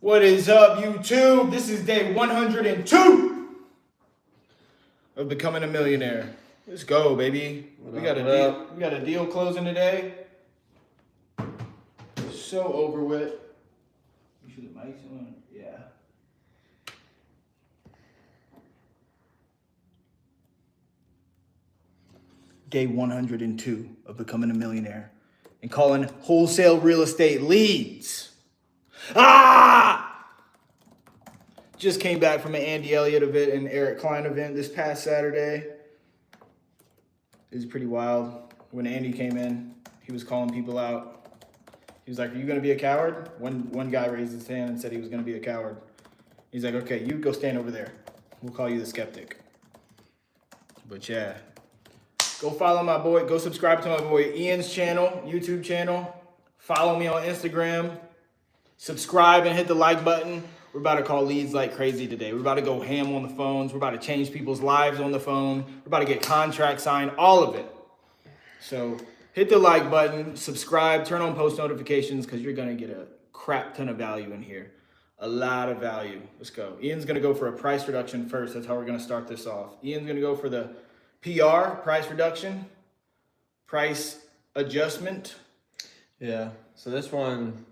What is up, YouTube? This is day 102 of becoming a millionaire. Let's go, baby. We got a deal closing today. So over with. You sure the mic's on? Yeah. Day 102 of becoming a millionaire and calling wholesale real estate leads. Just came back from an Andy Elliott event and Eric Klein event this past Saturday. It was pretty wild. When Andy came in, he was calling people out. He was like, "Are you gonna be a coward?" One guy raised his hand and said he was gonna be a coward. He's like, "Okay, you go stand over there. We'll call you the skeptic." But yeah, go follow my boy. Go subscribe to my boy Ian's channel, YouTube channel. Follow me on Instagram. Subscribe and hit the like button. We're about to call leads like crazy today. We're about to go ham on the phones. We're about to change people's lives on the phone. We're about to get contracts signed, all of it. So hit the like button, subscribe, turn on post notifications because you're going to get a crap ton of value in here. A lot of value. Let's go. Ian's going to go for a price reduction first. That's how we're going to start this off. Ian's going to go for the PR, price reduction, price adjustment. Yeah, so this one,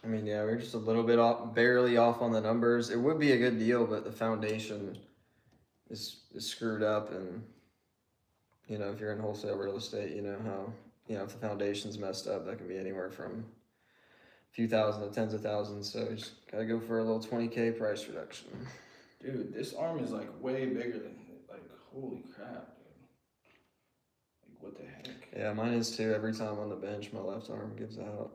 I mean, yeah, we're just a little bit off, barely off on the numbers. It would be a good deal, but the foundation is screwed up. And, you know, if you're in wholesale real estate, you know how, if the foundation's messed up, that can be anywhere from a few thousand to tens of thousands. So you just got to go for a little 20K price reduction. Dude, this arm is like way bigger than, like, holy crap, dude. Like, what the heck? Yeah, mine is too. Every time on the bench, my left arm gives out.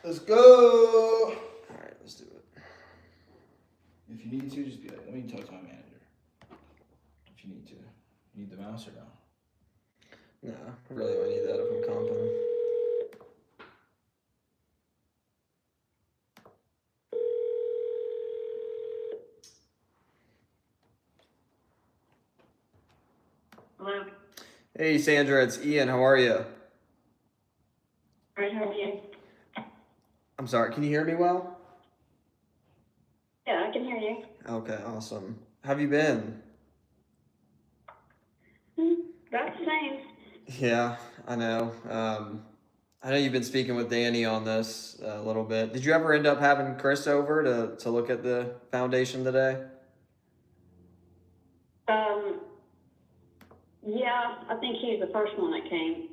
Let's go. All right, let's do it. If you need to, just be like, let me talk to my manager. If you need to. You need the mouse or no? No, I really don't need that if I'm comping. Hello. Hey, Sandra, it's Ian. How are you? Great, how are you? I'm sorry, can you hear me well? Yeah, I can hear you. Okay, awesome. How have you been? About the same. Yeah, I know. I know you've been speaking with Danny on this a little bit. Did you ever end up having Chris over to look at the foundation today? Yeah, I think he's the first one that came.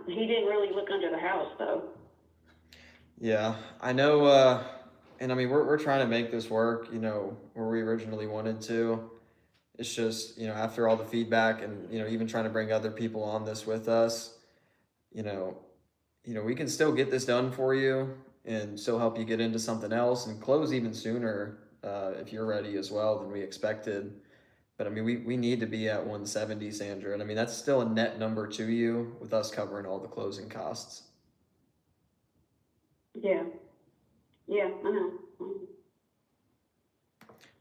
He didn't really look under the house though. Yeah, I know, and I mean, we're trying to make this work, where we originally wanted to. It's just, after all the feedback and, even trying to bring other people on this with us, we can still get this done for you and still help you get into something else and close even sooner if you're ready as well than we expected. But I mean, we need to be at 170, Sandra. And I mean, that's still a net number to you with us covering all the closing costs. Yeah. Yeah, I know.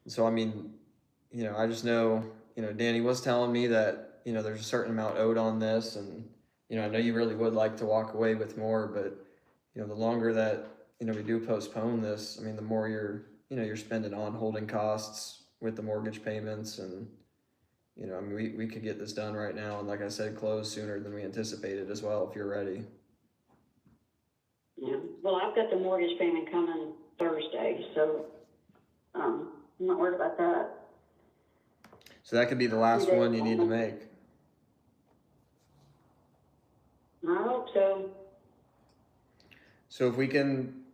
So, I mean, I just know, Danny was telling me that, there's a certain amount owed on this. And, I know you really would like to walk away with more, but, the longer that, we do postpone this, I mean, the more you're spending on holding costs with the mortgage payments. And, I mean, we could get this done right now. And like I said, close sooner than we anticipated as well, if you're ready. Yeah. Well, I've got the mortgage payment coming Thursday, so I'm not worried about that. So that could be the last one you need to make. I hope so. So if we can,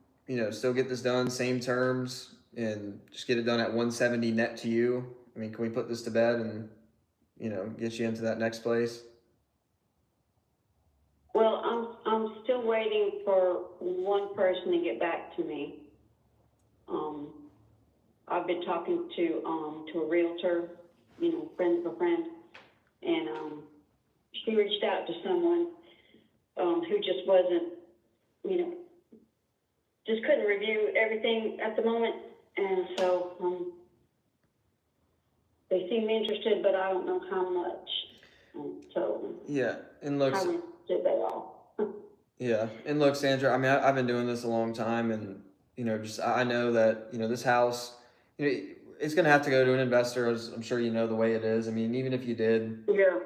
still get this done, same terms, and just get it done at 170 net to you, I mean, can we put this to bed and, get you into that next place? Well, I'm still waiting for one person to get back to me. I've been talking to a realtor, friend of a friend, and she reached out to someone who just wasn't, just couldn't review everything at the moment, and so they seem interested, but I don't know how much. So yeah, and look, how much did they all? Yeah, and look, Sandra, I mean, I've been doing this a long time, and just I know that this house, you know, it's gonna have to go to an investor, as I'm sure you know the way it is. I mean, even if you did Yeah.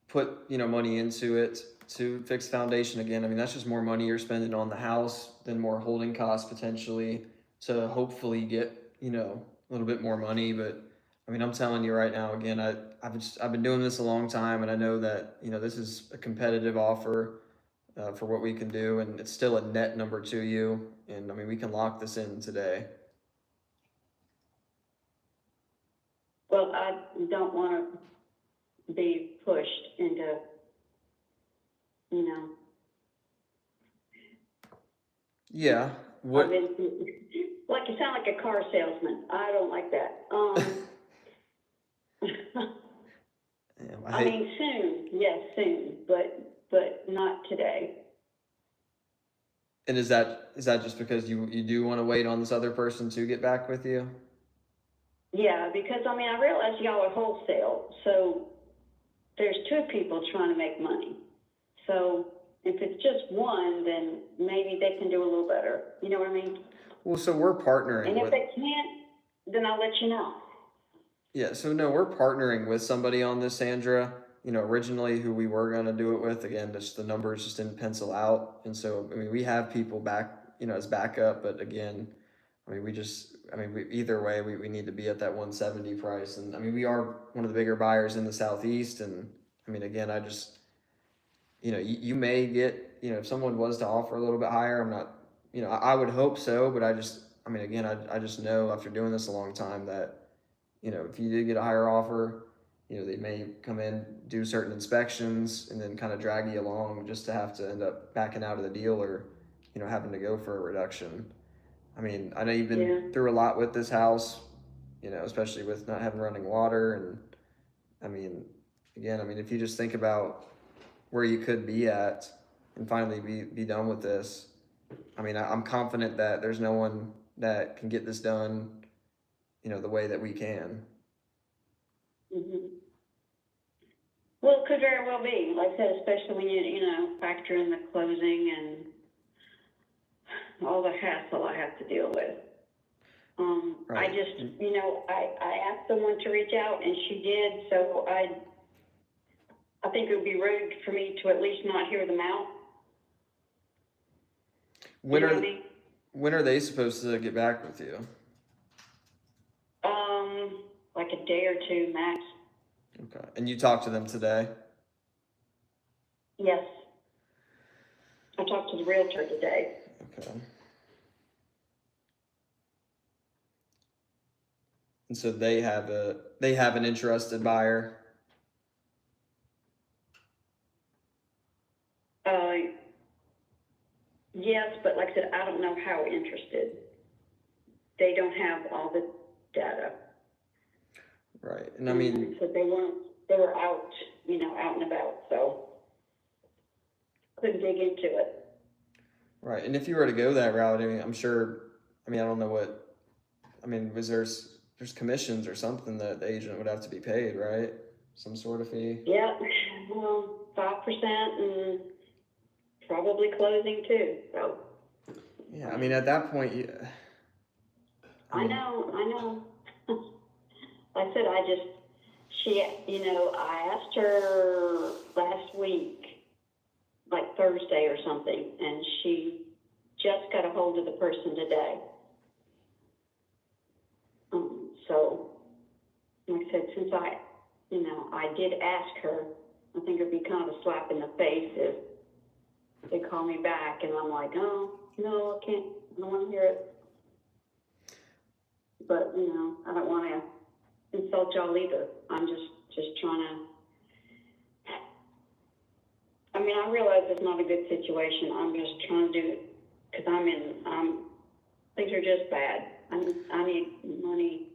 put money into it to fix the foundation again, I mean, that's just more money you're spending on the house, then more holding costs potentially to hopefully get a little bit more money. But I mean, I'm telling you right now, again, I've been doing this a long time, and I know that this is a competitive offer for what we can do, and it's still a net number to you. And I mean, we can lock this in today. Well, I don't want to be pushed into, you know, Yeah. I've What? been, like you sound like a car salesman. I don't like that. Yeah, I mean, soon, yes, soon, but not today. And is that just because you do want to wait on this other person to get back with you? Yeah, because I mean, I realize y'all are wholesale, so there's two people trying to make money. So if it's just one, then maybe they can do a little better. You know what I mean? Well, so we're And partnering if with. they can't, then I'll let you know. Yeah, so no, we're partnering with somebody on this, Sandra. Originally who we were gonna do it with, again, just the numbers just didn't pencil out. And so, I mean, we have people back, as backup, but again, I mean, either way, we need to be at that 170 price. And I mean, we are one of the bigger buyers in the Southeast. And I mean, again, I just, you may get, if someone was to offer a little bit higher, I'm not, I would hope so, but I mean, again, I just know after doing this a long time that, if you did get a higher offer, they may come in, do certain inspections, and then kind of drag you along just to have to end up backing out of the deal or, having to go for a reduction. I mean, I know you've Yeah. been through a lot with this house, especially with not having running water. And I mean, again, I mean, if you just think about where you could be at and finally be done with this, I mean, I'm confident that there's no one that can get this done, the way that we can. Hmm. Well, it could very well be. Like I said, especially when you factor in the closing and all the hassle I have to deal with. I Right. just, I asked someone to reach out and she did, so I think it would be rude for me to at least not hear them out. When You know are what I mean? when are they supposed to get back with you? Like a day or two max. Okay. And you talked to them today? Yes. I talked to the realtor today. Okay. And so they have an interested buyer. Yes, but like I said, I don't know how interested. They don't have all the data. Right. And I mean, So they were out, out and about, so couldn't dig into it. right. And if you were to go that route, I mean, I'm sure, I mean, I don't know what, I mean, there's commissions or something that the agent would have to be paid, right? Some sort of fee. Yeah, well, 5% and probably closing too, so. Yeah. I mean, at that point, I know. Like I said, I asked her last week, like Thursday or something, and she just got a hold of the person today. So, like I said, since I did ask her, I think it'd be kind of a slap in the face if they call me back and I'm like, oh, no, I can't, I don't want to hear it. But, I don't want to insult y'all either. I'm just trying to, I mean, I realize it's not a good situation. I'm just trying to do it because things are just bad. I need money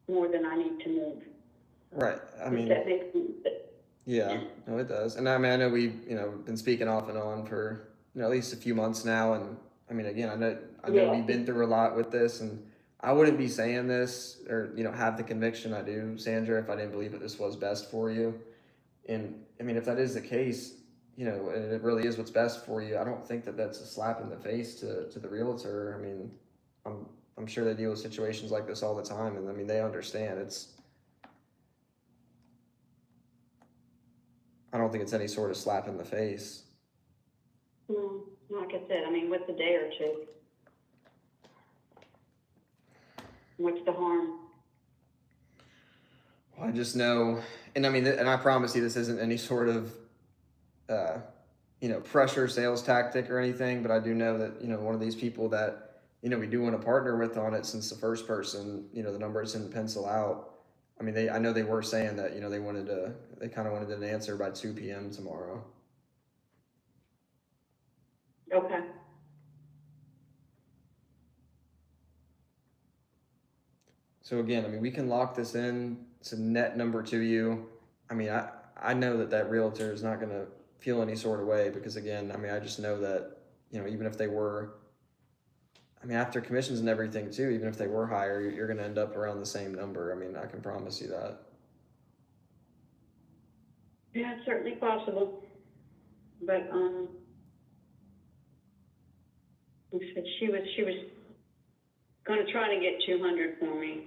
more than I need to move. right. I If mean, that makes sense. yeah, no, it does. And I mean, I know we've, been speaking off and on for, at least a few months now. And I mean, again, I know Yeah. we've been through a lot with this, and I wouldn't be saying this or, have the conviction I do, Sandra, if I didn't believe that this was best for you. And I mean, if that is the case, you know, and it really is what's best for you, I don't think that that's a slap in the face to the realtor. I mean, I'm sure they deal with situations like this all the time, and I mean, they understand. I don't think it's any sort of slap in the face. Like I said, I mean, what's a day or two? What's the harm? Well, I just know, and I mean, and I promise you, this isn't any sort of, you know, pressure sales tactic or anything, but I do know that, you know, one of these people that, you know, we do want to partner with on it since the first person, you know, the number is in pencil out. I mean, I know they were saying that, you know, they kind of wanted an answer by 2 p.m. tomorrow. Okay. So again, I mean, we can lock this in. It's a net number to you. I mean, I know that realtor is not going to feel any sort of way because again, I mean, I just know that, you know, even if they were, I mean, after commissions and everything too, even if they were higher, you're going to end up around the same number. I mean, I can promise you that. Yeah, it's certainly possible. But she was going to try to get 200 for me,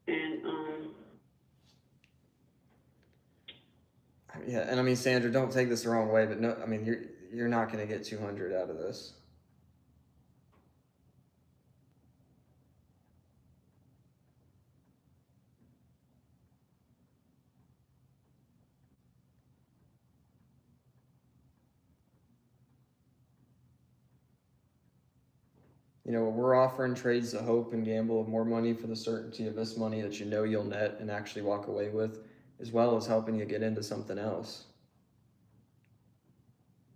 and Yeah, and I mean, Sandra, don't take this the wrong way, but no, I mean, you're not going to get 200 out of this. You know, we're offering trades the hope and gamble of more money for the certainty of this money that you know you'll net and actually walk away with, as well as helping you get into something else.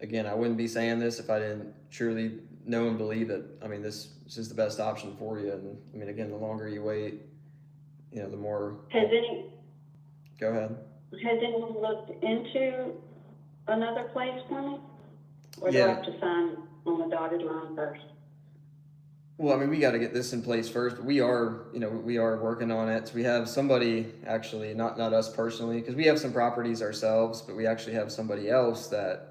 Again, I wouldn't be saying this if I didn't truly know and believe that, I mean, this is the best option for you. And I mean, again, the longer you wait, you know, the more. Go ahead. has anyone looked into another place for me? Or do I Yeah. have to sign on the dotted line first? Well, I mean, we got to get this in place first, but we are, you know, we are working on it. So we have somebody actually, not us personally, because we have some properties ourselves, but we actually have somebody else that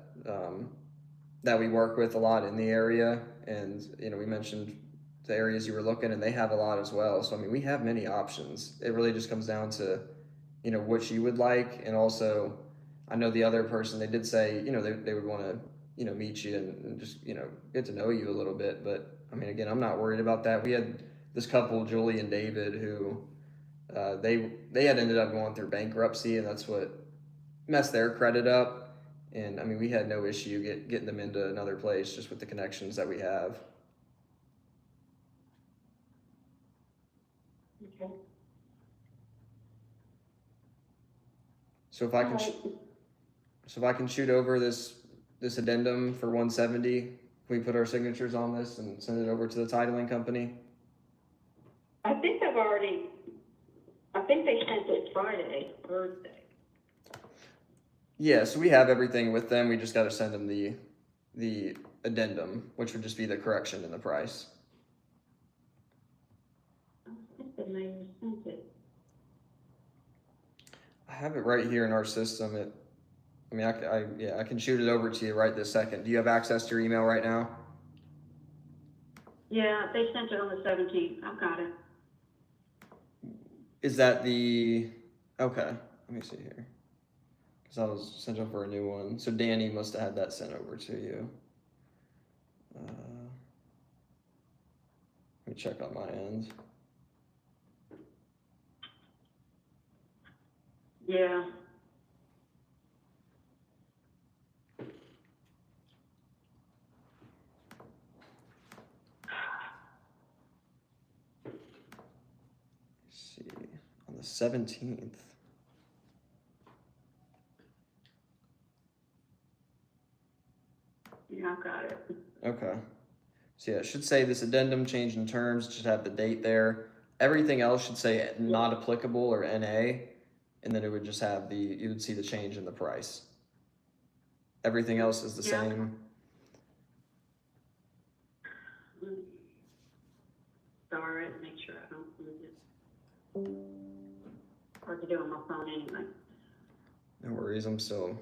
we work with a lot in the area. And, you know, we mentioned the areas you were looking, and they have a lot as well. So, I mean, we have many options. It really just comes down to, you know, what you would like. And also, I know the other person, they did say, you know, they would want to, you know, meet you and just, you know, get to know you a little bit. But, I mean, again, I'm not worried about that. We had this couple, Julie and David, who they had ended up going through bankruptcy, and that's what messed their credit up. And I mean, we had no issue getting them into another place just with the connections that we have. Okay. So if I can, so if I can shoot over this addendum for 170, can we put our signatures on this and send it over to the titling company? I think they sent it Friday, Thursday. Yeah, so we have everything with them. We just got to send them the addendum, which would just be the correction in the price. I think they may have sent it. I have it right here in our system. I mean, I can shoot it over to you right this second. Do you have access to your email right now? Yeah, they sent it on the 17th. I've got it. Is that the, okay, let me see here. Because I was sent over a new one. So Danny must have had that sent over to you. Let me check on my end. Yeah. Let's see, on the 17th. Yeah, I've got it. Okay. So yeah, it should say this addendum change in terms, it should have the date there. Everything else should say not applicable or NA, and then it would just have you would see the change in the price. Everything else is the same. Sorry, make sure I don't lose it. Hard to do on my phone anyway. No worries, I'm still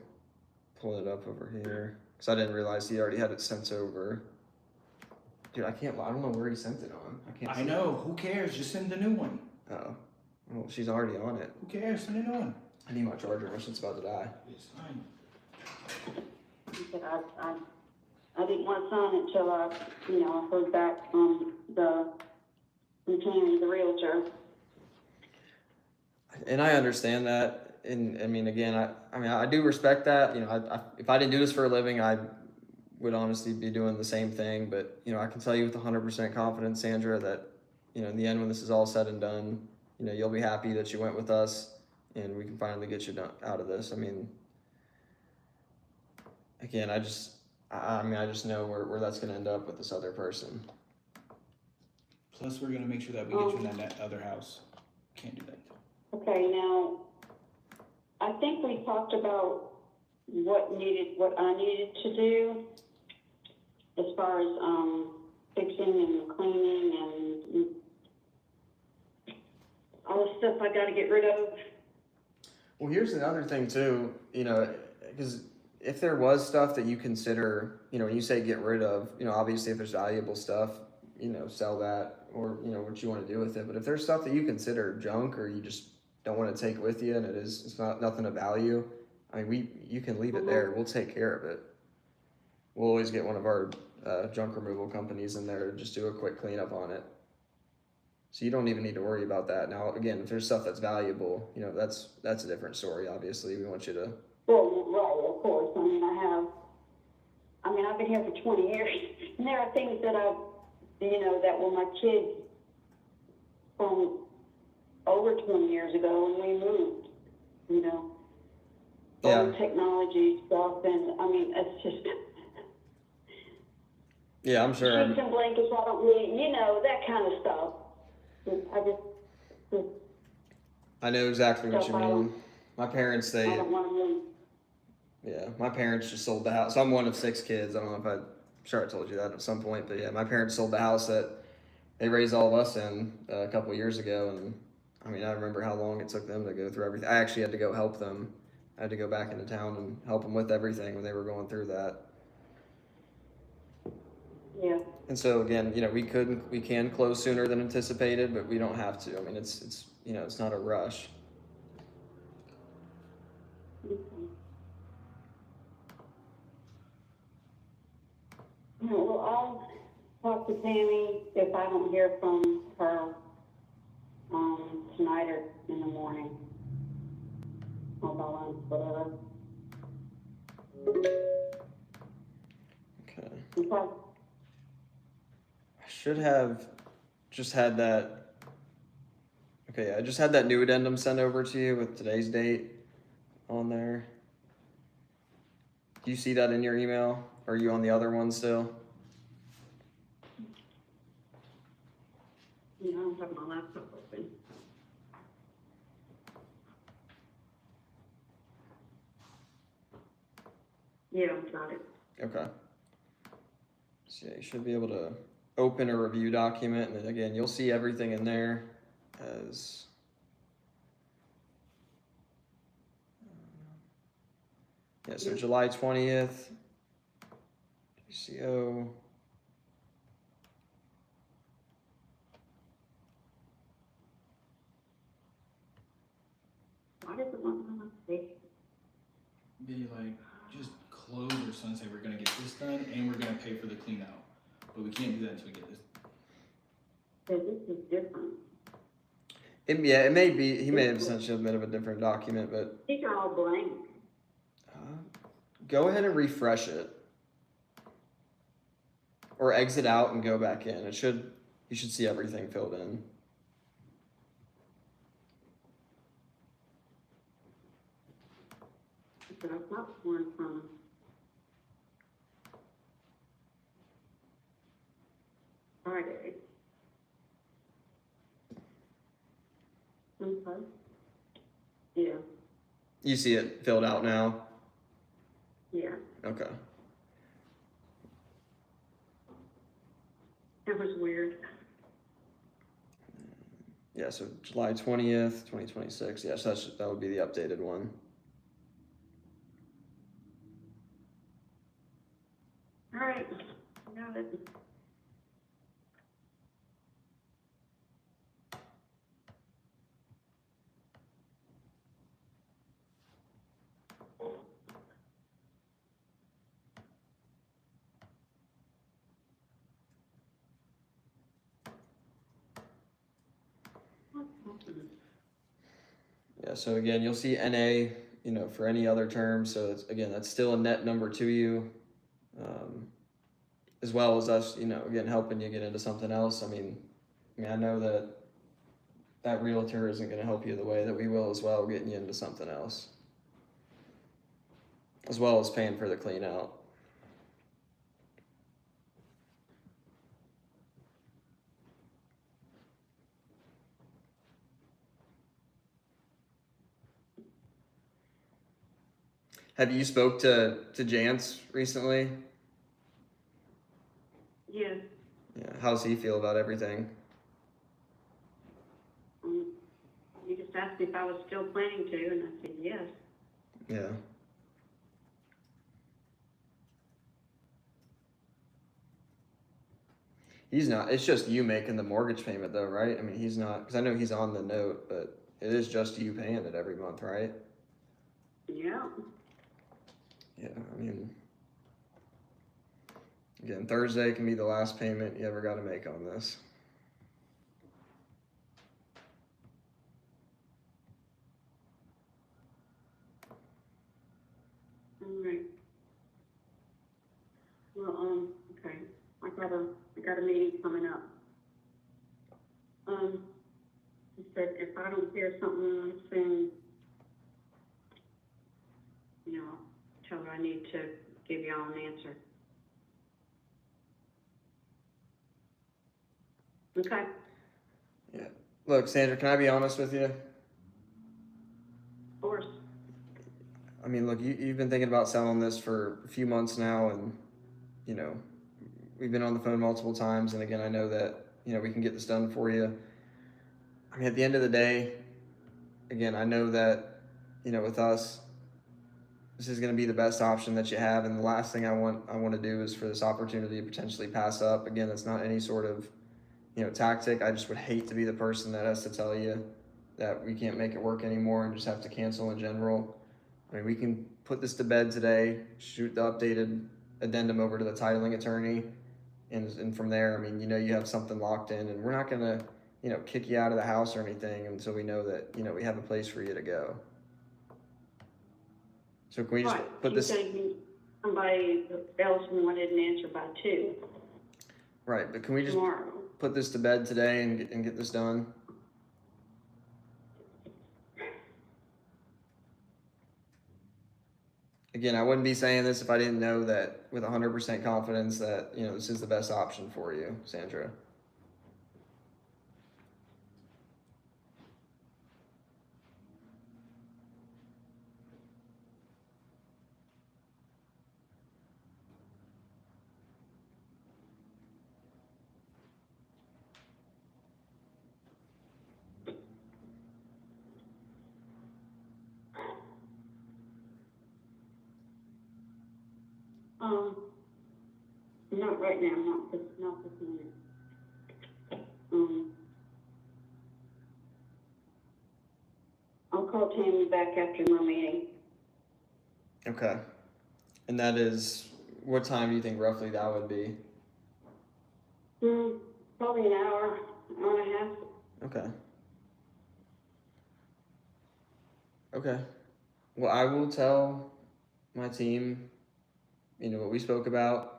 pulling it up over here because I didn't realize he already had it sent over. Dude, I don't know where he sent it on. I can't. I know. Who cares? Just send the new one. Oh, well, she's already on it. Who cares? Send a new one. I need my charger. My shit's about to die. It's fine. He said, I didn't want to sign it until I heard back from Tammy, the realtor. And I understand that, and I mean, again, I do respect that. You know, if I didn't do this for a living, I would honestly be doing the same thing. But you know, I can tell you with 100% confidence, Sandra, that you know, in the end, when this is all said and done, you know, you'll be happy that you went with us, and we can finally get you out of this. I mean, again, I just know where that's going to end up with this other person. Plus, we're gonna make sure that we get you in that other house. Can't do that. Okay, now, I think we talked about what I needed to do as far as fixing and cleaning and all the stuff I got to get rid of. Well, here's another thing too, you know, because if there was stuff that you consider, you know, when you say get rid of, you know, obviously if there's valuable stuff, you know, sell that or, you know, what you want to do with it. But if there's stuff that you consider junk or you just don't want to take with you and it's not nothing of value, I mean, you can leave it there. We'll take care of it. We'll always get one of our junk removal companies in there to just do a quick cleanup on it. So you don't even need to worry about that. Now, again, if there's stuff that's valuable, you know, that's a different story. Obviously, we want you to. Well, right, of course. I've been here for 20 years, and there are things that that were my kids from over 20 years ago when we moved, you know. Yeah. Old technology stuff, and it's just. Yeah, I'm sure. Sheets and blankets, I don't need, you know, that kind of stuff. I know exactly what you mean. My parents, I don't want to move. yeah, my parents just sold the house. So I'm one of 6 kids. I don't know if I'm sure I told you that at some point, but yeah, my parents sold the house that they raised all of us in a couple of years ago. And I mean, I remember how long it took them to go through everything. I actually had to go help them. I had to go back into town and help them with everything when they were going through that. Yeah. And so again, you know, we can close sooner than anticipated, but we don't have to. I mean, it's you know, it's not a rush. Okay. Well, I'll talk to Tammy if I don't hear from her tonight or in the morning. Or by lunch, whatever. Okay. Okay. I should have just had that. Okay, I just had that new addendum sent over to you with today's date on there. Do you see that in your email? Or are you on the other one still? Yeah, I don't have my laptop open. Yeah, I've got it. Okay. So yeah, you should be able to open a review document, and then again, you'll see everything in there as yeah, so July 20th, GCO. Why does it want my face? Be like, just close or something, say we're gonna get this done and we're gonna pay for the clean out. But we can't do that until we get this. Because this is different. It may be, he may have sent you a bit of a different document, but These are all blank. go ahead and refresh it. Or exit out and go back in. You should see everything filled in. But I've got one from Friday. Okay. Yeah, You see it filled out now? yeah. Okay. It was weird. Yeah, so July 20th, 2026. Yes, that would be the updated one. right, got it. Yeah, so again, you'll see NA, for any other term. So again, that's still a net number to you, as well as us, again, helping you get into something else. I know that realtor isn't going to help you the way that we will as well, getting you into something else, as well as paying for the clean out. Have you spoke to Jance recently? Yes, Yeah. How's he feel about everything? you just asked me if I was still planning to, and I said yes. Yeah. He's not. It's just you making the mortgage payment, though, right? He's not, because I know he's on the note, but it is just you paying it every month, right? Yeah. Yeah. Again, Thursday can be the last payment you ever got to make on this. All right. Well, okay. I got a meeting coming up. He said if I don't hear something soon, tell her I need to give y'all an answer. Okay. Yeah. Look, Sandra, can I be honest with you? Of course. Look, you've been thinking about selling this for a few months now, and, we've been on the phone multiple times, and again, I know that, we can get this done for you. At the end of the day, again, I know that, with us, this is going to be the best option that you have, and the last thing I want to do is for this opportunity to potentially pass up. Again, that's not any sort of, tactic. I just would hate to be the person that has to tell you that we can't make it work anymore and just have to cancel in general. We can put this to bed today, shoot the updated addendum over to the titling attorney, and from there, you have something locked in, and we're not going to, kick you out of the house or anything until we know that, we have a place for you to go. So can we just put this? Somebody else wanted an answer by 2. Right, but can we just tomorrow. Put this to bed today and get this done? Again, I wouldn't be saying this if I didn't know that with 100% confidence that, this is the best option for you, Sandra. Not right now, not this minute. I'll call Tammy back after my meeting. Okay. And that is, what time do you think roughly that would be? Probably an hour and a half. Okay. Okay. Well, I will tell my team, what we spoke about.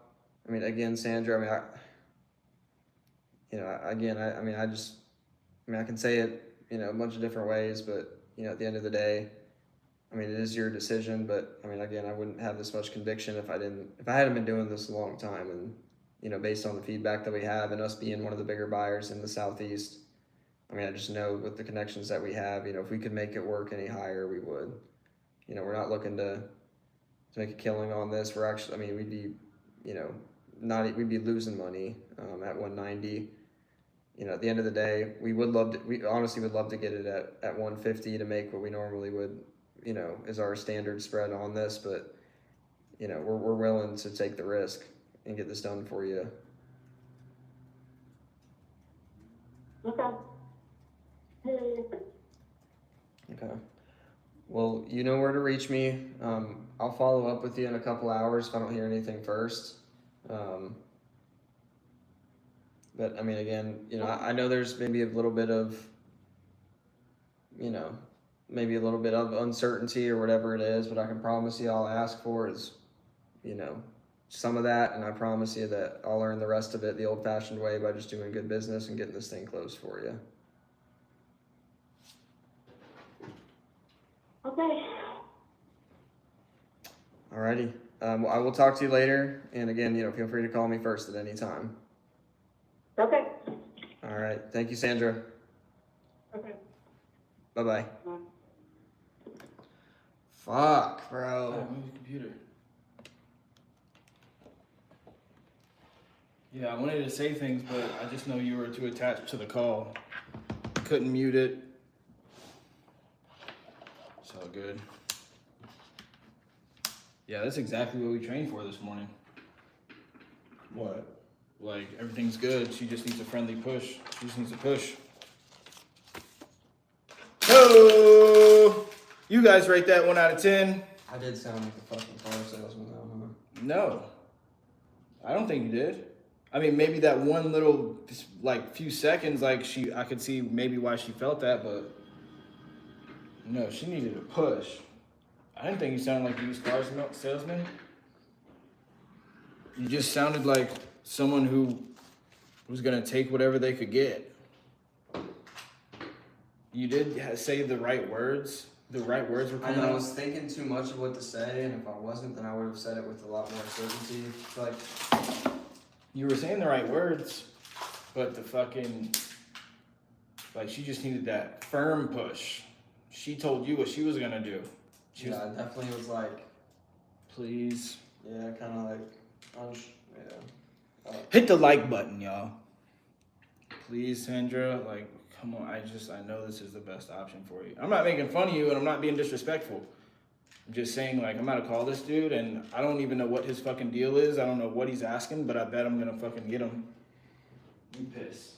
Again, Sandra, I can say it, a bunch of different ways, but, at the end of the day, it is your decision, but, again, I wouldn't have this much conviction if I hadn't been doing this a long time, and, based on the feedback that we have and us being one of the bigger buyers in the Southeast, I just know with the connections that we have, if we could make it work any higher, we would. We're not looking to make a killing on this. We're actually, we'd be, we'd be losing money at 190. At the end of the day, we honestly would love to get it at 150 to make what we normally would, is our standard spread on this, but, we're willing to take the risk and get this done for you. Okay. Okay. Well, you know where to reach me. I'll follow up with you in a couple hours if I don't hear anything first. But I mean, again, I know there's maybe a little bit of, maybe a little bit of uncertainty or whatever it is, but I can promise you all I ask for is, some of that, and I promise you that I'll earn the rest of it the old-fashioned way by just doing good business and getting this thing closed for you. Okay. Alrighty. I will talk to you later, and again, feel free to call me first at any time. Okay. All right. Thank you, Sandra. Okay. Bye-bye. Bye. Fuck, bro. Move the computer. Yeah, I wanted to say things, but I just know you were too attached to the call. Couldn't mute it. It's all good. Yeah, that's exactly what we trained for this morning. What? Like, everything's good. She just needs a friendly push. She just needs a push. Oh! You guys rate that 1 out of 10? I did sound like a fucking car salesman though, huh? No. I don't think you did. I mean, maybe that one little, few seconds, I could see maybe why she felt that, but no, she needed a push. I didn't think you sounded like a used car salesman. You just sounded like someone who was gonna take whatever they could get. You did say the right words. The right words were I coming know I out. was thinking too much of what to say, and if I wasn't, then I would have said it with a lot more certainty. Like, You were saying the right words, but the fucking, she just needed that firm push. She told you what she was gonna do. She yeah, it definitely was like, please. yeah, kind of like, yeah. Hit the like button, y'all. Please, Sandra, come on. I know this is the best option for you. I'm not making fun of you and I'm not being disrespectful. I'm just saying, I'm about to call this dude and I don't even know what his fucking deal is. I don't know what he's asking, but I bet I'm gonna fucking get him. You piss.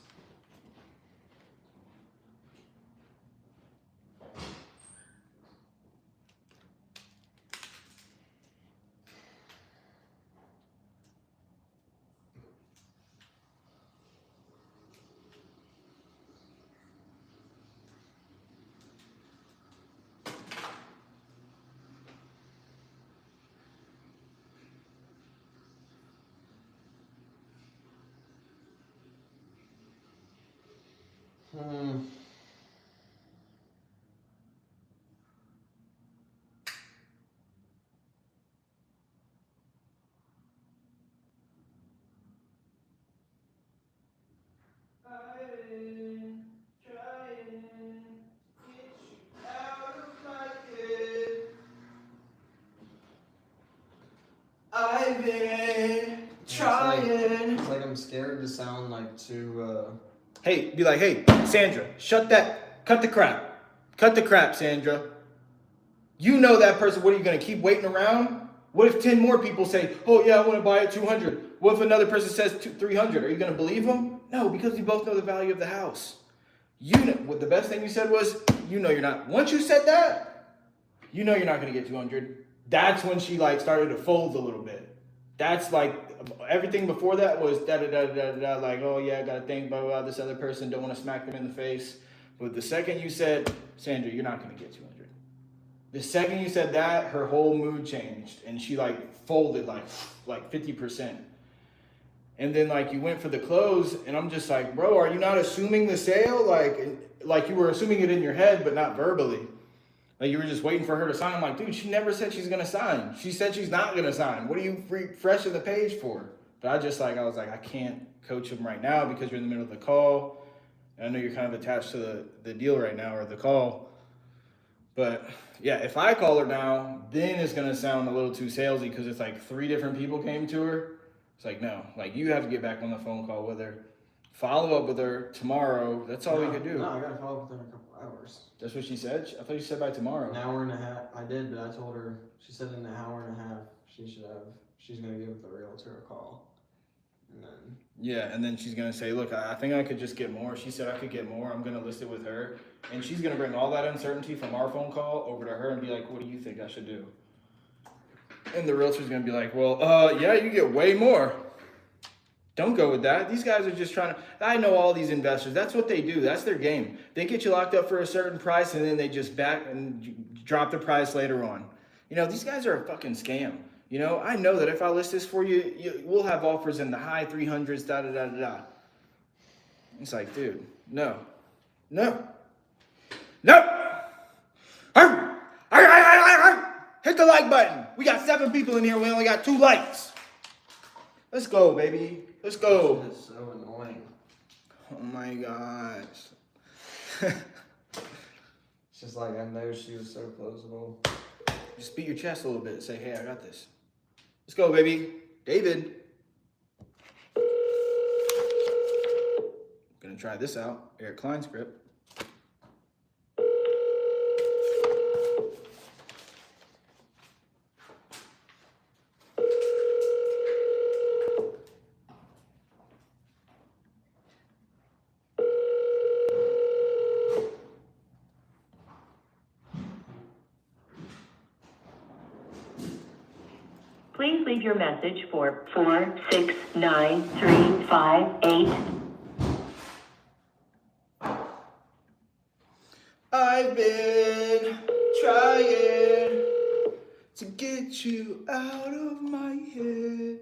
I've been trying. It's like I'm scared to sound like too, Hey, be like, hey, Sandra, cut the crap. Cut the crap, Sandra. You know that person, what are you gonna keep waiting around? What if 10 more people say, oh yeah, I wanna buy it 200? What if another person says 300? Are you gonna believe them? No, because you both know the value of the house. You know, what the best thing you said was, you're not, once you said that, you're not gonna get 200. That's when she started to fold a little bit. That's everything before that was oh yeah, I gotta think, blah, blah, blah, this other person, don't wanna smack them in the face. But the second you said, Sandra, you're not gonna get 200. The second you said that, her whole mood changed and she folded like 50%. And then you went for the close and I'm just like, bro, are you not assuming the sale? Like you were assuming it in your head, but not verbally. You were just waiting for her to sign. I'm like, dude, she never said she's gonna sign. She said she's not gonna sign. What are you refreshing the page for? But I was like, I can't coach him right now because you're in the middle of the call. And I know you're kind of attached to the deal right now or the call. But yeah, if I call her now, then it's gonna sound a little too salesy because it's 3 different people came to her. It's no, you have to get back on the phone call with her. Follow up with her tomorrow. That's all we could do. No, I gotta follow up with her in a couple hours. That's what she said? I thought you said by tomorrow. An hour and a half. I did, but I told her, she said in an hour and a half she's gonna give the realtor a call. And then, Yeah, and then she's gonna say, look, I think I could just get more. She said I could get more. I'm gonna list it with her. And she's gonna bring all that uncertainty from our phone call over to her and be like, what do you think I should do? And the realtor's gonna be like, well, yeah, you get way more. Don't go with that. These guys are just trying to, I know all these investors. That's what they do. That's their game. They get you locked up for a certain price and then they just back and drop the price later on. You know, these guys are a fucking scam. You know, I know that if I list this for you, we'll have offers in the high 300s, da da da da da. It's like, dude, no. No. No. Hit the like button. We got 7 people in here. We only got 2 likes. Let's go, baby. Let's go. it's so annoying. Oh my gosh. It's just like, I know she was so closable. Just beat your chest a little bit. Say, hey, I got this. Let's go, baby. David. Gonna try this out. Eric Klein script. Please leave your message for 469358. I've been trying to get you out of my head.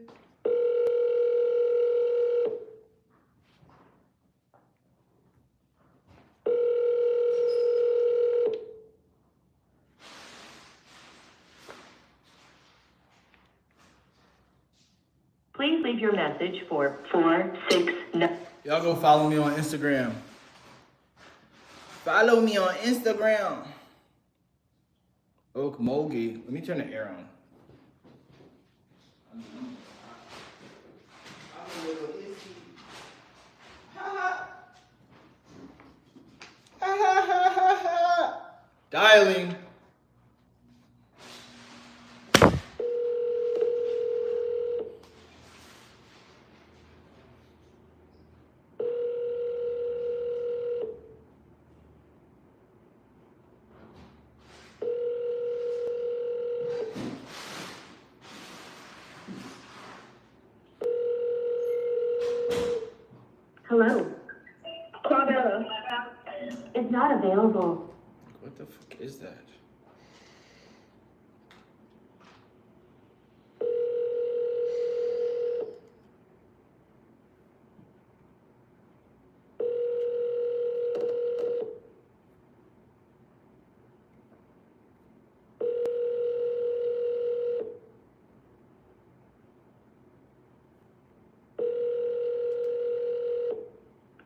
Please leave your message for 469. Y'all go follow me on Instagram. Follow me on Instagram. Oak Mogi. Let me turn the air on. Dialing. Hello. Claudetta. Is not available. What the fuck is that?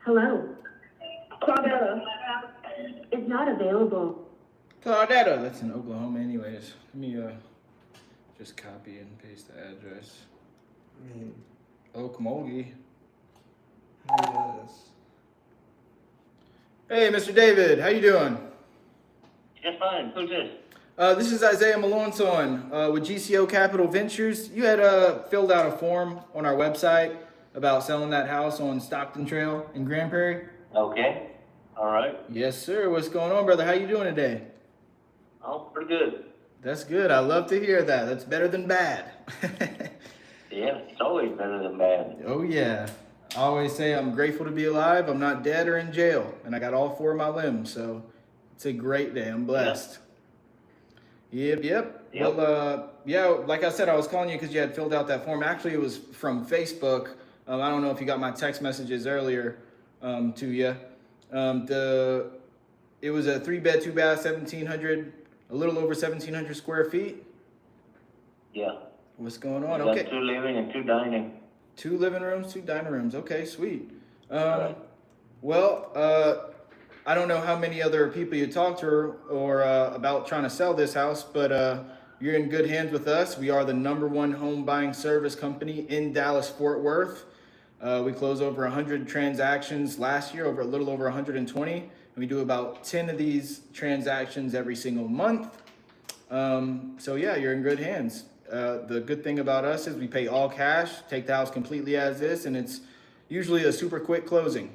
Hello. Claudetta. Is not available. Claudetta. That's in Oklahoma anyways. Let me just copy and paste the address. I mean, Oak Mogi. who does? Hey, Mr. David, how you doing? Just fine. Who's this? This is Isaiah Malonson with GCO Capital Ventures. You had filled out a form on our website about selling that house on Stockton Trail in Grand Prairie. Okay. All right. Yes, sir. What's going on, brother? How you doing today? Oh, pretty good. That's good. I love to hear that. That's better than bad. Yeah, it's always better than bad. Oh, yeah. I always say I'm grateful to be alive. I'm not dead or in jail. And I got all 4 of my limbs. So it's a great day. I'm blessed. Yep. Well, yeah, like I said, I was calling you because you had filled out that form. Actually, it was from Facebook. I don't know if you got my text messages earlier to you. It was a 3-bed, 2-bath, 1,700, a little over 1,700 square feet. Yeah. What's going on? We got Okay. 2 living and 2 dining. 2 living rooms, 2 dining rooms. Okay, sweet. Right. Well, I don't know how many other people you talked to or about trying to sell this house, but you're in good hands with us. We are the #1 home buying service company in Dallas-Fort Worth. We closed over 100 transactions last year, a little over 120. And we do about 10 of these transactions every single month. So yeah, you're in good hands. The good thing about us is we pay all cash, take the house completely as is, and it's usually a super quick closing.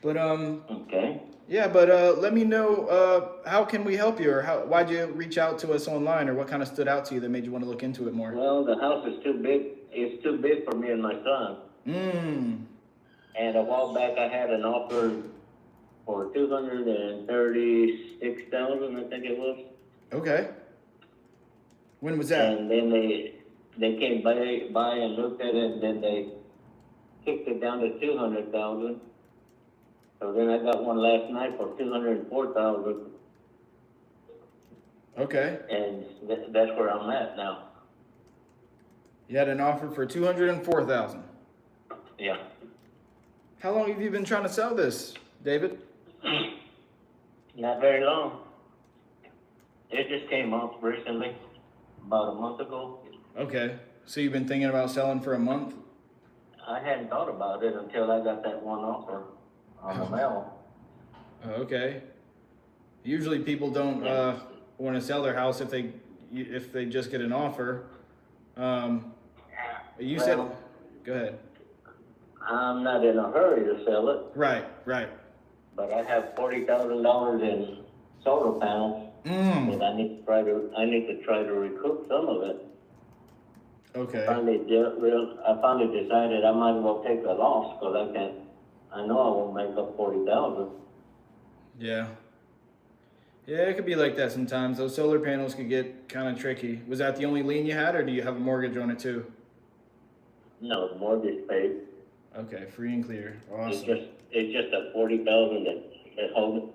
But Okay. yeah, but let me know how can we help you, or why'd you reach out to us online, or what kind of stood out to you that made you want to look into it more? Well, the house is too big. It's too big for me and my son. And a while back, I had an offer for 236,000, I think it was. Okay. When was that? And then they came by and looked at it, and then they kicked it down to 200,000. So then I got one last night for 204,000, Okay. and that's where I'm at now. You had an offer for 204,000. Yeah. How long have you been trying to sell this, David? Not very long. It just came up recently, about a month ago. Okay. So you've been thinking about selling for a month? I hadn't thought about it until I got that one offer on the mail. Okay. Usually people don't want to sell their house if they just get an offer. You said, Well, go ahead. I'm not in a hurry to sell it, Right. but I have $40,000 in solar panels that I need to try to recoup some of it. Okay. I finally decided I might as well take the loss, because I know I won't make up 40,000. Yeah. Yeah, it could be like that sometimes. Those solar panels could get kind of tricky. Was that the only lien you had, or do you have a mortgage on it too? No, the mortgage paid. Okay, free and clear. It's Awesome. just a 40,000 that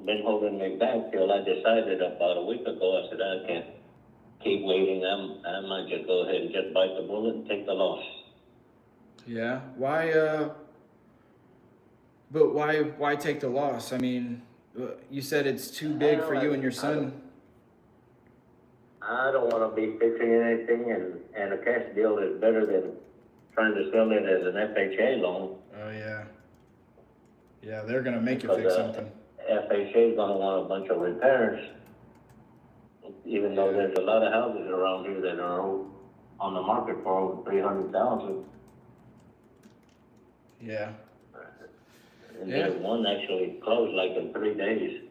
been holding me back till I decided about a week ago. I said I can't keep waiting. I might just go ahead and just bite the bullet and take the loss. Yeah. Why? But why take the loss? I mean, you said it's too big for you and your son. I don't want to be fixing anything, and a cash deal is better than trying to sell it as an FHA loan. Oh yeah. Yeah, they're gonna make you fix something. FHA is going to want a bunch of repairs, even though there's a lot of houses around here that are on the market for over 300,000. Yeah. And Yeah. there's one actually closed like in 3 days.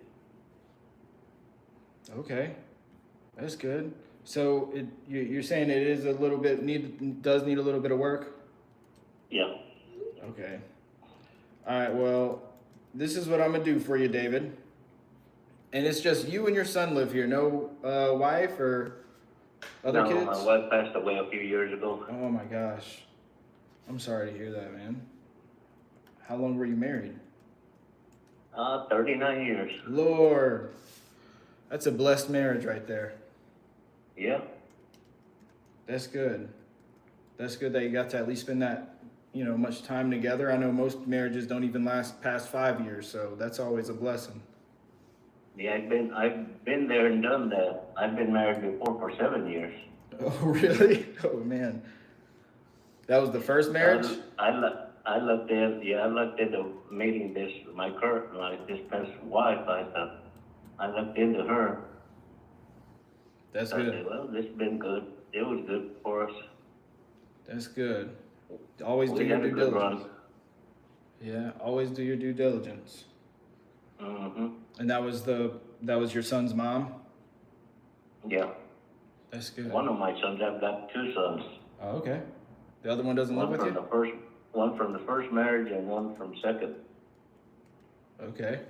Okay. That's good. So you're saying it is a little bit does need a little bit of work? Yeah. Okay. All right. Well, this is what I'm gonna do for you, David. And it's just you and your son live here. No wife or other kids? My wife passed away a few years ago. Oh my gosh. I'm sorry to hear that, man. How long were you married? 39 years. Lord. That's a blessed marriage right there. Yeah. That's good. That's good that you got to at least spend that, much time together. I know most marriages don't even last past 5 years, so that's always a blessing. Yeah, I've been there and done that. I've been married before for 7 years. Oh, really? Oh, man. That was the first marriage? I looked into meeting this past wife. I looked into her. That's I good. said, well, this has been good. It was good for us. That's good. Always do We your had a due good diligence. run. Yeah, always do your due diligence. Mm-hmm. And that was your son's mom? Yeah. That's good. One of my sons, I've got 2 sons. Oh, okay. The other one doesn't live with you? One from the first marriage and one from second. Okay.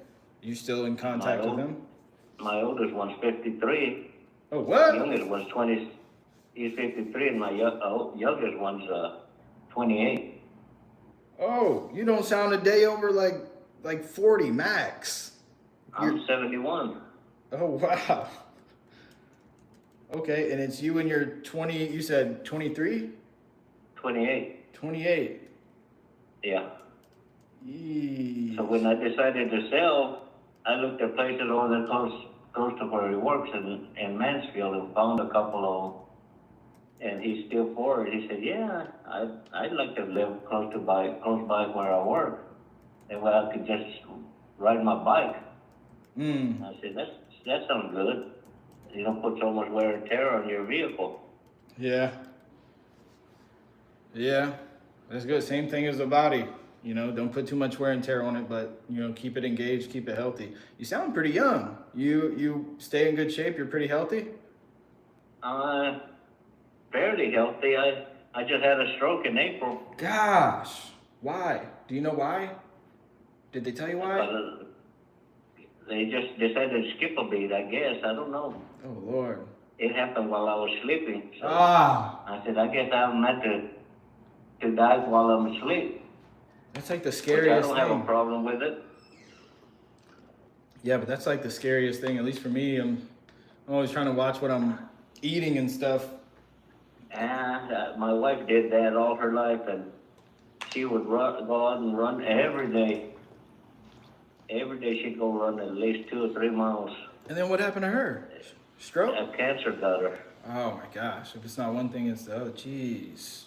You still in contact with them? My oldest one's 53. Oh, what? Youngest one's 20. He's 53, and my youngest one's 28. Oh, you don't sound a day over like 40 max. I'm 71. Oh, wow. Okay, and it's you and your 20, you said 23? 28. 28. Yeah. Yee. So when I decided to sell, I looked at places over there close to where he works in Mansfield, and found a couple of them. And he's still for it. He said, "Yeah, I'd like to live close by where I work, and where I could just ride my bike." I said, "That sounds good. You don't put so much wear and tear on your vehicle." Yeah. Yeah. That's good. Same thing as the body. You know, don't put too much wear and tear on it, but you know, keep it engaged, keep it healthy. You sound pretty young. You stay in good shape. You're pretty healthy. Fairly healthy. I just had a stroke in April. Gosh, why? Do you know why? Did they tell you why? Because they just decided to skip a beat, I guess. I don't know. Oh Lord. It happened while I was sleeping. So Ah, I said, I guess I'm meant to die while I'm asleep. that's like the Which I scariest don't have a thing. problem with it. Yeah, but that's like the scariest thing. At least for me, I'm always trying to watch what I'm eating and stuff. And my wife did that all her life, and she would go out and run every day. Every day she'd go run at least 2 or 3 miles. And then what happened to her? Stroke? Cancer got her. Oh my gosh! If it's not one thing, it's the other. Jeez.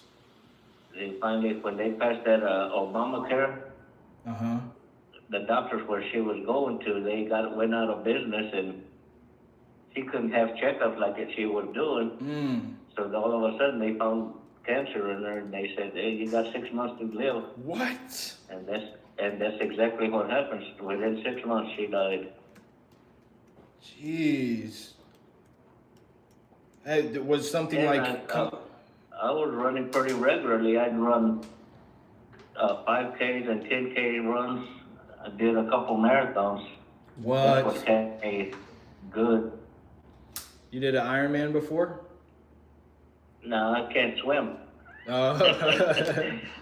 They finally, when they passed that Obamacare, Uh-huh. the doctors where she was going to, went out of business, and she couldn't have checkups like she was doing. So all of a sudden they found cancer in her, and they said, "Hey, you got 6 months to live." What? And that's exactly what happens. Within 6 months, she died. Jeez. Hey, was something And like I was running pretty regularly. I'd run 5Ks and 10K runs. I did a couple marathons. That's what what? kept me good. You did an Ironman before? No, I can't swim. Oh.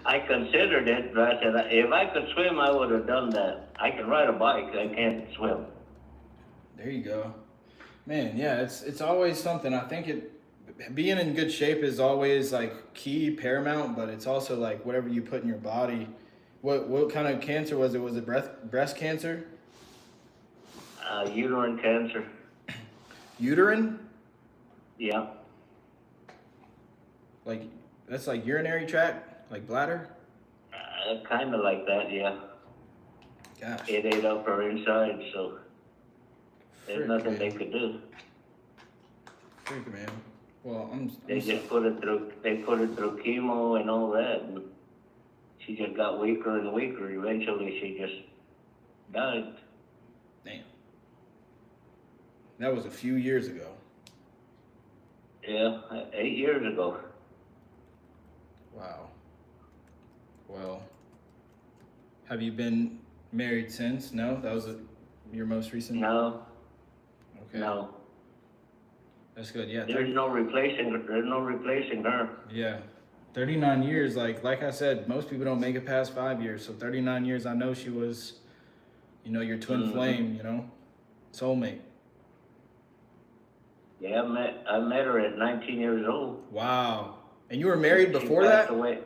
I considered it, but I said, if I could swim, I would have done that. I can ride a bike, I can't swim. There you go. Man, yeah, it's always something. I think being in good shape is always like key, paramount, but it's also like whatever you put in your body. What kind of cancer was it? Was it breast cancer? Uterine cancer, Uterine? yeah. Like that's like urinary tract, like bladder? Kind of like that, yeah. Gosh. It ate up her inside, so there's Frick, nothing man. they could do. Frick, man. Well, They just put it through chemo and all that, and she just got weaker and weaker. Eventually, she just died. damn. That was a few years ago. Yeah, 8 years ago. Wow. Well, have you been married since? No, that was your most recent. No, Okay. no. That's good. Yeah. There's no replacing her. Yeah. 39 years. Like I said, most people don't make it past 5 years. So 39 years. I know she was, your twin flame. Soulmate. Yeah, I met her at 19 years old. Wow. And you were married before She that? passed away.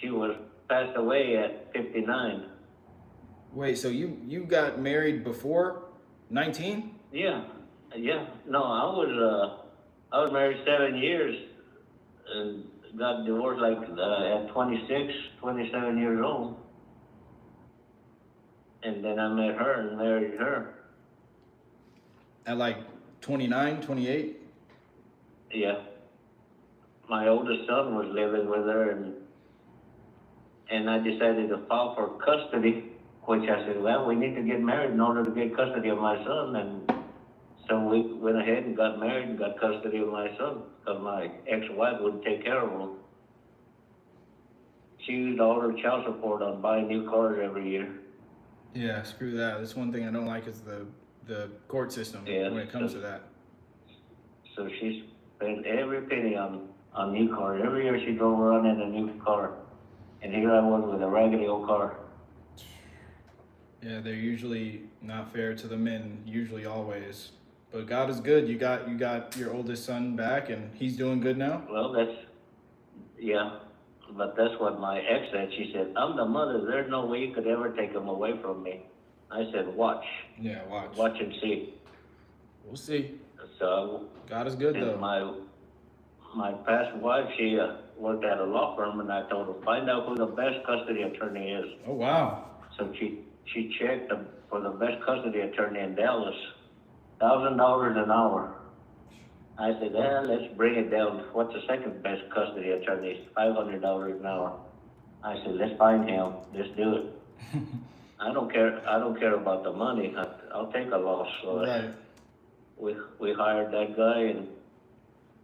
She was passed away at 59. Wait. So you got married before 19? Yeah. No, I was married 7 years and got divorced at 26, 27 years old. And then I met her and married her. At like 29, 28? Yeah. My oldest son was living with her, and I decided to file for custody, which I said, well, we need to get married in order to get custody of my son. And so we went ahead and got married and got custody of my son, because my ex-wife wouldn't take care of him. She used all her child support on buying new cars every year. Yeah, screw that. That's one thing I don't like is the court system when it comes to that. So she spent every penny on new cars. Every year she drove around in a new car. And here I was with a raggedy old car. Yeah, they're usually not fair to the men, usually always. But God is good. You got your oldest son back and he's doing good now? Well, but that's what my ex said. She said, I'm the mother. There's no way you could ever take him away from me. I said, watch. Yeah, watch. Watch and see. We'll see. So, God is good and though. my past wife, she worked at a law firm, and I told her, find out who the best custody attorney is. Oh wow. So she checked for the best custody attorney in Dallas, $1,000 an hour. I said, let's bring it down. What's the second best custody attorney? $500 an hour. I said, let's find him. Let's do it. I don't care about the money. I'll take a loss. So Right. we hired that guy, and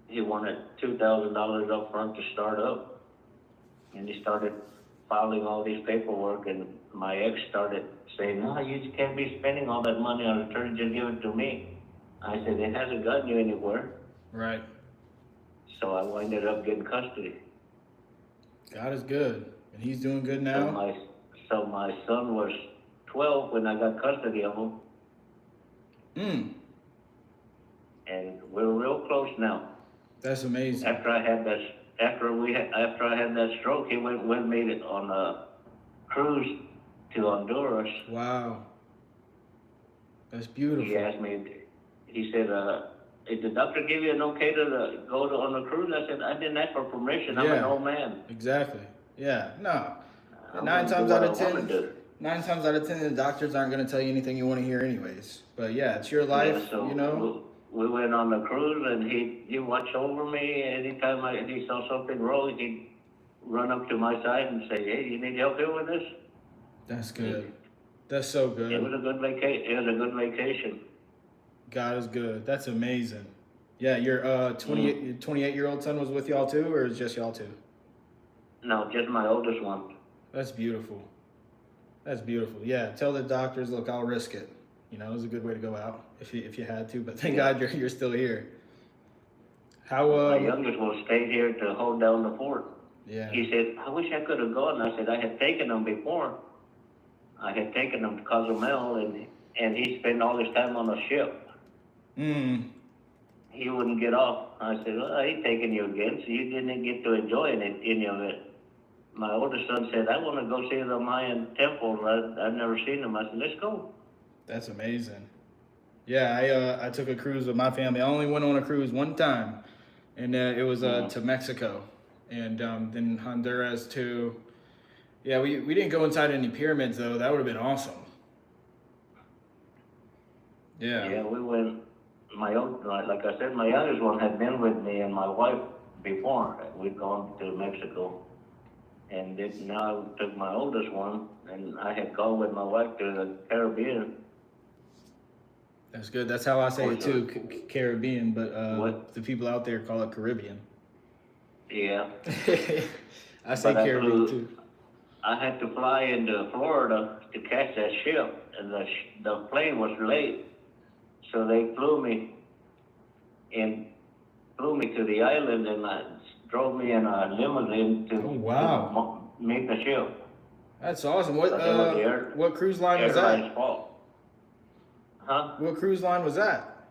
he wanted $2,000 up front to start up. And he started filing all these paperwork, and my ex started saying, no, you just can't be spending all that money on attorney, just give it to me. I said, it hasn't gotten you anywhere. Right. So I winded up getting custody. God is good. And he's doing good So now? my son was 12 when I got custody of him, Mm. and we're real close now. That's amazing. After I had that stroke, he went with me on a cruise to Honduras. Wow. That's He beautiful. asked me, he said, did the doctor give you an okay to go on the cruise? I said, I didn't ask for permission. I'm an Yeah. old man. Exactly. Yeah. No. I'm Nine gonna times do out what of I wanna 10. do. 9 times out of 10, the doctors aren't going to tell you anything you want to hear anyways. But yeah, it's your life, Yeah, so you know? we went on the cruise, and he watched over me. Anytime he saw something wrong, he'd run up to my side and say, hey, you need help here with this? That's good. That's so It good. was a good vacation. God is good. That's amazing. Yeah, your 28-year-old son was with y'all too, or is just y'all two? No, just my oldest one. That's beautiful. That's beautiful. Yeah, tell the doctors, look, I'll risk it. You know, it was a good way to go out if you had to. But thank God you're still here. How My youngest one stayed here to hold down the fort. yeah. He said, I wish I could have gone. I said, I had taken him before. I had taken him to Cozumel, and he spent all his time on a ship. Mm. He wouldn't get off. I said, well, I ain't taking you again, so you didn't get to enjoy any of it. My oldest son said, I want to go see the Mayan temples. I've never seen them. I said, let's go. That's amazing. Yeah, I took a cruise with my family. I only went on a cruise one time, and it was to Mexico, and then Honduras too. Yeah, we didn't go inside any pyramids though. That would have been awesome. Yeah. Yeah, we went. Like I said, my youngest one had been with me and my wife before. We'd gone to Mexico, and now I took my oldest one, and I had gone with my wife to the Caribbean. That's good. That's how I say it too, Caribbean, but What? the people out there call it Caribbean. Yeah. I say But Caribbean too. I had to fly into Florida to catch that ship, and the plane was late, so they flew me to the island, and drove me in a limousine to Oh, wow. meet the ship. That's awesome. But it was the What cruise line was airline's that? fault. Huh? What cruise line was that?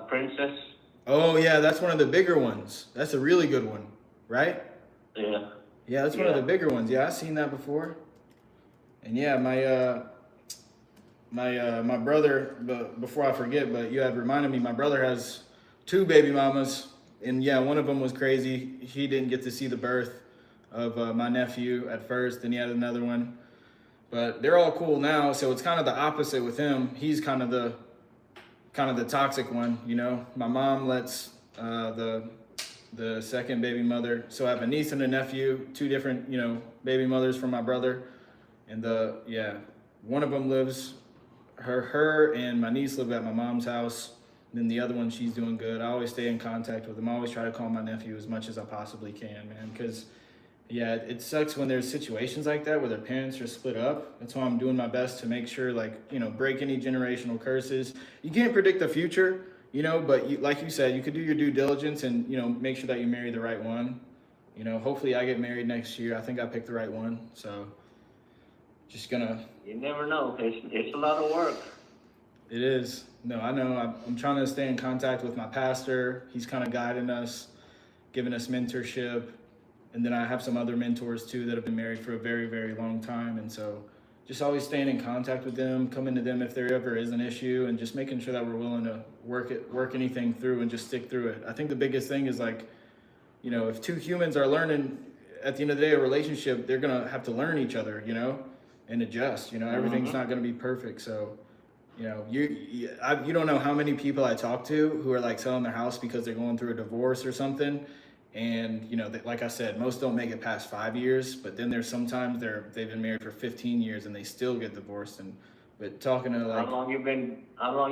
Princess. Oh yeah, that's one of the bigger ones. That's a really good one, right? Yeah. Yeah, that's one of Yeah. the bigger ones. Yeah, I've seen that before. And yeah, my brother. But before I forget, but you had reminded me, my brother has 2 baby mamas, and yeah, one of them was crazy. He didn't get to see the birth of my nephew at first, and he had another one. But they're all cool now, so it's kind of the opposite with him. He's kind of the toxic one, you know. My mom lets the second baby mother. So I have a niece and a nephew, 2 different, you know, baby mothers from my brother. And one of them lives, her and my niece live at my mom's house. And then the other one, she's doing good. I always stay in contact with them. I always try to call my nephew as much as I possibly can, man. Because, yeah, it sucks when there's situations like that where their parents are split up. That's why I'm doing my best to make sure, like, you know, break any generational curses. You can't predict the future, you know, but like you said, you could do your due diligence and, you know, make sure that you marry the right one. You know, hopefully I get married next year. I think I picked the right one. So just gonna. You never know. It's a lot of work. It is. No, I know. I'm trying to stay in contact with my pastor. He's kind of guiding us, giving us mentorship. And then I have some other mentors too that have been married for a very, very long time. And so just always staying in contact with them, coming to them if there ever is an issue, and just making sure that we're willing to work anything through and just stick through it. I think the biggest thing is, like, you know, if 2 humans are learning, at the end of the day, a relationship, they're going to have to learn each other, you know, and adjust. You know, everything's not going to be perfect. So You know, you don't know how many people I talk to who are like selling their house because they're going through a divorce or something. And, you know, like I said, most don't make it past 5 years, but then there's sometimes they've been married for 15 years and they still get divorced. And, but talking to like, How long you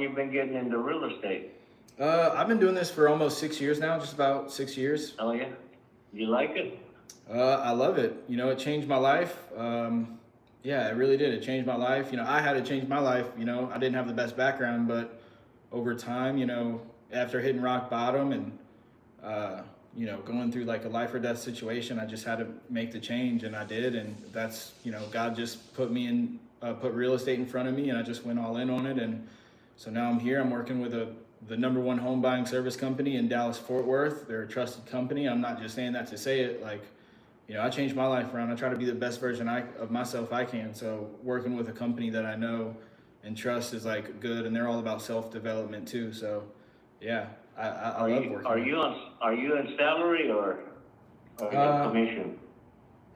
been getting into real estate? I've been doing this for almost 6 years now, just about 6 years. Oh yeah? You like it? I love it. You know, it changed my life. Yeah, it really did. It changed my life. You know, I had to change my life. You know, I didn't have the best background, but over time, you know, after hitting rock bottom and, you know, going through like a life or death situation, I just had to make the change, and I did. And that's, you know, God just put real estate in front of me, and I just went all in on it. And so now I'm here. I'm working with the #1 home buying service company in Dallas, Fort Worth. They're a trusted company. I'm not just saying that to say it. Like, you know, I changed my life around. I try to be the best version of myself I can. So working with a company that I know and trust is like good, and they're all about self-development too. So yeah, I love working. Are you in salary or commission?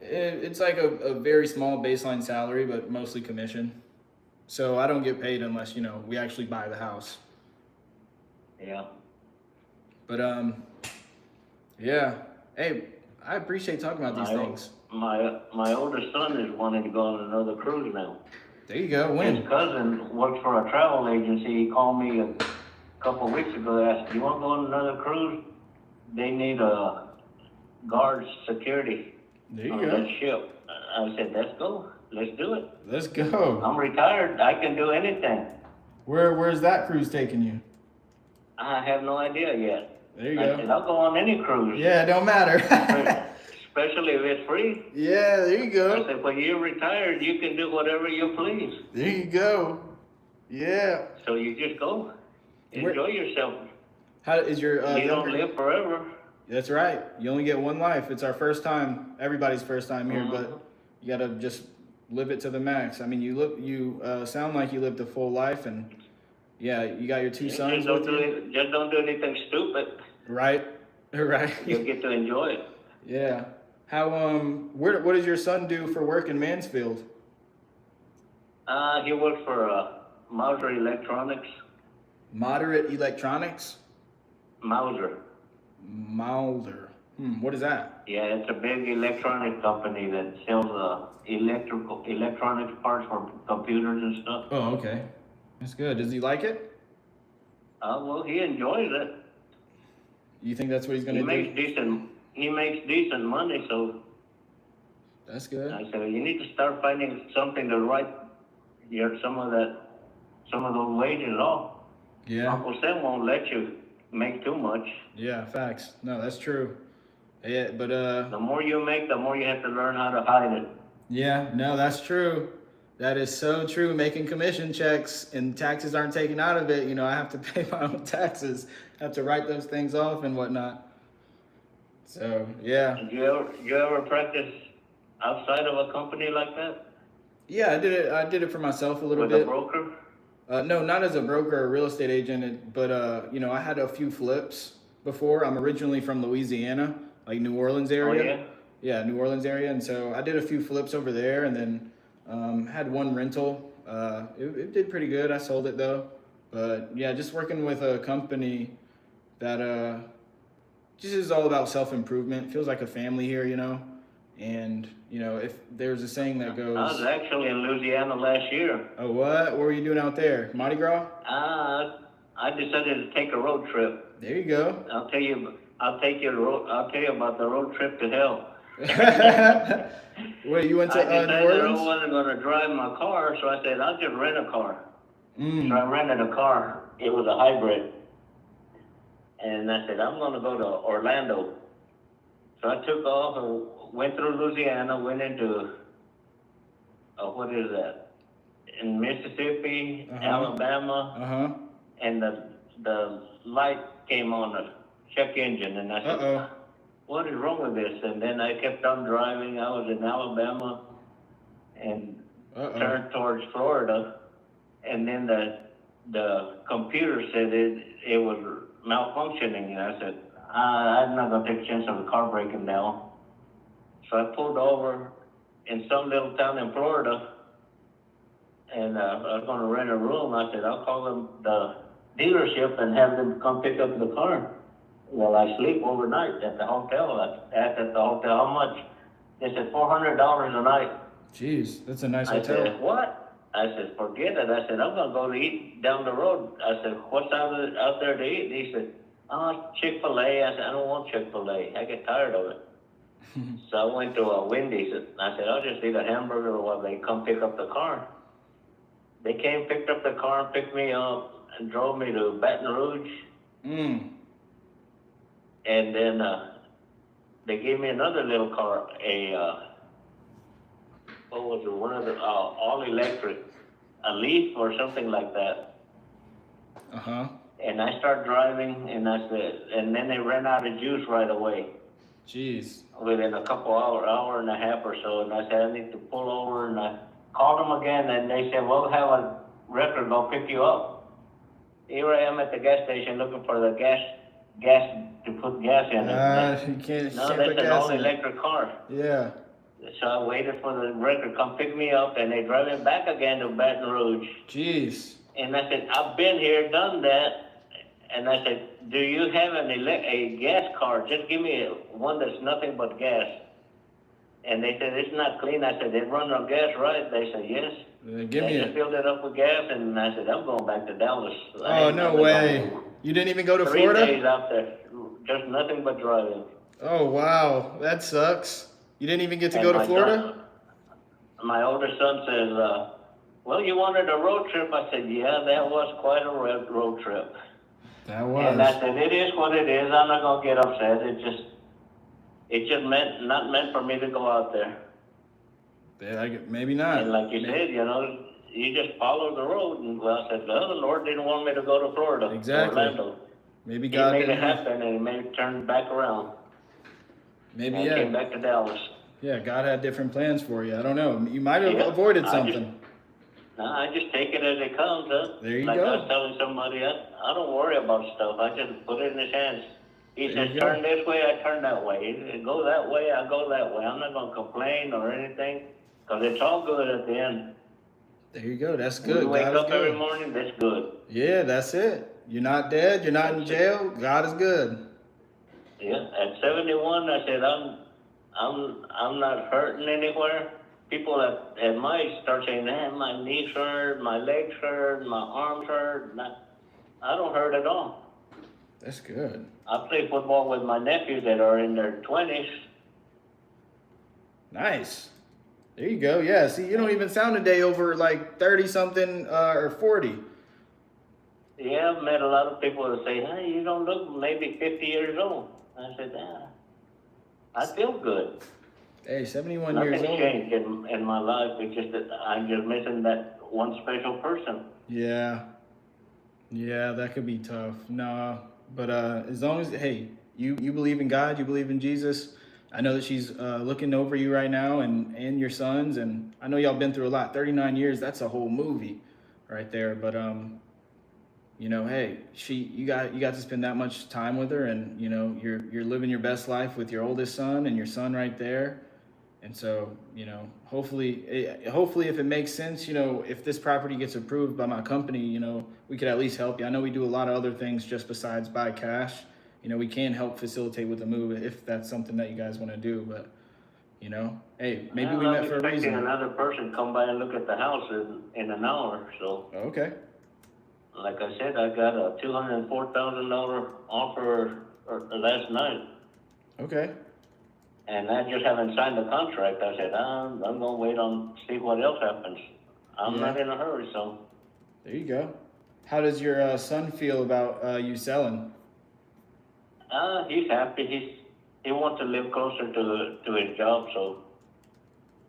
It's like a very small baseline salary, but mostly commission. So I don't get paid unless, you know, we actually buy the house. Yeah. But yeah. Hey, I appreciate talking about these things. My oldest son is wanting to go on another cruise now. There you go. His When? cousin works for a travel agency. He called me a couple of weeks ago. Asked, "You want to go on another cruise? They need a guard security There on you go. that ship." I said, "Let's go. Let's do it. Let's go. I'm retired. I can do anything." Where's that cruise taking you? I have no idea yet. There you I go. said, "I'll go on any cruise, Yeah, it don't matter. especially if it's free." Yeah, there you I go. said, "When you're retired, you can do whatever you please. There you go. Yeah. So you just go, Where- enjoy yourself. How is your You don't live forever." That's right. You only get one life. It's our first time, everybody's first time here, but you gotta just live it to the max. I mean, you sound like you lived a full life, and yeah, you got your two sons with you. Just don't do anything stupid. Right, right. You'll get to enjoy it. Yeah. How what does your son do for work in Mansfield? He works for Mauser Electronics. Moderate Electronics? Mauser. Mulder. What is that? Yeah, it's a big electronic company that sells electronics parts for computers and stuff. Oh, okay. That's good. Does he like it? Well, he enjoys it. You think that's what he's gonna do? He makes decent money, so That's good. I said, you need to start finding something to write some of those wages off. Yeah. Uncle Sam won't let you make too much. Yeah, facts. No, that's true. Yeah, but The more you make, the more you have to learn how to hide it. yeah, no, that's true. That is so true. Making commission checks and taxes aren't taken out of it. You know, I have to pay my own taxes. I have to write those things off and whatnot. So yeah. Did you ever practice outside of a company like that? Yeah, I did it for myself a little With bit. a broker? No, not as a broker or real estate agent, but you know, I had a few flips before. I'm originally from Louisiana, like New Orleans area. Oh, yeah? Yeah, New Orleans area, and so I did a few flips over there, and then had one rental. It did pretty good. I sold it though, but yeah, just working with a company that just is all about self-improvement. Feels like a family here, you know. And you know, if there's a saying that goes, I was actually in Louisiana last year. "Oh, what? What were you doing out there? Mardi Gras?" I decided to take a road trip. There you go. I'll tell you about the road trip to hell. Wait, you went to I decided New I Orleans? wasn't going to drive my car, so I said, I'll just rent a car. So I rented a car. It was a hybrid. And I said, I'm going to go to Orlando. So I took off and went through Louisiana, went into, what is that? In Mississippi, Alabama, and the light came on the check engine, and I said, what is wrong with this? And then I kept on driving. I was in Alabama and turned towards Florida, and then the computer said it was malfunctioning, and I said, I'm not gonna take a chance of the car breaking down. So I pulled over in some little town in Florida, and I was going to rent a room. I said, I'll call them the dealership and have them come pick up the car. Well, I sleep overnight at the hotel. I asked at the hotel how much. They said $400 a night. Jeez, that's a nice I hotel. said, what? I said, forget it. I said, I'm going to go to eat down the road. I said, what's out there to eat? He said, oh, Chick-fil-A. I said, I don't want Chick-fil-A. I get tired of it. So I went to a Wendy's. And I said, I'll just eat a hamburger while they come pick up the car. They came, picked up the car, picked me up, and drove me to Baton Rouge. Mm. And then they gave me another little car, what was it, one of the all electric, a Leaf or something like that. Uh-huh. And I started driving, and I said, and then they ran out of juice right away, Jeez. within a couple hour and a half or so. And I said, I need to pull over, and I called them again, and they said, we'll have a record go pick you up. Here I am at the gas station looking for the gas to put gas in it. You can't, No, can't that's put an gas all in it. electric car. Yeah. So I waited for the record to come pick me up, and they drive me back again to Baton Rouge. Jeez. And I said, I've been here, done that. And I said, do you have a gas car? Just give me one that's nothing but gas. And they said, it's not clean. I said, they run on gas, right? They said, yes. Give They me just it. filled it up with gas, and I said, I'm going back to Dallas. Oh, no way. You didn't even go to 3 Florida? days out there, just nothing but driving. Oh, wow. That sucks. You didn't even get to And go to my Florida? My older son says, well, you wanted a road trip? I said, yeah, that was quite a road trip. That And I was. said, it is what it is. I'm not going to get upset. It just not meant for me to go out there. Yeah, maybe not. And like you said, you just follow the road. And well, I said, well, the Lord didn't want me to go to Florida, Exactly. Orlando. Maybe He God made didn't it have- happen, and he made it turn back around. Maybe, And I came yeah. back to Dallas. Yeah, God had different plans for you. I don't know. You might have Yeah, avoided I something. I just take it as it comes, huh? There you like go. I was telling somebody, I don't worry about stuff. I just put it in his hands. He There says, you go. turn this way, I turn that way. Go that way, I go that way. I'm not going to complain or anything, because it's all good at the end. There you go. That's When good. you wake God is up every good. morning, that's good. Yeah, that's it. You're not dead. You're not in jail. God is good. Yeah, at 71, I said, I'm not hurting anywhere. People at my age start saying, man, my knees hurt, my legs hurt, my arms hurt. I don't hurt at all. That's good. I play football with my nephews that are in their 20s. Nice. There you go. Yeah. See, you don't even sound a day over like 30 something or 40. Yeah, I've met a lot of people that say, hey, you don't look maybe 50 years old. I said, I feel good. Hey, 71 years Nothing's old. changed in my life. It's just that I'm just missing that one special person. Yeah. Yeah, that could be tough. No, but as long as, hey, you believe in God, you believe in Jesus. I know that she's looking over you right now and your sons, and I know y'all been through a lot. 39 years, that's a whole movie right there. But hey, you got to spend that much time with her, and you're living your best life with your oldest son and your son right there. And so, hopefully if it makes sense, if this property gets approved by my company, we could at least help you. I know we do a lot of other things just besides buy cash. We can help facilitate with the move if that's something that you guys want to do. But, hey, maybe we met for a I'm expecting reason. another person come by and look at the house in an hour. So, Okay. like I said, I got a $204,000 offer last night. Okay. And I just haven't signed the contract. I said, I'm going to wait on, see what else happens. I'm not in a hurry, so. There you go. How does your son feel about you selling? He's happy. He wants to live closer to his job, so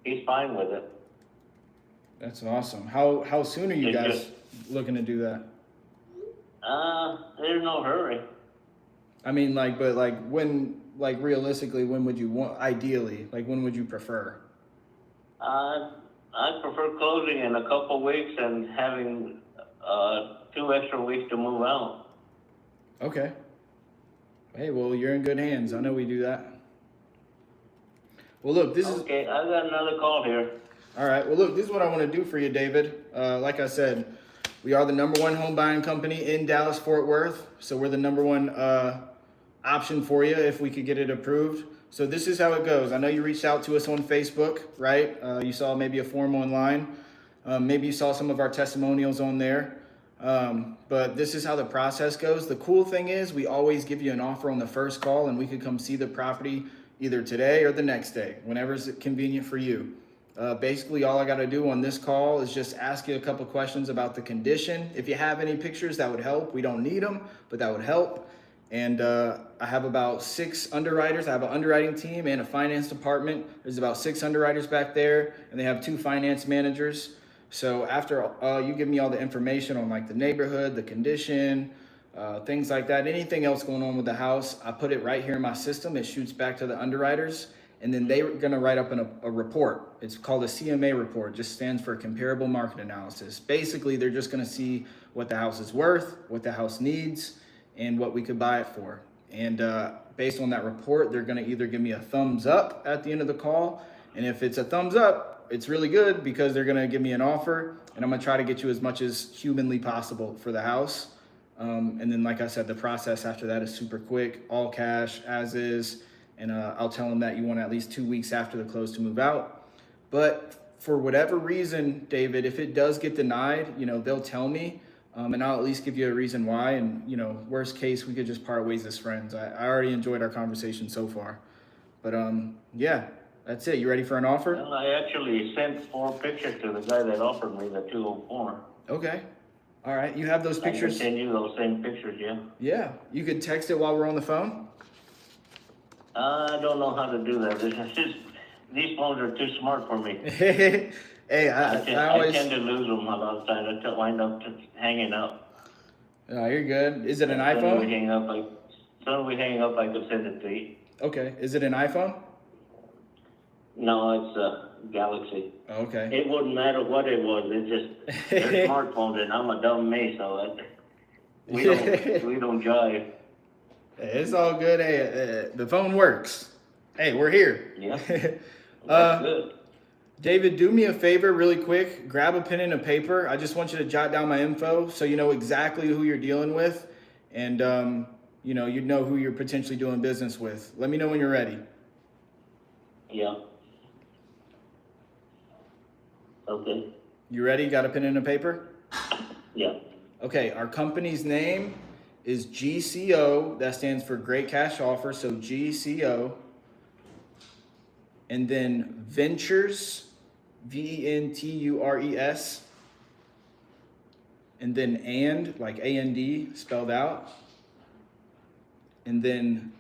he's fine with it. That's awesome. How soon are you It guys just- looking to do that? There's no hurry. I mean, when, realistically, when would you want, ideally, when would you prefer? I prefer closing in a couple weeks and having 2 extra weeks to move out. Okay. Hey, well, you're in good hands. I know we do that. Well, look, this is... Okay, I got another call here. All right. Well, look, this is what I want to do for you, David. Like I said, we are the #1 home buying company in Dallas, Fort Worth. So we're the #1 option for you if we could get it approved. So this is how it goes. I know you reached out to us on Facebook, right? You saw maybe a form online. Maybe you saw some of our testimonials on there. But this is how the process goes. The cool thing is we always give you an offer on the first call, and we could come see the property either today or the next day, whenever it's convenient for you. Basically, all I got to do on this call is just ask you a couple questions about the condition. If you have any pictures, that would help. We don't need them, but that would help. And I have about 6 underwriters. I have an underwriting team and a finance department. There's about 6 underwriters back there, and they have 2 finance managers. So after you give me all the information on like the neighborhood, the condition, things like that, anything else going on with the house, I put it right here in my system. It shoots back to the underwriters, and then they're gonna write up a report. It's called a CMA report, just stands for comparable market analysis. Basically, they're just gonna see what the house is worth, what the house needs, and what we could buy it for. And based on that report, they're gonna either give me a thumbs up at the end of the call, and if it's a thumbs up, it's really good because they're gonna give me an offer, and I'm gonna try to get you as much as humanly possible for the house. And then, like I said, the process after that is super quick, all cash, as is. And I'll tell them that you want at least 2 weeks after the close to move out. But for whatever reason, David, if it does get denied, they'll tell me, and I'll at least give you a reason why. And, worst case, we could just part ways as friends. I already enjoyed our conversation so far. But yeah, that's it. You ready for an offer? Well, I actually sent 4 pictures to the guy that offered me the 204. Okay. All right. You have those I can pictures? send you those same pictures, yeah. Yeah. You could text it while we're on the phone? I don't know how to do that. These phones are too smart for me. Hey, I always. I tend to lose them a lot of times. I wind up just hanging up. Oh, you're good. Is it an As soon as we iPhone? hang up, I could send it to you. Okay. Is it an iPhone? No, it's a Galaxy. Okay. It wouldn't matter what it was. It's just they're smartphones, and I'm a dumb me, so we don't jive. It's all good. Hey, the phone works. Hey, we're here. Yeah, that's good. David, do me a favor really quick. Grab a pen and a paper. I just want you to jot down my info so you know exactly who you're dealing with, and you know who you're potentially doing business with. Let me know when you're ready. Yeah. Okay. You ready? Got a pen and a paper? Yeah. Okay, our company's name is GCO. That stands for Great Cash Offer, so GCO. And then Ventures, VENTURES. And then like AND, spelled out. And then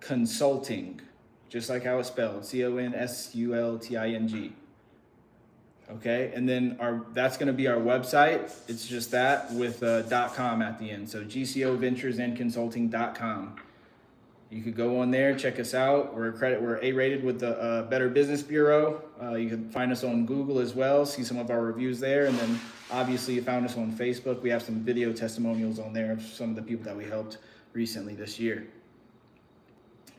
Consulting, just like how it's spelled, CONSULTING. Okay, and then that's going to be our website. It's just that with .com at the end. So GCOventuresandconsulting.com. You could go on there, check us out. We're A-rated with the Better Business Bureau. You can find us on Google as well, see some of our reviews there. And then obviously you found us on Facebook. We have some video testimonials on there of some of the people that we helped recently this year.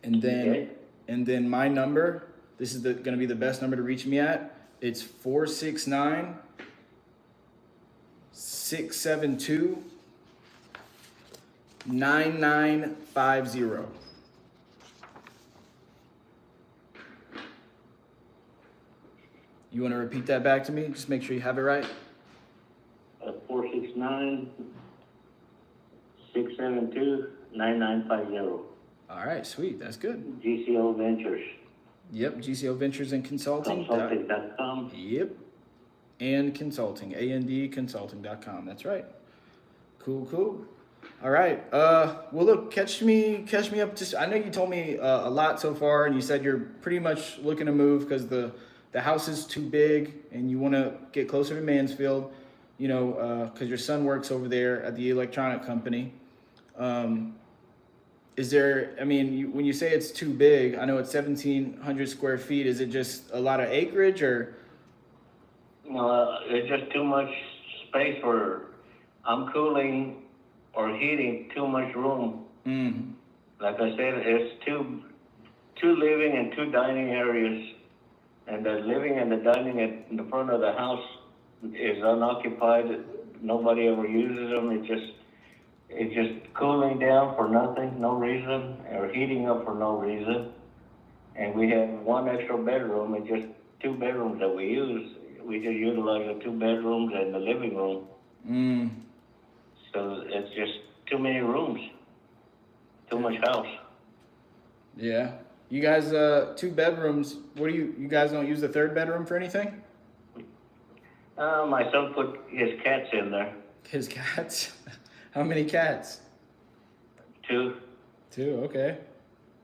And then my number, this is going to be the best number to reach me at. It's 469-672-9950. You want to repeat that back to me? Just make sure you have it right. 469-672-9950. All right, sweet. That's good. GCO Ventures. Yep, GCO Ventures and Consulting. Consulting.com. Yep. And Consulting, AND Consulting.com. That's right. Cool. All right. Well, look, catch me up. I know you told me a lot so far, and you said you're pretty much looking to move because the house is too big, and you want to get closer to Mansfield. Because your son works over there at the electronic company. Is there, when you say it's too big, I know it's 1,700 square feet. Is it just a lot of acreage or? No, it's just too much space for, I'm cooling or heating too much room. Like I said, it's two living and 2 dining areas And the living and the dining in the front of the house is unoccupied. Nobody ever uses them. It's just cooling down for nothing, no reason, or heating up for no reason. And we have one extra bedroom and just two bedrooms that we use. We just utilize the two bedrooms and the living room. Mm. So it's just too many rooms, too much house. Yeah. You guys, 2 bedrooms. What do you guys don't use the third bedroom for anything? My son put his cats in there, His cats? How many cats? 2. 2, okay.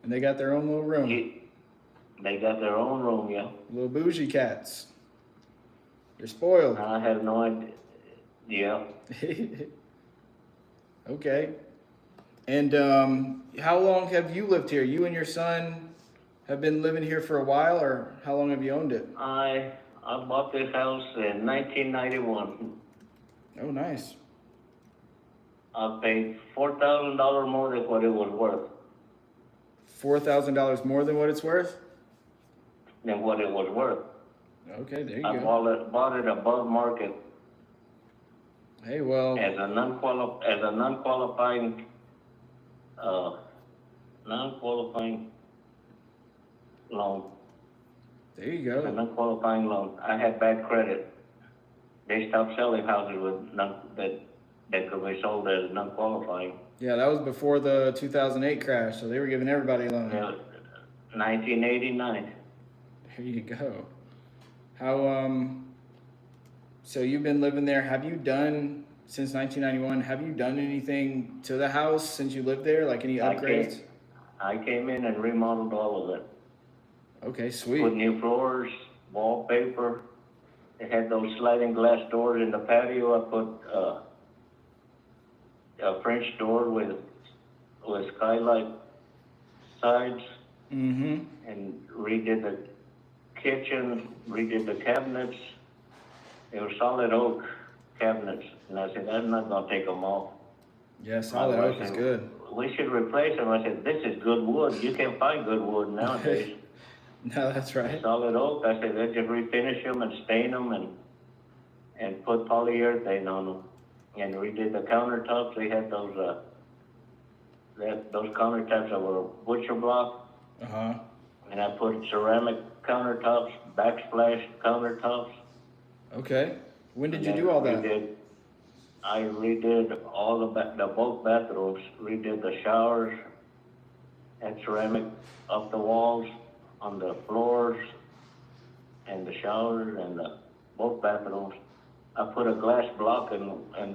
And they got their own little room. They got their own room, yeah. Little bougie cats. You're spoiled. I have no idea. Yeah. Okay. And how long have you lived here? You and your son have been living here for a while, or how long have you owned it? I bought this house in 1991. Oh, nice. I paid $4,000 more than what it was worth. $4,000 more than what it's worth? Okay, there you I go. bought it above market Hey, well, as a non-qualifying loan. there you A go. non-qualifying loan. I had bad credit. They stopped selling houses with that could be sold as non-qualifying. Yeah, that was before the 2008 crash, so they were giving everybody a loan. 1989. There you go. How so you've been living there. Have you done since 1991? Have you done anything to the house since you lived there? Like any upgrades? I came in and remodeled all of it. Okay, Put sweet. new floors, wallpaper. It had those sliding glass doors in the patio. I put a French door with skylight sides, Mm-hmm. and redid the kitchen, redid the cabinets. They were solid oak cabinets, and I said, I'm not gonna take them off. Yeah, solid My oak wife is said, good. we should replace them. I said, this is good wood. You can't find good wood nowadays. No, that's right. Solid oak. I said, let's just refinish them and stain them and put polyurethane on them. And redid the countertops. They had those countertops that were butcher block. Uh-huh. And I put ceramic countertops, backsplash countertops. Okay. When did you And do all that? I redid all the both bathrooms, redid the showers, had ceramic up the walls, on the floors, and the showers, and both bathrooms. I put a glass block in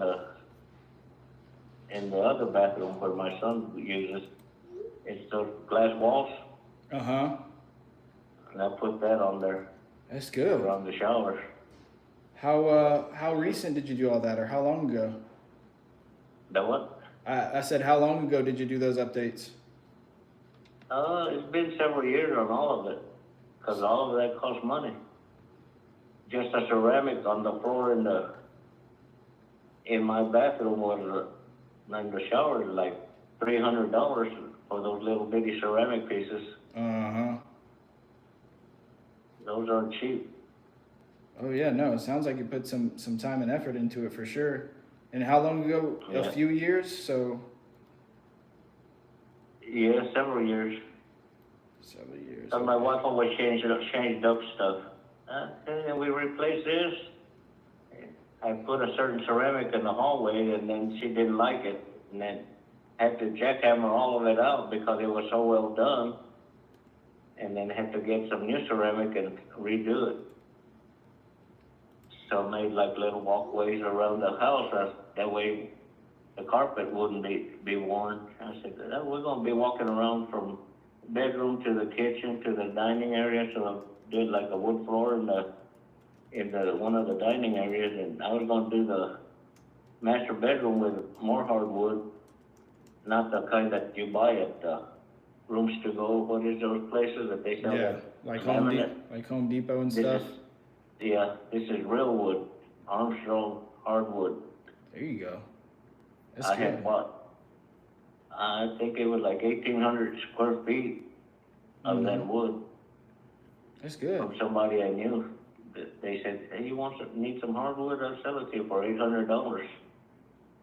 the other bathroom where my son uses. It's those glass walls, Uh-huh. and I put that on there That's good. around the showers. How recent did you do all that, or how long ago? The what? I said, how long ago did you do those updates? It's been several years on all of it, because all of that costs money. Just the ceramic on the floor in my bathroom was, in the shower, like $300 for those little bitty ceramic pieces. Uh-huh. Those aren't cheap. Oh yeah, no, it sounds like you put some time and effort into it for sure. And how long ago? Yeah. A few years, so Yeah, several years. several years. And my wife always changed up stuff. And we replaced this. I put a certain ceramic in the hallway, and then she didn't like it, and then had to jackhammer all of it out because it was so well done, and then had to get some new ceramic and redo it. So made like little walkways around the house, that way the carpet wouldn't be worn. I said, we're gonna be walking around from bedroom to the kitchen to the dining area, so I did like a wood floor in the one of the dining areas, and I was gonna do the master bedroom with more hardwood, not the kind that you buy at Rooms to Go. What is those places that they sell? Yeah, that like laminate? Home Depot and This stuff. this is real wood, Armstrong hardwood. There you go. That's I good. had bought, I think it was like 1,800 square feet of that wood. That's good. from somebody I knew. They said, hey, need some hardwood? I'll sell it to you for $800.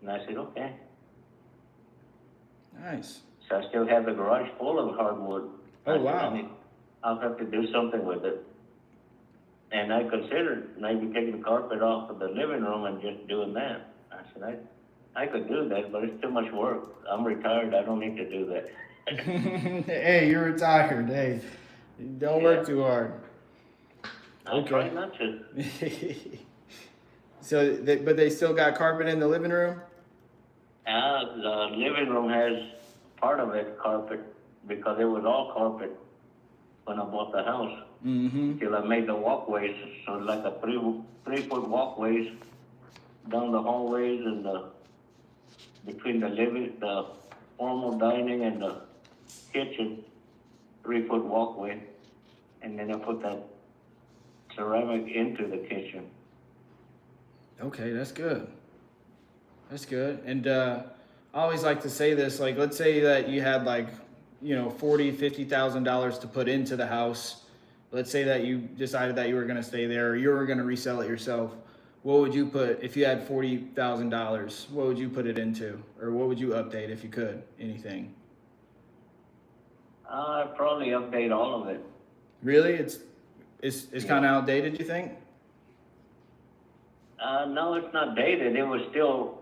And I said, okay. Nice. So I still have the garage full of hardwood. Oh, I said, wow. I'll have to do something with it. And I considered maybe taking the carpet off of the living room and just doing that. I said, I could do that, but it's too much work. I'm retired. I don't need to do that. Hey, you're retired. Hey, don't work too hard. I try not to. So, but they still got carpet in the living room? The living room has part of it carpet because it was all carpet when I bought the house. Mm-hmm. Till I made the walkways, so like a 3 foot walkways down the hallways and between the formal dining and the kitchen, 3 foot walkway, and then I put that ceramic into the kitchen. Okay, that's good. That's good. And I always like to say this, like, let's say that you had like, $40,000-$50,000 to put into the house. Let's say that you decided that you were going to stay there or you were going to resell it yourself. What would you put, if you had $40,000, what would you put it into? Or what would you update if you could? Anything? I'd probably update all of it. Really? It's kind of outdated, you think? No, it's not dated. It was still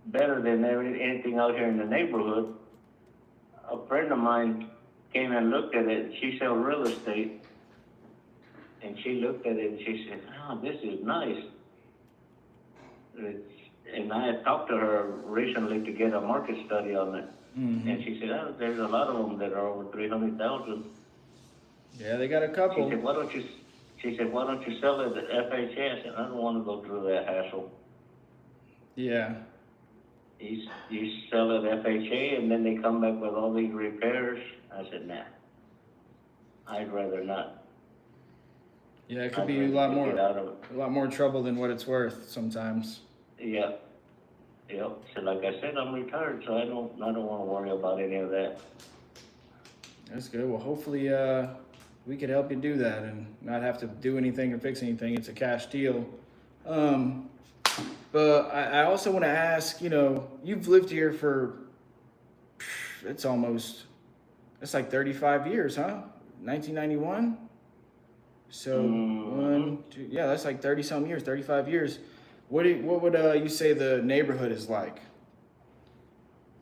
better than anything out here in the neighborhood. A friend of mine came and looked at it. She sells real estate. And she looked at it and she said, oh, this is nice. And I had talked to her recently to get a market study on it. Mm-hmm. And she said, oh, there's a lot of them that are over 300,000. Yeah, they got a couple. She said, why don't you sell it at FHA? I said, I don't want to go through that hassle. Yeah. You sell it at FHA and then they come back with all these repairs. I said, nah, I'd rather not. Yeah, it could I'd be a rather lot get more, out of it. a lot more trouble than what it's worth sometimes. Yeah. So like I said, I'm retired, so I don't want to worry about any of that. That's good. Well, hopefully, we could help you do that and not have to do anything or fix anything. It's a cash deal. But I also want to ask, you've lived here for, it's like 35 years, huh? 1991? So, that's like 30 some years, 35 years. What would you say the neighborhood is like?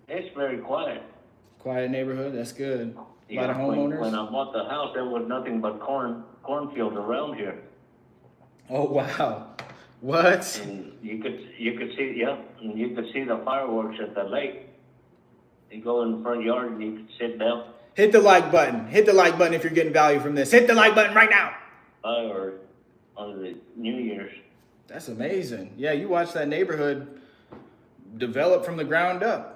It's very quiet. Quiet neighborhood, that's good. A lot of When homeowners. I bought the house, there was nothing but cornfields around here. Oh wow, what? And you could see, and you could see the fireworks at the lake. You go in the front yard and you could sit down. Hit the like button. Hit the like button if you're getting value from this. Hit the like button right now. Or on the New Year's. That's amazing. Yeah, you watch that neighborhood develop from the ground up.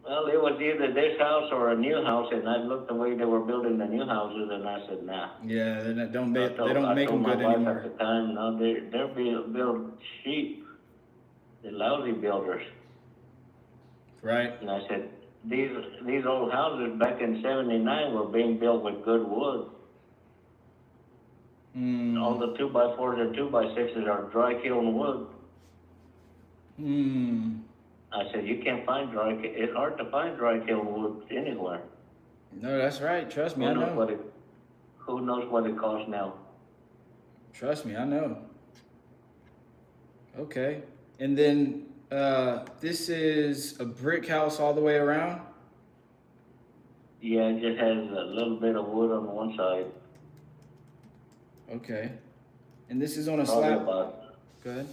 Well, it was either this house or a new house, and I looked the way they were building the new houses, and I said, nah. Yeah, they don't I make them good my wife anymore. at the time, no, they're build cheap. The lousy builders. Right. And I said, these old houses back in '79 were being built with good wood. All the 2x4s and 2x6s are dry kiln wood. I said, you can't find it's hard to find dry kiln wood anywhere. No, that's right. Trust me, I know. Who knows what it costs now? Trust me, I know. Okay. And then this is a brick house all the way around? Yeah, it just has a little bit of wood on one side. Okay. And this is on a Probably slab? Go ahead.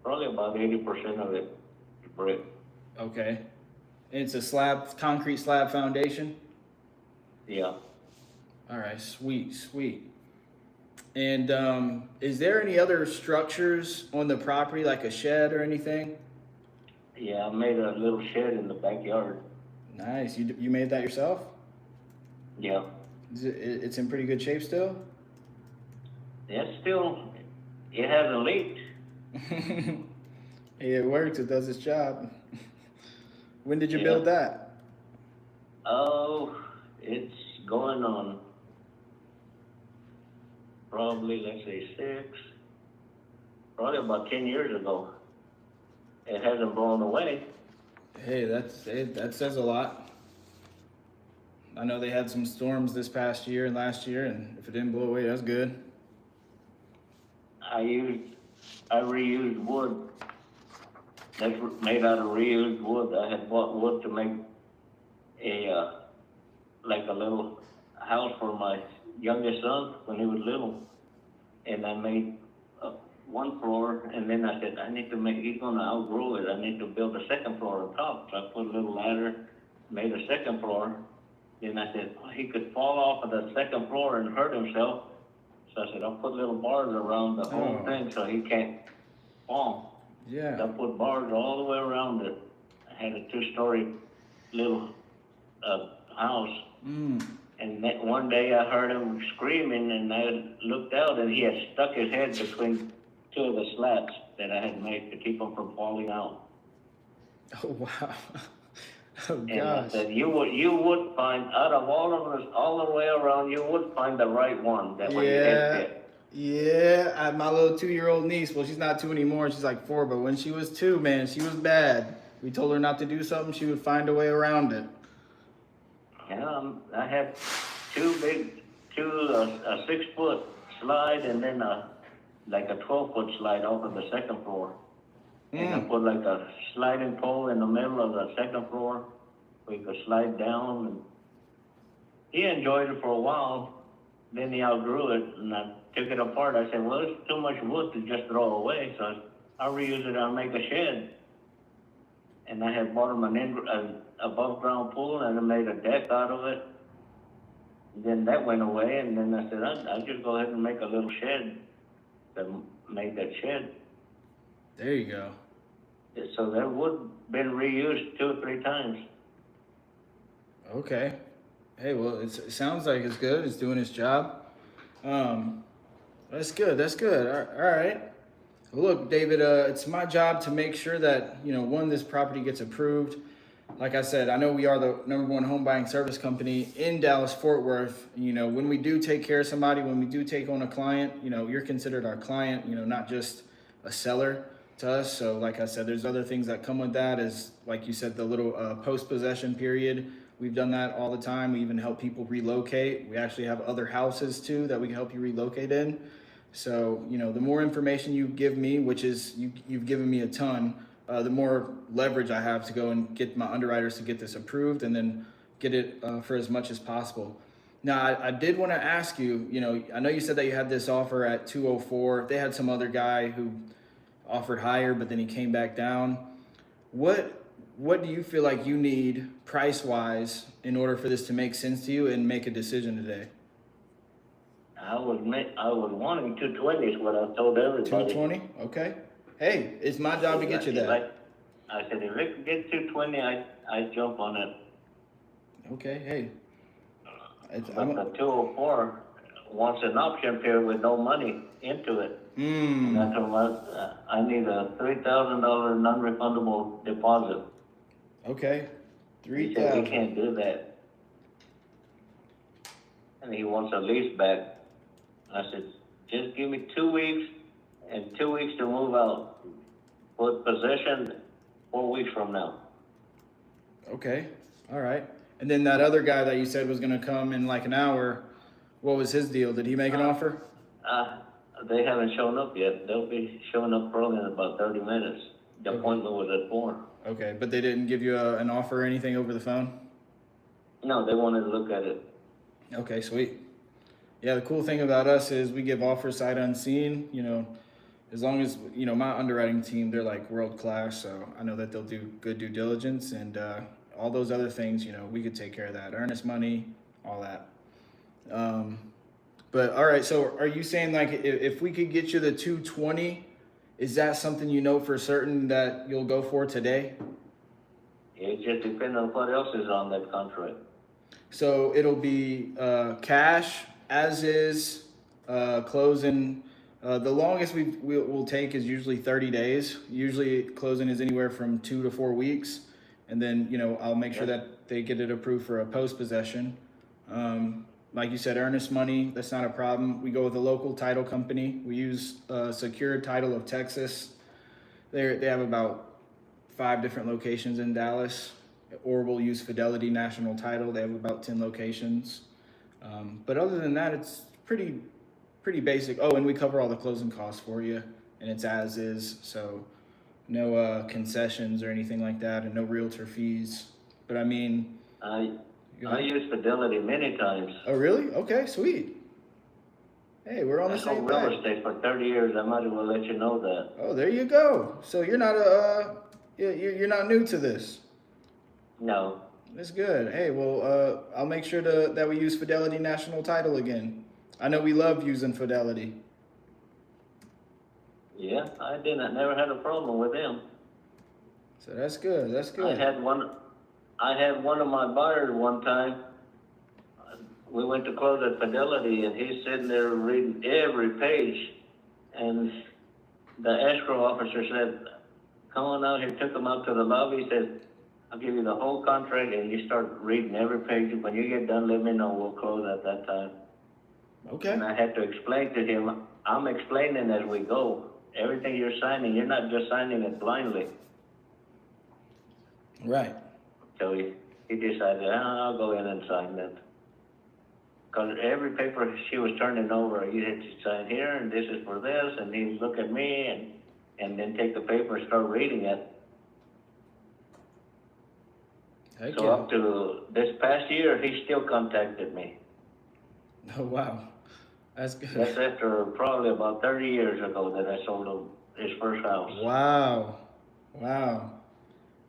Probably about 80% of it is brick. Okay. And it's a concrete slab foundation? Yeah. All right, sweet. And is there any other structures on the property, like a shed or anything? Yeah, I made a little shed in the backyard. Nice. You made that yourself? Yeah. It's in pretty good shape still? It hasn't leaked. Hey, it works. It does its job. When did you build that? Oh, it's going on probably, let's say probably about 10 years ago. It hasn't blown away. Hey, that says a lot. I know they had some storms this past year and last year, and if it didn't blow away, that's good. I reused wood. That's made out of reused wood. I had bought wood to make like a little house for my youngest son when he was little. And I made one floor, and then I said, he's gonna outgrow it. I need to build a second floor on top. So I put a little ladder, made a second floor. Then I said, he could fall off of the second floor and hurt himself. So I said, I'll put little bars around the whole thing so he can't fall. Yeah. I put bars all the way around it. I had a 2-story little house. And that one day I heard him screaming, and I looked out, and he had stuck his head between 2 of the slats that I had made to keep him from falling out. Oh wow. Oh And I gosh. said, you would find, out of all of us, all the way around, you would find the right one that when your head hit. Yeah, my little 2-year-old niece, well, she's not 2 anymore, she's like 4, but when she was 2, man, she was bad. We told her not to do something, she would find a way around it. Yeah, I had a 6-foot slide and then like a 12-foot slide off of the second floor. And I put like a sliding pole in the middle of the second floor where you could slide down. And he enjoyed it for a while. Then he outgrew it, and I took it apart. I said, well, it's too much wood to just throw away, so I'll reuse it. I'll make a shed. And I had bought him an above ground pool, and I made a deck out of it. Then that went away, and then I said, I'll just go ahead and make a little shed to make that shed. There you go. So that wood been reused 2 or 3 times. Okay. Hey, well, it sounds like it's good. It's doing its job. That's good. That's good. All right. Well, look, David, it's my job to make sure that, one, this property gets approved. Like I said, I know we are the #1 home buying service company in Dallas-Fort Worth. When we do take care of somebody, when we do take on a client, you're considered our client, not just a seller to us. So like I said, there's other things that come with that, is like you said, the little post-possession period. We've done that all the time. We even help people relocate. We actually have other houses too that we can help you relocate in. So, the more information you give me, which is you've given me a ton, the more leverage I have to go and get my underwriters to get this approved and then get it for as much as possible. Now, I did want to ask you, I know you said that you had this offer at 204. They had some other guy who offered higher, but then he came back down. What do you feel like you need price-wise in order for this to make sense to you and make a decision today? I was wanting 220 is what I told everybody. 220? Okay. Hey, it's my job to get you that. I said, if it could get 220, I'd jump on it. Okay, hey. But the 204 wants an option period with no money into it. And I told him I need a $3,000 non-refundable deposit. Okay, He said, we $3,000. can't do that. And he wants a lease back. I said, just give me 2 weeks and 2 weeks to move out. Put possession 4 weeks from now. Okay, all right. And then that other guy that you said was gonna come in like an hour, what was his deal? Did he make an offer? They haven't shown up yet. They'll be showing up probably in about 30 minutes. The appointment was at 4. Okay, but they didn't give you an offer or anything over the phone? No, they wanted to look at it. Okay, sweet. Yeah, the cool thing about us is we give offers sight unseen, as long as, my underwriting team, they're like world class. So I know that they'll do good due diligence and all those other things, we could take care of that. Earnest money, all that. But all right, so are you saying like if we could get you the 220, is that something for certain that you'll go for today? It just depends on what else is on that contract. So it'll be cash as is, closing. The longest we'll take is usually 30 days. Usually closing is anywhere from 2 to 4 weeks. And then, I'll make sure that they get it approved for a post possession. like you said, earnest money, that's not a problem. We go with a local title company. We use Secured Title of Texas. They have about 5 different locations in Dallas. Or we'll use Fidelity National Title. They have about 10 locations. But other than that, it's pretty basic. Oh, and we cover all the closing costs for you, and it's as is. So no concessions or anything like that, and no realtor fees. But I mean, I use Fidelity many times. oh really? Okay, sweet. Hey, we're on the I same hold real page. estate for 30 years. I might as well let you know that. Oh, there you go. So you're not you're not new to this. No. That's good. Hey, well, I'll make sure that we use Fidelity National Title again. I know we love using Fidelity. Yeah, I didn't. Never had a problem with them. So that's good. That's good. I had one of my buyers one time. We went to close at Fidelity, and he's sitting there reading every page. And the escrow officer said, "Come on out here." Took him out to the lobby. He said, "I'll give you the whole contract, and you start reading every page. When you get done, let me know. We'll close at that time." Okay. And I had to explain to him, I'm explaining as we go. Everything you're signing, you're not just signing it blindly. Right. So he decided, I'll go in and sign that. Because every paper she was turning over, you had to sign here, and this is for this, and he'd look at me, and then take the paper and start reading it. Heck So yeah. up to this past year, he still contacted me. Oh wow. That's good. That's after probably about 30 years ago that I sold him his first house. Wow. Wow.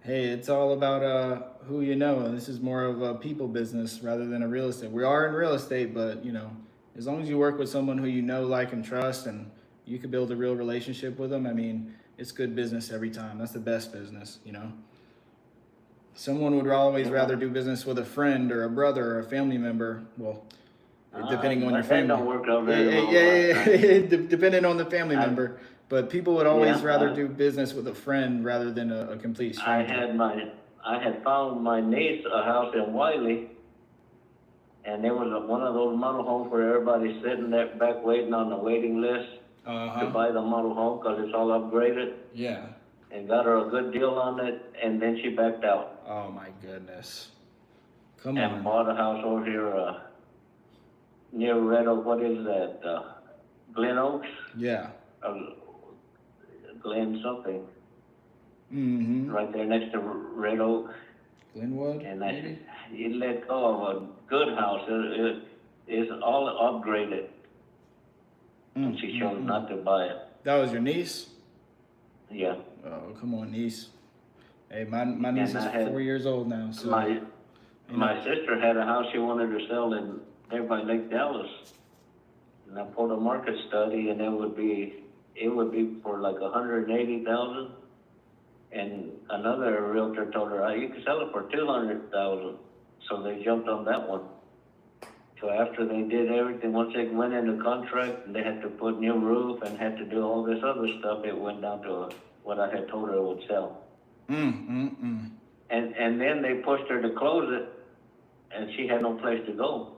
Hey, it's all about who you know, and this is more of a people business rather than a real estate. We are in real estate, but you know, as long as you work with someone who you know, like, and trust, and you can build a real relationship with them, I mean, it's good business every time. That's the best business, you know. Someone would always rather do business with a friend or a brother or a family member. Well, depending on your That family. don't work out very well. Yeah. Depending on the family I- member. But people would always Yeah, rather I- do business with a friend rather than a complete stranger. I had found my niece a house in Wiley, and there was one of those model homes where everybody's sitting there back waiting on the waiting list to buy the model home because it's all upgraded, Yeah. and got her a good deal on it, and then she backed out Oh my goodness. Come and on. bought a house over here near Red Oak. What is that? Glen Oaks? Yeah. Glen something, Mm-hmm. right there next to Red Oak. Glenwood, And maybe? you let go of a good house. It is all upgraded. And she chose not to buy it. That was your niece? Yeah. Oh, come on, niece. Hey, my niece And is I had 4 years old now, so My sister had a house she wanted to sell in there by Lake Dallas. And I pulled a market study, and it would be for like 180,000. And another realtor told her, you can sell it for 200,000. So they jumped on that one. So after they did everything, once they went into contract, and they had to put new roof and had to do all this other stuff, it went down to what I had told her it would sell. And then they pushed her to close it, and she had no place to go.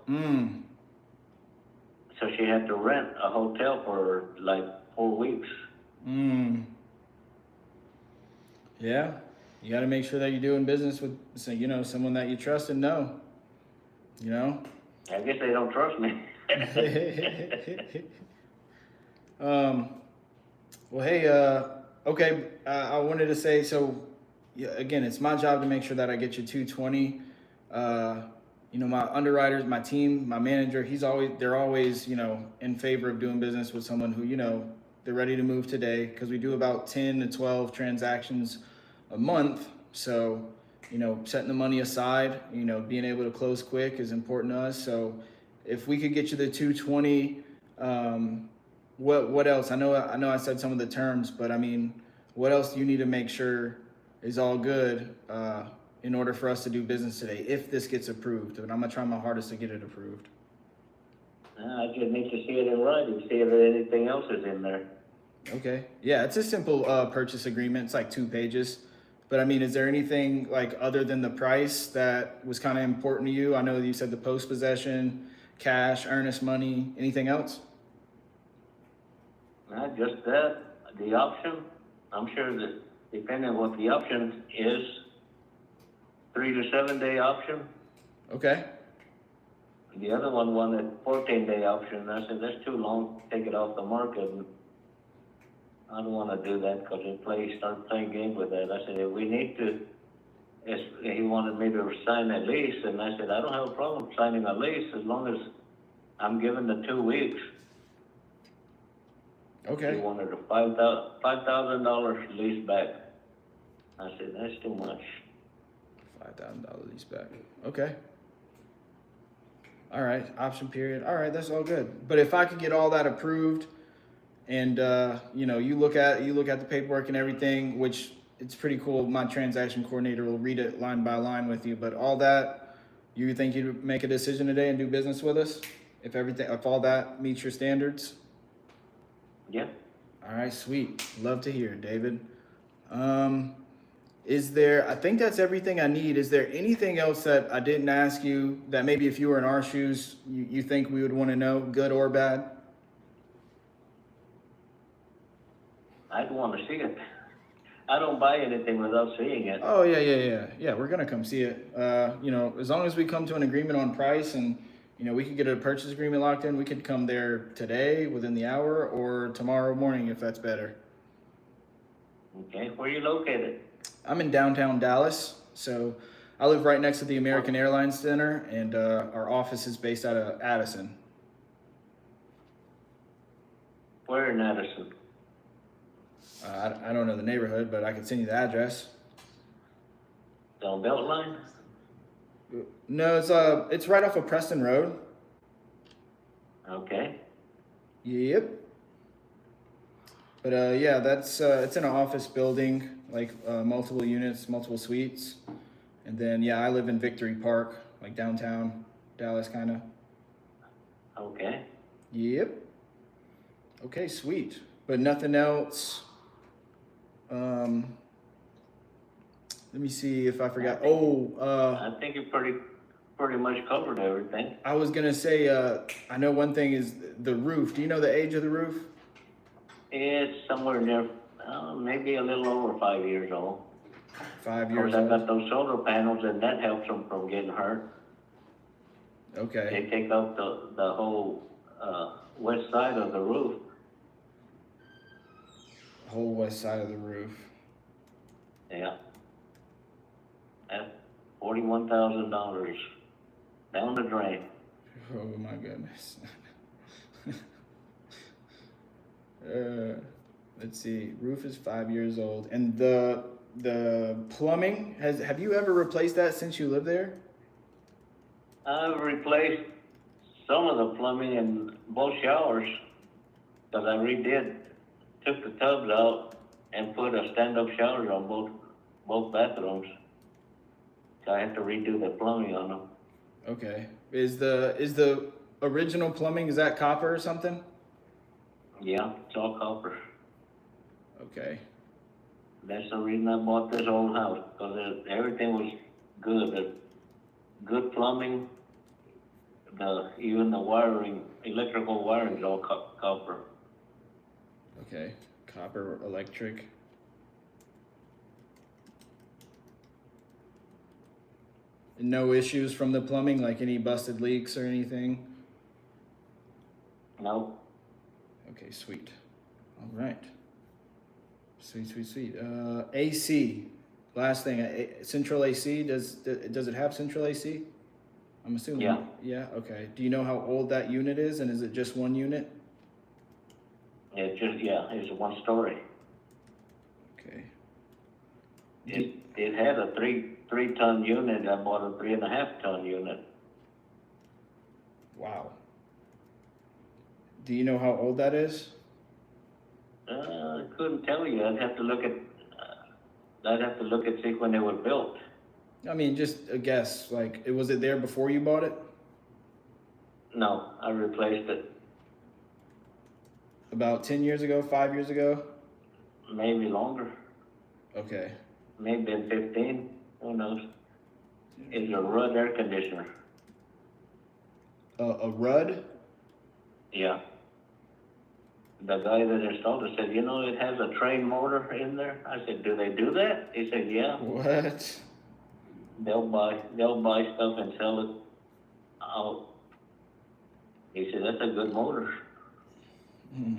So she had to rent a hotel for like 4 weeks. Yeah, you got to make sure that you're doing business with, someone that you trust and know. You know. I guess they don't trust me. Well, hey, okay. I wanted to say, so yeah, again, it's my job to make sure that I get you 220. My underwriters, my team, my manager, they're always, in favor of doing business with someone who, they're ready to move today, because we do about 10 to 12 transactions a month. So, setting the money aside, being able to close quick is important to us. So if we could get you the 220, what else? I know I said some of the terms, but I mean, what else do you need to make sure is all good in order for us to do business today, if this gets approved? And I'm gonna try my hardest to get it approved. I just need to see it in writing, see if anything else is in there. Okay. Yeah, it's a simple purchase agreement. It's like 2 pages. But I mean, is there anything like other than the price that was kind of important to you? I know that you said the post-possession cash, earnest money, anything else? Not just that, the option, I'm sure that depending on what the option is, 3 to 7 day option. Okay. The other one wanted 14-day option. I said, that's too long, take it off the market. And I don't wanna do that because start playing games with that. I said, if we need to, he wanted me to sign a lease, and I said, I don't have a problem signing a lease as long as I'm given the 2 weeks. He Okay. wanted a $5,000 lease back. I said, that's too much. $5,000 lease back. Okay. All right. Option period. All right. That's all good. But if I could get all that approved, and you know, you look at the paperwork and everything, which it's pretty cool. My transaction coordinator will read it line by line with you. But all that, you think you'd make a decision today and do business with us? If all that meets your standards? Yeah. All right, sweet. Love to hear it, David. I think that's everything I need. Is there anything else that I didn't ask you that maybe if you were in our shoes, you think we would want to know, good or bad? I'd want to see it. I don't buy anything without seeing it. Oh, yeah. We're going to come see it. You know, as long as we come to an agreement on price and, you know, we could get a purchase agreement locked in, we could come there today within the hour or tomorrow morning if that's better. Okay, where are you located? I'm in downtown Dallas, so I live right next to the American Airlines Center, and our office is based out of Addison. Where in Addison? I don't know the neighborhood, but I can send you the address. Down Beltline? No, it's right off of Preston Road. Okay. Yep. But yeah, that's it's in an office building, like multiple units, multiple suites, and then yeah, I live in Victory Park, like downtown Dallas, kind of. Okay. Yep. Okay, sweet. But nothing else. Let me see if I forgot. I think you pretty much covered everything. I was gonna say, I know one thing is the roof. Do you know the age of the roof? It's somewhere near, maybe a little over 5 years old. 5 Of years course, I've old. got those solar panels, and that helps them from getting hurt. Okay. They take out the whole west side of the roof. Whole west side of the roof. Yeah. At $41,000 down the drain. Oh my goodness. Let's see. Roof is 5 years old, and the plumbing have you ever replaced that since you lived there? I've replaced some of the plumbing in both showers because I took the tubs out and put a stand-up shower on both bathrooms. So I have to redo the plumbing on them. Okay. Is the original plumbing, is that copper or something? Yeah, it's all copper. Okay. That's the reason I bought this old house, because everything was good. The good plumbing, even the wiring, electrical wiring is all copper. Okay. Copper, electric. No issues from the plumbing, like any busted leaks or anything? No, Okay, sweet. All right. Sweet. AC. Last thing, central AC. Does it have central AC? I'm assuming. Yeah. Yeah. Okay. Do you know how old that unit is, and is it just one unit? it's 1 story. Okay. It had a three ton unit. I bought a 3.5 ton unit. Wow. Do you know how old that is? I couldn't tell you. I'd have to look at see when they were built. I mean, just a guess. Like, was it there before you bought it? No, I replaced it About 10 years ago, 5 years ago? maybe longer, Okay. maybe been 15. Who knows? It's a Rudd air conditioner. A Rudd? Yeah. The guy that installed it said, you know, it has a train motor in there. I said, do they do that? He said, yeah. What? They'll buy stuff and sell it out. He said, that's a good motor,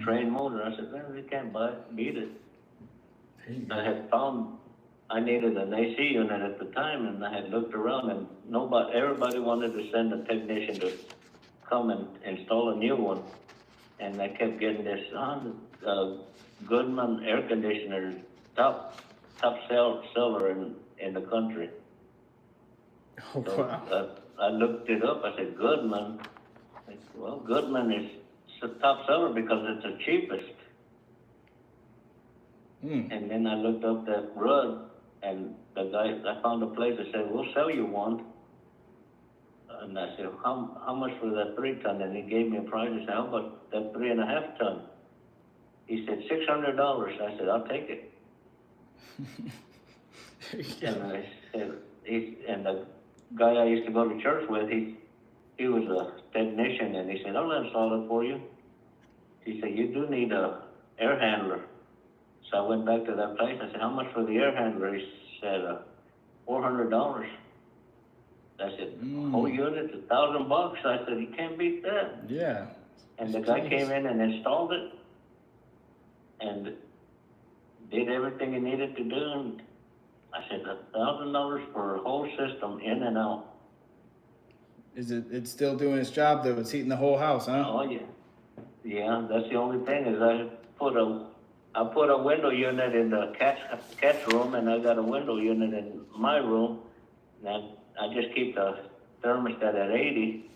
train motor. I said, well, you can't beat it. There you I go. had found I needed an AC unit at the time, and I had looked around, and everybody wanted to send a technician to come and install a new one. And I kept getting this Goodman air conditioner, top seller in the country. Oh, So wow. I looked it up. I said, Goodman. I said, well, Goodman is the top seller because it's the cheapest. And then I looked up that Rudd, and the guy, I found a place that said, we'll sell you one. And I said, how much for that 3-ton? And he gave me a price. I said, how about that 3.5-ton? He said, $600. I said, I'll take it. And I said, and the guy I used to go to church with, he was a technician, and he said, I'll install it for you. He said, you do need a air handler. So I went back to that place. I said, how much for the air handler? He said, $400. I said, whole unit's $1,000. I said, you can't beat that. Yeah. And the guy came in and installed it and did everything he needed to do. And I said, $1,000 for a whole system in and out. It's still doing its job though? It's heating the whole house, huh? Oh yeah. Yeah, that's the only thing is I put a window unit in the cat's room, and I got a window unit in my room. And I just keep the thermostat at 80,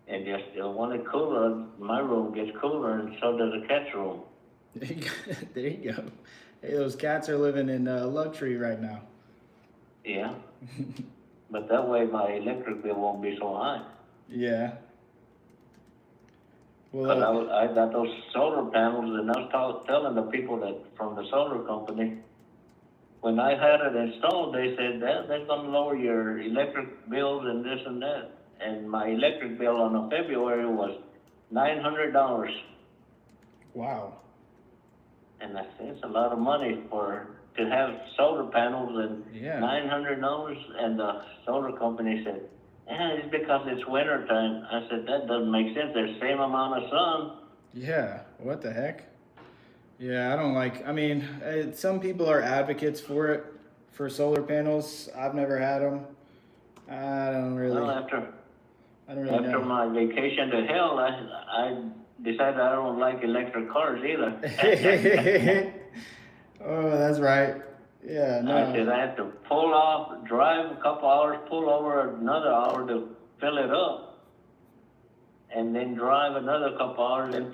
and just when it's cooler, my room gets cooler, and so does the cat's room. There you go. Hey, those cats are living in luxury right now. Yeah. But that way my electric bill won't be so high. Yeah. But Well, I got those solar panels, and I was telling the people that from the solar company, when I had it installed, they said that they're going to lower your electric bills and this and that. And my electric bill on February was $900. wow. And I said, it's a lot of money to have solar panels and Yeah. $900. And the solar company said, it's because it's winter time. I said, that doesn't make sense. There's the same amount of sun. Yeah. What the heck? Yeah, I don't like. I mean, some people are advocates for it, for solar panels. I've never had them. I don't really. Well, I don't really after know. my vacation to hell, I decided I don't like electric cars either. Oh, that's right. Yeah, no. I said I had to pull off, drive a couple hours, pull over another hour to fill it up, and then drive another couple hours and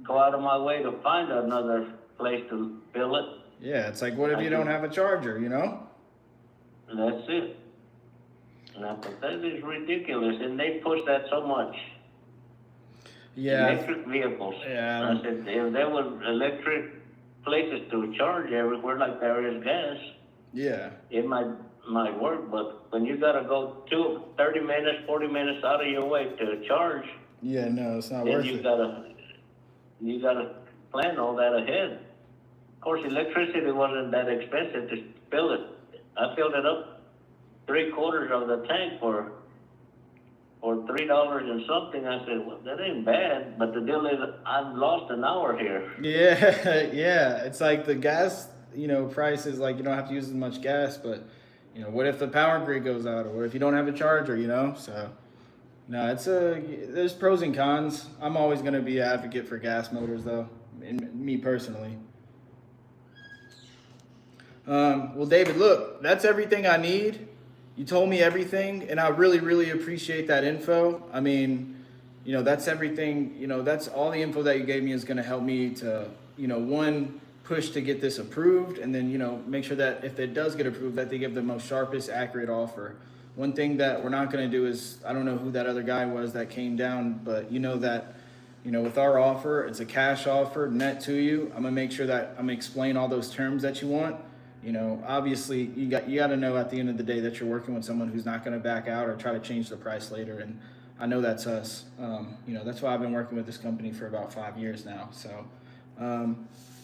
go out of my way to find another place to fill it. Yeah, it's like, what if you don't have a charger, you know? And that's it. And I thought, that is ridiculous, and they push that so much. Yeah. Electric vehicles. Yeah. I said, if there was electric places to charge everywhere like there is gas, Yeah. it might work, but when you gotta go 30 minutes, 40 minutes out of your way to charge, Yeah, no, it's not then worth you it. gotta plan all that ahead. Of course, electricity wasn't that expensive to fill it. I filled it up 3/4 of the tank for $3 and something. I said, well, that ain't bad, but the deal is I've lost an hour here. Yeah, yeah. It's like the gas, price is like you don't have to use as much gas, but what if the power grid goes out, or what if you don't have a charger, So, no, there's pros and cons. I'm always gonna be an advocate for gas motors, though, me personally. Well, David, look, that's everything I need. You told me everything, and I really, really appreciate that info. I mean, that's everything, that's all the info that you gave me is going to help me to, one, push to get this approved, and then, make sure that if it does get approved, that they give the most sharpest, accurate offer. One thing that we're not going to do is, I don't know who that other guy was that came down, but with our offer, it's a cash offer, net to you. I'm going to make sure that I'm going to explain all those terms that you want. Obviously you got to know at the end of the day that you're working with someone who's not going to back out or try to change the price later. And I know that's us. You know, that's why I've been working with this company for about 5 years now. So,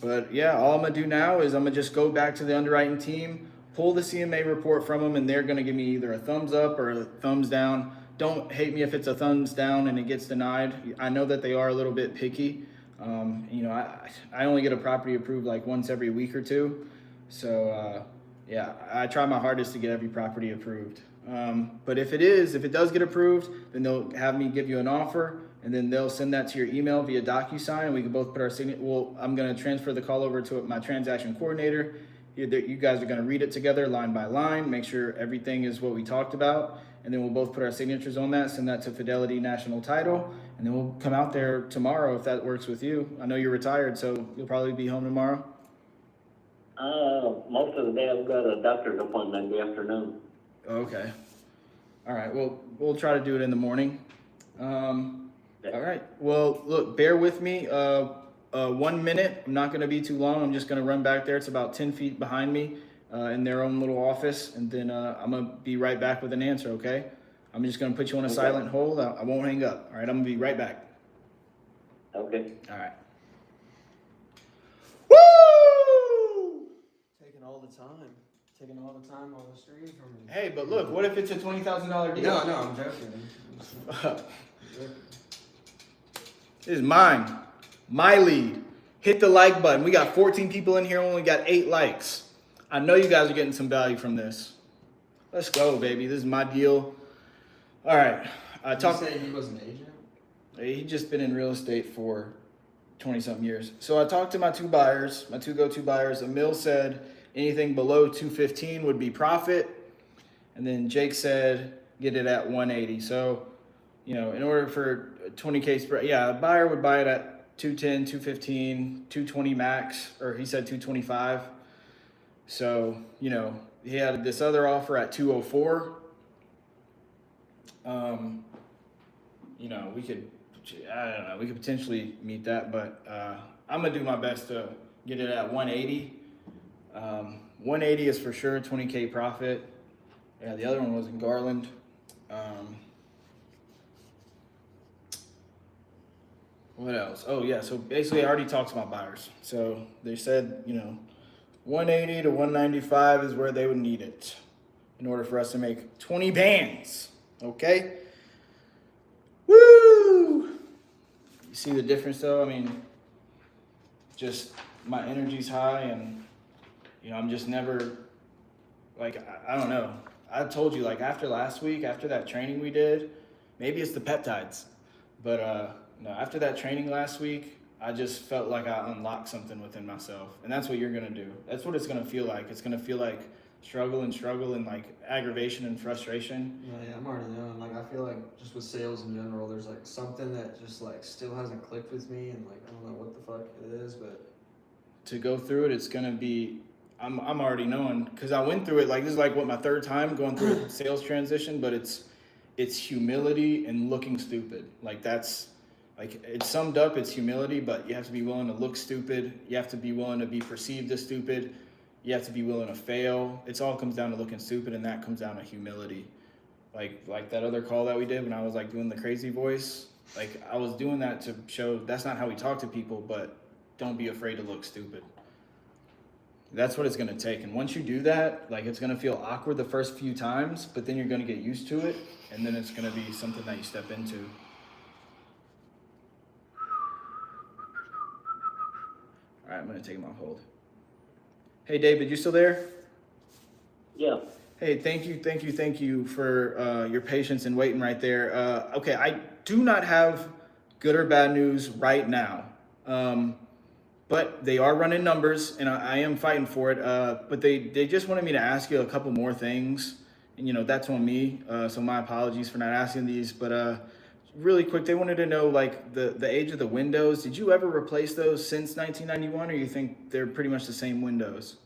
but yeah, all I'm gonna do now is I'm gonna just go back to the underwriting team, pull the CMA report from them, and they're gonna give me either a thumbs up or a thumbs down. Don't hate me if it's a thumbs down and it gets denied. I know that they are a little bit picky. You know, I only get a property approved like once every week or two. So, yeah, I try my hardest to get every property approved. But if it does get approved, then they'll have me give you an offer, and then they'll send that to your email via DocuSign, and we can both put our signature. Well, I'm gonna transfer the call over to my transaction coordinator. You guys are gonna read it together line by line, make sure everything is what we talked about, and then we'll both put our signatures on that, send that to Fidelity National Title, and then we'll come out there tomorrow if that works with you. I know you're retired, so you'll probably be home tomorrow. Most of the day I've got a doctor's appointment in the afternoon. Okay. All right. Well, we'll try to do it in the morning. All right. Well, look, bear with me. 1 minute. I'm not going to be too long. I'm just going to run back there. It's about 10 feet behind me in their own little office. And then I'm going to be right back with an answer, okay? I'm just going to put you on a silent hold. I won't hang up. All right. I'm going to be right back. Okay. All right. Woo! Taking all the time on the street from me. Hey, but look, what if it's a $20,000 deal? No, I'm joking. This is mine. My lead. Hit the like button. We got 14 people in here, only got 8 likes. I know you guys are getting some value from this. Let's go, baby. This is my deal. All right. Did you say he was an agent? He just been in real estate for 20-something years. So I talked to my two buyers, my two go-to buyers. Emil said anything below 215 would be profit. And then Jake said get it at 180. So, you know, in order for 20K spread, yeah, a buyer would buy it at 210, 215, 220 max, or he said 225. So, you know, he had this other offer at 204. You know, we could potentially meet that, but I'm gonna do my best to get it at 180. 180 is for sure 20K profit. Yeah, the other one was in Garland. What else? Oh yeah, so basically I already talked to my buyers. So they said, you know, 180 to 195 is where they would need it in order for us to make 20 bands. Okay? Woo! You see the difference though? I mean, just my energy's high and, you know, I'm just never, like, I don't know. I told you, like, after last week, after that training we did, maybe it's the peptides, but no, after that training last week, I just felt like I unlocked something within myself. And that's what you're going to do. That's what it's going to feel like. It's going to feel like struggle and like aggravation and frustration. Yeah, I'm already knowing. Like, I feel like just with sales in general, there's like something that just like still hasn't clicked with me, and like I don't know what the fuck it is, but To go through it, it's going to be, I'm already knowing, because I went through it. Like, this is like what, my third time going through a sales transition, but it's humility and looking stupid. Like, that's, like, it's summed up, it's humility, but you have to be willing to look stupid. You have to be willing to be perceived as stupid. You have to be willing to fail. It all comes down to looking stupid, and that comes down to humility. Like that other call that we did when I was like doing the crazy voice. Like, I was doing that to show that's not how we talk to people, but don't be afraid to look stupid. That's what it's gonna take. And once you do that, like, it's gonna feel awkward the first few times, but then you're gonna get used to it, and then it's gonna be something that you step into. All right, I'm gonna take him off hold. Hey, David, you still there? Yeah. Hey, thank you for your patience and waiting right there. Okay, I do not have good or bad news right now, but they are running numbers, and I am fighting for it. But they just wanted me to ask you a couple more things, and you know that's on me. So my apologies for not asking these, but really quick, they wanted to know like the age of the windows. Did you ever replace those since 1991, or you think they're pretty much the same windows?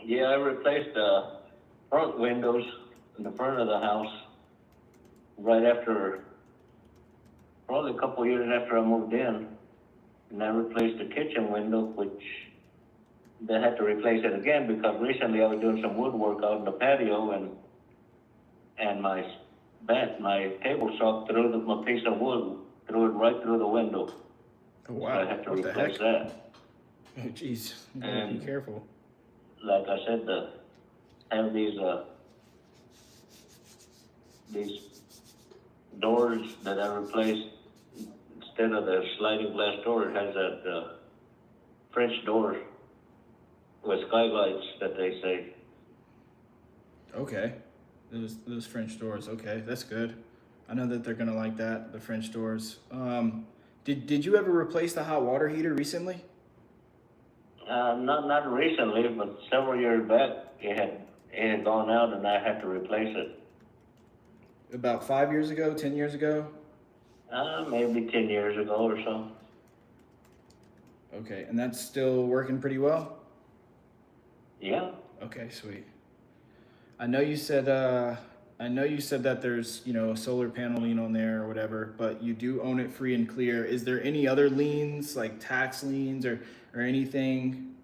Yeah, I replaced the front windows in the front of the house right after, probably a couple years after I moved in. And I replaced the kitchen window, which they had to replace it again because recently I was doing some woodwork out in the patio, and my bat, my table saw through my piece of wood, threw it right through the window. Oh, So wow. I had to What the replace heck? that. Oh, jeez. You gotta be And- careful. Like I said, have these doors that I replaced, instead of the sliding glass door, it has that French door with skylights that they say. Okay. Those French doors. Okay, that's good. I know that they're gonna like that, the French doors. Did you ever replace the hot water heater recently? Not recently, but several years back, it had gone out and I had to replace it. About 5 years ago, 10 years ago? Maybe 10 years ago or so. Okay, and that's still working pretty well? Yeah. Okay, sweet. I know you said that there's, a solar panel lien on there or whatever, but you do own it free and clear. Is there any other liens, like tax liens or anything?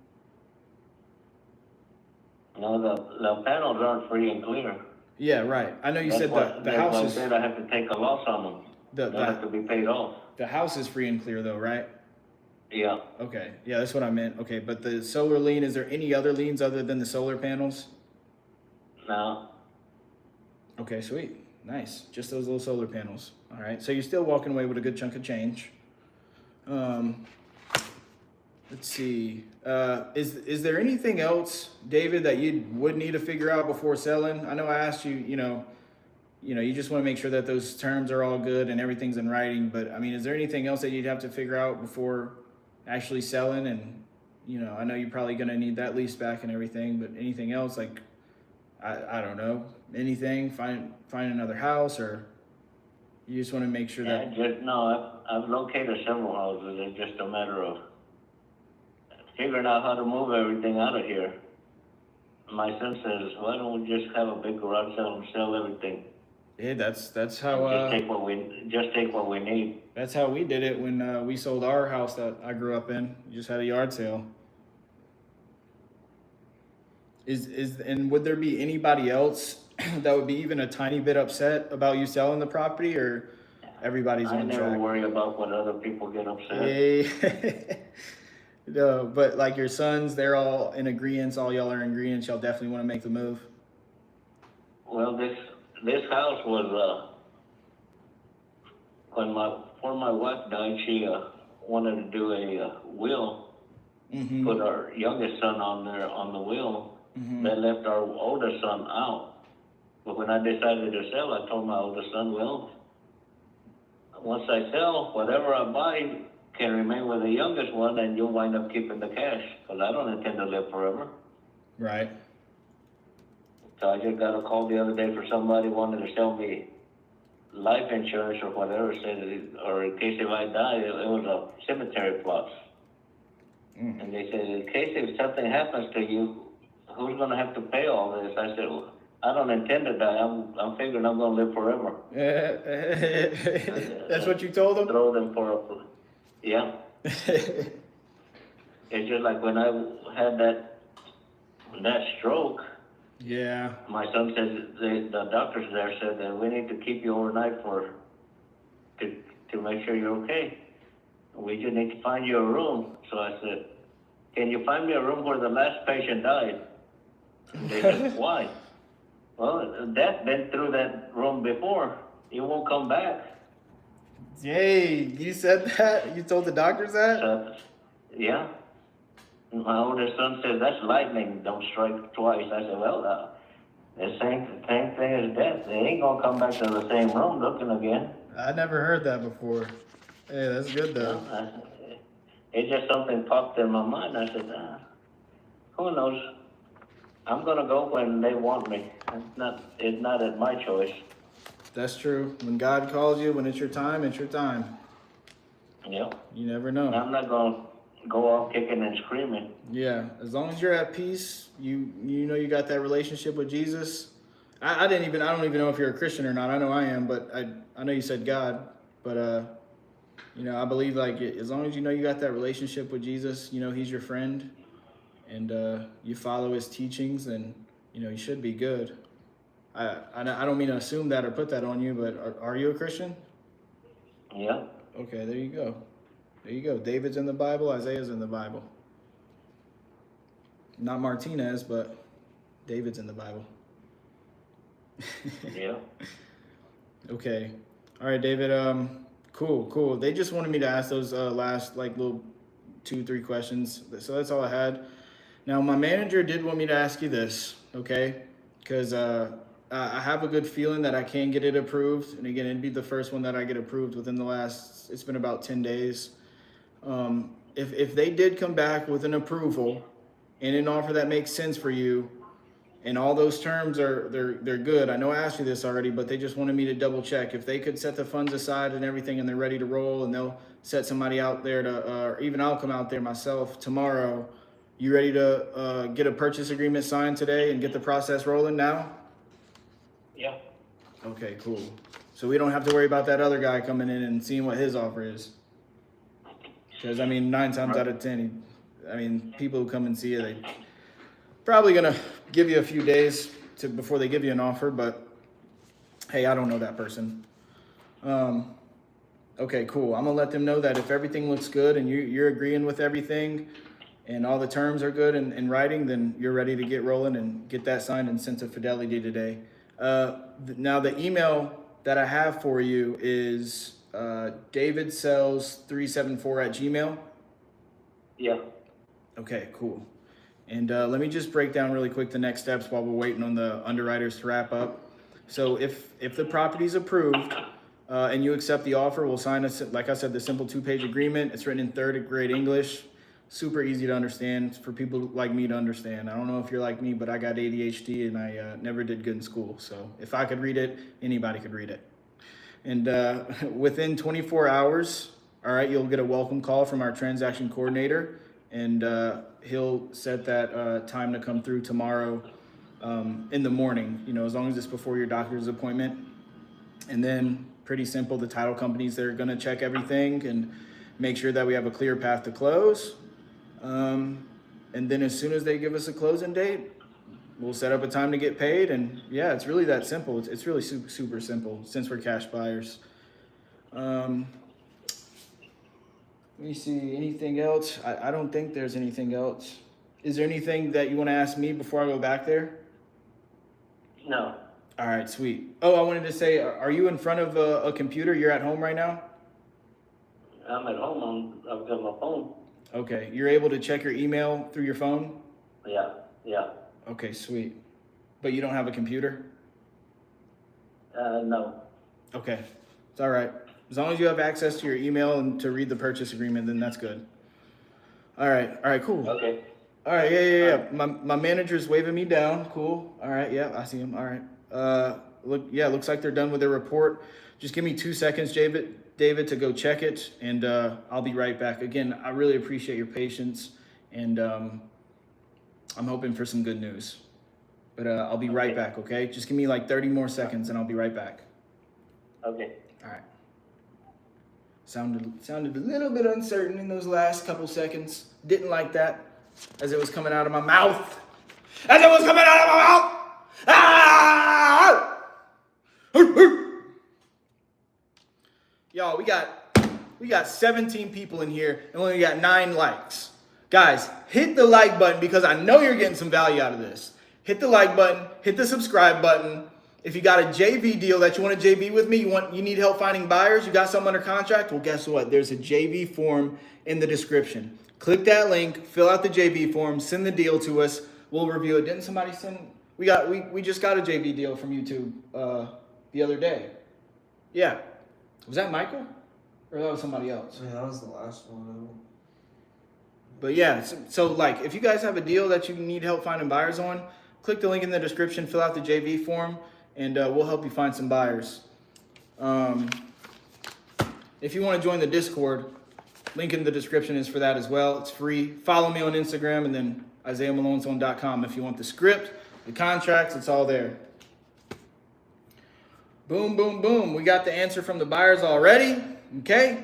No, the panels aren't free and clear. Yeah, right. I know you said the That's house why I is said I have to take a loss on them. They have to be paid off. the house is free and clear though, right? Yeah. Okay. Yeah, that's what I meant. Okay, but the solar lien, is there any other liens other than the solar panels? No. Okay, sweet. Nice. Just those little solar panels. All right. So you're still walking away with a good chunk of change. Let's see. Is there anything else, David, that you would need to figure out before selling? I know I asked you, you just want to make sure that those terms are all good and everything's in writing, but I mean, is there anything else that you'd have to figure out before actually selling? And, I know you're probably going to need that lease back and everything, but anything else, like, I don't know, anything, find another house, or you just want to make sure that... I've located several houses. It's just a matter of figuring out how to move everything out of here. My son says, why don't we just have a big garage sale and sell everything? Yeah, that's how Just take what we need. that's how we did it when we sold our house that I grew up in. We just had a yard sale. And would there be anybody else that would be even a tiny bit upset about you selling the property, or everybody's I on never track? worry about when other people get upset. Hey. No, but like your sons, they're all in agreement. All y'all are in agreement. Y'all definitely want to make the move. Well, this house was before my wife died, she wanted to do a will, Mm-hmm. put our youngest son on there on the will. Mm-hmm. They left our oldest son out. But when I decided to sell, I told my oldest son, well, once I sell, whatever I buy can remain with the youngest one, and you'll wind up keeping the cash, because I don't intend to live forever. Right. So I just got a call the other day for somebody wanted to sell me life insurance or whatever, or in case if I die, it was a cemetery plot. Mm. And they said, in case if something happens to you, who's going to have to pay all this? I said, well, I don't intend to die. I'm figuring I'm going to live forever. That's what you told them? Throw them for a... Yeah. It's just like when I had that stroke, Yeah. my son said, the doctors there said that we need to keep you overnight to make sure you're okay. We just need to find you a room. So I said, can you find me a room where the last patient died? And they said, why? Well, death been through that room before. You won't come back. Yay, you said that? You told the doctors that? So, yeah. My oldest son says, that's lightning, don't strike twice. I said, well, the same thing as death. They ain't gonna come back to the same room looking again. I never heard that before. Hey, that's good though. It's just something popped in my mind. I said, who knows? I'm gonna go when they want me. It's not at my choice. That's true. When God calls you, when it's your time, it's your time. Yep. You never know. I'm not gonna go off kicking and screaming. Yeah, as long as you're at peace, you know you got that relationship with Jesus. I don't even know if you're a Christian or not. I know I am, but I know you said God, but I believe like as long as you know you got that relationship with Jesus, he's your friend, and you follow his teachings, and you should be good. I don't mean to assume that or put that on you, but are you a Christian? Yeah. Okay, there you go. There you go. David's in the Bible. Isaiah's in the Bible. Not Martinez, but David's in the Bible. Yeah. Okay. All right, David. Cool. They just wanted me to ask those last like little 2-3 questions. So that's all I had. Now my manager did want me to ask you this, okay? Because I have a good feeling that I can get it approved. And again, it'd be the first one that I get approved within the last. It's been about 10 days. If they did come back with an approval and an offer that makes sense for you, and all those terms they're good. I know I asked you this already, but they just wanted me to double check if they could set the funds aside and everything, and they're ready to roll, and they'll set somebody out there to, or even I'll come out there myself tomorrow. You ready to get a purchase agreement signed today and get the process rolling now? Yeah. Okay, cool. So we don't have to worry about that other guy coming in and seeing what his offer is. Because I mean, 9 times out of 10, people who come and see you, they probably gonna give you a few days before they give you an offer, but hey, I don't know that person. Okay, cool. I'm gonna let them know that if everything looks good and you're agreeing with everything and all the terms are good in writing, then you're ready to get rolling and get that signed and sent to Fidelity today. Now the email that I have for you is davidsells374@gmail. Yeah. Okay, cool. And let me just break down really quick the next steps while we're waiting on the underwriters to wrap up. So if the property's approved and you accept the offer, we'll sign, like I said, the simple 2-page agreement. It's written in 3rd grade English. Super easy to understand for people like me to understand. I don't know if you're like me, but I got ADHD and I never did good in school. So if I could read it, anybody could read it. And within 24 hours, all right, you'll get a welcome call from our transaction coordinator, and he'll set that time to come through tomorrow in the morning, as long as it's before your doctor's appointment. And then pretty simple, the title companies, they're gonna check everything and make sure that we have a clear path to close. And then as soon as they give us a closing date, we'll set up a time to get paid. And yeah, it's really that simple. It's really super simple since we're cash buyers. Let me see, anything else? I don't think there's anything else. Is there anything that you want to ask me before I go back there? No. All right, sweet. Oh, I wanted to say, are you in front of a computer? You're at home right now? I'm at home. I've got my phone. Okay, you're able to check your email through your phone? Yeah. Okay, sweet. But you don't have a computer? No. Okay, it's all right. As long as you have access to your email and to read the purchase agreement, then that's good. All right, cool. Okay. All right, yeah. My manager's waving me down. Cool. All right, yeah, I see him. All right. Looks like they're done with their report. Just give me 2 seconds, David, to go check it, and I'll be right back. Again, I really appreciate your patience, and I'm hoping for some good news. But I'll be right back, okay? Just give me like 30 more seconds, and I'll be right back. Okay. All right. Sounded a little bit uncertain in those last couple seconds. Didn't like that as it was coming out of my mouth. Ah! Y'all, we got 17 people in here and we only got 9 likes. Guys, hit the like button because I know you're getting some value out of this. Hit the like button, hit the subscribe button. If you got a JV deal that you want to JV with me, you need help finding buyers, you got something under contract, well, guess what? There's a JV form in the description. Click that link, fill out the JV form, send the deal to us. We'll review it. Didn't somebody send? We just got a JV deal from YouTube the other day. Yeah. Was that Michael? Or that was somebody else? Yeah, that was the last one. But yeah, so like if you guys have a deal that you need help finding buyers on, click the link in the description, fill out the JV form, and we'll help you find some buyers. If you want to join the Discord, link in the description is for that as well. It's free. Follow me on Instagram and then IsaiahMaloneZone.com if you want the script, the contracts, it's all there. Boom, boom, boom. We got the answer from the buyers already. Okay.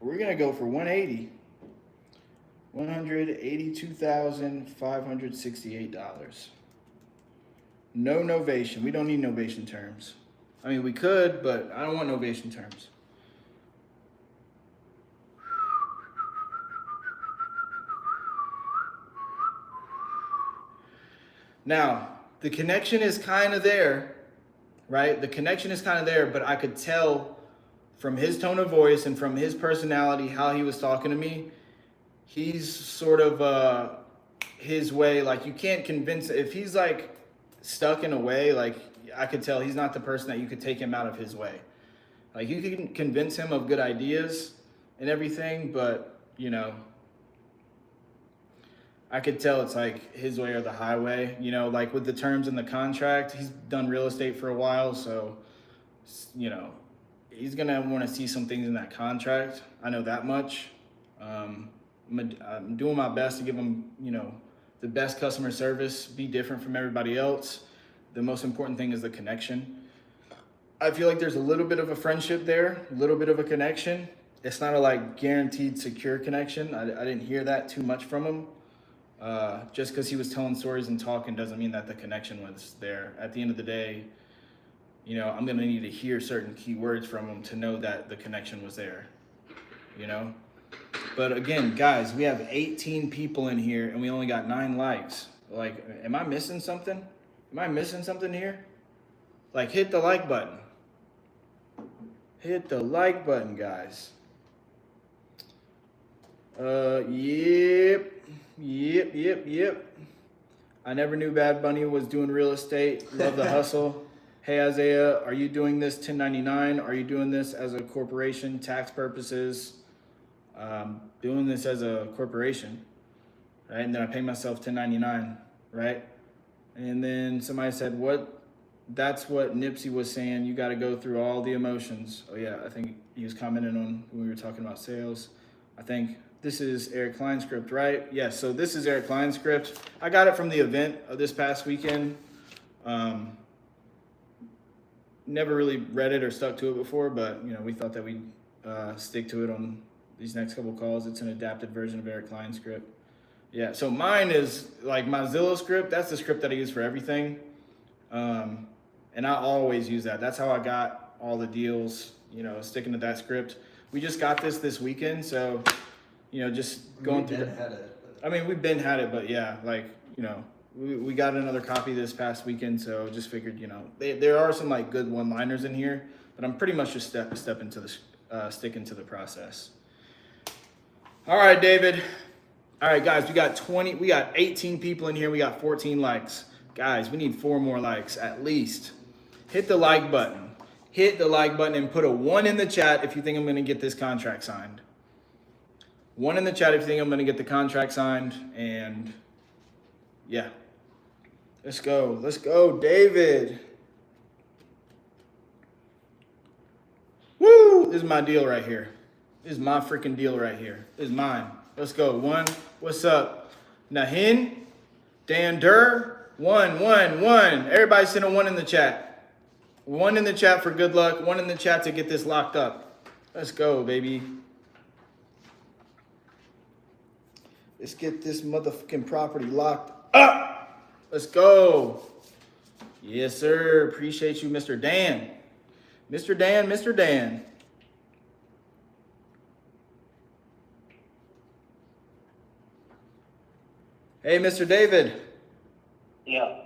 We're going to go for 180. $182,568. No novation. We don't need novation terms. I mean, we could, but I don't want novation terms. Now, the connection is kind of there, right? The connection is kind of there, but I could tell from his tone of voice and from his personality, how he was talking to me, he's sort of his way, like you can't convince, if he's like stuck in a way, like I could tell he's not the person that you could take him out of his way. Like you can convince him of good ideas and everything, but you know, I could tell it's like his way or the highway, you know, like with the terms in the contract, he's done real estate for a while. So, you know, he's going to want to see some things in that contract. I know that much. I'm doing my best to give him, you know, the best customer service, be different from everybody else. The most important thing is the connection. I feel like there's a little bit of a friendship there, a little bit of a connection. It's not a like guaranteed secure connection. I didn't hear that too much from him. Just because he was telling stories and talking doesn't mean that the connection was there. At the end of the day, you know, I'm going to need to hear certain key words from him to know that the connection was there, you know? But again, guys, we have 18 people in here and we only got 9 likes. Like, am I missing something? Am I missing something here? Like, hit the like button. Hit the like button, guys. Yep. I never knew Bad Bunny was doing real estate. Love the hustle. Hey, Isaiah, are you doing this 1099? Are you doing this as a corporation, tax purposes? Doing this as a corporation, right? And then I pay myself 1099, right? And then somebody said, what? That's what Nipsey was saying. You got to go through all the emotions. Oh yeah, I think he was commenting on when we were talking about sales. I think this is Eric Klein's script, right? Yes, so this is Eric Klein's script. I got it from the event of this past weekend. Never really read it or stuck to it before, but you know, we thought that we'd stick to it on these next couple calls. It's an adapted version of Eric Klein's script. Yeah, so mine is like my Zillow script. That's the script that I use for everything. And I always use that. That's how I got all the deals, you know, sticking to that script. We just got this weekend, so you know, just going through. I mean, we've been had it, but yeah, like, you know, we got another copy this past weekend, so just figured, you know, there are some like good one-liners in here, but I'm pretty much just sticking to the process. All right, David. All right, guys, we got 18 people in here. We got 14 likes. Guys, we need 4 more likes at least. Hit the like button. Hit the like button and put a 1 in the chat if you think I'm going to get this contract signed. 1 in the chat if you think I'm going to get the contract signed. And yeah, let's go. Let's go, David. Woo! This is my deal right here. This is my freaking deal right here. This is mine. Let's go. 1. What's up? Nahin, Dan Durr. 1. Everybody send a 1 in the chat. 1 in the chat for good luck. 1 in the chat to get this locked up. Let's go, baby. Let's get this motherfucking property locked up. Let's go. Yes, sir. Appreciate you, Mr. Dan. Mr. Dan. Hey, Mr. David. Yeah,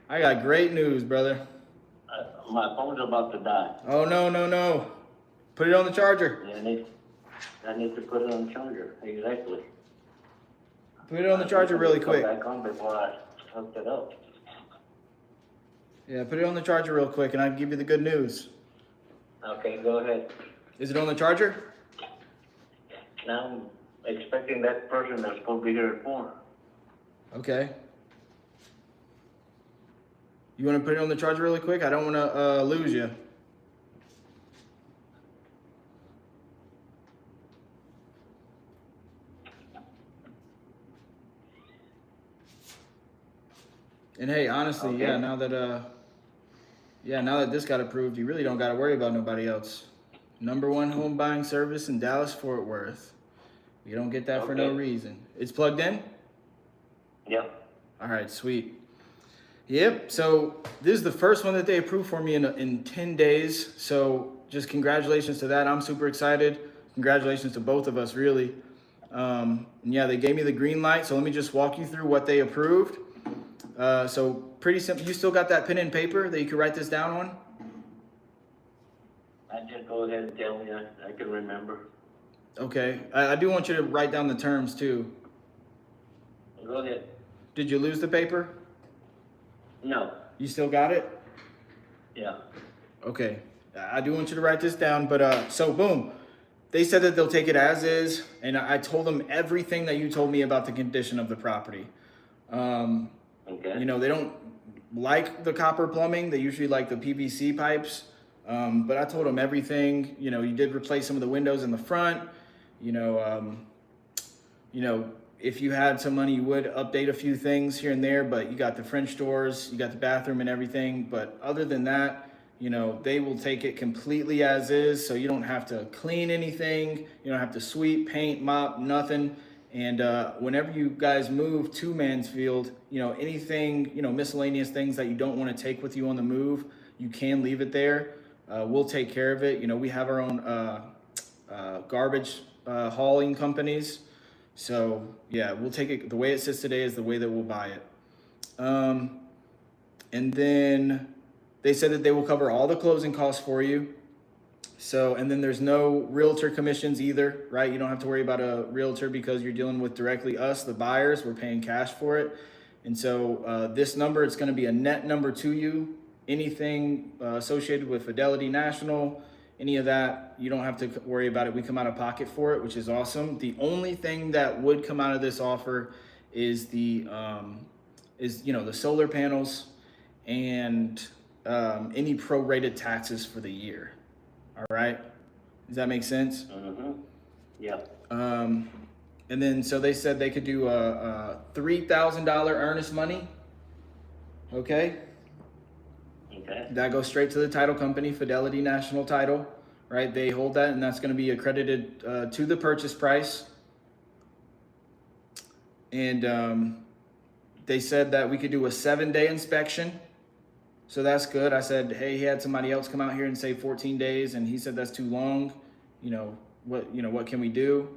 I got great news, brother. my phone's about to die. Oh, no. Put it on the charger. Yeah, I need to put it on the charger, exactly. Put it on the charger really quick. Back on before I hooked it up. Yeah, put it on the charger real quick and I can give you the good news. Okay, go ahead. Is it on the charger? Now I'm expecting that person that's supposed to be here at 4. Okay. You want to put it on the charger really quick? I don't want to lose you. And hey, honestly, Okay. now that this got approved, you really don't got to worry about nobody else. #1 home buying service in Dallas, Fort Worth. You don't get that for no Okay. reason. It's plugged in? Yep. All right, sweet. Yep, so this is the first one that they approved for me in 10 days. So just congratulations to that. I'm super excited. Congratulations to both of us, really. And yeah, they gave me the green light. So let me just walk you through what they approved. So pretty simple. You still got that pen and paper that you could write this down on? I just go ahead and tell me, I can remember. Okay, I do want you to write down the terms too. Go ahead. Did you lose the paper? No. You still got it? Yeah. Okay, I do want you to write this down, but so boom, they said that they'll take it as is, and I told them everything that you told me about the condition of the property. Okay. You know, they don't like the copper plumbing, they usually like the PVC pipes, but I told them everything. You know, you did replace some of the windows in the front, you know, if you had some money, you would update a few things here and there, but you got the French doors, you got the bathroom and everything. But other than that, you know, they will take it completely as is. So you don't have to clean anything. You don't have to sweep, paint, mop, nothing. And whenever you guys move to Mansfield, you know, anything, you know, miscellaneous things that you don't want to take with you on the move, you can leave it there. We'll take care of it. You know, we have our own garbage hauling companies. So yeah, we'll take it. The way it sits today is the way that we'll buy it. And then they said that they will cover all the closing costs for you. So, and then there's no realtor commissions either, right? You don't have to worry about a realtor because you're dealing with directly us, the buyers. We're paying cash for it. And so this number, it's going to be a net number to you. Anything associated with Fidelity National, any of that, you don't have to worry about it. We come out of pocket for it, which is awesome. The only thing that would come out of this offer is the the solar panels and any prorated taxes for the year. All right, does that make sense? Mm-hmm. Yep. And then so they said they could do a $3,000 earnest money. Okay. Okay. That goes straight to the title company, Fidelity National Title, right? They hold that, and that's going to be accredited to the purchase price. And they said that we could do a 7-day inspection. So that's good. I said, hey, he had somebody else come out here and say 14 days, and he said that's too long. What can we do?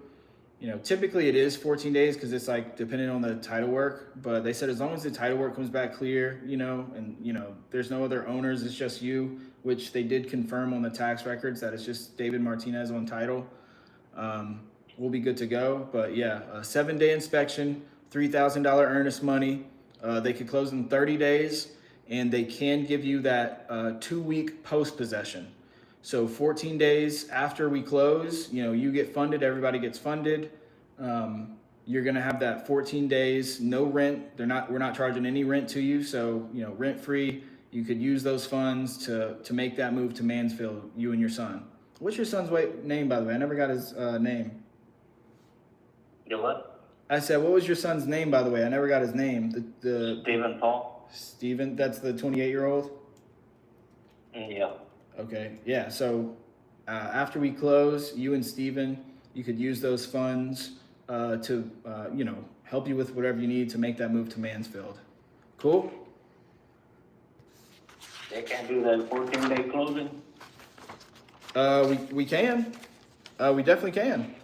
You know, typically it is 14 days because it's like depending on the title work. But they said as long as the title work comes back clear, there's no other owners, it's just you, which they did confirm on the tax records that it's just David Martinez on title. We'll be good to go. But yeah, a 7-day inspection, $3,000 earnest money. They could close in 30 days, and they can give you that 2-week post possession. So 14 days after we close, you get funded, everybody gets funded. You're gonna have that 14 days, no rent. We're not charging any rent to you. So, rent free. You could use those funds to make that move to Mansfield, you and your son. What's your son's name, by the way? I never got his name. You what? I said, what was your son's name, by the way? I never got his name. Stephen Paul? Steven, that's the 28-year-old? Yeah. Okay, yeah, so after we close, you and Steven, you could use those funds to, help you with whatever you need to make that move to Mansfield. Cool? They can't do that 14-day closing? We can. We definitely can.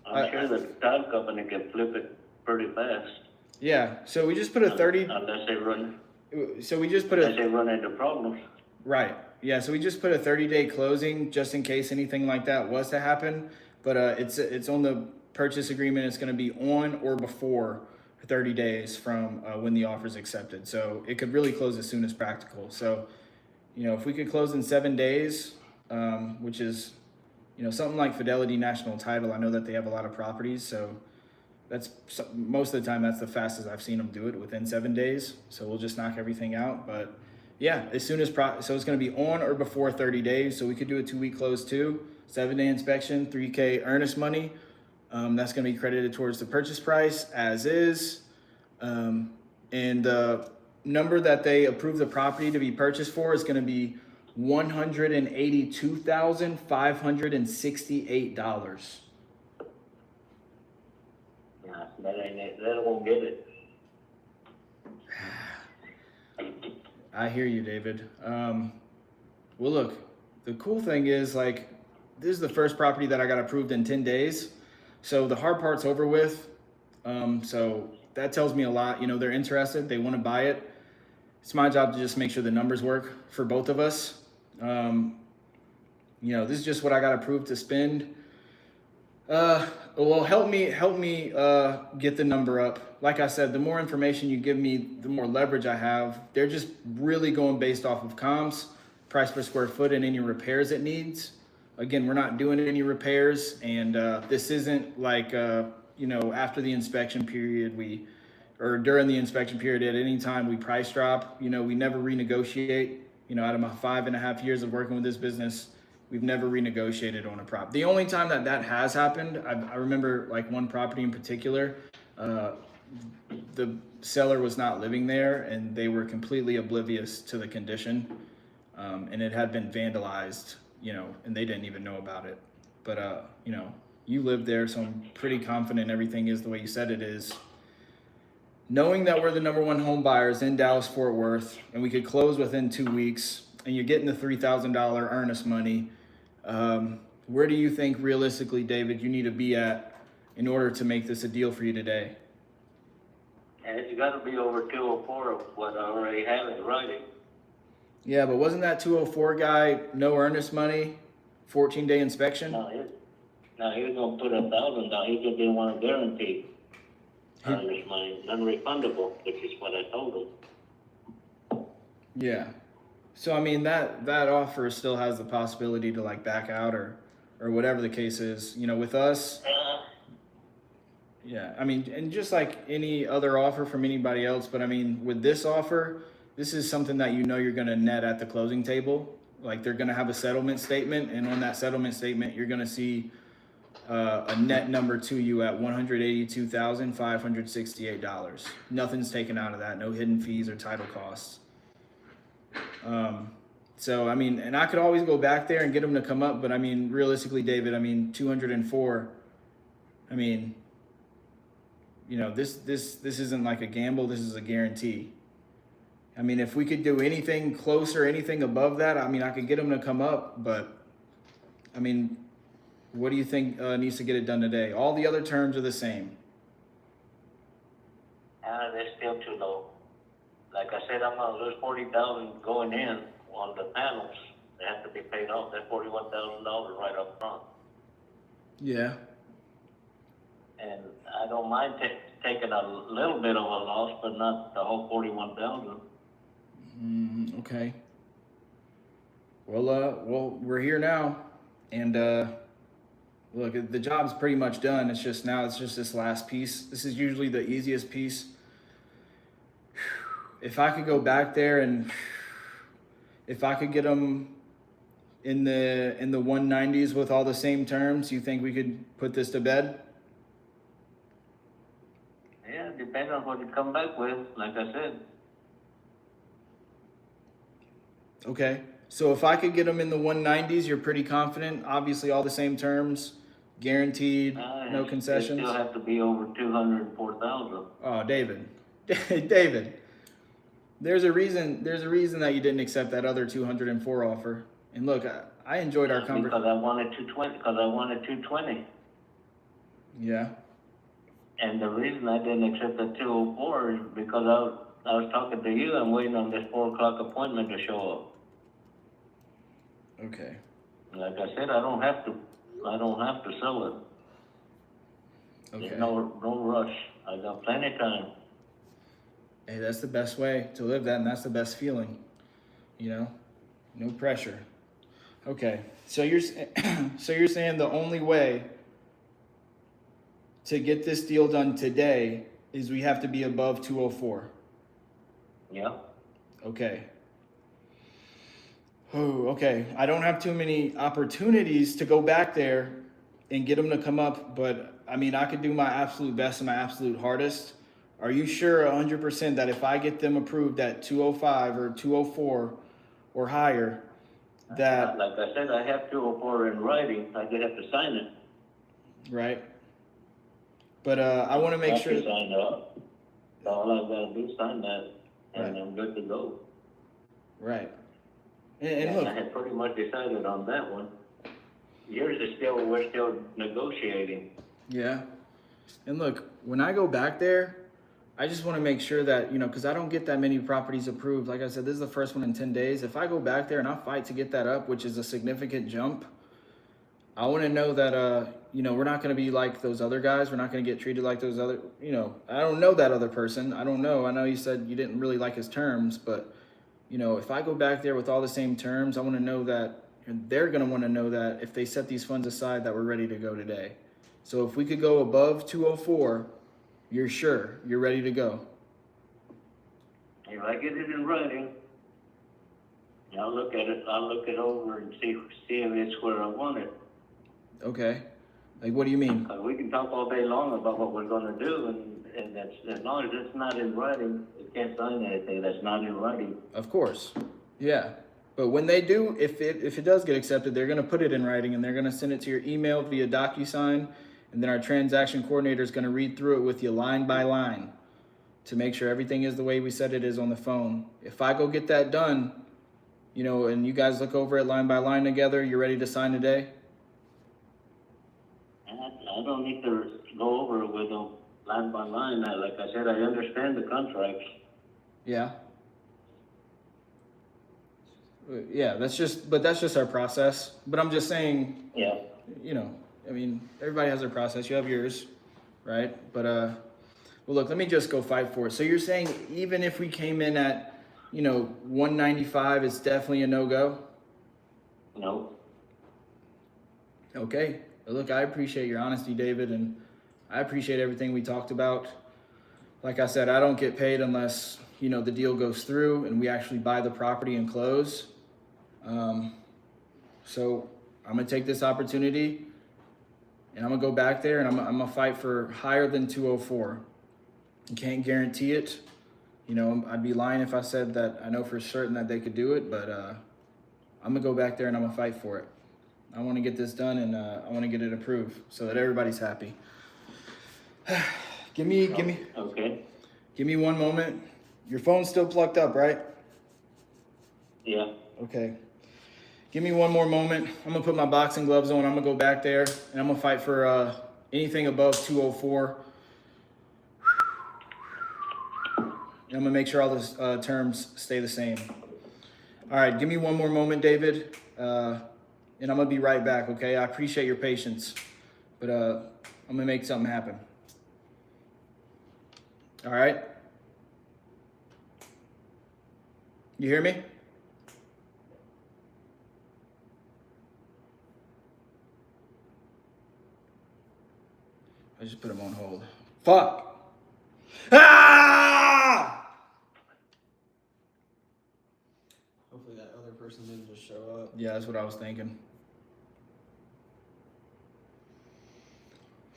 I'm sure the title company can flip it pretty fast. Yeah, so we just put a 30, Unless they run into problems. right. Yeah, so we just put a 30-day closing just in case anything like that was to happen. But it's on the purchase agreement. It's going to be on or before 30 days from when the offer is accepted. So it could really close as soon as practical. So, if we could close in 7 days, which is, something like Fidelity National Title, I know that they have a lot of properties. So that's most of the time, that's the fastest I've seen them do it, within 7 days. So we'll just knock everything out. But yeah, as soon as so it's going to be on or before 30 days. So we could do a 2-week close too. 7-day inspection, $3,000 earnest money. That's going to be credited towards the purchase price as is. And the number that they approve the property to be purchased for is going to be $182,568. that ain't it, they won't get it. I hear you, David. Well, look, the cool thing is, like, this is the first property that I got approved in 10 days. So the hard part's over with. So that tells me a lot. You know, they're interested, they want to buy it. It's my job to just make sure the numbers work for both of us. You know, this is just what I got approved to spend. Well, help me get the number up. Like I said, the more information you give me, the more leverage I have. They're just really going based off of comms, price per square foot, and any repairs it needs. Again, we're not doing any repairs, and this isn't like you know, after the inspection period or during the inspection period at any time we price drop. You know, we never renegotiate. You know, out of my 5.5 years of working with this business, we've never renegotiated on a prop. The only time that has happened, I remember like one property in particular, the seller was not living there and they were completely oblivious to the condition. And it had been vandalized, you know, and they didn't even know about it. But, you know, you live there, so I'm pretty confident everything is the way you said it is. Knowing that we're the #1 home buyers in Dallas, Fort Worth, and we could close within 2 weeks, and you're getting the $3,000 earnest money, where do you think realistically, David, you need to be at in order to make this a deal for you today? And it's gotta be over 204 of what I already have in writing. Yeah, but wasn't that 204 guy no earnest money, 14-day inspection? Now he was gonna put 1,000 down, he just didn't want to guarantee earnest money, non-refundable, which is what I told him. Yeah. So I mean that offer still has the possibility to like back out or whatever the case is. You know, with us, yeah. I mean, and just like any other offer from anybody else, but I mean with this offer, this is something that you know you're going to net at the closing table. Like they're going to have a settlement statement, and on that settlement statement, you're going to see a net number to you at $182,568. Nothing's taken out of that. No hidden fees or title costs. So, I mean, and I could always go back there and get them to come up, but I mean, realistically, David, I mean, 204, I mean, you know, this isn't like a gamble. This is a guarantee. I mean, if we could do anything closer, anything above that, I mean, I could get them to come up, but I mean, what do you think needs to get it done today? All the other terms are the same. They're still too low. Like I said, I'm gonna lose 40,000 going in on the panels. They have to be paid off. That's $41,000 right up front. Yeah. And I don't mind taking a little bit of a loss, but not the whole 41,000. Okay. Well, we're here now, and look, the job's pretty much done. It's just this last piece. This is usually the easiest piece. If I could go back there and if I could get them in the 190s with all the same terms, you think we could put this to bed? Yeah, depending on what you come back with, like I said. Okay. So if I could get them in the 190s, you're pretty confident? Obviously, all the same terms, guaranteed, no concessions. They still have to be over 204,000. Oh, David, David. There's a reason that you didn't accept that other 204 offer. And look, I enjoyed our conversation. Because I wanted 220. Yeah. And the reason I didn't accept the 204 is because I was talking to you and waiting on this 4 o'clock appointment to show up. Okay. Like I said, I don't have to sell it. Okay. There's no rush. I got plenty of time. Hey, that's the best way to live that, and that's the best feeling. You know, no pressure. Okay. So you're saying the only way to get this deal done today is we have to be above 204. Yeah. Okay. Oh, okay. I don't have too many opportunities to go back there and get them to come up, but I mean, I could do my absolute best and my absolute hardest. Are you sure 100% that if I get them approved at 205 or 204 or higher, that... Like I said, I have 204 in writing. I just have to sign it. Right. But I want to make Have sure. to sign up. All I've got to do is sign that, and Right. I'm good to go. Right. And And look, I had pretty much decided on that one. Yours is still, we're still negotiating. yeah. And look, when I go back there, I just want to make sure that, because I don't get that many properties approved. Like I said, this is the first one in 10 days. If I go back there and I fight to get that up, which is a significant jump, I want to know that, we're not going to be like those other guys. We're not going to get treated like those other, I don't know that other person. I don't know. I know you said you didn't really like his terms, but, if I go back there with all the same terms, I want to know that, and they're going to want to know that if they set these funds aside that we're ready to go today. So if we could go above 204, you're sure you're ready to go. If I get it in writing, I'll look at it, I'll look it over and see if it's where I want it. Okay. Like, what do you mean? We can talk all day long about what we're gonna do, and that's, as long as it's not in writing, you can't sign anything that's not in writing. Of course. Yeah. But when they do, if it does get accepted, they're going to put it in writing and they're going to send it to your email via DocuSign. And then our transaction coordinator is going to read through it with you line by line to make sure everything is the way we said it is on the phone. If I go get that done, and you guys look over it line by line together, you're ready to sign today? And I don't need to go over it with them line by line. Like I said, I understand the contracts. Yeah. Yeah, that's just our process. But I'm just saying, Yeah. everybody has their process. You have yours, right? But, well, look, let me just go fight for it. So you're saying even if we came in at, 195, it's definitely a no-go? No. Okay. Well, look, I appreciate your honesty, David, and I appreciate everything we talked about. Like I said, I don't get paid unless, the deal goes through and we actually buy the property and close. So I'm going to take this opportunity and I'm going to go back there and I'm going to fight for higher than 204. You can't guarantee it. I'd be lying if I said that I know for certain that they could do it, but I'm going to go back there and I'm going to fight for it. I want to get this done and I want to get it approved so that everybody's happy. Give me Okay. Give me one moment. Your phone's still plugged up, right? Yeah. Okay. Give me one more moment. I'm going to put my boxing gloves on. I'm going to go back there, and I'm going to fight for anything above 204. And I'm going to make sure all the terms stay the same. All right, give me one more moment, David, and I'm going to be right back, okay? I appreciate your patience, but I'm going to make something happen. All right? You hear me? I just put him on hold. Fuck! Ah! Hopefully that other person didn't just show up. Yeah, that's what I was thinking.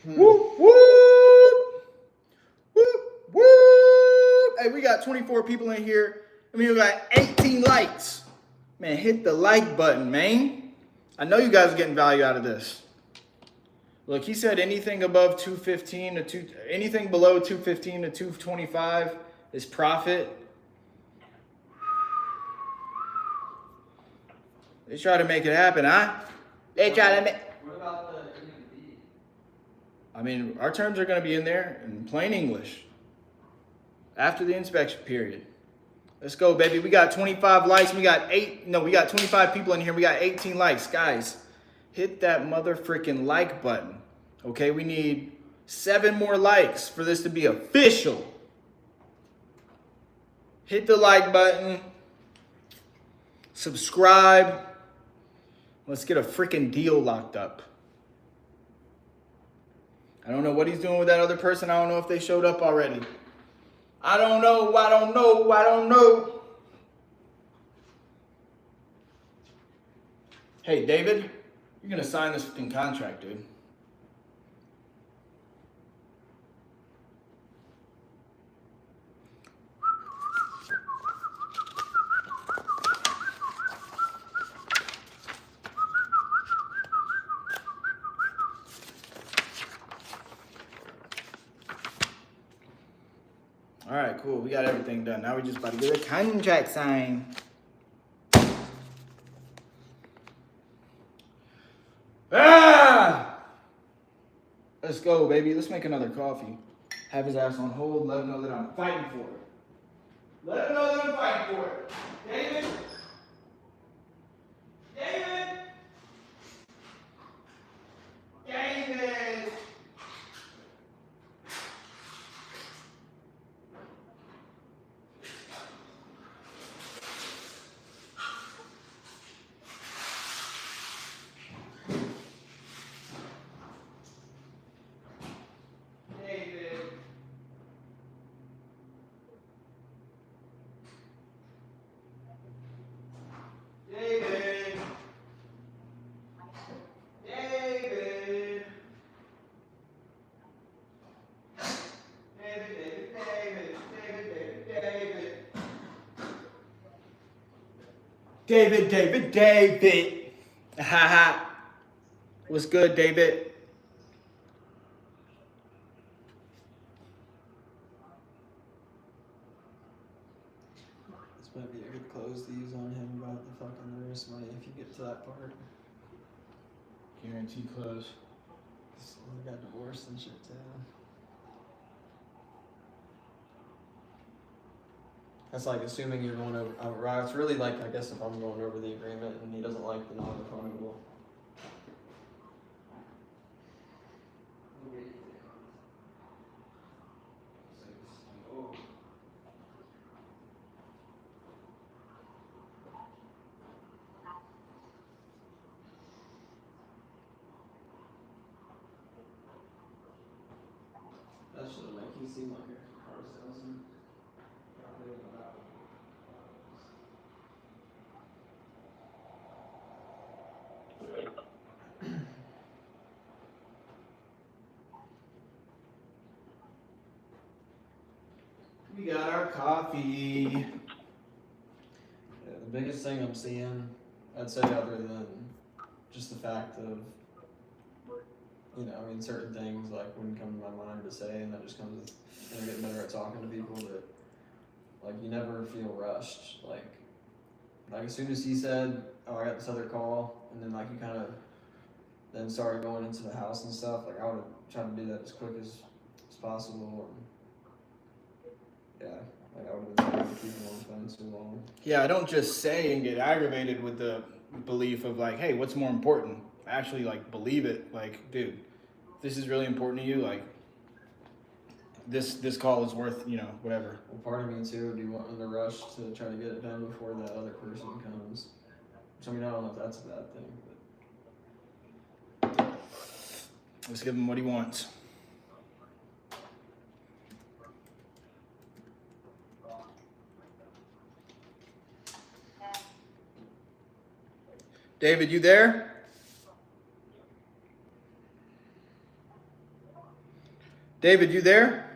Whoop, whoop! Whoop, whoop! Hey, we got 24 people in here. We got 18 likes. Man, hit the like button, man. I know you guys are getting value out of this. Look, he said anything above 215 to anything below 215 to 225 is profit. They try to make it happen, huh? They try to make. What about the Airbnb? I mean, our terms are going to be in there in plain English after the inspection period. Let's go, baby. We got 25 likes. We got 25 people in here. We got 18 likes. Guys, hit that motherfucking like button. Okay, we need 7 more likes for this to be official. Hit the like button. Subscribe. Let's get a freaking deal locked up. I don't know what he's doing with that other person. I don't know if they showed up already. I don't know. Hey, David, you're going to sign this fucking contract, dude. cool. We got everything done. Now we just about to get a contract signed. Ah! Let's go, baby. Let's make another coffee. Have his ass on hold. Let him know that I'm fighting for it. Let him know that I'm fighting for it. David? David? David! David. Haha. What's good, David? This might be a good close to use on him about the fucking earnest money if you get to that part. Guarantee close. He got divorced and shit too. That's like assuming you're going over. Right, it's really like, I guess, if I'm going over the agreement and he doesn't like the non-refundable. That should make you seem like a car salesman. We got our coffee. Yeah, the biggest thing I'm seeing, I'd say, other than just the fact of, you know, I mean, certain things like wouldn't come to my mind to say, and that just comes with, you know, getting better at talking to people, that, like, you never feel rushed. Like as soon as he said, oh, I got this other call, and then, like, you kind of then started going into the house and stuff, like, I would have tried to do that as quick as possible, and yeah, like, I would have been trying to keep him on the phone so long. Yeah, I don't just say and get aggravated with the belief of like, hey, what's more important? I actually like believe it. Like, dude, this is really important to you. Like, this call is worth, you know, whatever. Well, part of me too would be wanting to rush to try to get it done before that other person comes. Which, I mean, I don't know if that's a bad thing, but Let's give him what he wants. David, you there? David, you there?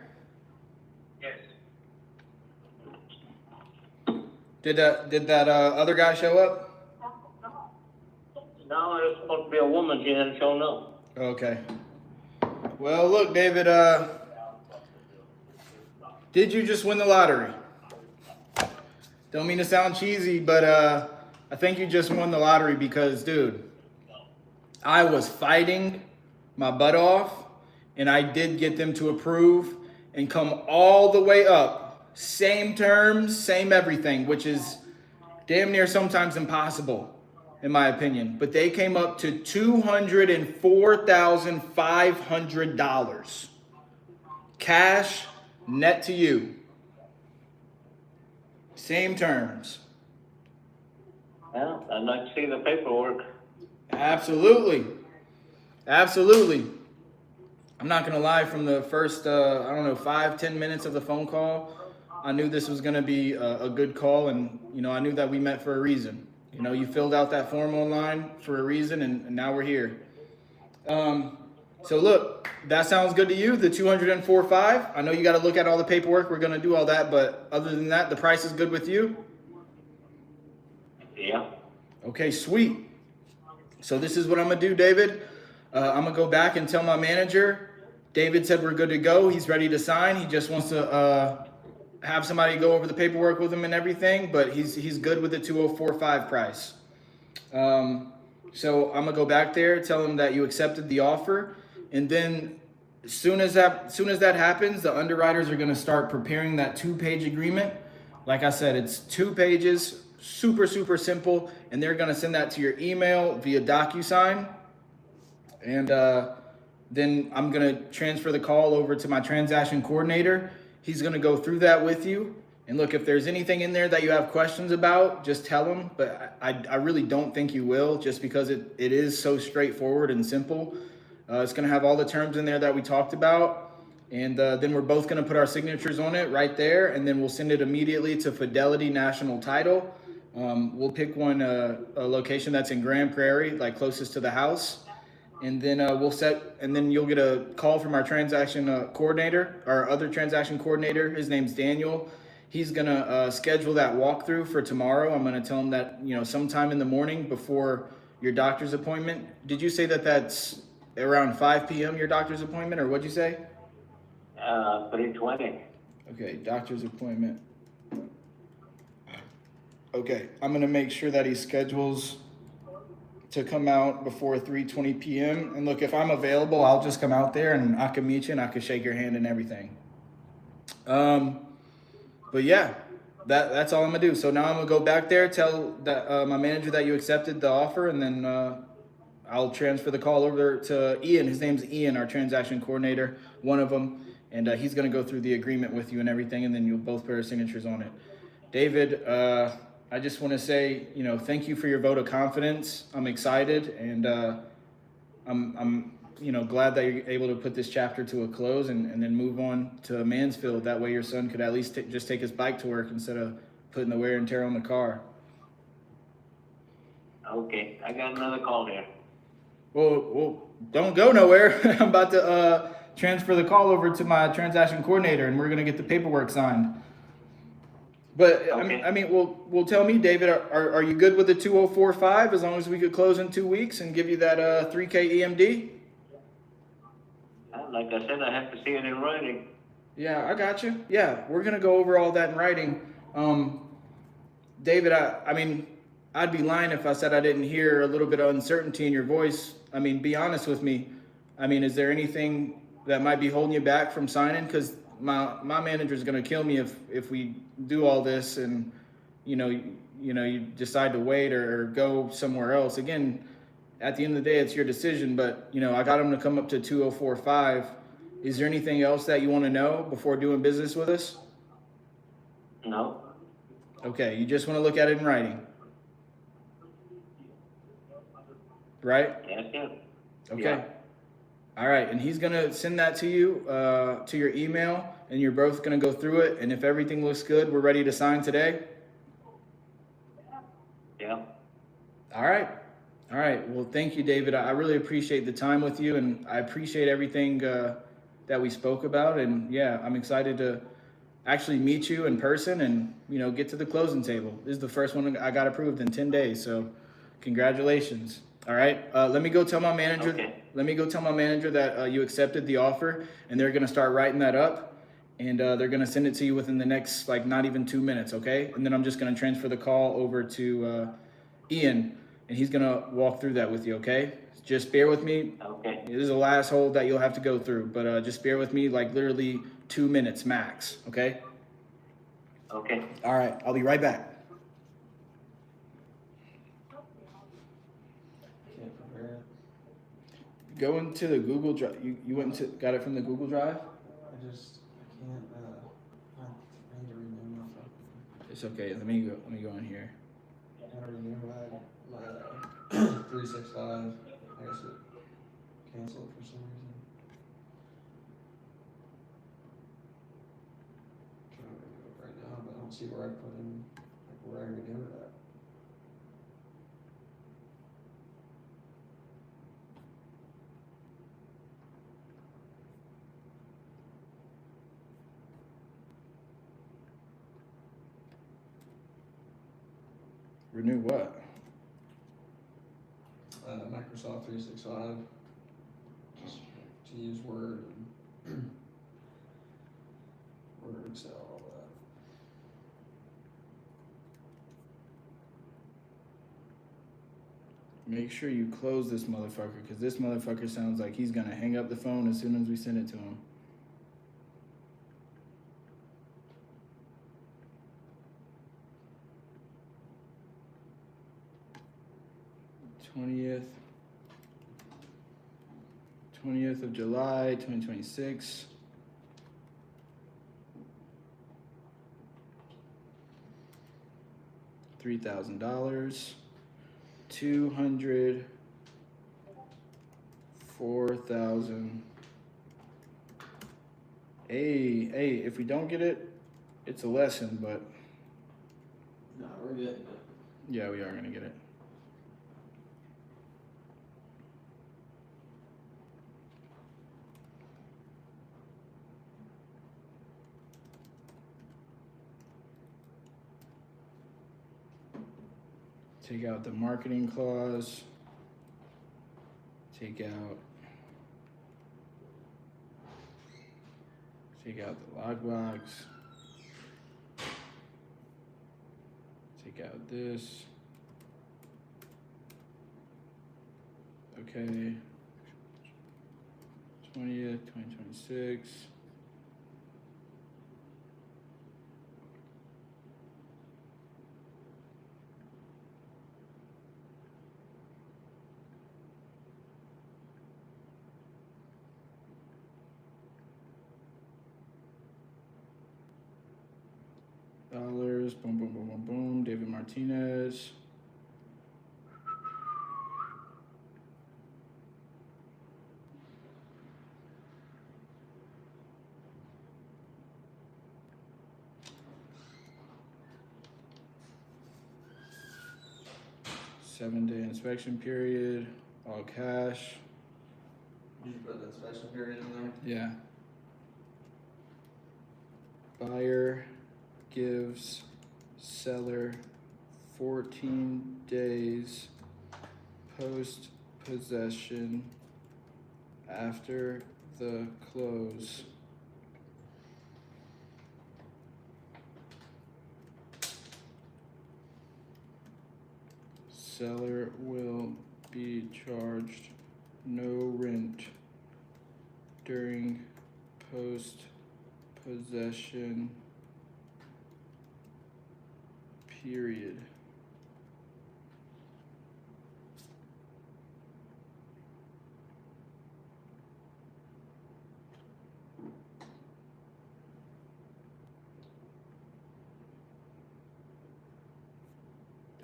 Yes. Did that other guy show up? No, it's supposed to be a woman. She hadn't shown up. Okay. Well, look, David, did you just win the lottery? Don't mean to sound cheesy, but I think you just won the lottery because, dude, I was fighting my butt off, and I did get them to approve and come all the way up. Same terms, same everything, which is damn near sometimes impossible, in my opinion. But they came up to $204,500. Cash, net to you. Same terms. Well, I'd like to see the paperwork. Absolutely. I'm not gonna lie, from the first, 5-10 minutes of the phone call, I knew this was gonna be a good call, and, you know, I knew that we met for a reason. You know, you filled out that form online for a reason, and now we're here. So look, that sounds good to you, the 204.5. I know you gotta look at all the paperwork, we're gonna do all that, but other than that, the price is good with you? Yeah. Okay, sweet. So this is what I'm gonna do, David. I'm gonna go back and tell my manager. David said we're good to go. He's ready to sign. He just wants to have somebody go over the paperwork with him and everything, but he's good with the 2045 price. So I'm gonna go back there, tell him that you accepted the offer, and then as soon as that happens, the underwriters are gonna start preparing that 2-page agreement. Like I said, it's 2 pages, super simple, and they're gonna send that to your email via DocuSign, and then I'm gonna transfer the call over to my transaction coordinator. He's gonna go through that with you. And look, if there's anything in there that you have questions about, just tell him. But I really don't think you will, just because it is so straightforward and simple. It's gonna have all the terms in there that we talked about. And then we're both gonna put our signatures on it right there. And then we'll send it immediately to Fidelity National Title. We'll pick a location that's in Grand Prairie, like closest to the house. And then and then you'll get a call from our transaction coordinator, our other transaction coordinator. His name's Daniel. He's gonna schedule that walkthrough for tomorrow. I'm gonna tell him that, sometime in the morning before your doctor's appointment. Did you say that that's around 5 p.m. your doctor's appointment, or what'd you say? 3:20. Okay, doctor's appointment. Okay, I'm gonna make sure that he schedules to come out before 3:20 p.m. And look, if I'm available, I'll just come out there and I can meet you and I can shake your hand and everything. But yeah, that's all I'm gonna do. So now I'm gonna go back there, tell that my manager that you accepted the offer, and then I'll transfer the call over to Ian. His name's Ian, our transaction coordinator, one of them, and he's gonna go through the agreement with you and everything, and then you'll both put our signatures on it. David, I just want to say, thank you for your vote of confidence. I'm excited, and I'm glad that you're able to put this chapter to a close and then move on to Mansfield. That way your son could at least just take his bike to work instead of putting the wear and tear on the car. Okay, I got another call here. Well, don't go nowhere. I'm about to transfer the call over to my transaction coordinator, and we're going to get the paperwork signed. But Okay. well, tell me, David, are you good with the 2045 as long as we could close in 2 weeks and give you that 3K EMD? Like I said, I have to see it in writing. Yeah, I got you. Yeah, we're gonna go over all that in writing. David, I'd be lying if I said I didn't hear a little bit of uncertainty in your voice. Be honest with me. Is there anything that might be holding you back from signing? Because my manager's gonna kill me if we do all this and you decide to wait or go somewhere else. Again, at the end of the day, it's your decision. But I got him to come up to 2045. Is there anything else that you want to know before doing business with us? No. Okay, you just want to look at it in writing, right? Yes, yes. Okay. Yeah. All right, and he's gonna send that to you to your email, and you're both gonna go through it. And if everything looks good, we're ready to sign today. Yeah. All right. All right. Well, thank you, David. I really appreciate the time with you, and I appreciate everything that we spoke about. And yeah, I'm excited to actually meet you in person and get to the closing table. This is the first one I got approved in 10 days, so congratulations. All right. Let me go tell my manager. Okay. Let me go tell my manager that you accepted the offer, and they're gonna start writing that up, and they're gonna send it to you within the next not even 2 minutes. Okay. And then I'm just gonna transfer the call over to Ian, and he's gonna walk through that with you. Okay. Just bear with me. Okay. This is the last hold that you'll have to go through, but just bear with me, literally 2 minutes max. Okay. Okay. All right. I'll be right back. Can't prepare it. Go into the Google Drive. You got it from the Google Drive? I can't, I need to renew my fucking, It's okay. Let me go in here. I gotta renew my 365. I guess it canceled for some reason. I'm trying to renew it right now, but I don't see where I put in, where I renew it at. Renew what? Microsoft 365, just to use Word and Word, Excel, all that. Make sure you close this motherfucker, because this motherfucker sounds like he's gonna hang up the phone as soon as we send it to him. Twentieth of July, 2026. $3,000. 4,000. Hey, if we don't get it, it's a lesson, but No, we're getting it. yeah, we are gonna get it. Take out the marketing clause. Take out the lockbox. Take out this. Okay. 20th, 2026. Dollars, boom, boom, boom, boom, boom. David Martinez. Seven-day inspection period, all cash. Did you put the inspection period in there? Yeah. Buyer gives seller 14 days post possession after the close. Seller will be charged no rent during post possession period.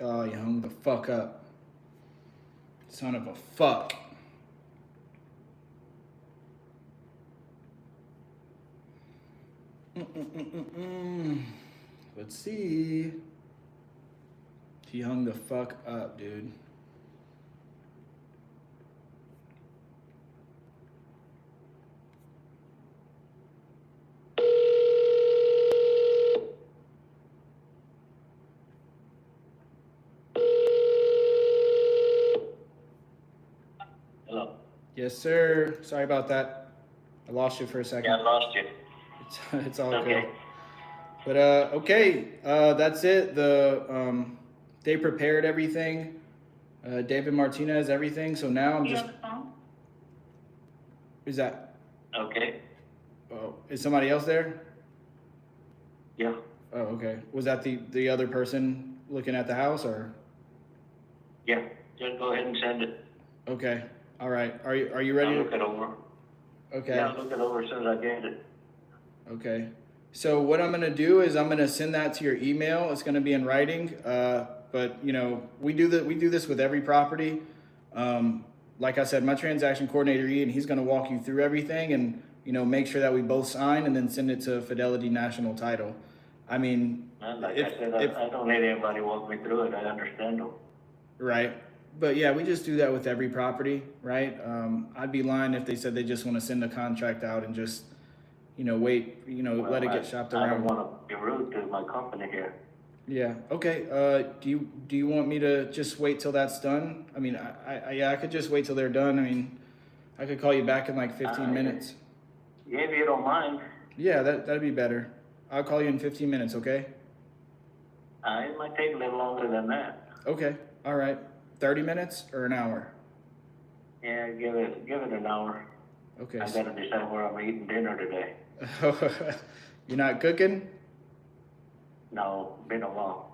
Oh, you hung the fuck up. Son of a fuck. Let's see. He hung the fuck up, dude. Hello. Yes, sir. Sorry about that. I lost you for a second. Yeah, I lost you. It's all Okay. good. But okay, that's it. They prepared everything. David Martinez, everything. So now I'm You just. on the phone? Is that? Okay. Oh, is somebody else there? Yeah. Oh, okay. Was that the other person looking at the house, or? Yeah. Just go ahead and send it. Okay. All right. Are you ready? I'll look it over. Okay. Yeah, I'll look it over as soon as I get it. Okay. So what I'm gonna do is I'm gonna send that to your email. It's gonna be in writing. But you know, we do this with every property. Like I said, my transaction coordinator Ian, he's gonna walk you through everything and you know make sure that we both sign and then send it to Fidelity National Title. I mean, And like if, I said, if I don't let anybody walk me through it. I understand them. right. But yeah, we just do that with every property, right? I'd be lying if they said they just want to send the contract out and just, you know, wait, you know, let it get shopped I don't around. want to be rude to my company here. Yeah. Okay. Do you want me to just wait till that's done? I mean, I could just wait till they're done. I mean, I could call you back in like 15 minutes. Yeah, if you don't mind. Yeah, that'd be better. I'll call you in 15 minutes. Okay. It might take a little longer than that. Okay. All right. 30 minutes or an hour? Yeah, give it an hour. Okay. I gotta decide where I'm eating dinner today. You're not cooking? No, been a while.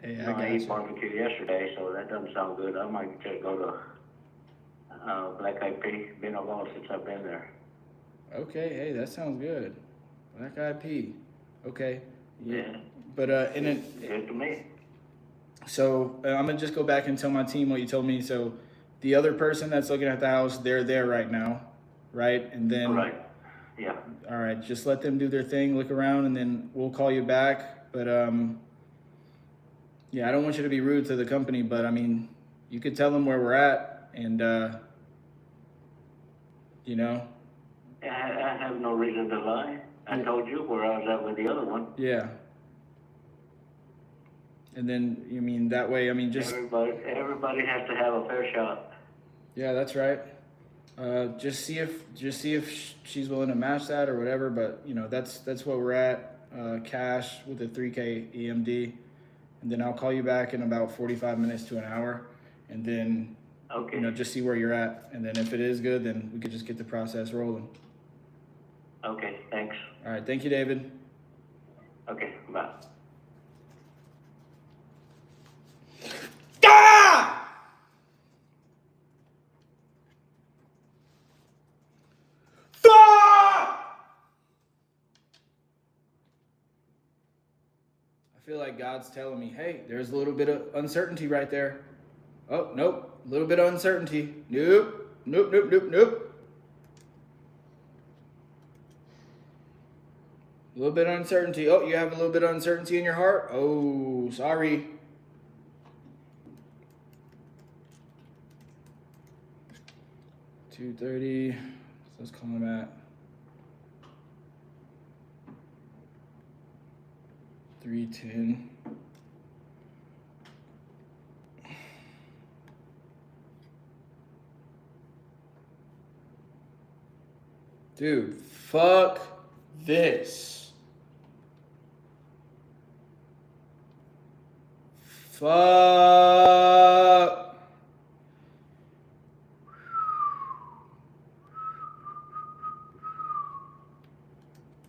Hey, No, I I ate got you. barbecue yesterday, so that doesn't sound good. I might just go to Black Eyed Pea. Been a while since I've been there. Okay, hey, that sounds good. Black Eyed Pea. Okay. Yeah, But in it, good to me. so I'm gonna just go back and tell my team what you told me. So the other person that's looking at the house, they're there right now, right? And then, All right. Yeah. all right, just let them do their thing, look around, and then we'll call you back. But yeah, I don't want you to be rude to the company, but I mean, you could tell them where we're at, and you know, I have no reason to lie. I told you where I was at with the other one. yeah. And then, you mean that way? I mean, just Everybody has to have a fair shot. yeah, that's right. Just see if she's willing to match that or whatever. But you know, that's what we're at. Cash with a 3K EMD, and then I'll call you back in about 45 minutes to an hour, and then Okay. you know, just see where you're at, and then if it is good, then we could just get the process rolling. Okay, thanks. All right, thank you, David. Okay, bye. Ah! I feel like God's telling me, hey, there's a little bit of uncertainty right there. Oh, nope. A little bit of uncertainty. Nope. Nope, nope, nope, nope. A little bit of uncertainty. Oh, you have a little bit of uncertainty in your heart? Oh, sorry. $230. So let's call him at $310. Dude, fuck this. Fuck.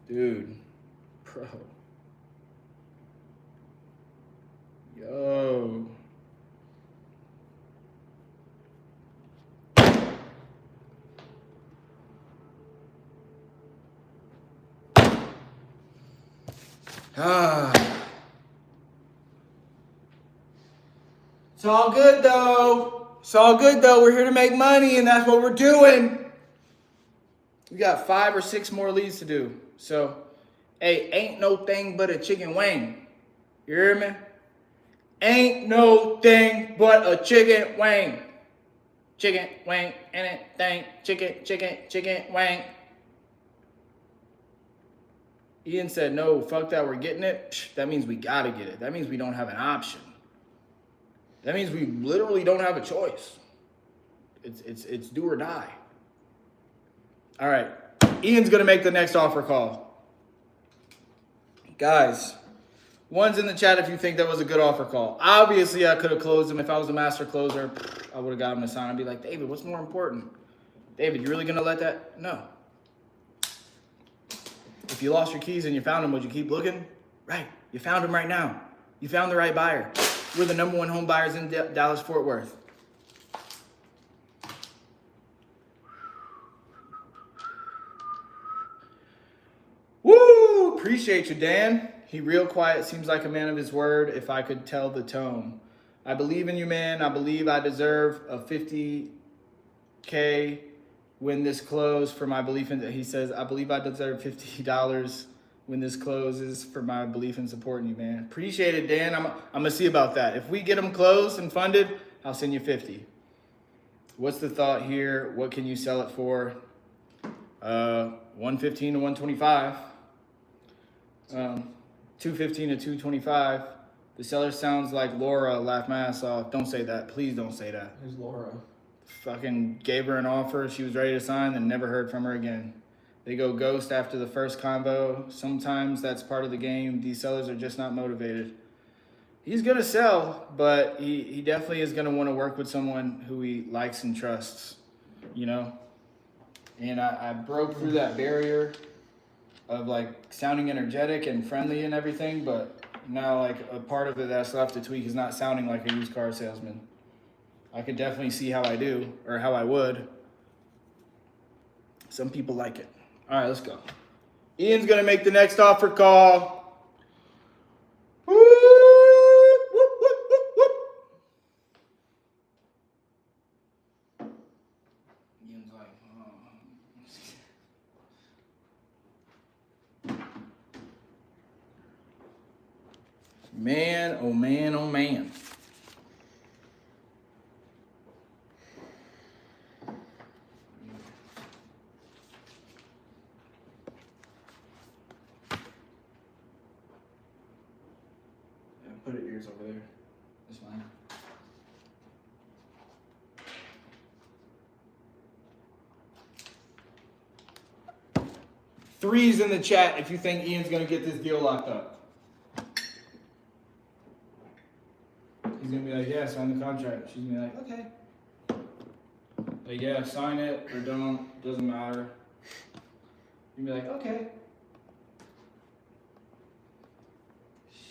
Dude, bro. Yo. It's all good though. It's all good though. We're here to make money, and that's what we're doing. We got 5 or 6 more leads to do. So, hey, ain't no thing but a chicken wing. You hear me? Ain't no thing but a chicken wing. Chicken wing, anything. Chicken wing. Ian said, no, fuck that, we're getting it. Psh, that means we gotta get it. That means we don't have an option. That means we literally don't have a choice. It's do or die. All right, Ian's gonna make the next offer call. Guys, one's in the chat if you think that was a good offer call. Obviously, I could have closed him. If I was a master closer, I would have got him to sign. I'd be like, David, what's more important? David, you really gonna let that? No. If you lost your keys and you found them, would you keep looking? Right, you found them right now. You found the right buyer. We're the #1 home buyers in Dallas-Fort Worth. Woo! Appreciate you, Dan. He real quiet, seems like a man of his word, if I could tell the tone. I believe in you, man. I believe I deserve a 50K when this closed for my belief in, he says, I believe I deserve $50 when this closes for my belief in supporting you, man. Appreciate it, Dan. I'm gonna see about that. If we get them closed and funded, I'll send you 50. What's the thought here? What can you sell it for? 115 to 125. 215 to 225. The seller sounds like Laura. Laugh my ass off. Don't say that. Please don't say that. Who's Laura? Fucking gave her an offer. She was ready to sign, and never heard from her again. They go ghost after the first convo. Sometimes that's part of the game. These sellers are just not motivated. He's gonna sell, but he definitely is gonna want to work with someone who he likes and trusts, you know. And I broke through that barrier of like sounding energetic and friendly and everything, but now like a part of it that's left to tweak is not sounding like a used car salesman. I could definitely see how I do or how I would. Some people like it. All right, let's go. Ian's gonna make the next offer call. Whoop, whoop, whoop, whoop, whoop. Ian's like, man, oh man, oh man. Put it yours over there. That's fine. Threes in the chat if you think Ian's gonna get this deal locked up. He's gonna be like, yeah, sign the contract. She's gonna be like, okay. Like, yeah, sign it or don't, doesn't matter. You'd be like, okay.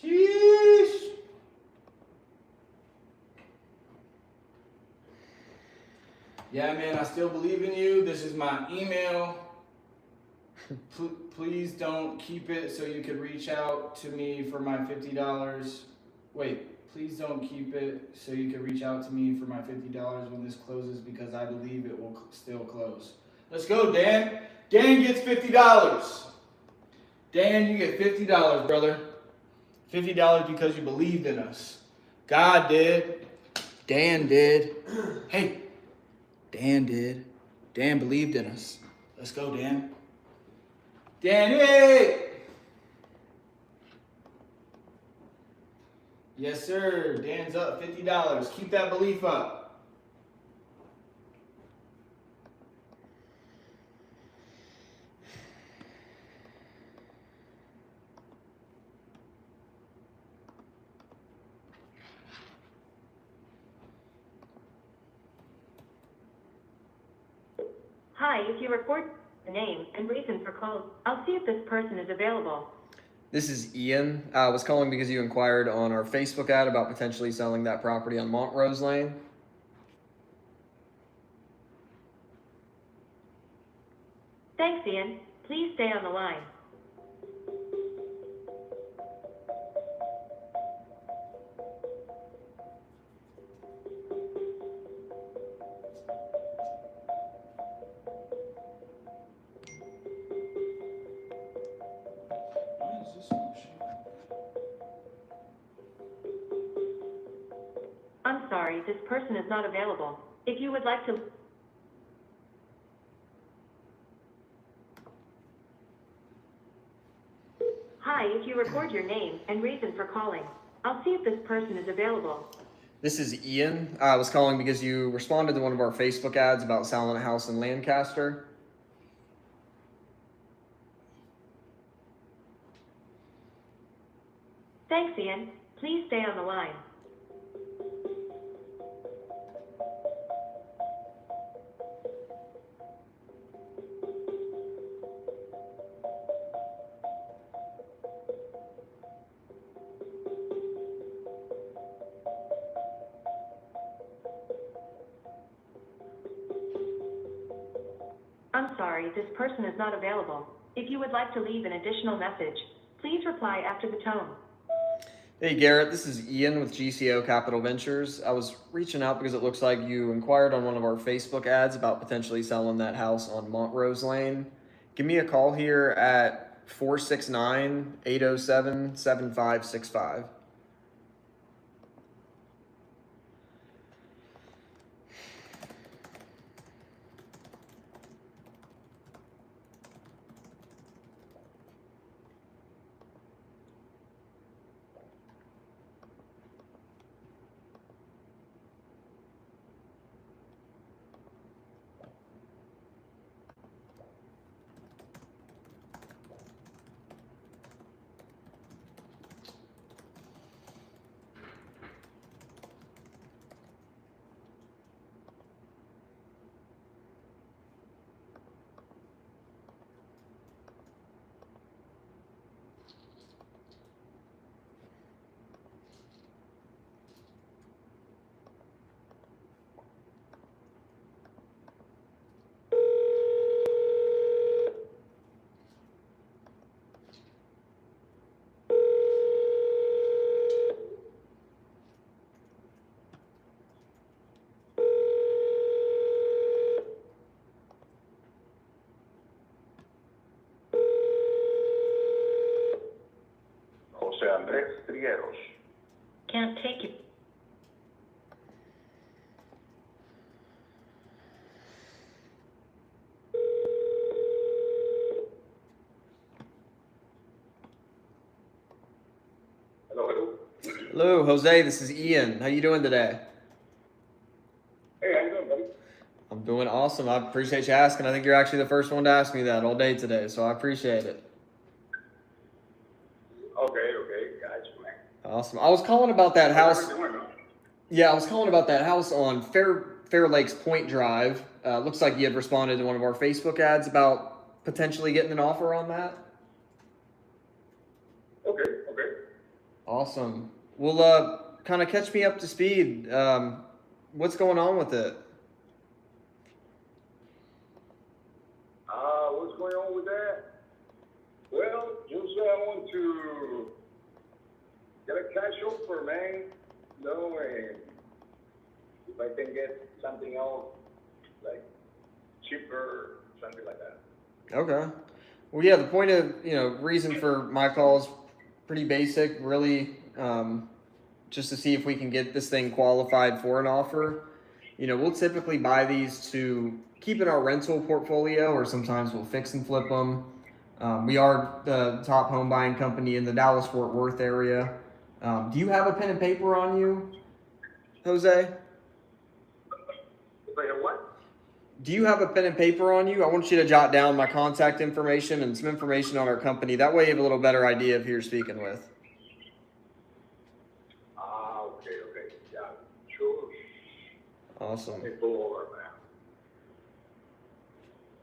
Sheesh. Yeah, man, I still believe in you. This is my email. Please don't keep it so you could reach out to me for my $50. Wait, please don't keep it so you can reach out to me for my $50 when this closes because I believe it will still close. Let's go, Dan. Dan gets $50. Dan, you get $50, brother. $50 because you believed in us. God did. Dan did. Hey, Dan did. Dan believed in us. Let's go, Dan. Danny! Yes, sir. Dan's up $50. Keep that belief up. Hi, if you report the name and reason for call, I'll see if this person is available. This is Ian. I was calling because you inquired on our Facebook ad about potentially selling that property on Montrose Lane. Thanks, Ian. Please stay on the line. Why is this one showing? I'm sorry, this person is not available. If you would like to... Hi, if you record your name and reason for calling, I'll see if this person is available. This is Ian. I was calling because you responded to one of our Facebook ads about selling a house in Lancaster. Thanks, Ian. Please stay on the line. I'm sorry, this person is not available. If you would like to leave an additional message, please reply after the tone. Hey Garrett, this is Ian with GCO Capital Ventures. I was reaching out because it looks like you inquired on one of our Facebook ads about potentially selling that house on Montrose Lane. Give me a call here at 469-807-7565. Andrés Trigueros. Can't take it. Hello, hello. Hello, Jose. This is Ian. How you doing today? Hey, how you doing, buddy? I'm doing awesome. I appreciate you asking. I think you're actually the first one to ask me that all day today, so I appreciate it. Okay, gotcha, man. Awesome. I was calling about that How's house. everything going, man? Yeah, I was calling about that house on Fair Lakes Point Drive. Looks like you had responded to one of our Facebook ads about potentially getting an offer on that. Okay. Awesome. Well, kind of catch me up to speed. What's going on with it? What's going on with that? Well, just I want to get a cash offer, man. No, and if I can get something else, like cheaper, something like that. Okay. Well, yeah, the point of, reason for my call is pretty basic, really, just to see if we can get this thing qualified for an offer. We'll typically buy these to keep in our rental portfolio, or sometimes we'll fix and flip them. We are the top home buying company in the Dallas-Fort Worth area. Do you have a pen and paper on you, Jose? If I have what? Do you have a pen and paper on you? I want you to jot down my contact information and some information on our company. That way you have a little better idea of who you're speaking with. Okay. Yeah, sure. Awesome. Let me pull over, man.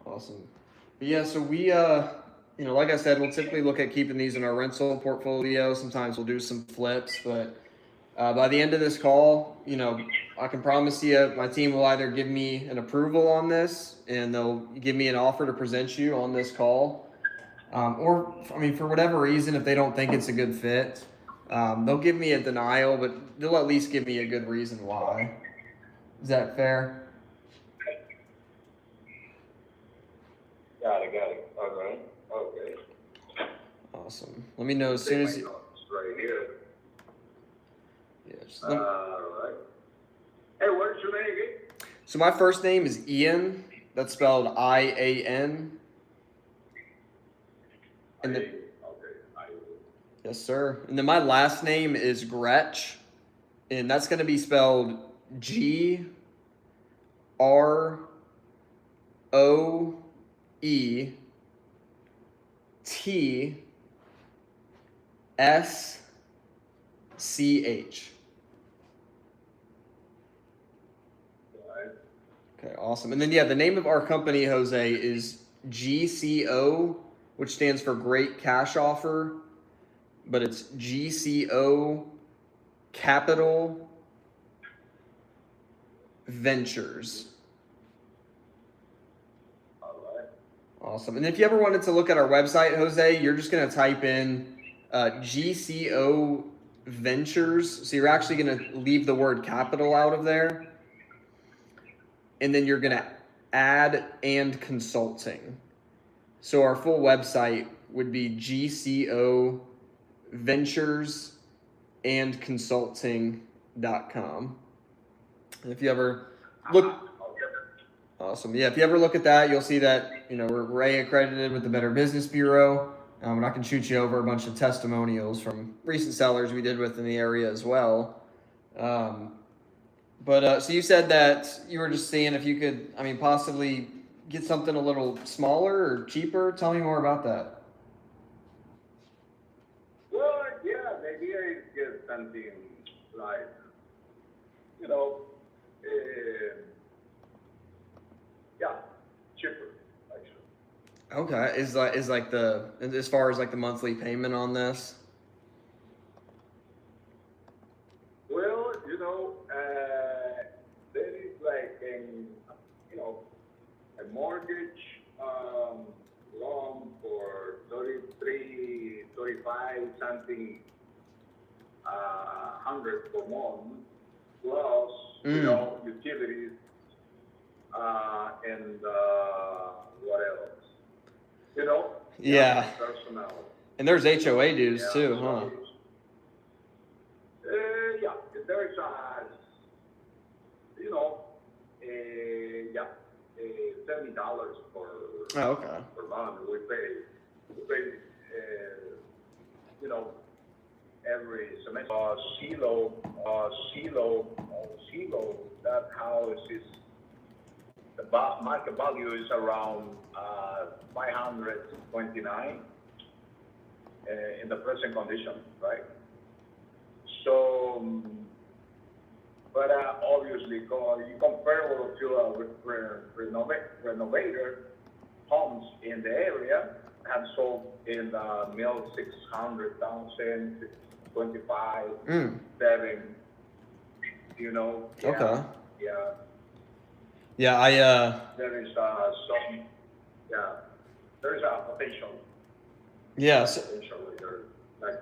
Awesome. But yeah, so we, like I said, we'll typically look at keeping these in our rental portfolio. Sometimes we'll do some flips, but by the end of this call, I can promise you my team will either give me an approval on this and they'll give me an offer to present you on this call. Or for whatever reason, if they don't think it's a good fit, they'll give me a denial, but they'll at least give me a good reason why. Is that fair? Got it. All right. Okay. Awesome. Let me know as soon as you. Right here. Yeah, just All right. Hey, what's your name again? So my first name is Ian. That's spelled I-A-N. And then, yes, sir. And then my last name is Gretch, and that's going to be spelled Groetsch. Okay, awesome. And then, the name of our company, Jose, is GCO, which stands for Great Cash Offer, but it's GCO Capital Ventures. All right. Awesome. And if you ever wanted to look at our website, Jose, you're just going to type in GCO Ventures. So you're actually going to leave the word capital out of there. And then you're going to add and consulting. So our full website would be gcoventuresandconsulting.com. And if you ever look, awesome. Yeah, if you ever look at that, you'll see that, we're A accredited with the Better Business Bureau. And I can shoot you over a bunch of testimonials from recent sellers we did with in the area as well. But so you said that you were just seeing if you could, possibly get something a little smaller or cheaper. Tell me more about that. Well, yeah, the idea is get something like, cheaper, actually. Okay, is like the, as far as like the monthly payment on this? Well, there is like a mortgage loan for 33, 35 something hundred per month, plus utilities and what else? Yeah. Personal. And there's HOA dues Yeah, too, so huh? $70 Oh, okay. per month. We pay, you know, every semester. Zillow, that house is, the market value is around 529 in the present condition, right? So, but obviously, you compare to renovator homes in the area have sold in the mil 600,000, 25, 7. You know. Yeah, Okay. Yeah. Yeah, There is some. Yeah. There is a potential. yeah, so, Potential there. Like,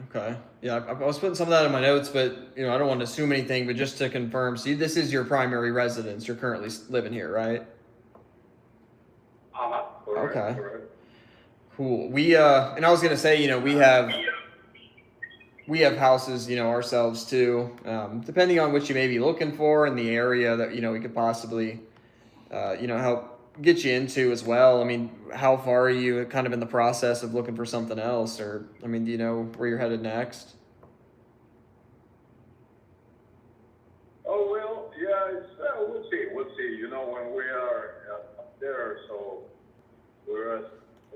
okay. Yeah, I was putting some of that in my notes, but you know, I don't want to assume anything, but just to confirm, see, this is your primary residence. You're currently living here, right? correct, Okay. correct. Cool. And I was gonna say, you know, we have houses, you know, ourselves too. Depending on what you may be looking for in the area that, you know, we could possibly, you know, help get you into as well. I mean, how far are you kind of in the process of looking for something else, or I mean, do you know where you're headed next? Oh, well, yeah, it's, we'll see. You know, when we are up there, so we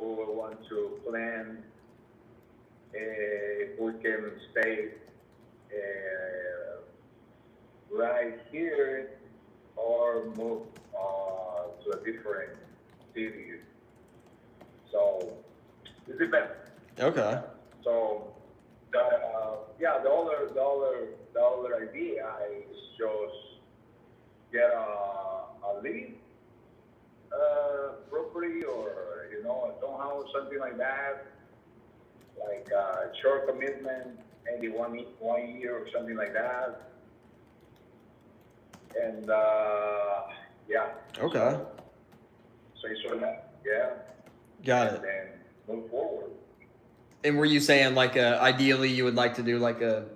will want to plan if we can stay right here or move to a different city. So it depends. Okay. So the other idea is just get a lead property, or you know, a townhouse, something like that, like short commitment, maybe 1 year or something like that, and yeah. Okay. So you sort of, yeah. Got And it. then move forward. And were you saying like ideally you would like to do like a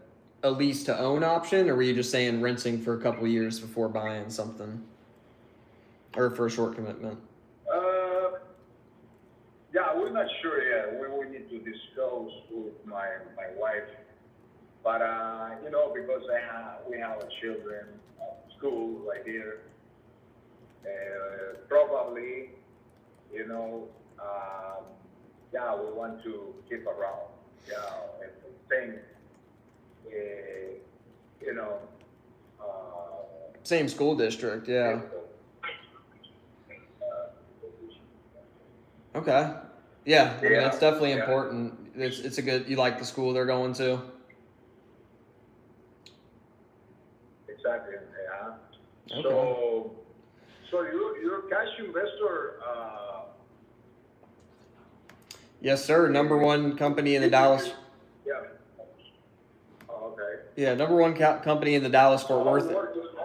lease to own option, or were you just saying renting for a couple years before buying something, or for a short commitment? Yeah, we're not sure yet. We need to discuss with my wife. But you know, because we have children at school right here, probably, you know, yeah, we want to keep around. Yeah, and same, you know, Same school district, yeah. Okay. Yeah, I mean that's definitely important. It's a good. You like the school they're going to? Exactly. Yeah. Okay. So you're a cash investor. Yes, sir. Number one company in the Dallas. Yeah. Oh, okay. Yeah, number one company in the Dallas Fort Worth. How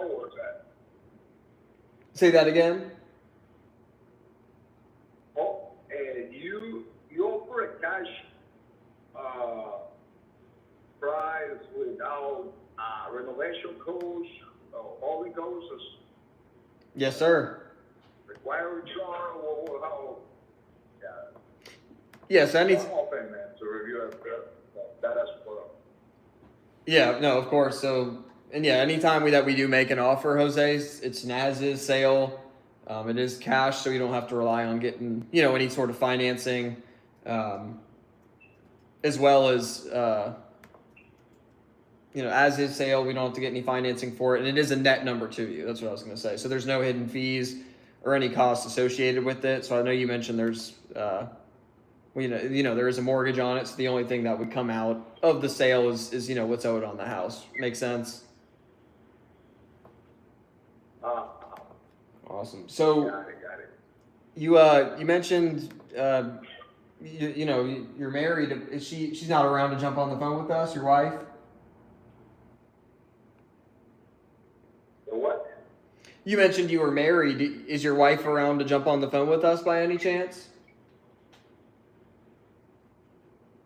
was that? Say that again. Oh, you offer a cash price without renovation costs, holding costs, Yes, sir. required charge, or how? Yeah. Yes, I'm open, man, to review that as well. Yeah, no, of course. So, and yeah, anytime that we do make an offer, Jose, it's an as-is sale. It is cash, so you don't have to rely on getting, you know, any sort of financing, as well as, you know, as is sale. We don't have to get any financing for it, and it is a net number to you. That's what I was going to say. So there's no hidden fees or any costs associated with it. So I know you mentioned there's, you know, there is a mortgage on it. So the only thing that would come out of the sale is you know, what's owed on the house. Make sense? Awesome. So Got it. you mentioned you know, you're married. Is she's not around to jump on the phone with us? Your wife? The what? You mentioned you were married. Is your wife around to jump on the phone with us by any chance?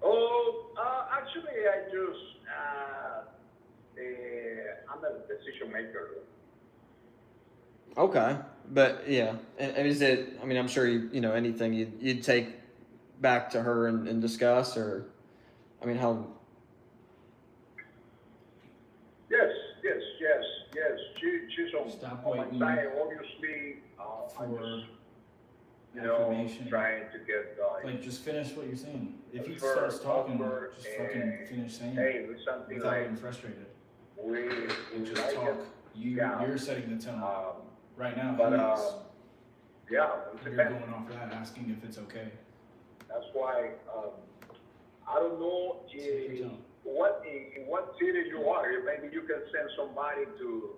Oh, actually, I just I'm a decision maker. Okay. But yeah, and is it? I mean, I'm sure you know anything you'd take back to her and discuss, or I mean, how? Yes, yes, yes, yes. She's Stop on my waiting side. Obviously, I'm for just, affirmation. trying to get, Like, just finish what you're saying. If he for starts talking, offer just fucking finish saying it hey, with something without like, getting frustrated. we Like, just like talk. it. Yeah. You're setting the tone. Right now, But, he is. yeah, it You're depends. going off that, asking if it's okay. That's why, I don't know Take your time. in what city you are. Maybe you can send somebody to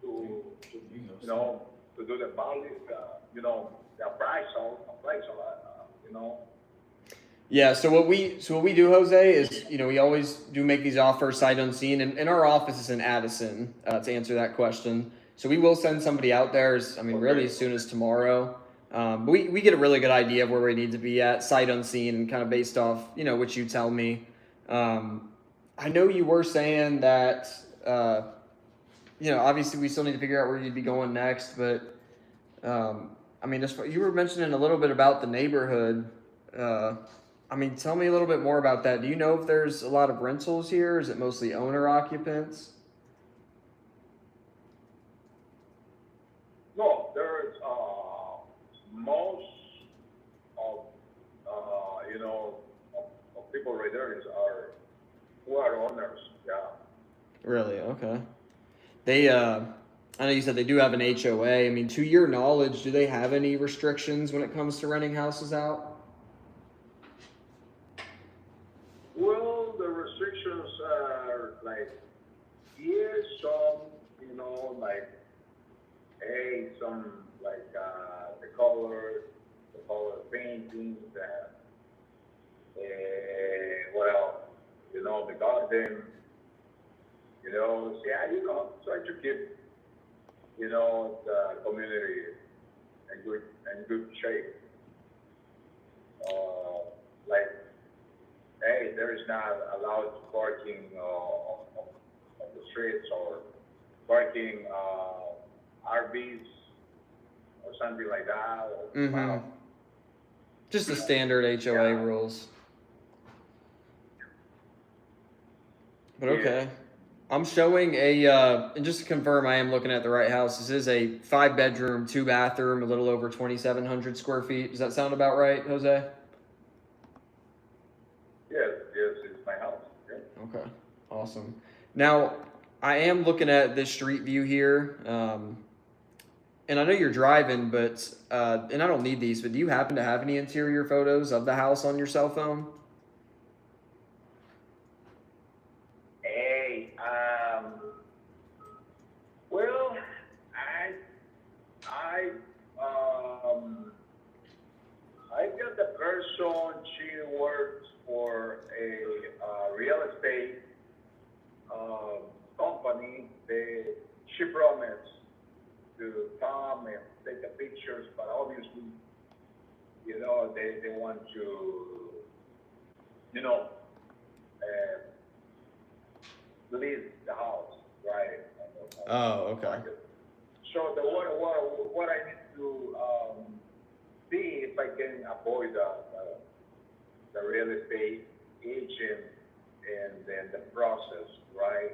There you go. you know, to do the value, the price you know. Yeah. So what we do, Jose, is we always do make these offers sight unseen, and our office is in Addison to answer that question. So we will send somebody out there. Really as soon as tomorrow. But we get a really good idea of where we need to be at sight unseen and kind of based off what you tell me. I know you were saying that obviously we still need to figure out where you'd be going next, but you were mentioning a little bit about the neighborhood. Tell me a little bit more about that. Do you know if there's a lot of rentals here? Is it mostly owner occupants? No, there's most of of people right there who are owners. Yeah. Really? Okay. They I know you said they do have an HOA. To your knowledge, do they have any restrictions when it comes to renting houses out? Well, the restrictions are like here some like some like the color paintings what else? The garden. Try to keep the community in good shape. Like, hey, there is not allowed parking on the streets or parking RVs or something like that. Mm-hmm. Just the standard HOA rules. But okay. I'm showing and just to confirm, I am looking at the right house. This is a 5-bedroom, 2-bathroom, a little over 2,700 square feet. Does that sound about right, Jose? Yes, it's my house. Yeah. Okay, awesome. Now, I am looking at this street view here, and I know you're driving, but and I don't need these, but do you happen to have any interior photos of the house on your cell phone? Hey, well, I got the person. She works for a real estate company. She promised to come and take the pictures, but obviously, they want to, leave the house, right? Oh, okay. So what I need to see if I can avoid the real estate agent and then the process, right?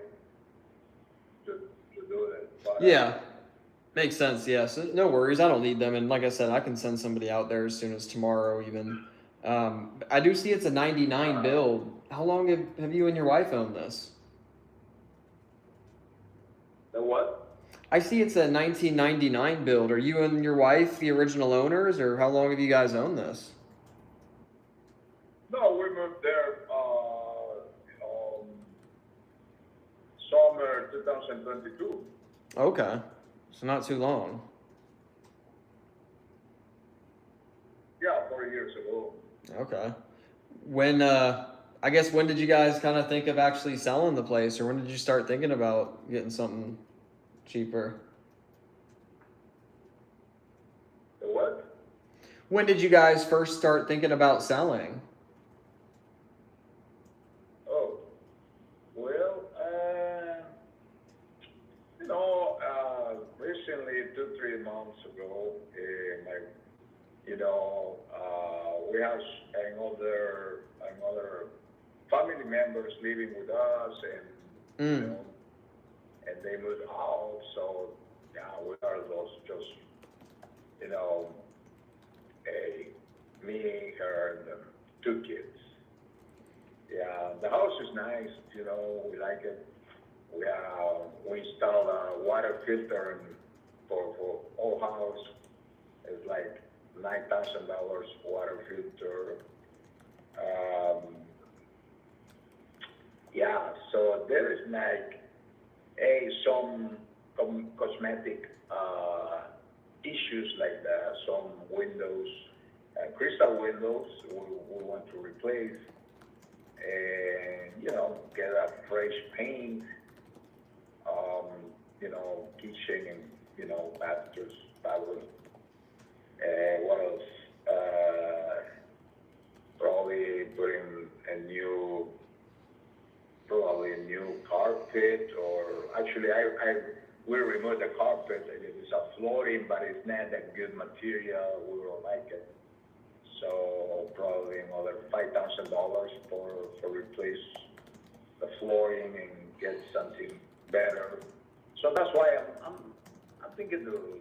To do it. But, Yeah, makes sense. Yeah, so no worries. I don't need them, and like I said, I can send somebody out there as soon as tomorrow, even. I do see it's a '99 build. How long have you and your wife owned this? the what? I see it's a 1999 build. Are you and your wife the original owners, or how long have you guys owned this? No, we moved there summer 2022. Okay, so not too long. Yeah, 4 years ago. Okay. When I guess when did you guys kind of think of actually selling the place, or when did you start thinking about getting something cheaper? The what? When did you guys first start thinking about selling? Oh, well, recently, 2, 3 months ago, we have another family members living with us, and and they moved out. So yeah, we are those just you know, me, her, and the 2 kids. Yeah, the house is nice. We like it. We installed a water filter for all house. It's like $9,000 water filter. Yeah, so there is like some cosmetic issues like that. Some windows, crystal windows, we want to replace, and get a fresh paint. Kitchen and bathroom. What else? Probably putting probably a new carpet, or actually I will remove the carpet. It's a flooring, but it's not that good material. We don't like it. So probably another $5,000 for replace the flooring and get something better. So that's why I'm thinking to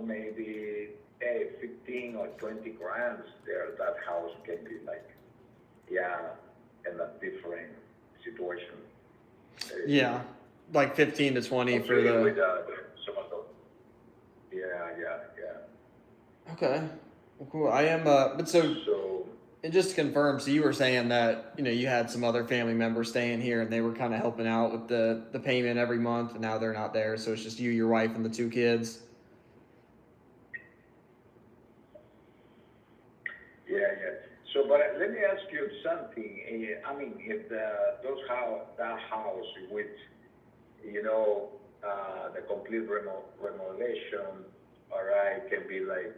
maybe 15 or 20 grand there. That house can be like in a different situation. Yeah, like 15 to 20 for the. With, some of the, yeah. Okay, well, cool. I am, but so, and just to confirm, so you were saying that you had some other family members staying here, and they were kind of helping out with the payment every month, and now they're not there, so it's just you, your wife, and the 2 kids. Yeah. So, but let me ask you something. I mean, if that house with, the complete remodelation, all right, can be like,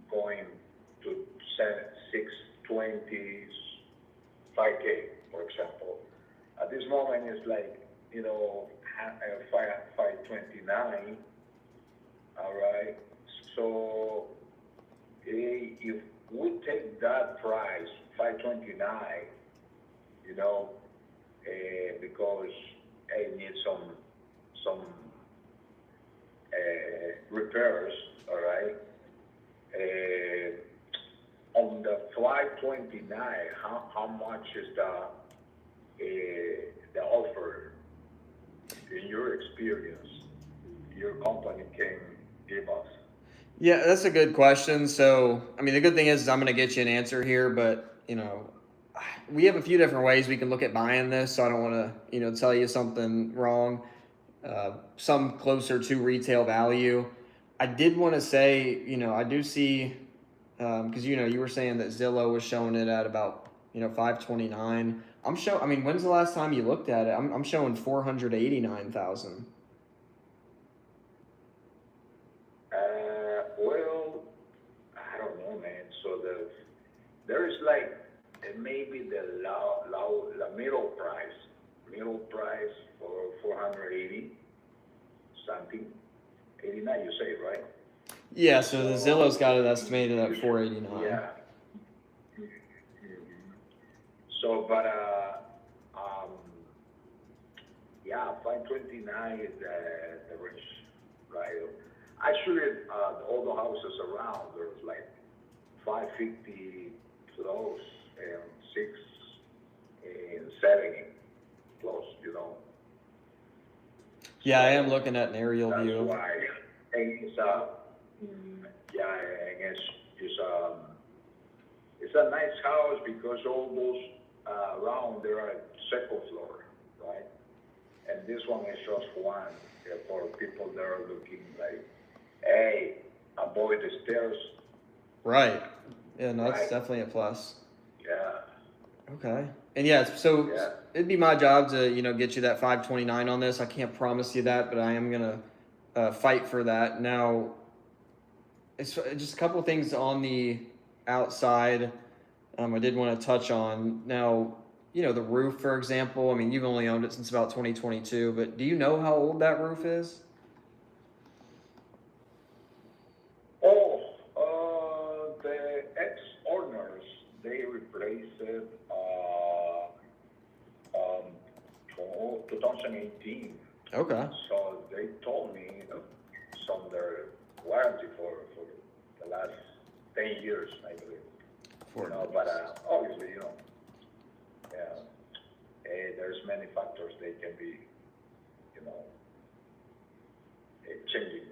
going to 620, 5K, for example. At this moment, it's like, 529, all right. So if we take that price, 529, because I need some repairs, all right. On the 529, how much is the offer in your experience your company can give us? Yeah, that's a good question. So, I mean, the good thing is I'm going to get you an answer here, but, we have a few different ways we can look at buying this. So I don't want to, tell you something wrong. Some closer to retail value. I did want to say, I do see, because, you were saying that Zillow was showing it at about, 529. I mean, when's the last time you looked at it? I'm showing 489,000. Well, I don't know, man. So there is like maybe the middle price for 480 something, 89. You say, right? Yeah. So the Zillow's got it estimated at 489. Yeah. So, but 529 is the range, right? Actually, all the houses around, there's like 550 close and 670 close, Yeah, I am looking at an aerial That's view. why, and it's it's a nice house because all those around there are second floor, right? And this one is just one for people that are looking like, hey, avoid the stairs. Right. Yeah, no, that's Right. definitely a plus. Yeah. Okay. And yeah, so Yeah. it'd be my job to, get you that 529 on this. I can't promise you that, but I am going to fight for that. Now, it's just a couple of things on the outside I did want to touch on. Now, the roof, for example. I mean, you've only owned it since about 2022, but do you know how old that roof is? Oh, the ex-owners, they replaced it, 2018. Okay. So they told me it's under warranty for the last 10 years, I believe. But obviously, yeah, there's many factors they can be, changing.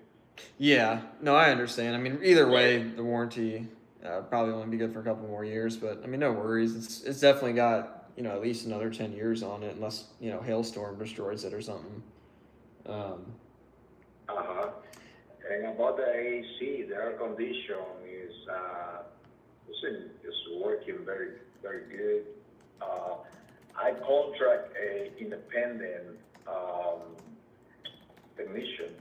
Yeah, no, I understand. I mean, either way, the warranty probably only be good for a couple more years, but I mean, no worries. It's definitely got at least another 10 years on it, unless hailstorm destroys it or something. Uh-huh. And about the AC, the air condition is working very, very good. I contract a independent technician,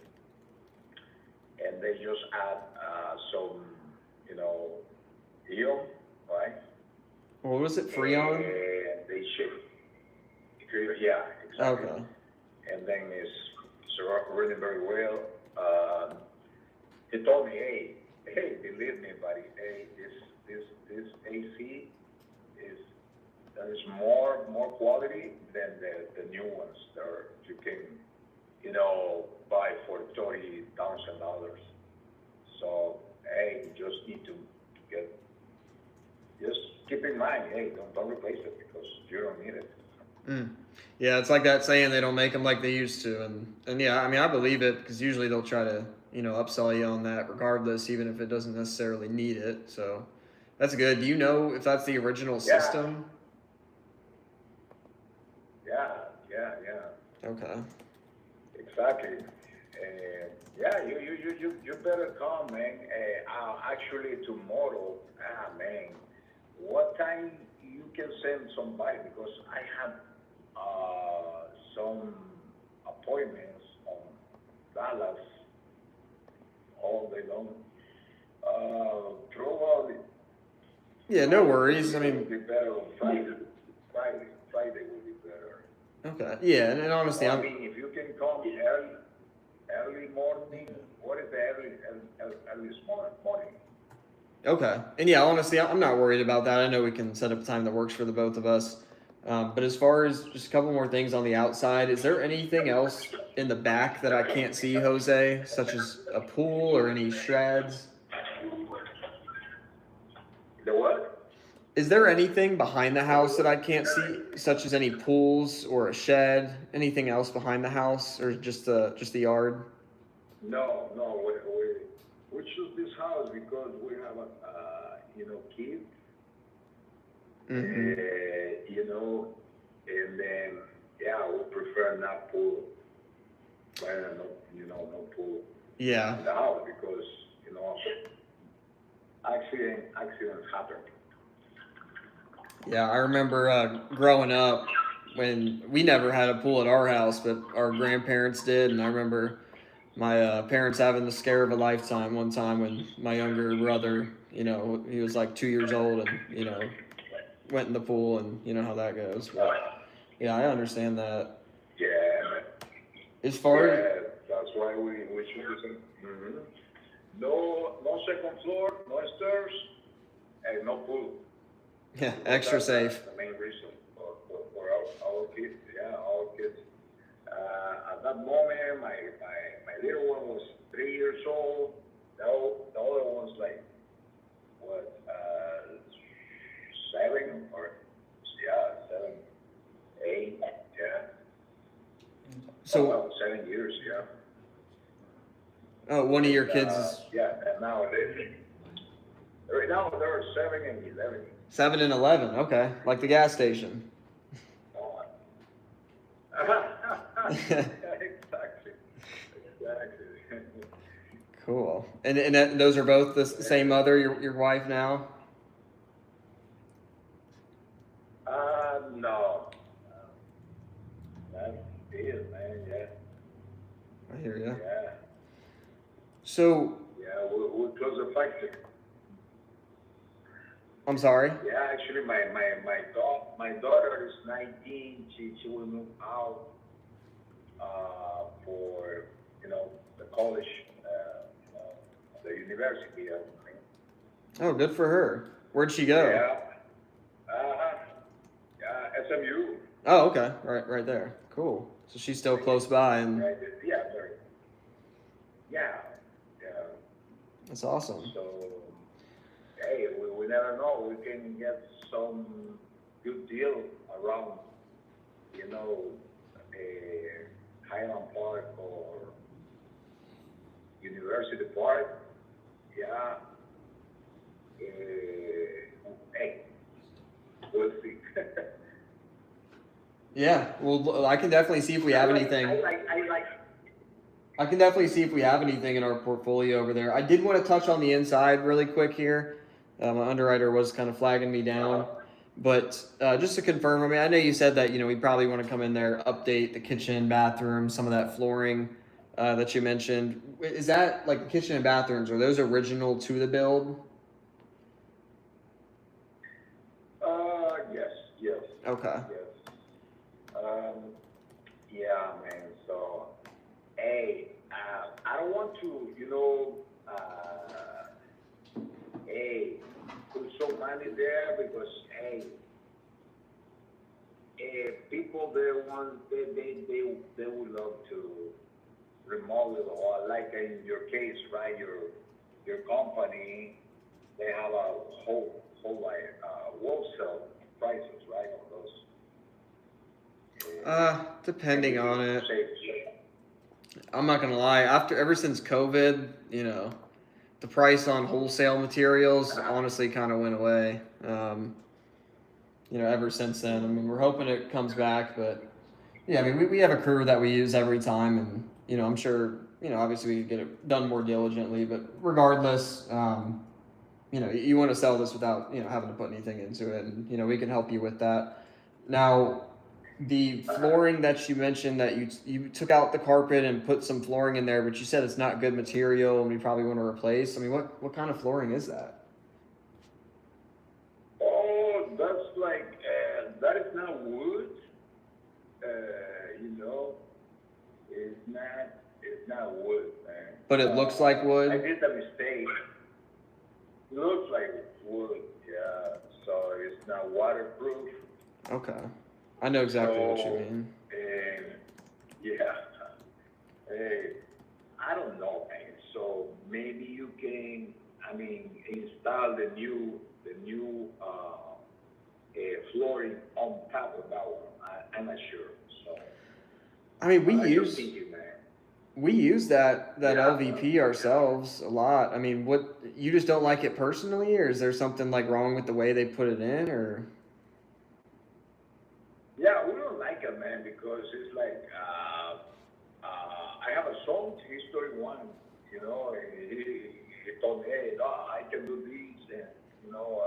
and they just add some, ion, right? What was it? Freon? And they ship. Yeah, exactly. Okay. And then it's running very well. He told me, hey, believe me, buddy, hey, this AC is more quality than the new ones that you can, buy for $30,000. So, hey, you just need to just keep in mind, hey, don't replace it because you don't need it. Yeah, it's like that saying they don't make them like they used to, and yeah, I mean I believe it because usually they'll try to upsell you on that regardless, even if it doesn't necessarily need it. So that's good. Do you know if that's the original system? Yeah. Okay. Exactly. And yeah, you better come, man. Actually, tomorrow, man, what time you can send somebody? Because I have some appointments on Dallas all day long. Probably. Yeah, no worries. I It mean, would be better on Friday. Friday would be better. okay. Yeah, and honestly, I mean, if you can come early morning, what is the earliest morning? okay. And yeah, honestly, I'm not worried about that. I know we can set up a time that works for the both of us. But as far as just a couple more things on the outside, is there anything else in the back that I can't see, Jose, such as a pool or any sheds? The what? Is there anything behind the house that I can't see, such as any pools or a shed, anything else behind the house, or just the yard? No. We choose this house because we have kids. Mm-hmm. And then we prefer not pool, no pool Yeah. in the house because accidents happen. Yeah, I remember growing up when we never had a pool at our house, but our grandparents did, and I remember my parents having the scare of a lifetime one time when my younger brother, he was like 2 years old, and went in the pool, and you know how that goes. But yeah, I understand that. Yeah. As far as That's why we should listen. Mm-hmm. No second floor, no stairs, and no pool. yeah, extra safe. That's the main reason for our kids. Yeah, our kids. At that moment, my little one was 3 years old. The other one's like, what, 7 or, 7, 8, yeah. So 7 years, yeah. oh, one of your kids is Yeah, and now right now they're 7 and 11. 7 and 11. Okay, like the gas station. Exactly. Cool. And those are both the same mother, your wife now? No. That's it, man. Yeah. I hear you. Yeah. So Yeah, we'll close the factory. I'm sorry. Yeah, actually, my daughter is 19. She will move out for the college, the university. Oh, good for her. Where'd she go? Yeah. Uh-huh. Yeah, SMU. Oh, okay. Right there. Cool. So she's still close by, and Right. Yeah. Very. Yeah. Yeah. that's awesome. So, hey, we never know. We can get some good deal around, Highland Park or University Park. Yeah. Hey, we'll see. Yeah. Well, I can definitely see if we have anything. I can definitely see if we have anything in our portfolio over there. I did want to touch on the inside really quick here. My underwriter was kind of flagging me down. But just to confirm, I mean, I know you said that, we probably want to come in there, update the kitchen, bathroom, some of that flooring that you mentioned. Is that like the kitchen and bathrooms? Are those original to the build? Yes. Okay. Yes. Yeah, man. So, hey, I don't want to, hey, put some money there because, hey, people they would love to remodel or like in your case, right? Your company, they have a whole wholesale prices, right? On those. Depending on it. Say, I'm not gonna lie. Ever since COVID, the price on wholesale materials honestly kind of went away. Ever since then. I mean, we're hoping it comes back, but yeah, I mean, we have a crew that we use every time, and I'm sure obviously we could get it done more diligently, but regardless, you want to sell this without having to put anything into it, and we can help you with that. Now, the flooring that you mentioned that you took out the carpet and put some flooring in there, but you said it's not good material and we probably want to replace. I mean, what kind of flooring is that? oh, that's like that is not wood. It's not wood, man. But it looks like I wood. did a mistake. It looks like wood, yeah. So it's not waterproof. Okay, I know exactly what you So, mean. yeah. Hey, I don't know, man. So maybe you can, install the new flooring on top of that one. I'm not sure. So I mean, we just use thinking, man. we use that Yeah. LVP ourselves a lot. I mean, what you just don't like it personally, or is there something like wrong with the way they put it in, or? Yeah, we don't like it, man, because it's like I have a son. He's 31. And he told me, hey, no, I can do this, and all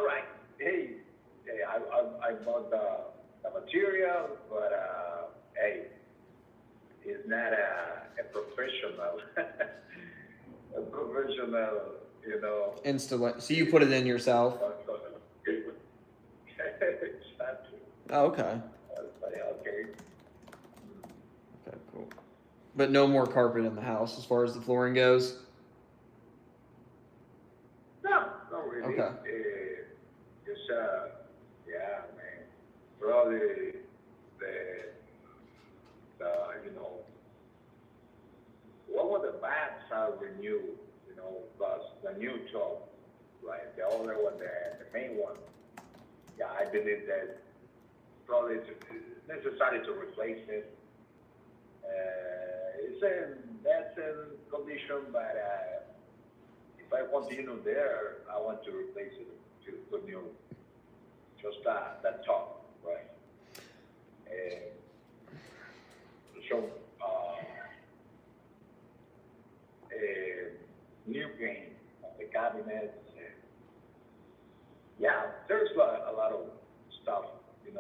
right. Hey, I bought the material, but hey, he's not a professional. A professional. So you put it in yourself? Exactly. Oh, okay. Okay. Okay, cool. But no more carpet in the house as far as the flooring goes? No, not really. Okay. Just yeah, man. Probably the one of the baths are renewed, plus the new tub, right? The other one, the main one. Yeah, I believe that probably it's necessary to replace it. It's in that's in condition, but if I continue there, I want to replace it to put new, just that top, right? And so new paint, the cabinets. Yeah, there's a lot of stuff, you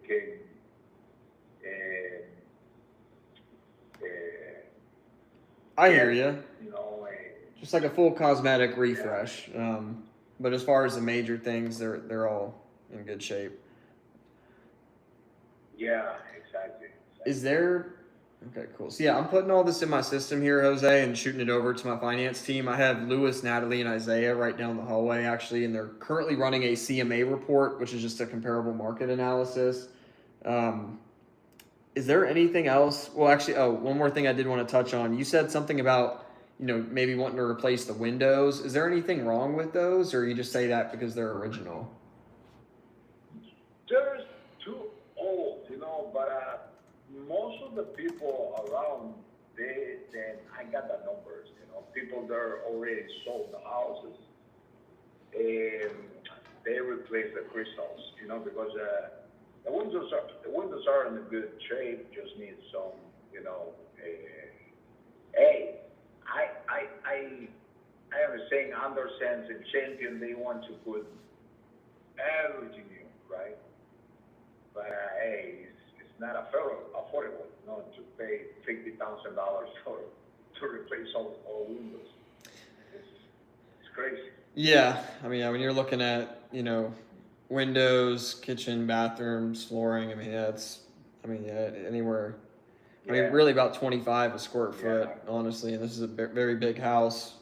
can. I hear you. You know, Just like a full cosmetic refresh. But as far as the major things, they're all in good shape. Yeah, exactly. Is there? Okay, cool. So yeah, I'm putting all this in my system here, Jose, and shooting it over to my finance team. I have Lewis, Natalie, and Isaiah right down the hallway actually, and they're currently running a CMA report, which is just a comparable market analysis. Is there anything else? Well, actually, one more thing I did want to touch on. You said something about, maybe wanting to replace the windows. Is there anything wrong with those, or you just say that because they're original? They're too old, but most of the people around, then I got the numbers, people that are already sold the houses, and they replace the crystals, because the windows are in a good shape, just need some, hey, I understand and Champion, they want to put everything in, right? But hey, it's not affordable, to pay $50,000 to replace all windows. It's crazy. Yeah, I mean, when you're looking at, windows, kitchen, bathrooms, flooring, anywhere. I mean, really about 25 a square foot, honestly, and this is a very big house.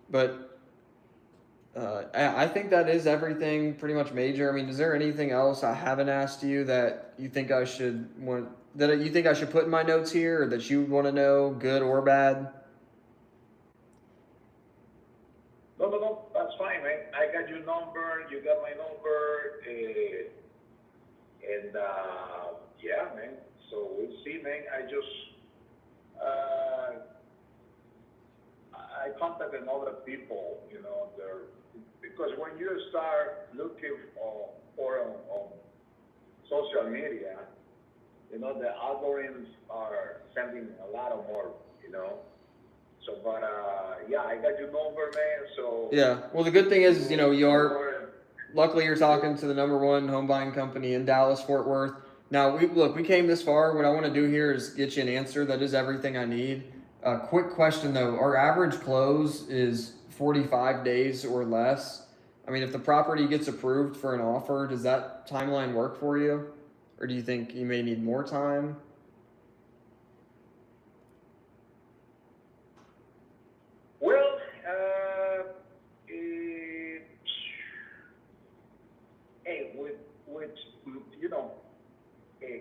But I think that is everything pretty much major. I mean, is there anything else I haven't asked you that you think I should put in my notes here, or that you want to know, good or bad? No, that's fine, man. I got your number, you got my number, and yeah, man. So we'll see, man. I contacted other people, because when you start looking for on social media, the algorithms are sending a lot of more, So, but yeah, I got your number, man. So yeah. Well, the good thing is, luckily you're talking to the #1 home buying company in Dallas, Fort Worth. Now, we came this far. What I want to do here is get you an answer that is everything I need. Quick question though: our average close is 45 days or less. I mean, if the property gets approved for an offer, does that timeline work for you, or do you think you may need more time? well, hey, with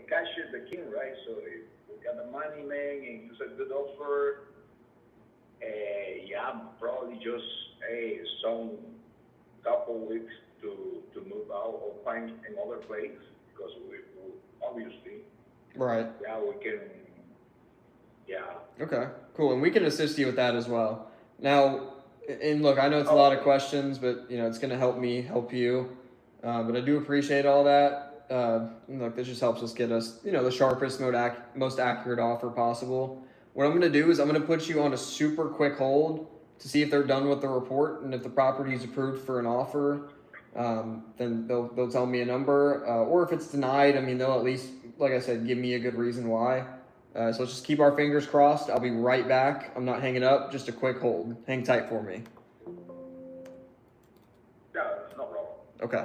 cash is the king, right? So if we got the money, man, and it's a good offer, yeah, probably just some couple weeks to move out or find another place, because we obviously, Right. yeah, we can, yeah. Okay, cool. And we can assist you with that as well. Now, and look, I know it's a lot of questions, but it's going to help me help you. But I do appreciate all that. And look, this just helps us get us, the sharpest, most accurate offer possible. What I'm going to do is I'm going to put you on a super quick hold to see if they're done with the report, and if the property is approved for an offer, then they'll tell me a number. Or if it's denied, I mean, they'll at least, like I said, give me a good reason why. So let's just keep our fingers crossed. I'll be right back. I'm not hanging up. Just a quick hold. Hang tight for me. Yeah, that's no problem. Okay.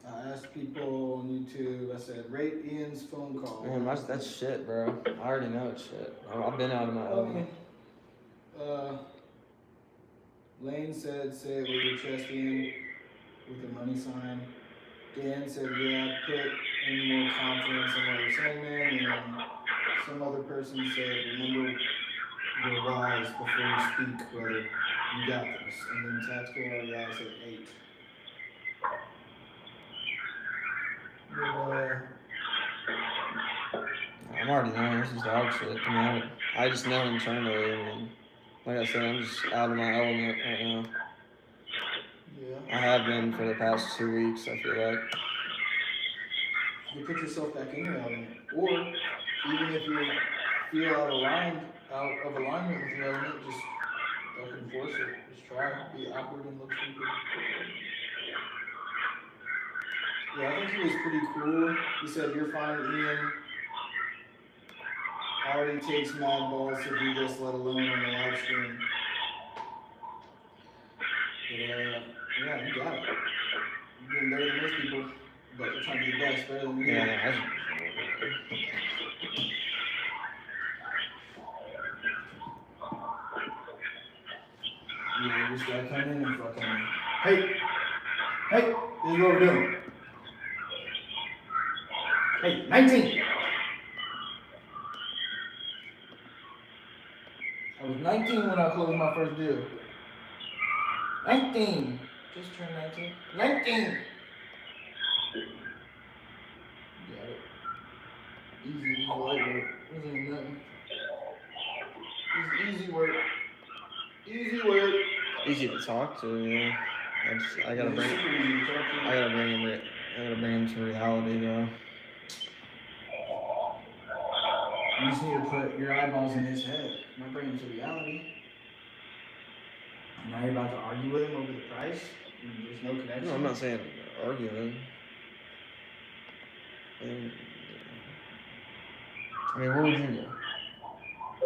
I asked people on YouTube, I said, rate Ian's phone call. Man, that's shit, bro. I already know it's shit. I've been out of my element. Lane said, say it with your chest in, with a money sign. Dan said, yeah, put in more confidence in what you're saying, man. And then some other person said, remember your whys before you speak, brother. You got this. And then Tactical REI said 8. I'm already knowing this is dog shit. I mean, I just know internally. I mean, like I said, I'm just out of my element right now. Yeah. I have been for the past 2 weeks, I feel like. You put yourself back in your element. Or even if you feel out of alignment with your element, just don't enforce it. Just try. Be awkward and look stupid. Yeah, I think he was pretty cool. He said, "You're fine, Ian. Already takes mad balls to do this, let alone on the live stream." But yeah, you got it. You're doing better than most people, but you're trying to be the best, better than me. Yeah, You just gotta come in and fucking, hey, this is what we're doing. Hey, 19. I was 19 when I closed my first deal. 19. Just turned 19. 19. Got it. Easy light work. This ain't nothing. This is easy work. Easy work. easy to talk to. Yeah, I gotta bring him to reality though. You just need to put your eyeballs in his head. Not bring him to reality. Now you're about to argue with him over the price? There's no connection? No, I'm not saying arguing. I mean, what would you do? I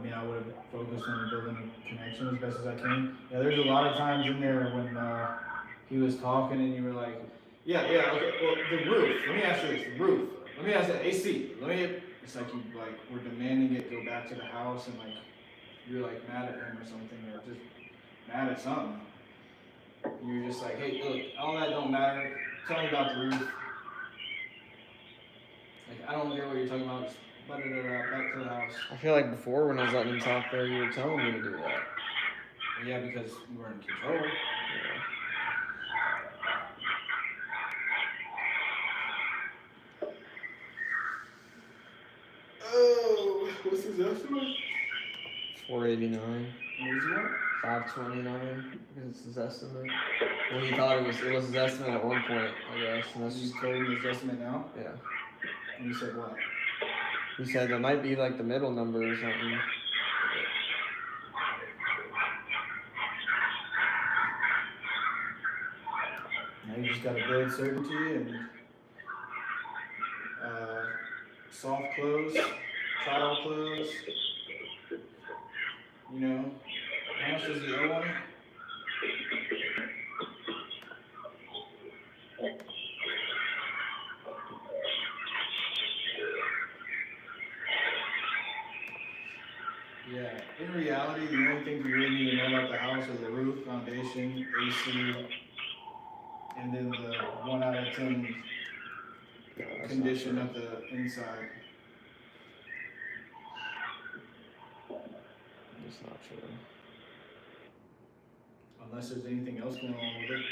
mean, I would have focused on building a connection as best as I can. Yeah, there's a lot of times in there when he was talking and you were like, yeah, okay, well, the roof. Let me ask you this, the roof. Let me ask you, AC. It's like you were demanding it go back to the house and like, you're like mad at him or something, or just mad at something. You're just like, hey, look, all that don't matter. Tell me about the roof. Like, I don't care what you're talking about. Just let it back to the house. I feel like before when I was letting him talk there, you were telling me to do that. Well, yeah, because you were in control. Yeah. Oh, what's his estimate? 489. What was he at? 529 because it's his estimate. Well, he thought it was his estimate at one point, I guess, and that's You just told him his estimate now? yeah. And you said what? He said that might be like the middle number or something. Now you just gotta build certainty and soft close, trial close. You know, how much does he owe on it? Yeah, in reality, the only things you really need to know about the house are the roof, foundation, AC, and then the 1 out of 10 condition of the inside. It's not true. Unless there's anything else going on with it.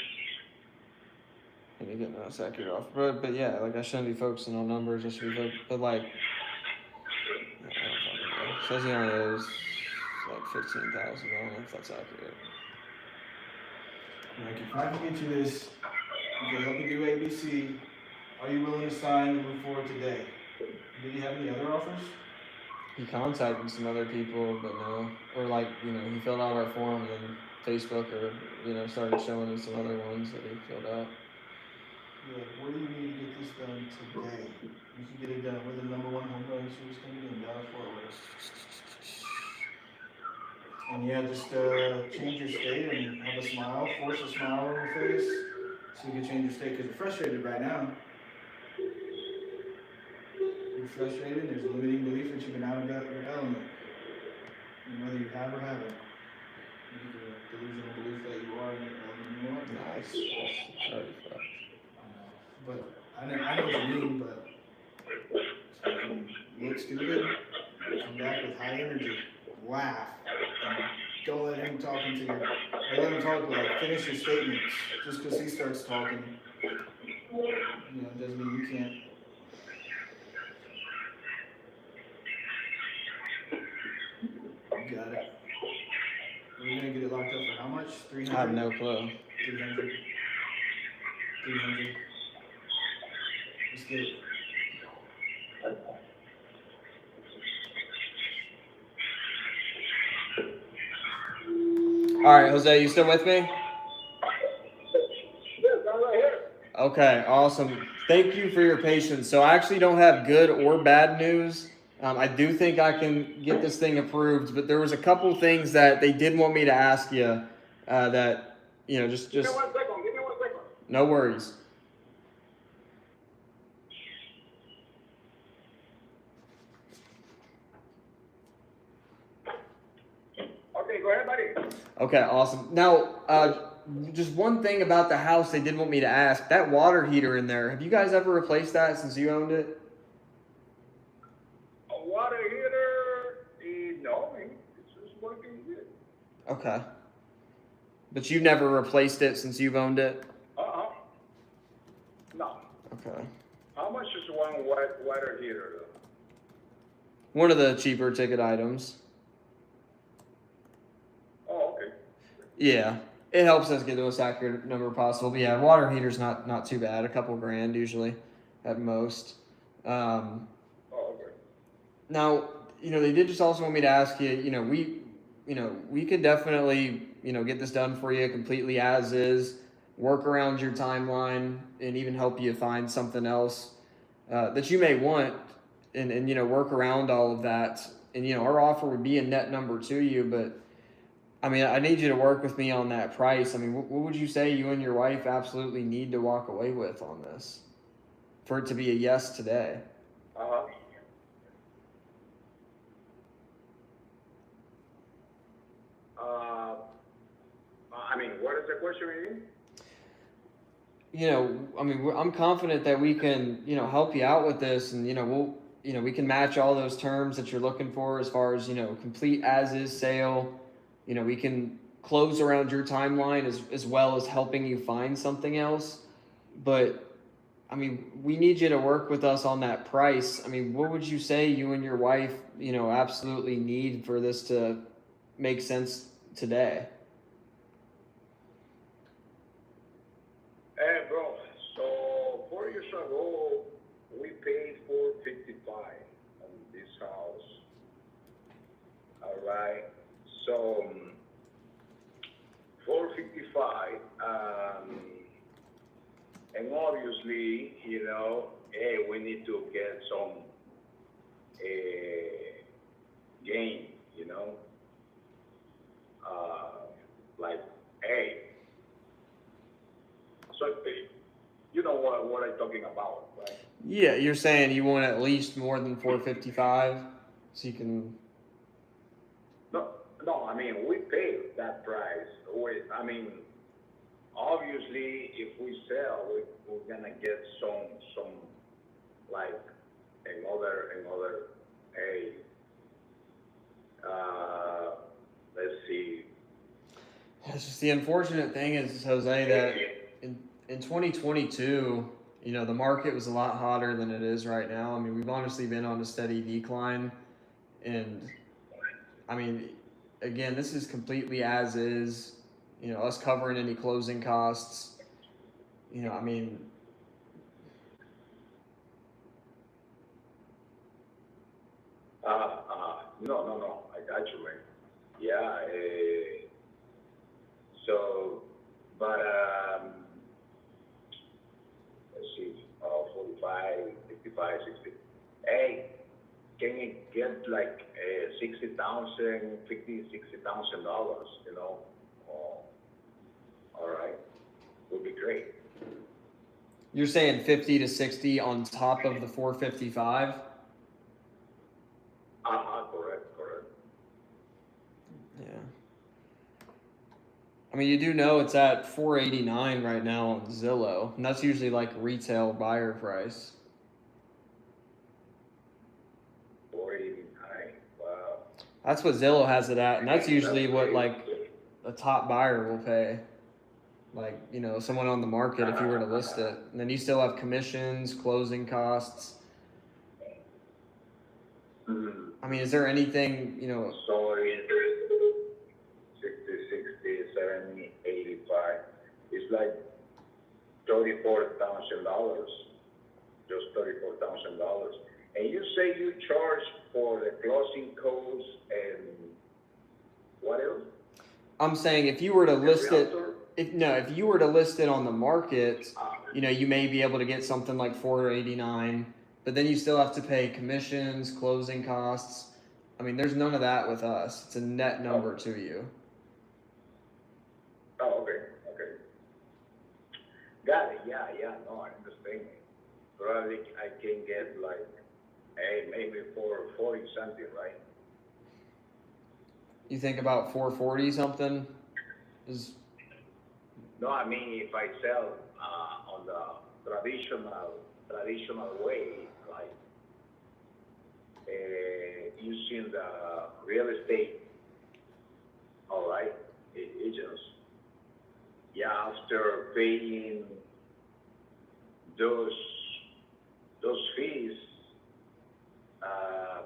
Maybe getting us accurate off, but yeah, like I shouldn't be focusing on numbers. I should be, but like, I don't fucking know. It says he only owes like 15,000. I don't know if that's accurate. Like, if I can get you this, okay, help you do ABC, are you willing to sign and move forward today? Did he have any other offers? He contacted some other people, but no. Or like, he filled out our form and then Facebook or, started showing us some other ones that he filled out. Yeah, what do you need to get this done today? You can get it done with the #1 home buyer service company in Dallas-Fort Worth. And yeah, just change your state and have a smile, force a smile on your face so you can change your state because you're frustrated right now. You're frustrated, there's a limiting belief that you've been out of your element. And whether you have or haven't. You have a delusional belief that you are in your element. You know what? Nice. Sorry for that. But I know what you mean, but look stupid, come back with high energy, laugh, and don't let him talk into your, or let him talk, like, finish your statements. Just because he starts talking, doesn't mean you can't. You got it. We're gonna get it locked up for how much? 300? I have no clue. 300. 300. Let's get it. All right, Jose, you still with me? Yes, I'm right here. Okay, awesome. Thank you for your patience. So I actually don't have good or bad news. I do think I can get this thing approved, but there was a couple things that they did want me to ask you that, just Give me 1 second, give me 1 second. no worries. Okay, go ahead, buddy. Okay, awesome. Now, just one thing about the house they did want me to ask. That water heater in there, have you guys ever replaced that since you owned it? A water heater, no, it's just working good. Okay. But you've never replaced it since you've owned it? Uh-huh. No. Okay. How much is one water heater? One of the cheaper ticket items. Oh, okay. Yeah. It helps us get the most accurate number possible. But yeah, water heater's not too bad. A couple grand usually at most. Oh, okay. Now, they did just also want me to ask you, we could definitely, get this done for you completely as is, work around your timeline, and even help you find something else that you may want, and work around all of that. And our offer would be a net number to you, but I mean, I need you to work with me on that price. I mean, what would you say you and your wife absolutely need to walk away with on this for it to be a yes today? Uh-huh. I mean, what is the question again? I'm confident that we can, help you out with this, and we can match all those terms that you're looking for as far as complete as is sale. We can close around your timeline as well as helping you find something else. But I mean, we need you to work with us on that price. I mean, what would you say you and your wife, absolutely need for this to make sense today? Hey, bro, so 4 years ago, we paid $455 on this house. All right, so $455, and obviously, hey, we need to get some gain, like, hey. So you know what I'm talking about, right? Yeah, you're saying you want at least more than 455, so you can. No, I mean, we pay that price. Obviously, if we sell, we're gonna get some like another. Hey, let's see. It's just the unfortunate thing is, Jose, that in 2022, the market was a lot hotter than it is right now. I mean, we've honestly been on a steady decline, and I mean, again, this is completely as is. Us covering any closing costs. I mean. No, I got you, man. Yeah. But let's see, 45, 55, 60. Hey, can you get like $60,000, $60,000? Oh, all right, would be great. You're saying 50 to 60 on top of the 455? Correct. Yeah. I mean, you do know it's at 489 right now on Zillow, and that's usually like retail buyer price. 489. Wow. That's what Zillow has it at, and that's usually what like a top buyer will pay. Like, someone on the market if you were to list it. And then you still have commissions, closing costs. I mean, is there anything, So it's 60, 70, 85. It's like $34,000. Just $34,000. And you say you charge for the closing costs and what else? I'm saying if you were to list it, Realtor? if you were to list it on the market, you know, you may be able to get something like 489, but then you still have to pay commissions, closing costs. I mean, there's none of that with us. It's a net number to you. Oh, okay, okay. Got it, yeah, no, I understand. Probably I can get like, hey, maybe for 40 something, right? You think about 440 something is No, I mean, if I sell, on the traditional way, like, using the real estate, all right, agents, yeah, after paying those fees,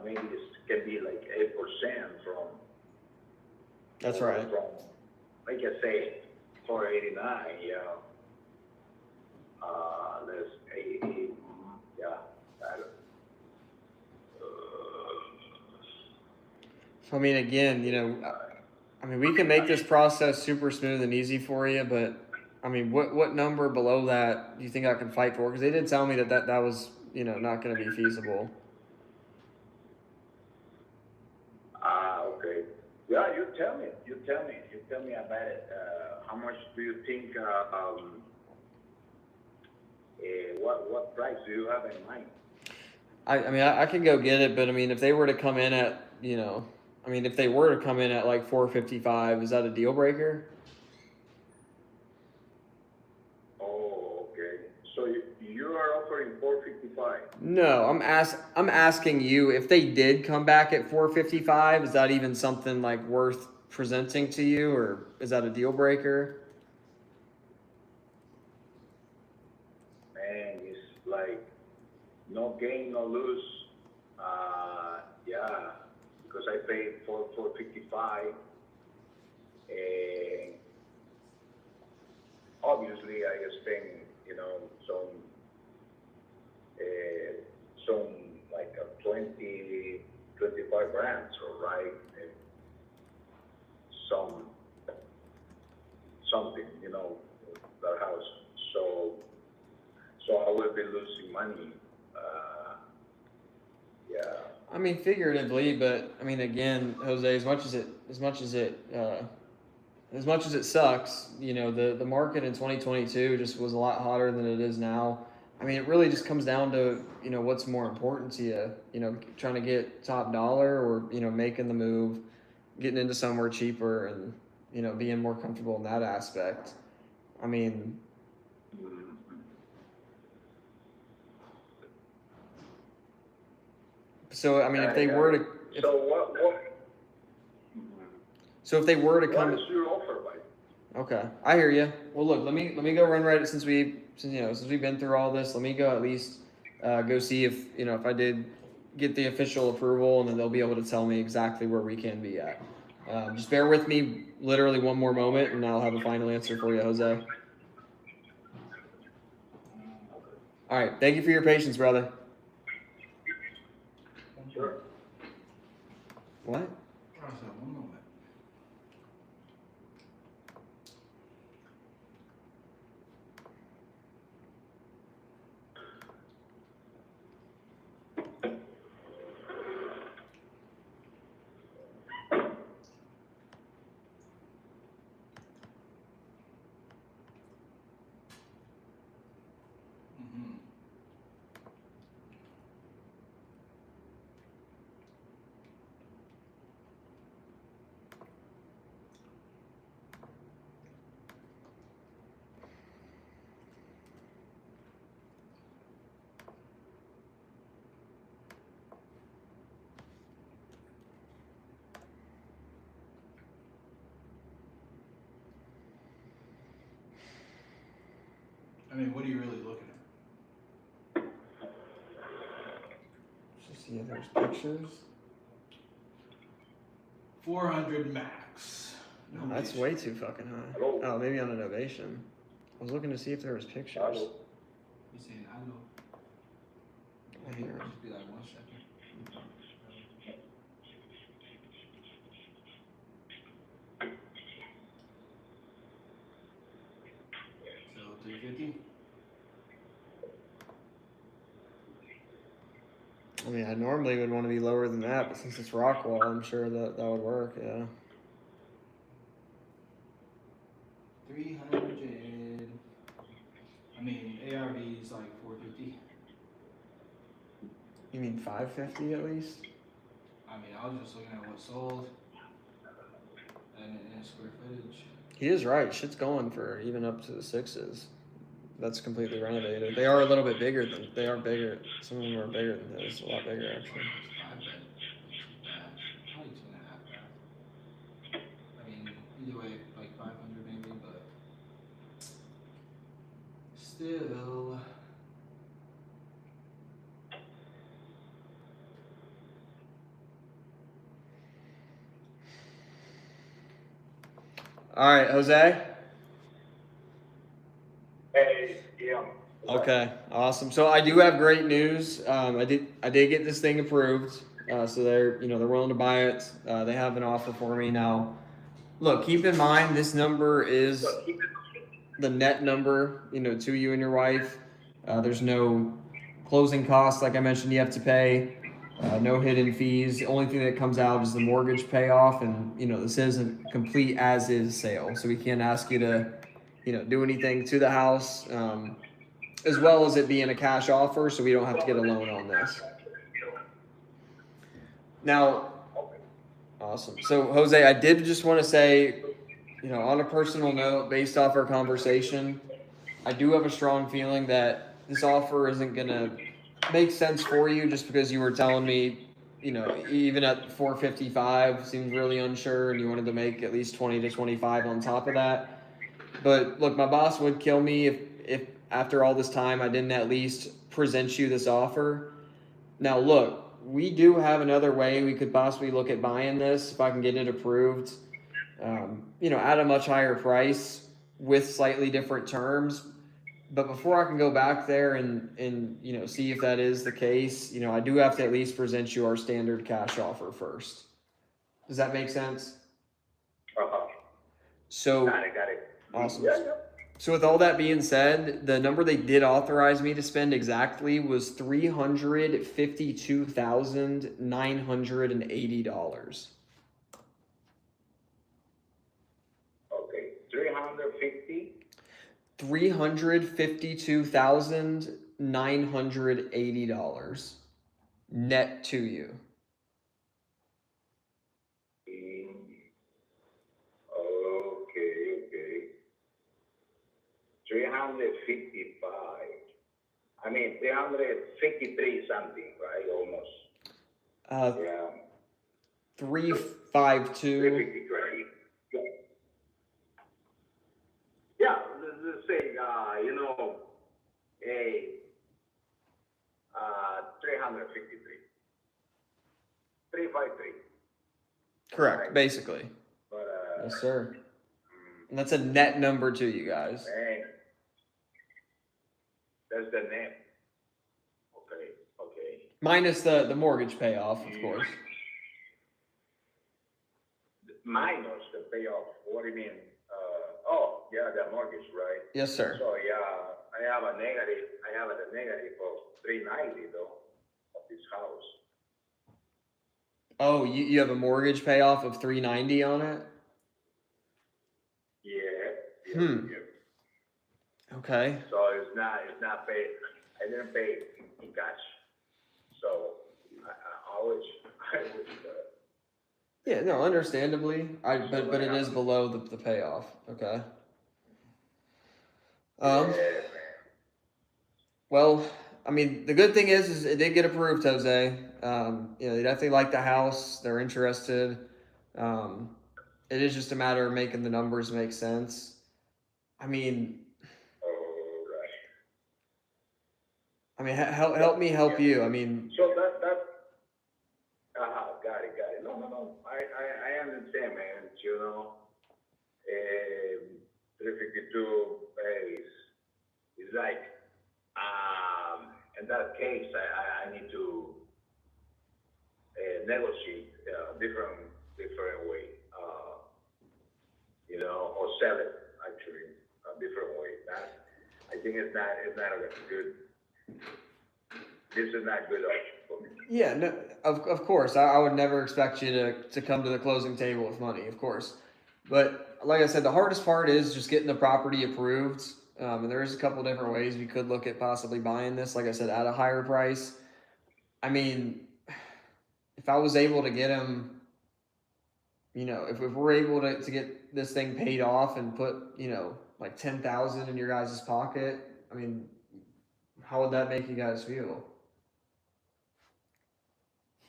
maybe it can be like 8% from. that's right. From, like I say, 489, yeah. Less 80, yeah. I don't, So I mean, again, you know, I mean, we can make this process super smooth and easy for you, but I mean, what number below that do you think I can fight for? Because they did tell me that was, you know, not going to be feasible. okay. Yeah, you tell me about it. How much do you think, what price do you have in mind? I mean, I could go get it, but I mean, if they were to come in at, you know, I mean, if they were to come in at like 455, is that a deal breaker? Oh, okay. So you are offering 455. No, I'm asking you if they did come back at 455, is that even something like worth presenting to you, or is that a deal breaker? Man, it's like no gain, no lose. Yeah, because I paid for 455, and obviously I spend, you know, some like a 20, 25 grand, so right, and something, you know, that house. So I will be losing money. Yeah. I mean, figuratively, but I mean, again, Jose, as much as it sucks, you know, the market in 2022 just was a lot hotter than it is now. I mean, it really just comes down to, you know, what's more important to you, you know, trying to get top dollar or, you know, making the move, getting into somewhere cheaper and, you know, being more comfortable in that aspect. I mean, so I mean, if they were to, So if they were to what come, is your offer, buddy? okay, I hear you. Well, look, let me go run right since we've been through all this. Let me go at least go see if, you know, if I did get the official approval, and then they'll be able to tell me exactly where we can be at. Just bear with me, literally one more moment, and I'll have a final answer for you, Jose. All right, thank you for your patience, brother. Sure. What? Process, one moment. Mhm. I mean, what are you really looking at? Just see if there's pictures. 400 max. No, That's bitch. way too fucking high. Oh, maybe on an ovation. I was looking to see if there was pictures. Hello. You saying I know? I hear him. Just be like 1 second. So 350. mean, I normally would want to be lower than that, but since it's Rockwall, I'm sure that would work. Yeah. 300. I mean, ARV is like 450. You mean 550 at least? I mean, I was just looking at what sold and in square footage. He is right. Shit's going for even up to the 6s. That's completely renovated. They are a little bit bigger than they are bigger. Some of them are bigger than this. A lot bigger actually. 5 bed, probably 2.5 bath. I mean, either way, like 500 maybe, but still. All right, Jose. Hey, yeah. Okay, awesome. So I do have great news. I did get this thing approved. So they're willing to buy it. They have an offer for me now. Look, keep in mind this number is the net number, to you and your wife. There's no closing costs, like I mentioned, you have to pay. No hidden fees. The only thing that comes out is the mortgage payoff, and this isn't complete as is sale, so we can't ask you to, do anything to the house. As well as it being a cash offer, so we don't have to get a loan on this. Now, awesome. So Jose, I did just want to say, on a personal note, based off our conversation, I do have a strong feeling that this offer isn't gonna make sense for you, just because you were telling me, even at 455 seems really unsure, and you wanted to make at least 20 to 25 on top of that. But look, my boss would kill me if after all this time I didn't at least present you this offer. Now look, we do have another way we could possibly look at buying this if I can get it approved, at a much higher price with slightly different terms. But before I can go back there and see if that is the case, I do have to at least present you our standard cash offer first. Does that make sense? Uh-huh. So Got it. awesome. Yeah. So with all that being said, the number they did authorize me to spend exactly was $352,980. Okay, 350. $352,980 net to you. Okay. 355. I mean, 353 something, right? Almost. Yeah. 352. 353. Yeah, let's say, 353. 353. Correct, Right. basically. But, Yes, sir. And that's a net number to you guys. man, that's the name. Okay. Minus the mortgage payoff, of course. Minus the payoff. What do you mean? The mortgage, right? Yes, sir. So I have a negative of 390 though of this house. Oh, you have a mortgage payoff of $390 on it? Yeah. Okay. So it's not paid. I didn't pay in cash. So I wish. Yeah, no, understandably. But it is below the payoff. Okay. Man. Well, I mean, the good thing is it did get approved, Jose. They definitely like the house. They're interested. It is just a matter of making the numbers make sense. I mean, help me help you. I mean, So that got it. No. I understand, man. 352 is like, in that case, I need to negotiate different way, or sell it actually a different way. I think it's not a good. This is not good option for me. Yeah, no, of course. I would never expect you to come to the closing table with money, of course. But like I said, the hardest part is just getting the property approved. And there is a couple different ways we could look at possibly buying this, like I said, at a higher price. I mean, if I was able to get him, if we're able to get this thing paid off and put, like 10,000 in your guys' pocket, I mean, how would that make you guys feel?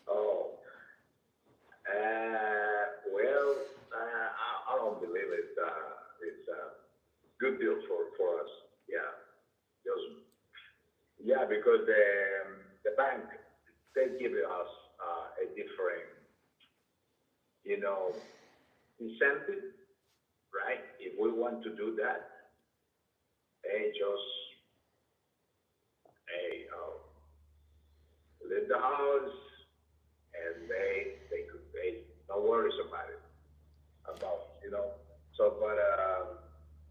Oh, well, I don't believe it's a good deal for us. Yeah, just yeah, because the bank they give us a different, you know, incentive, right? If we want to do that, they just leave the house and they could pay. No worries about it. So, but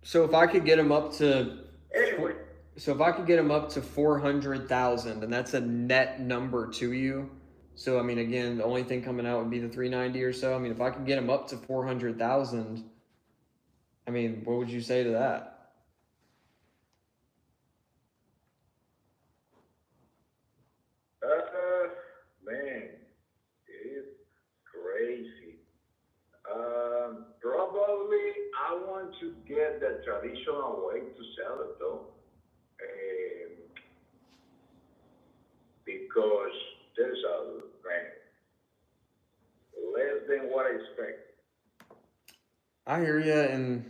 So if I could get him up to anyway, So if I could get him up to 400,000, and that's a net number to you. So I mean, again, the only thing coming out would be the 390 or so. I mean, if I could get him up to 400,000, I mean, what would you say to that? man, it's crazy. Probably I want to get the traditional way to sell it though, because there's a man less than what I expect. I hear you, and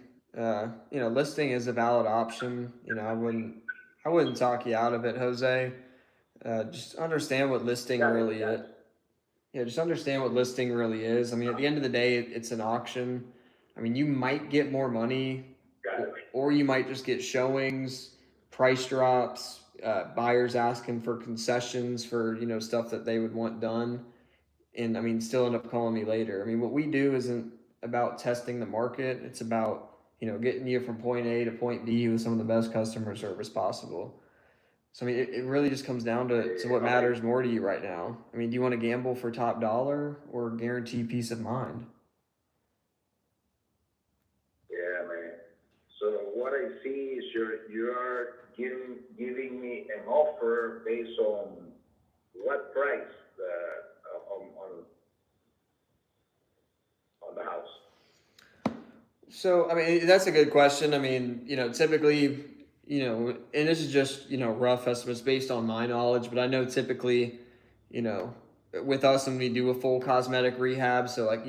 listing is a valid option. I wouldn't talk you out of it, Jose. Just understand what listing Got it, really got is. it, Yeah, just understand what listing really is. I mean, at the end of the day, it's an auction. I mean, you might get more money, got it. or you might just get showings, price drops, buyers asking for concessions for stuff that they would want done, and I mean, still end up calling me later. I mean, what we do isn't about testing the market. It's about getting you from point A to point B with some of the best customer service possible. So I mean, it really just comes down to what Okay, matters more to you right now. I mean, do you want to gamble for top dollar or guarantee peace of mind? yeah, man. So what I see is you're giving me an offer based on what price on the house. So I mean, that's a good question. I mean, typically, and this is just rough estimates based on my knowledge, but I know typically, you know, with us when we do a full cosmetic rehab, so like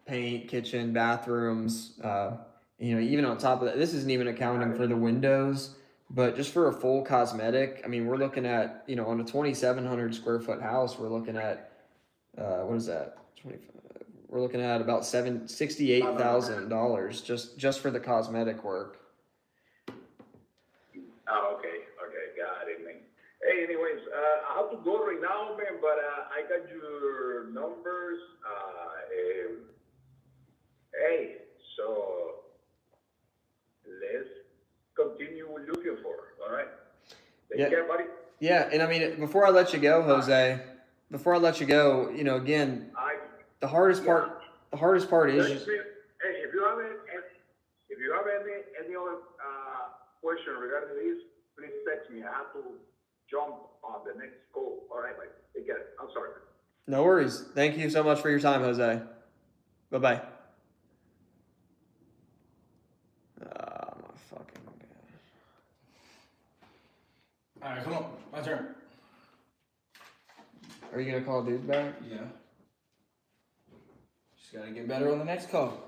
paint, kitchen, bathrooms, even on top of that, this isn't even accounting for the windows. But just for a full cosmetic, I mean, we're looking at, on a 2,700 square foot house, we're looking at, what is that? 25. We're looking at about $68,000 just for the cosmetic work. Oh, okay, got it, man. Hey, anyways, I have to go right now, man, but I got your numbers. Hey, so let's continue looking for it, all right? Take care, buddy. Yeah, and I mean, before I let you go, Jose, again, I the hardest part, is Hey, if you have any other question regarding this, please text me. I have to jump on the next call. All right, mate. Take care. I'm sorry. no worries. Thank you so much for your time, Jose. Bye bye. My fucking god. All right, come on, my turn. Are you gonna call dude back? Yeah. Just gotta get better on the next call.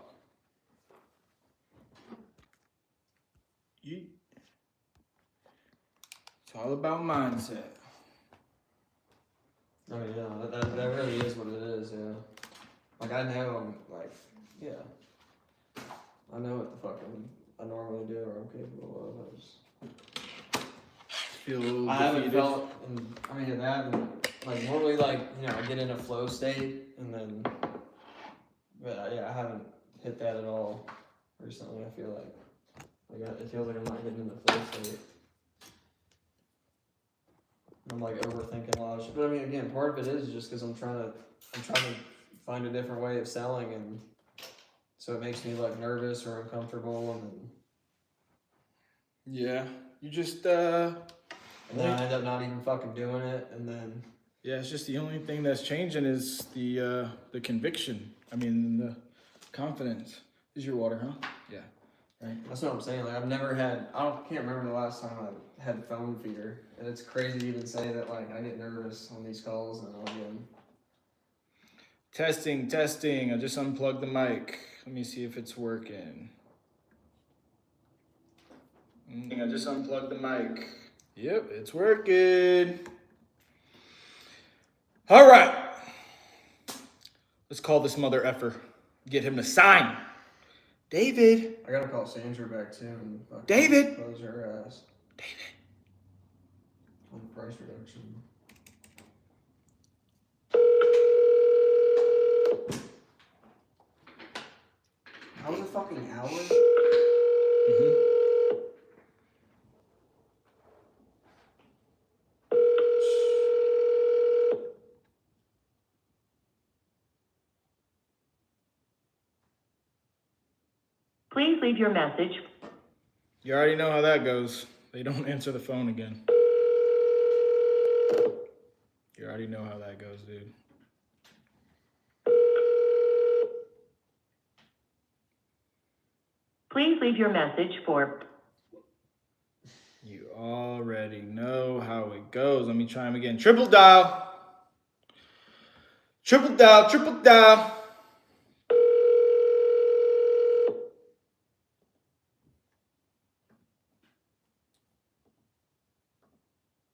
Yeet. It's all about mindset. I mean, yeah, that really is what it is, yeah. Like, I know, yeah. I know what the fuck I normally do or I'm capable of. Feel a little I haven't defeated. felt, and that, and, normally, I get in a flow state, and then, but yeah, I haven't hit that at all recently, I feel like. It feels like I'm not getting in the flow state. I'm like overthinking a lot of shit. But I mean, again, part of it is just because I'm trying to find a different way of selling, and so it makes me like nervous or uncomfortable, and Yeah. You just then I end up not even fucking doing it, and then yeah, it's just the only thing that's changing is the conviction. I mean, the confidence. Is your water, huh? Yeah. Right. that's what I'm saying. Like I've never had. Can't remember the last time I had phone fear, and it's crazy to even say that. Like I get nervous on these calls, and I'll get. Testing. I just unplugged the mic. Let me see if it's working. I just unplugged the mic. Yep, it's working. All right. Let's call this mother effer. Get him to sign. David. I gotta call Sandra back too and fucking David. close her ass David. on price reduction. How was it fucking hour? Mm-hmm. Please leave your message. You already know how that goes. They don't answer the phone again. You already know how that goes, dude. Please leave your message for... You already know how it goes. Let me try him again. Triple dial. Triple dial. Triple dial.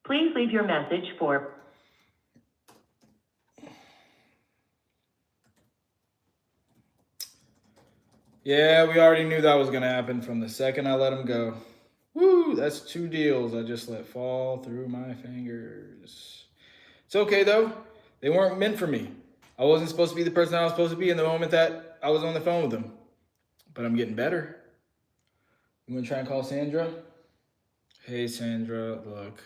Please leave your message for... Yeah, we already knew that was going to happen from the second I let him go. Woo, that's 2 deals I just let fall through my fingers. It's okay, though. They weren't meant for me. I wasn't supposed to be the person I was supposed to be in the moment that I was on the phone with them. But I'm getting better. You want to try and call Sandra? Hey, Sandra, look.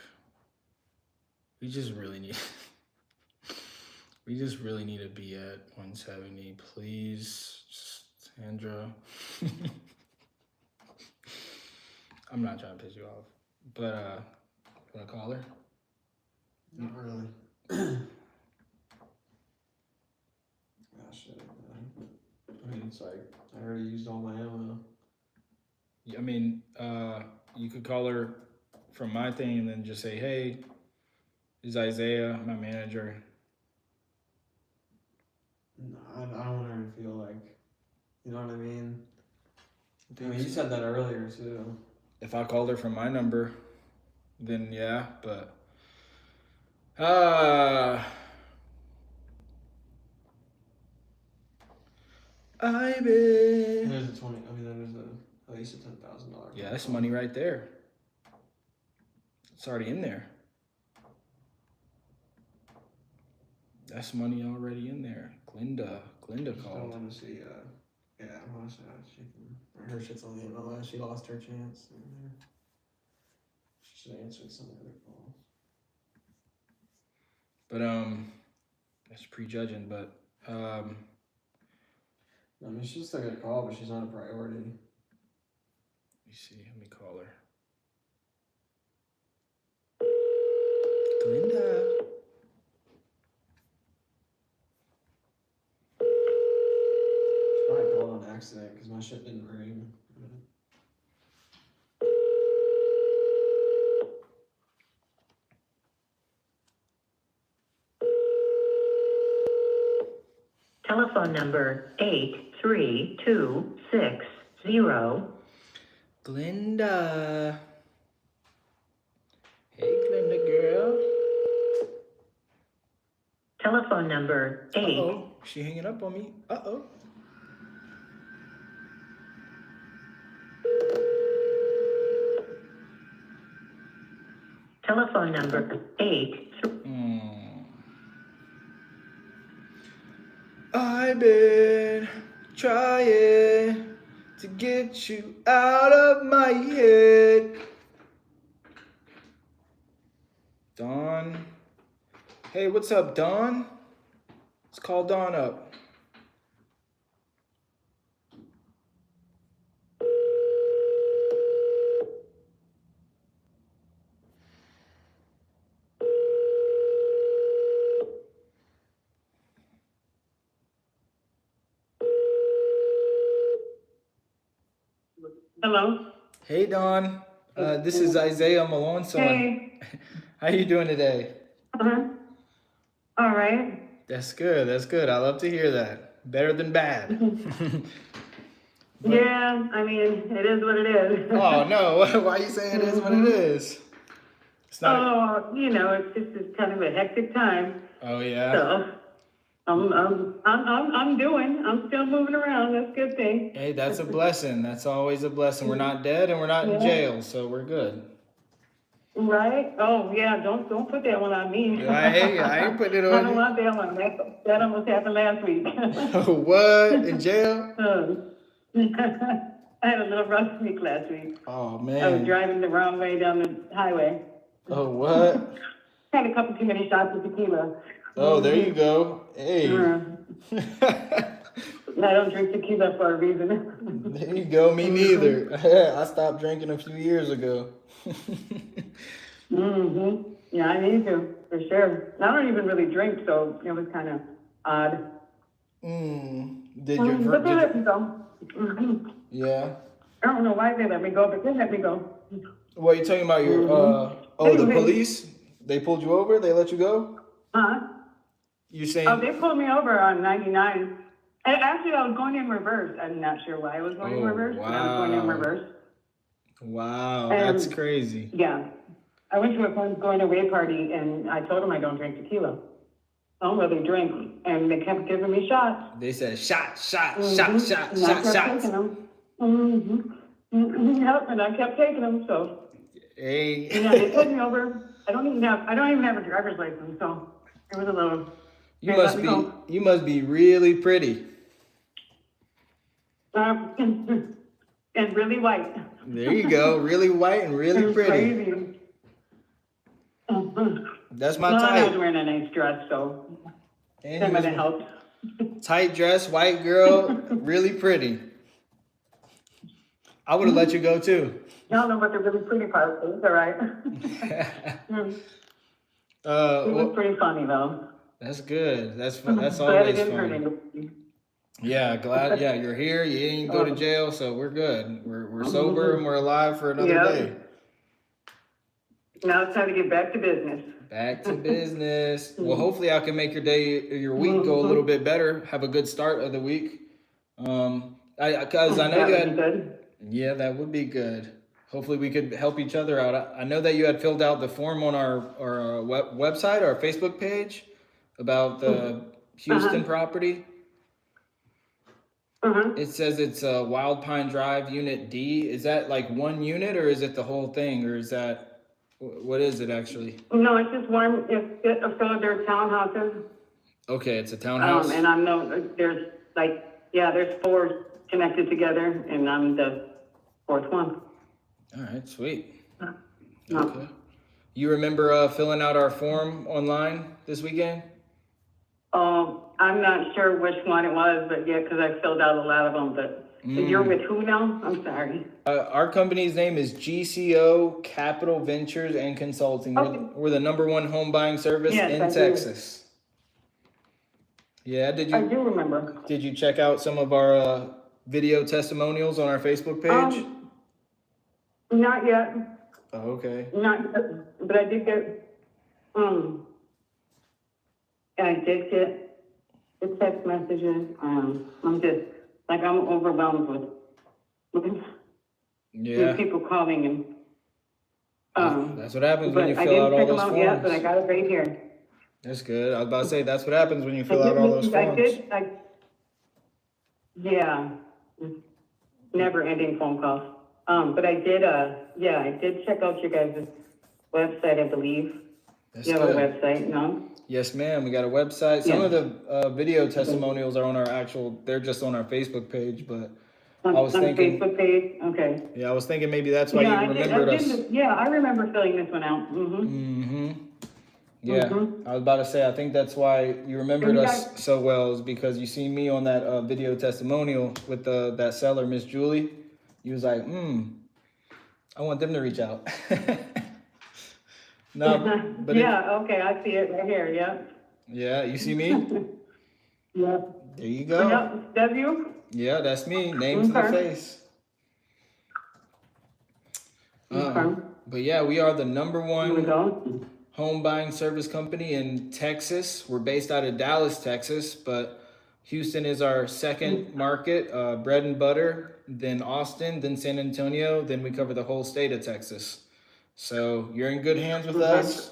We just really need... We just really need to be at 170, please. Sandra. I'm not trying to piss you off, but you wanna call her? Not really. Ah, shit. I mean, it's like I already used all my ammo. I mean, you could call her from my thing and then just say, hey, this is Isaiah, my manager. No, I don't want her to feel like, you know what I mean? I mean, you said that earlier too. If I called her from my number, then yeah, but I've been... There's a 20. I mean, there's at least a $10,000. Yeah, that's money right there. It's already in there. That's money already in there. Glinda Just called. don't want to see. Yeah, I want to see how she can. Her shit's on the MLS. She lost her chance. She should have answered some other calls. But that's prejudging. But I mean, she's still gonna call, but she's not a priority. let me see. Let me call her. Glinda. She probably called on accident because my shit didn't ring. Telephone number 83260. Glinda. Hey, Glinda girl. Telephone number 8. Uh-oh. She hanging up on me. Uh-oh. Telephone number 8. I've been trying to get you out of my head. Dawn. Hey, what's up, Dawn? Let's call Dawn up. Hello. Hey, Dawn. This is Isaiah Malone's son. Hey. How you doing today? Uh-huh. All right. That's good. That's good. I love to hear that. Better than bad. But- Yeah, I mean, it is what it is. Oh no! Why you say it is what it is? It's not. Oh, it's kind of a hectic time. Oh yeah. So, I'm still moving around. That's a good thing. Hey, that's a blessing. That's always a blessing. We're not dead and we're not in jail, so we're good. Right? Oh, yeah. Don't put that one on me. I ain't putting it I on don't you. want that one. That almost happened last week. What? In jail? I had a little rough week last week. Oh I was man. driving the wrong way down the highway. Oh what? Had a couple too many shots of tequila. Oh, there you go. Hey. I don't drink tequila for a reason. There you go. Me neither. I stopped drinking a few years ago. Yeah, I need to, for sure. I don't even really drink, so it was kind of odd. Did But they let you? me go. Yeah. I don't know why they let me go, but they let me go. What are you talking about? Your oh, the police? They pulled you over? They let you go? Huh? You saying? Oh, they pulled me over on 99. And actually, I was going in reverse. I'm not sure why I was going in Oh, reverse, but I was going in wow. reverse. Wow, that's And- crazy. Yeah. I went to a friend's going away party, and I told them I don't drink tequila. I don't really drink, and they kept giving me shots. They said shot, shot, Mhm. shot, shot, And I shot, kept shots. taking them. Yep, and I kept taking them. So Hey. yeah, they pulled me over. I don't even have a driver's license, so it was a little. You they must let be me go. you must be really pretty. And really white. There you go. Really white and It really was pretty. crazy. That's my Well, I was type. wearing a nice dress, so And that you might have was helped. tight dress, white girl, really pretty. I would have let you go too. I don't know what the really pretty part is, all right? It was Well, pretty funny though. that's good. That's fun. That's Glad it always didn't hurt fun. anybody. Yeah, glad. Yeah, you're here. You didn't go to jail, so we're good. We're sober and we're alive for another Yeah. day. Now it's time to get back to business. Back to business. Well, hopefully I can make your day, your week go a little bit better. Have a good start of the week. Because I know That you would be had. good. Yeah, that would be good. Hopefully we could help each other out. I know that you had filled out the form on our website, our Facebook page, about the Houston property. It says it's Wild Pine Drive, Unit D. Is that like one unit, or is it the whole thing, or is that what is it actually? No, it's just one. It's a fill of their townhouses. Okay, it's a townhouse. And I'm there's there's 4 connected together, and I'm the 4th one. All right, sweet. No. Okay. You remember filling out our form online this weekend? I'm not sure which one it was, but yeah, because I filled out a lot of them. But you're with who now? I'm sorry. Our company's name is GCO Capital Ventures and Consulting. Okay. We're the #1 home buying service Yes, in I do. Texas. Yeah, I do remember. did you check out some of our video testimonials on our Facebook page? Not yet. Oh, okay. Not yet. But I did get. I did get the text messages. I'm just I'm overwhelmed with Yeah. people calling and. That's what happens when But you I fill out didn't all check them those out forms. yet, but I got it right here. That's good. I was about to say that's what happens when you fill out all those forms. Yeah, never ending phone calls. But I did, I did check out your guys' website, I believe. That's You have a good. website, no? Yes, ma'am. We got a website. Some Yeah. of the video testimonials are on our they're just on our Facebook page, but On I was on the thinking- Facebook page, okay. yeah, I was thinking maybe that's why Yeah, you remembered us. yeah, I remember filling this one out, Mm-hmm. Yeah, Mhm. I was about to say, I think that's why you remembered And you us so well, is because you seen me on that video testimonial with that seller, Miss Julie. You was like, I want them to reach out. No, but it, Yeah, okay, I see it right here, yep. yeah, you see me? Yep, There you go. yep, that's you? Yeah, that's me. Name to the Okay. face. Okay, But yeah, we are the number here we one go. home buying service company in Texas. We're based out of Dallas, Texas, but Houston is our second market, bread and butter, then Austin, then San Antonio, then we cover the whole state of Texas. So you're in good hands with Okay. us.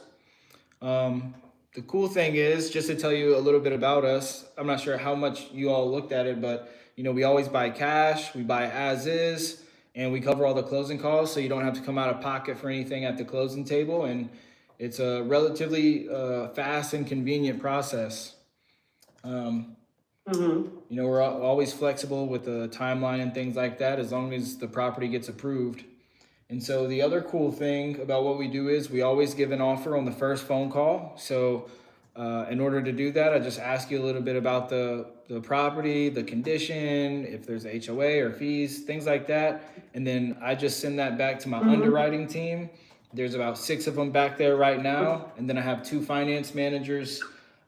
The cool thing is, just to tell you a little bit about us, I'm not sure how much you all looked at it, but we always buy cash, we buy as is, and we cover all the closing costs, so you don't have to come out of pocket for anything at the closing table, and it's a relatively fast and convenient process. We're always flexible with the timeline and things like that, as long as the property gets approved. And so the other cool thing about what we do is we always give an offer on the first phone call. So in order to do that, I just ask you a little bit about the property, the condition, if there's HOA or fees, things like that. And then I just send that back to my underwriting team. There's about 6 of them back there right now. And then I have 2 finance managers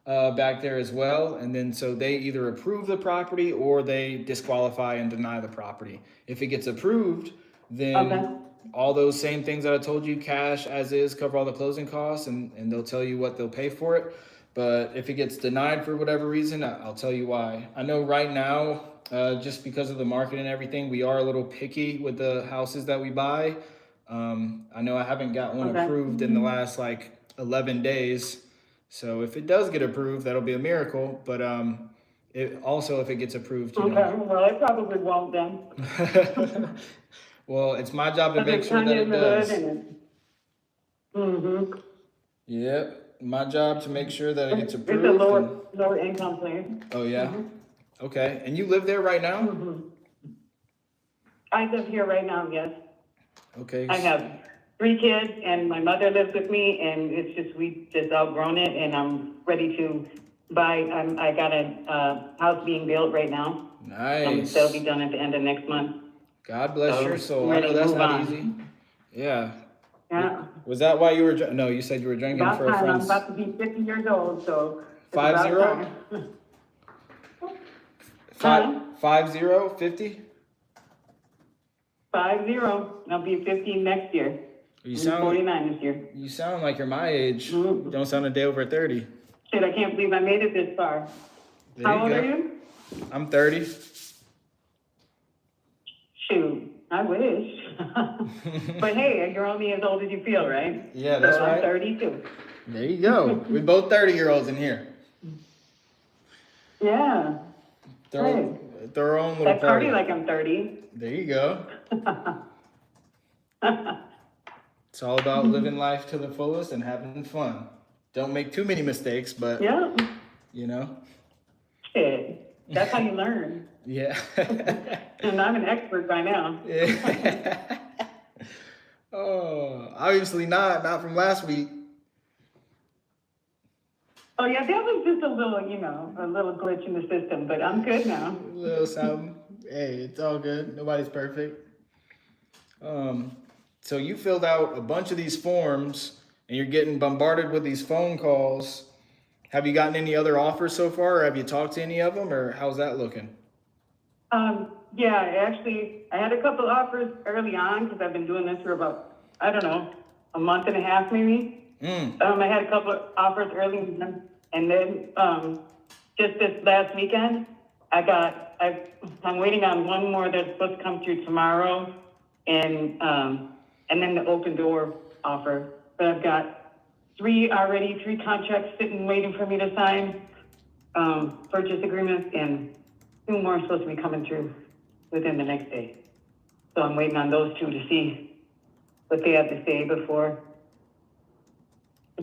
back there as well. And then so they either approve the property or they disqualify and deny the property. If it gets approved, then Okay. all those same things that I told you, cash as is, cover all the closing costs, and they'll tell you what they'll pay for it. But if it gets denied for whatever reason, I'll tell you why. I know right now, just because of the market and everything, we are a little picky with the houses that we buy. I know I haven't got one Okay. approved in the last like 11 days. So if it does get approved, that'll be a miracle. But it also, if it gets approved, Okay, well, it probably won't then. Well, it's my job to But make it's sure kind that of it in the hood does. and mm-hmm. Yep, my job to make sure that it gets It's approved. a lower income place. Oh yeah, okay. And you live there right now? I live here right now, yes. Okay. I have 3 kids and my mother lives with me and it's just, we just outgrown it and I'm ready to buy, I got a house being built right now. Nice. That'll be done at the end of next month. God bless So, your soul. I ready know to that's move not on. easy. Yeah. Yeah. Was that why you were? No, you said you were drinking About for a time, I'm friend's. about to be 50 years old, so. it's 50? about time. 50? 50, I'll be 50 next year. You I'm sound 49 this year. you sound like you're my age. Mhm. You don't sound a day over 30. Shit, I can't believe I made it this far. There How you old go. are you? I'm 30. Shoot, I wish. But hey, you're only as old as you feel, right? Yeah, that's so right. I'm 32. There you go. We both 30-year-olds in here. Yeah. Throw our own little I party. party like I'm 30. There you go. It's all about living life to the fullest and having fun. Don't make too many mistakes, but Yeah. Shit. That's how you learn. Yeah. And I'm an expert by now. Yeah. Oh, obviously not from last week. Oh yeah, that was just a little glitch in the system, but I'm good now. A little something. Hey, it's all good. Nobody's perfect. So you filled out a bunch of these forms and you're getting bombarded with these phone calls. Have you gotten any other offers so far, or have you talked to any of them, or how's that looking? Yeah, I had a couple offers early on because I've been doing this for about, I don't know, a month and a half maybe. I had a couple of offers early on, and then just this last weekend, I'm waiting on one more that's supposed to come through tomorrow, and then the open door offer. But I've got 3 contracts sitting waiting for me to sign, purchase agreements, and 2 more are supposed to be coming through within the next day. So I'm waiting on those 2 to see what they have to say before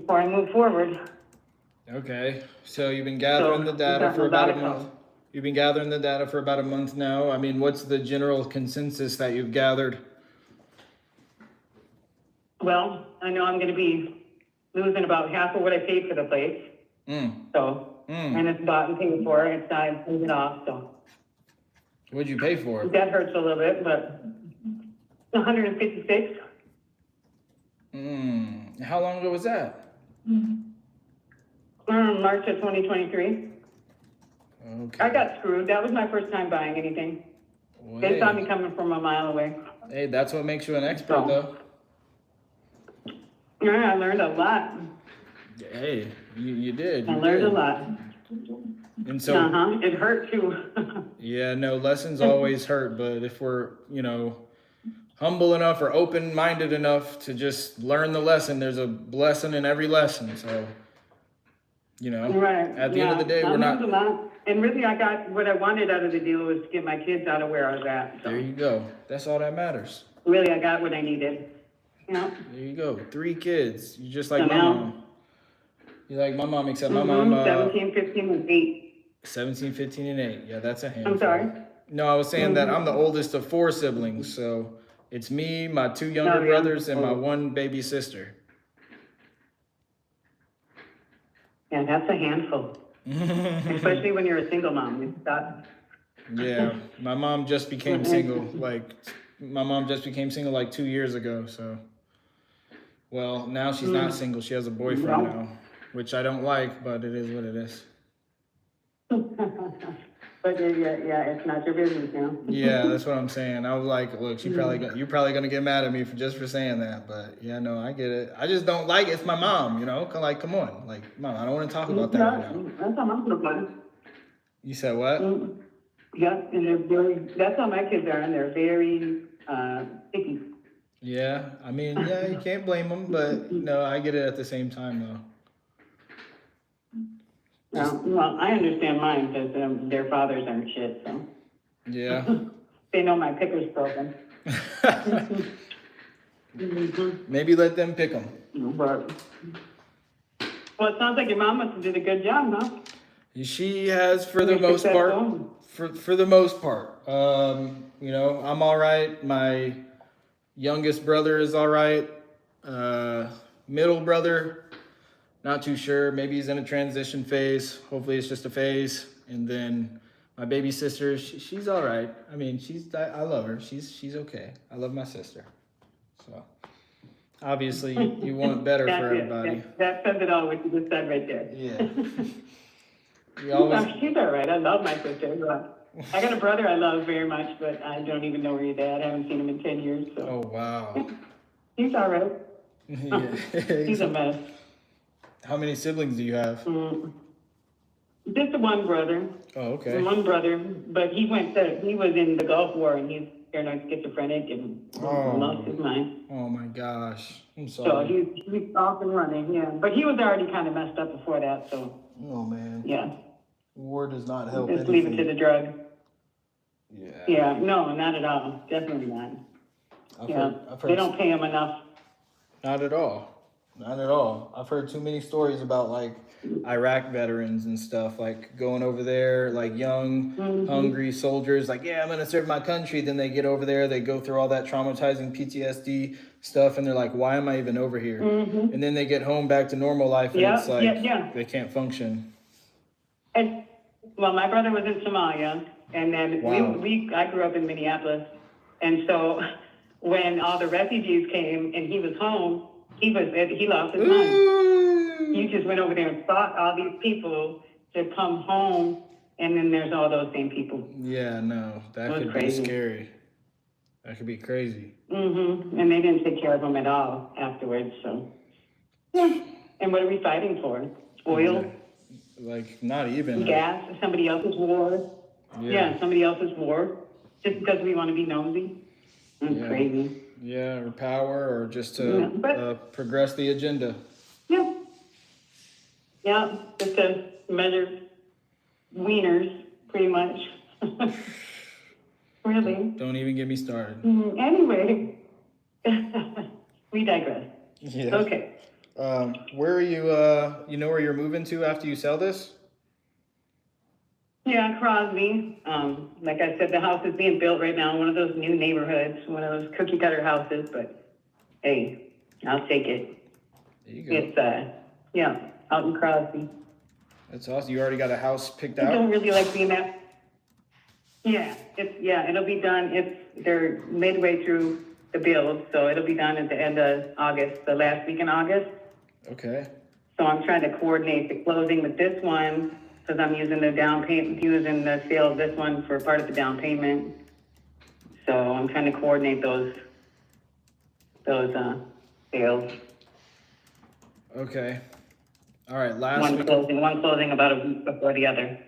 I move forward. Okay, so you've been gathering the data for about a month. You've been gathering the data for about a month now. I mean, what's the general consensus that you've gathered? Well, I know I'm going to be losing about half of what I paid for the place. So, and it's bought and paid for, it's time to pay it off, so. What'd you pay for it? That hurts a little bit, but 156. How long ago was that? March of 2023. Okay. I got screwed. That was my first time buying anything. Well, They saw me coming from a mile away. hey, that's what makes you an expert, though. Yeah, I learned a lot. Hey, you did. I You learned did. a lot. And so, It hurt too. yeah, no, lessons always hurt, but if we're, humble enough or open-minded enough to just learn the lesson, there's a lesson in every lesson. So, Right. at the end of the day, I we're learned not. a lot. And really, I got what I wanted out of the deal was to get my kids out of where I was at. So There you go. That's all that matters. really, I got what I needed. Yeah. There you go. 3 kids. You just like So my now- mom. You like my mom, except my mom, 17, 15, and 8. 17, 15, and 8. Yeah, that's a handful. I'm sorry. No, I was saying that I'm the oldest of 4 siblings, so it's me, my 2 younger Oh, yeah. brothers, and my 1 baby sister. Yeah, that's a handful. Especially when you're a single mom. It's that. Yeah, my mom just became single. My mom just became single like 2 years ago. So, well, now she's not single. She has a boyfriend now, which I don't like, but it is what it is. But yeah, it's not your business now. Yeah, that's what I'm saying. I was like, look, you're probably gonna get mad at me for saying that, but yeah, no, I get it. I just don't like it. It's my mom, Like, come on, like, mom, I don't want to talk about that right now. That's how my kids are. You said what? Yeah, and that's how my kids are, and they're very picky. Yeah, I mean, yeah, you can't blame them, but no, I get it at the same time though. Well, I understand mine because their fathers aren't shit, so. Yeah. They know my picker's broken. Maybe let them pick them. But, well, it sounds like your mom must have did a good job, huh? She has, for the Pretty most part. successful. For the most part, I'm all right. My youngest brother is all right. Middle brother, not too sure. Maybe he's in a transition phase. Hopefully, it's just a phase. And then my baby sister, she's all right. I mean, I love her. She's okay. I love my sister. So obviously, you want better for everybody. That says it all, what you just said right there. Yeah. You always. She's all right. I love my sister. But I got a brother I love very much, but I don't even know where he's at. I haven't seen him in 10 years. So Oh wow. he's all right. Yeah. He's a mess. How many siblings do you have? Just one brother. Oh, okay. One brother, but he was in the Gulf War and he's paranoid schizophrenic and lost his mind. Oh my gosh. I'm So sorry. he's off and running, yeah. But he was already kind of messed up before that, so Oh man. yeah. War does not help Just leave it anything. to the drug. Yeah. Yeah, no, not at all. Definitely not. I've Yeah, heard they don't pay him enough. Not at all. Not at all. I've heard too many stories about like Iraq veterans and stuff, like going over there, like young, hungry soldiers, like, yeah, I'm going to serve my country. Then they get over there, they go through all that traumatizing PTSD stuff, and they're like, why am I even over here? And then they get home back to normal life, and it's like, they can't function. And, well, my brother was in Somalia, and then Wow. I grew up in Minneapolis, and so when all the refugees came and he was home, he lost his mind. He just went over there and fought all these people to come home, and then there's all those same people. Yeah, no, that That's could crazy. be scary. That could be crazy. And they didn't take care of him at all afterwards, so. Yeah. And what are we fighting for? Oil, Like, not even. gas, somebody else's war? Yeah, somebody else's war, just because we want to be nosy? That's Yeah. crazy. Yeah, or power, or just Yeah, to but- progress the agenda. Yeah. Yeah, just to measure wieners, pretty much. Really. Don't even get me started. Anyway, we digress. Yeah. Okay. Where are you, you know where you're moving to after you sell this? Yeah, Crosby. Like I said, the house is being built right now in one of those new neighborhoods, one of those cookie cutter houses, but hey, I'll take it. There you go. It's, yeah, out in Crosby. That's awesome. You already got a house picked I don't out? really like being that. Yeah, it'll be done. They're midway through the build, so it'll be done at the end of August, the last week in August. Okay. So I'm trying to coordinate the closing with this one, because I'm using using the sale of this one for part of the down payment. So I'm trying to coordinate those sales. Okay. All right. Last One week closing about a week before the other.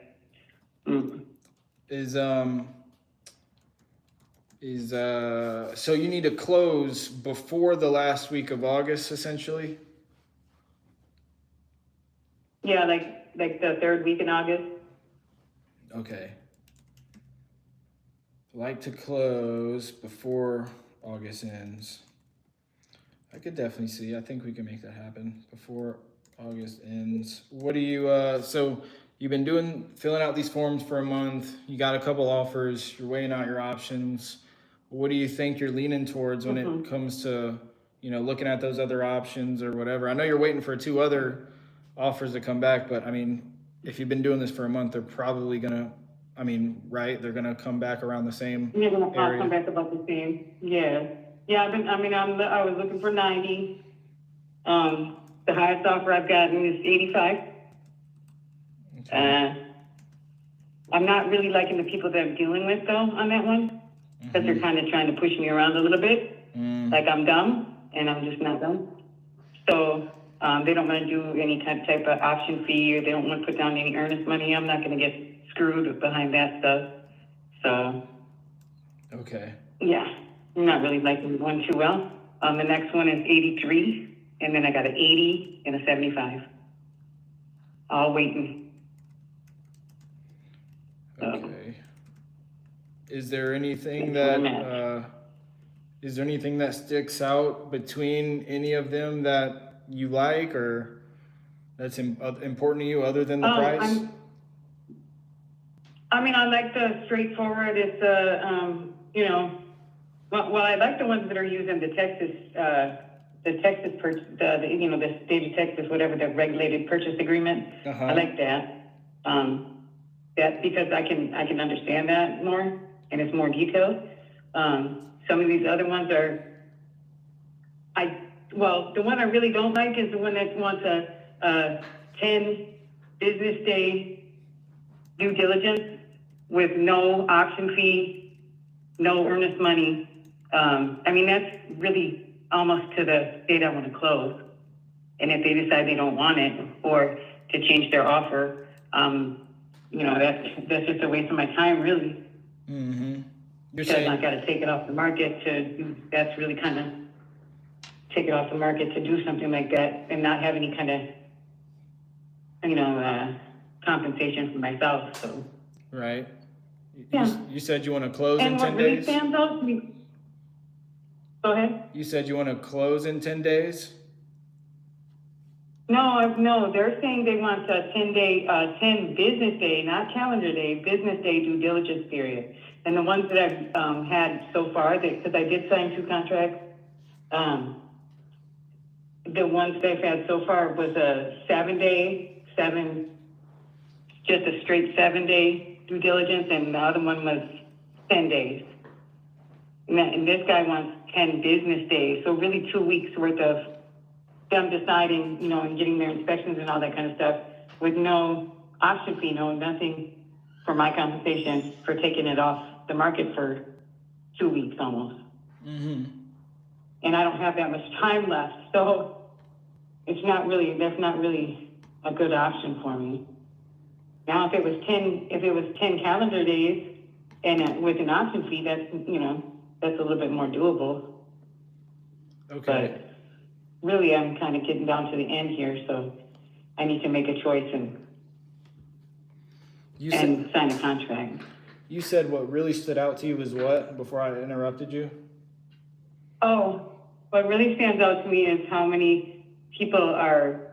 so you need to close before the last week of August, essentially? Yeah, like the third week in August. Okay. Like to close before August ends. I could definitely see. I think we can make that happen before August ends. What do you, so you've been filling out these forms for a month. You got a couple offers. You're weighing out your options. What do you think you're leaning towards when it comes to, looking at those other options or whatever? I know you're waiting for 2 other offers to come back, but I mean, if you've been doing this for a month, they're probably gonna, right? They're gonna come back around the same You're gonna area. come back about the same. Yeah. Yeah, I was looking for 90. The highest offer I've gotten is 85. Okay. I'm not really liking the people that I'm dealing with though on that one, because they're kind of trying to push me around a little bit. Like I'm dumb, and I'm just not dumb. So they don't want to do any type of option fee, or they don't want to put down any earnest money. I'm not going to get screwed behind that stuff. So Okay. yeah, I'm not really liking one too well. The next one is 83, and then I got an 80 and a 75. All waiting. Okay. Is there anything That's where that sticks out between any of them that you like or that's important to you other than the price? I like the straightforward. It's well, I like the ones that are using the Texas purchase, the state of Texas, whatever, the regulated purchase agreement. I like that. That because I can understand that more, and it's more detailed. Some of these other ones are, the one I really don't like is the one that wants a 10 business day due diligence with no option fee, no earnest money. That's really almost to the date I want to close. And if they decide they don't want it or to change their offer, that's just a waste of my time, really. Mm-hmm. Because I got to take it off the market that's really kind of take it off the market to do something like that and not have any kind of, compensation for myself. So. Right. Yeah. You said you want to close in 10 days? And what really stands out to me. Go ahead. You said you want to close in 10 days? No, they're saying they want a 10 business day, not calendar day, business day due diligence period. And the ones that I've had so far, because I did sign 2 contracts, the ones that I've had so far was a 7-day, just a straight 7-day due diligence, and the other one was 10 days. And this guy wants 10 business days, so really 2 weeks worth of them deciding, and getting their inspections and all that kind of stuff with no option fee, nothing for my compensation for taking it off the market for 2 weeks almost. Mm-hmm. And I don't have that much time left, so that's not really a good option for me. Now, if it was 10 calendar days and with an option fee, that's a little bit more doable. Okay. But really, I'm kind of getting down to the end here, so I need to make a choice and sign a contract. You said what really stood out to you was what, before I interrupted you? Oh, what really stands out to me is how many people are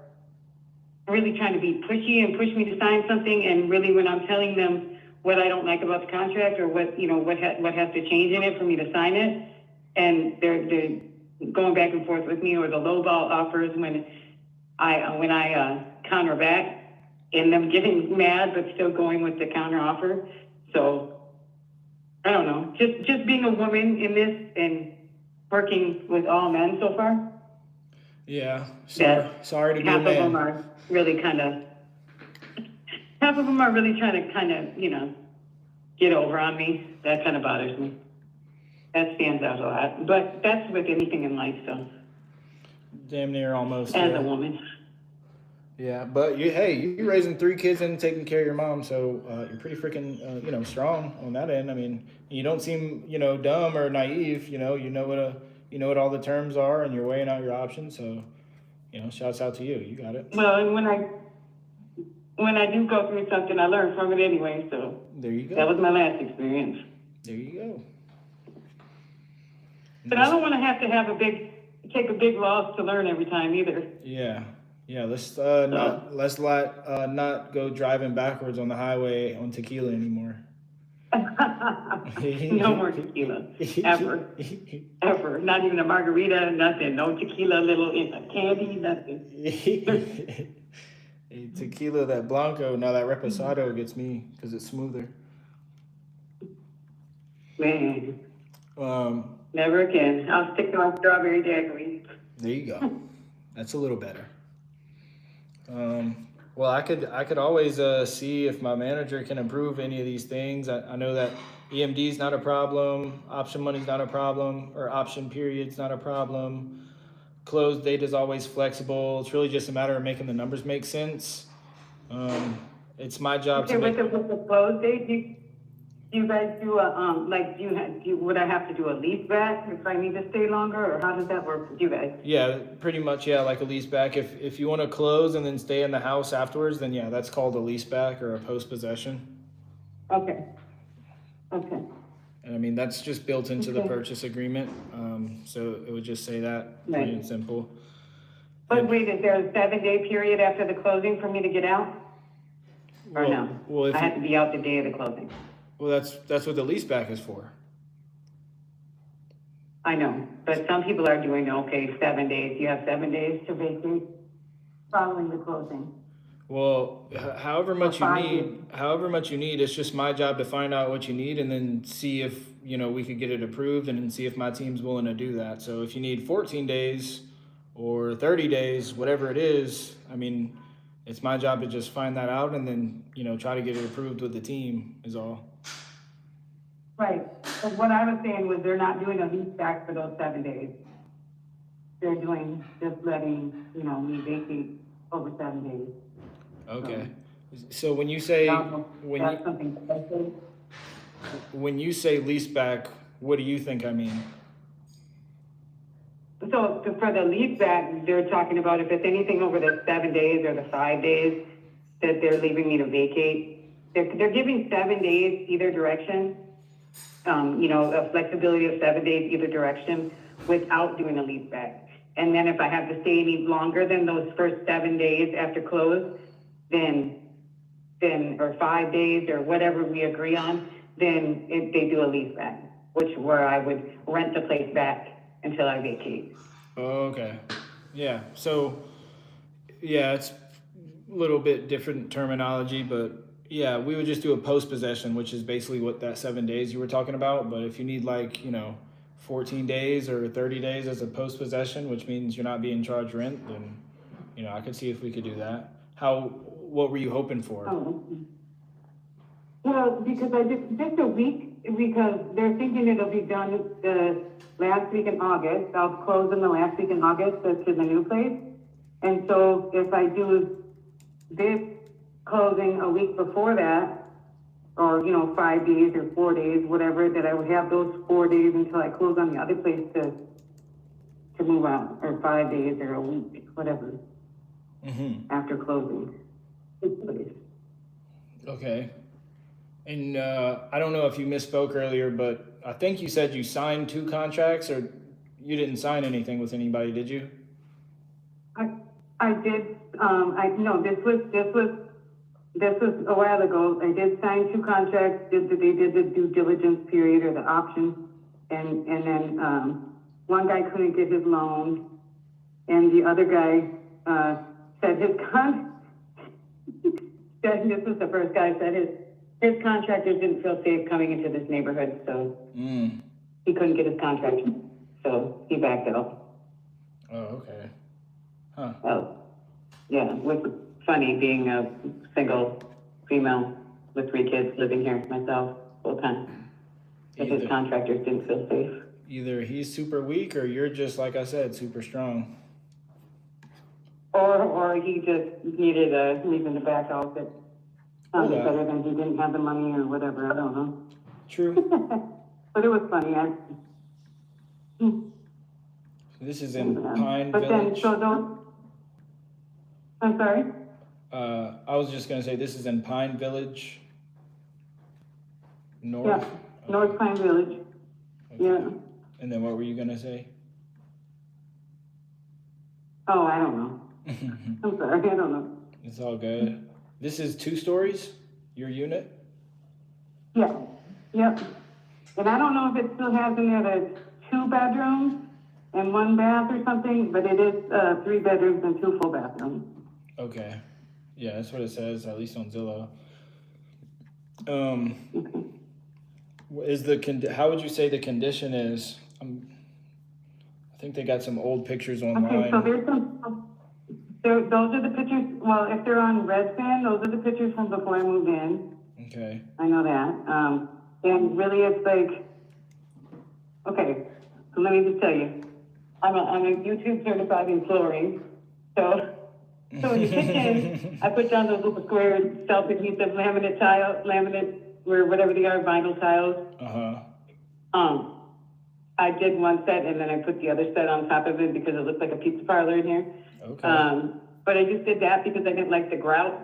really trying to be pushy and push me to sign something, and really when I'm telling them what I don't like about the contract or what has to change in it for me to sign it, and they're going back and forth with me, or the lowball offers when when I counter back, and them getting mad but still going with the counter offer. So I don't know. Just being a woman in this and working with all men so far. Yeah. That Sorry to be a half of them man. are really half of them are really trying to get over on me. That kind of bothers me. That stands out a lot. But that's with anything in life, so Damn near almost. as Yeah. a woman. Yeah, but you're raising 3 kids and taking care of your mom, so you're pretty freaking, strong on that end. I mean, you don't seem, dumb or naive. You know what all the terms are, and you're weighing out your options. So, shouts out to you. You got it. Well, and when I do go through something, I learn from it anyway, so There you go. that was my last experience. There you go. But I don't want to have take a big loss to learn every time either. Yeah. Let's not go driving backwards on the highway on tequila anymore. No more tequila, ever, ever. Not even a margarita, nothing. No tequila, little candy, nothing. Hey, tequila, that Blanco, now that Reposado gets me because it's smoother. Man, Um, never again. I'll stick to my strawberry daiquiri. there you go. That's a little better. Well, I could always see if my manager can improve any of these things. I know that EMD is not a problem, option money's not a problem, or option period's not a problem. Close date is always flexible. It's really just a matter of making the numbers make sense. It's my job Okay, to make. with the close date, do you guys do would I have to do a lease back if I need to stay longer, or how does that work with you guys? Yeah, pretty much. Yeah, like a lease back. If you want to close and then stay in the house afterwards, then yeah, that's called a lease back or a post possession. Okay. And I mean that's just built into the Okay. purchase agreement. So it would just say that, plain Right. and simple. But wait, is there a 7-day period after the closing for me to get out? Or Well, no? well, if I you- have to be out the day of the closing. Well, that's what the lease back is for. I know, but some people are doing, 7 days. You have 7 days to vacate following the closing. Well, however much you 5 need, it's just my job to find out what you need and then see if, we could get it approved and then see if my team's willing to do that. So if you need 14 days or 30 days, whatever it is, I mean, it's my job to just find that out and then, try to get it approved with the team is all. Right, but what I was saying was they're not doing a lease back for those 7 days. They're doing, just letting, me vacate over 7 days. Okay. So when you say, That's something special. when you say lease back, what do you think I mean? So for the lease back, they're talking about if it's anything over the 7 days or the 5 days that they're leaving me to vacate. They're giving 7 days either direction, a flexibility of 7 days either direction without doing a lease back. And then if I have to stay any longer than those first 7 days after close, then or 5 days or whatever we agree on, then they do a lease back, where I would rent the place back until I vacate. Okay. Yeah. So, yeah, it's a little bit different terminology, but yeah, we would just do a post possession, which is basically what that 7 days you were talking about. But if you need 14 days or 30 days as a post possession, which means you're not being charged rent, then, I could see if we could do that. What were you hoping for? Oh, okay. Well, because I just a week, because they're thinking it'll be done the last week in August. I'll close in the last week in August to the new place. And so if I do this closing a week before that, or, 5 days or 4 days, whatever, that I would have those 4 days until I close on the other place to move out, or 5 days or a week, whatever, after closing. Okay. And I don't know if you misspoke earlier, but I think you said you signed 2 contracts, or you didn't sign anything with anybody, did you? I did. No. This was a while ago. I did sign 2 contracts. They did the due diligence period or the option, and then one guy couldn't get his loan, and the other guy said this was the first guy said his contractors didn't feel safe coming into this neighborhood, so he couldn't get his contract, so he backed out. Oh, okay. Huh. Oh, yeah, which was funny being a single female with 3 kids living here myself full time. But his contractors didn't feel safe. Either he's super weak or you're just, like I said, super strong. Or he just needed a reason to back out that sounded better than he didn't have the money or whatever, I don't know. True. But it was funny. This is in Pine but Village. Then, so those, I'm sorry? I was just going to say this is in Pine Village. North? Yeah, North Pine Village. Okay. Yeah. And then what were you going to say? Oh, I don't know. I'm sorry, I don't know. It's all good. This is 2 stories, your unit? Yeah, yep. And I don't know if it still has in there the 2 bedrooms and 1 bath or something, but it is 3 bedrooms and 2 full bathrooms. Okay. Yeah, that's what it says, at least on Zillow. How would you say the condition is? I think they got some old pictures online. Okay, so there's those are the pictures, well, if they're on Redfin, those are the pictures from before I moved in. Okay. I know that. And really it's like, okay, so let me just tell you, I'm a YouTube certified in flooring, so in the kitchen, I put down those little square self-adhesive laminate, or whatever they are, vinyl tiles. I did 1 set and then I put the other set on top of it because it looked like a pizza parlor in here. Okay. But I just did that because I didn't like the grout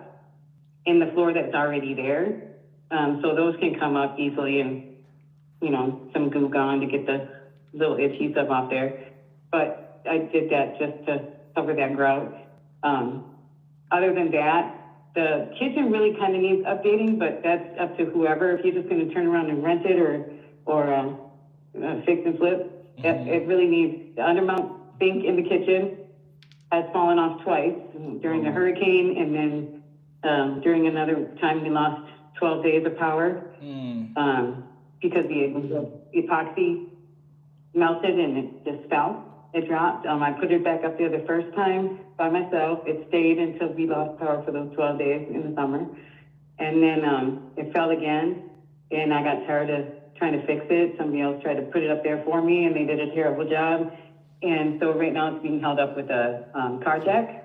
in the floor that's already there. So those can come up easily and, some goo gone to get the little adhesive off there. But I did that just to cover that grout. Other than that, the kitchen really kind of needs updating, but that's up to whoever. If you're just going to turn around and rent it or fix and flip, it really needs the undermount sink in the kitchen has fallen off twice during the hurricane, and then during another time we lost 12 days of power because the epoxy melted and it just fell. It dropped. I put it back up there the first time by myself. It stayed until we lost power for those 12 days in the summer. And then it fell again, and I got tired of trying to fix it. Somebody else tried to put it up there for me, and they did a terrible job. And so right now it's being held up with a car jack.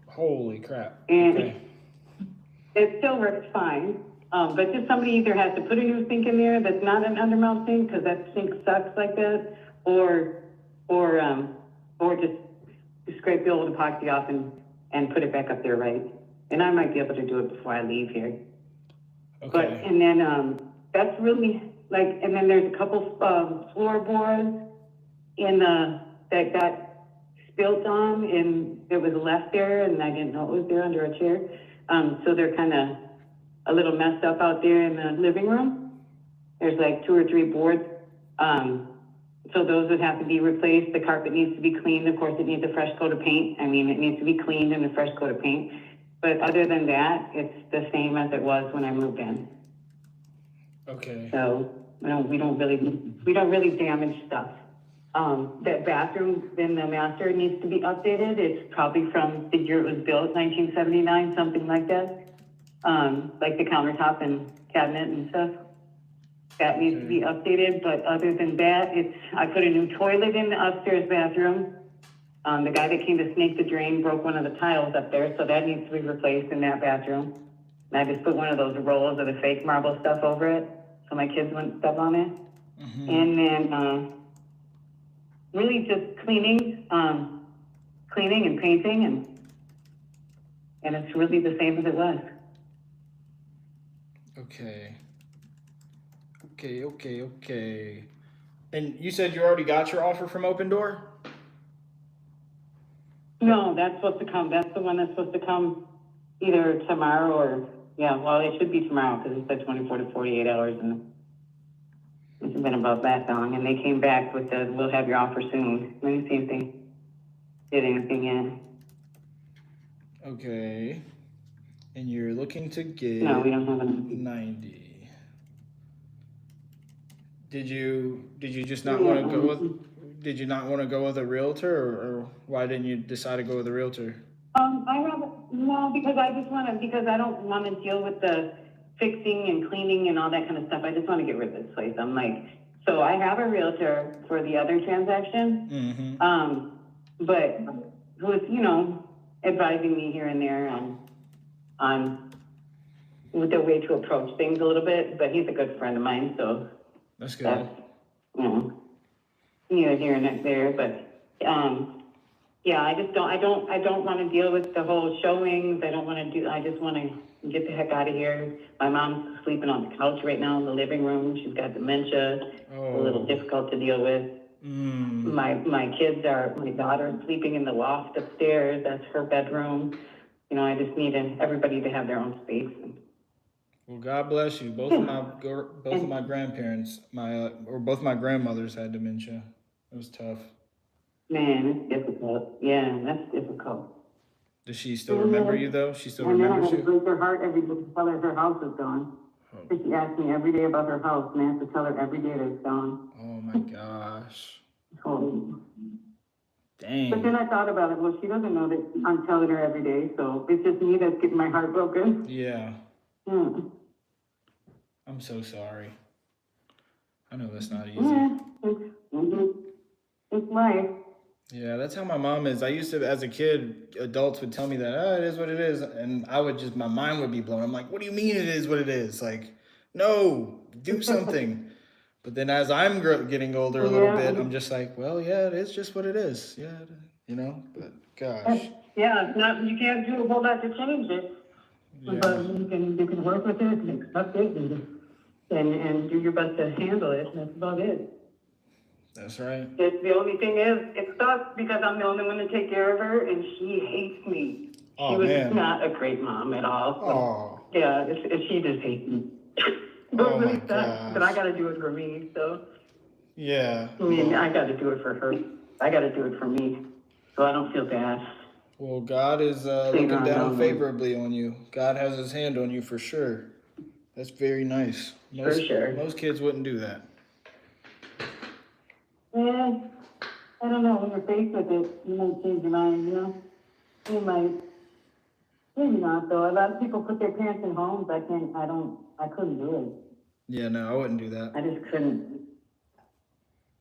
Holy crap. And okay. It still works fine. But just somebody either has to put a new sink in there that's not an undermount sink, because that sink sucks like that, or just scrape the old epoxy off and put it back up there right. And I might be able to do it before I leave here. Okay. But, and then that's really, and then there's a couple floorboards that got spilt on, and it was left there, and I didn't know it was there under a chair. So they're kind of a little messed up out there in the living room. There's 2 or 3 boards. So those would have to be replaced. The carpet needs to be cleaned. Of course, it needs a fresh coat of paint. I mean, it needs to be cleaned and a fresh coat of paint. But other than that, it's the same as it was when I moved in. Okay. So, we don't really damage stuff. That bathroom in the master needs to be updated. It's probably from the year it was built, 1979, something like that. Like the countertop and cabinet and stuff. That needs to be updated, but other than that, I put a new toilet in the upstairs bathroom. The guy that came to snake the drain broke one of the tiles up there, so that needs to be replaced in that bathroom. And I just put one of those rolls of the fake marble stuff over it, so my kids wouldn't step on it. Mm-hmm. And then really just cleaning and painting, and it's really the same as it was. Okay. And you said you already got your offer from Open Door? No, that's supposed to come. That's the one that's supposed to come either tomorrow or, it should be tomorrow because it said 24 to 48 hours, and it's been about that long. And they came back with we'll have your offer soon. Let me see if they did anything Okay. And you're looking to get No, we don't have enough. 90. Did you just not want to go with? Did you not want to go with a realtor, or why didn't you decide to go with a realtor? I have, no, because because I don't want to deal with the fixing and cleaning and all that kind of stuff. I just want to get rid of this place. I'm like, so I have a realtor for the other transaction. But who's, advising me here and there on with the way to approach things a little bit, but he's a good friend of mine, so That's good. that's, neither here nor there, but, yeah, I don't want to deal with the whole showings. I just want to get the heck out of here. My mom's sleeping on the couch right now in the living room. She's got dementia. A little difficult to deal with. My daughter's sleeping in the loft upstairs. That's her bedroom. I just need everybody to have their own space. Well, God bless you. Both of my grandparents, both my grandmothers had dementia. It was tough. Man, it's difficult. Yeah, that's difficult. Does she still remember you though? She still And then I remembers had to you? break her heart every day to tell her her house is gone. So she asked me every day about her house, and I have to tell her every day that it's gone. Oh my gosh. Totally. Dang. But then I thought about it. Well, she doesn't know that I'm telling her every day, so it's just me that's getting my heart broken. Yeah. Hmm. I'm so sorry. I know that's not easy. Yeah, it's life. Yeah, that's how my mom is. I used to, as a kid, adults would tell me that, it is what it is. And my mind would be blown. I'm like, what do you mean it is what it is? Like, no, do something. But then as I'm getting older a little bit, I'm just like, well, yeah, it is just what it is. Yeah, but gosh. Yeah, you can't do a whole lot to change it. Yeah. But you can work with it and accept it and do your best to handle it. That's about it. That's right. It's the only thing is, it sucks because I'm the only one to take care of her, and she hates me. Oh, she was man. not a great mom at all. So, Oh. yeah, she just hates me. But Oh, really my sucks, gosh. but I got to do it for me. So Yeah. I mean, I got to do it for her. I got to do it for me, so I don't feel bad. Well, God is looking down favorably on you. God has his hand on you for sure. That's very nice. For sure. Most kids wouldn't do that. Yeah, I don't know. When you're faced with it, you might change your mind, You might. Maybe not, though. A lot of people put their parents in homes. I couldn't do it. Yeah, no, I wouldn't do that. I just couldn't.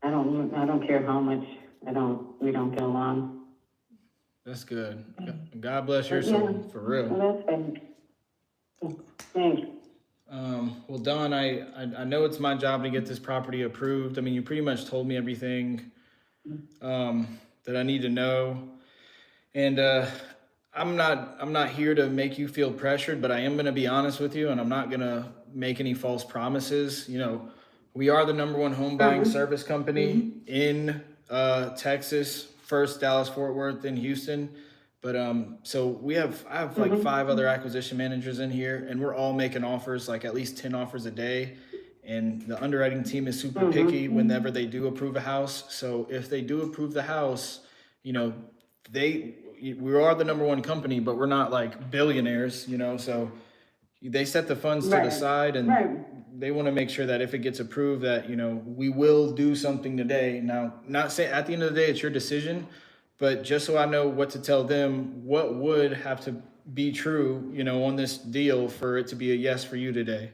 I don't care how much we don't get along. That's good. God bless your soul, for real. Well, that's fine. Thanks. Well, Don, I know it's my job to get this property approved. I mean, you pretty much told me everything that I need to know. And I'm not here to make you feel pressured, but I am going to be honest with you, and I'm not going to make any false promises. We are the #1 home buying service company in Texas, first Dallas, Fort Worth, then Houston. But so I have like 5 other acquisition managers in here, and we're all making offers, like at least 10 offers a day. And the underwriting team is super picky whenever they do approve a house. So if they do approve the house, we are the #1 company, but we're not like billionaires, so they set the funds to the side, and they want to make sure that if it gets approved that, we will do something today. Now, not saying at the end of the day, it's your decision, but just so I know what to tell them, what would have to be true, on this deal for it to be a yes for you today?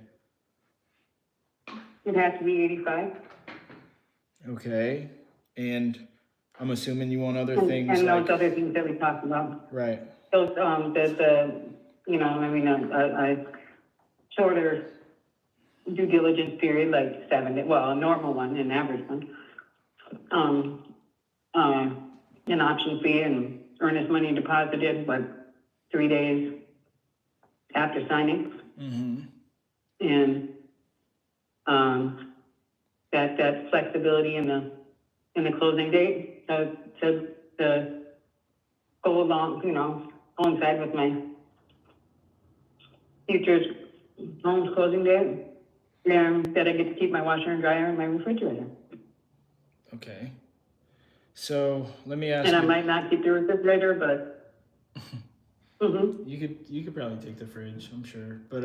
It has to be 85. Okay. And I'm assuming you want other things. And those other things that we talked about. Right. Those, a shorter due diligence period, like 7 days, well, a normal one, an average one. An option fee and earnest money deposited, 3 days after signing. And that flexibility in the closing date to go along, coincide with my future home's closing date, and that I get to keep my washer and dryer and my refrigerator. Okay. So let me ask And you. I might not keep the refrigerator, but Mm-hmm. You could probably take the fridge, I'm sure. But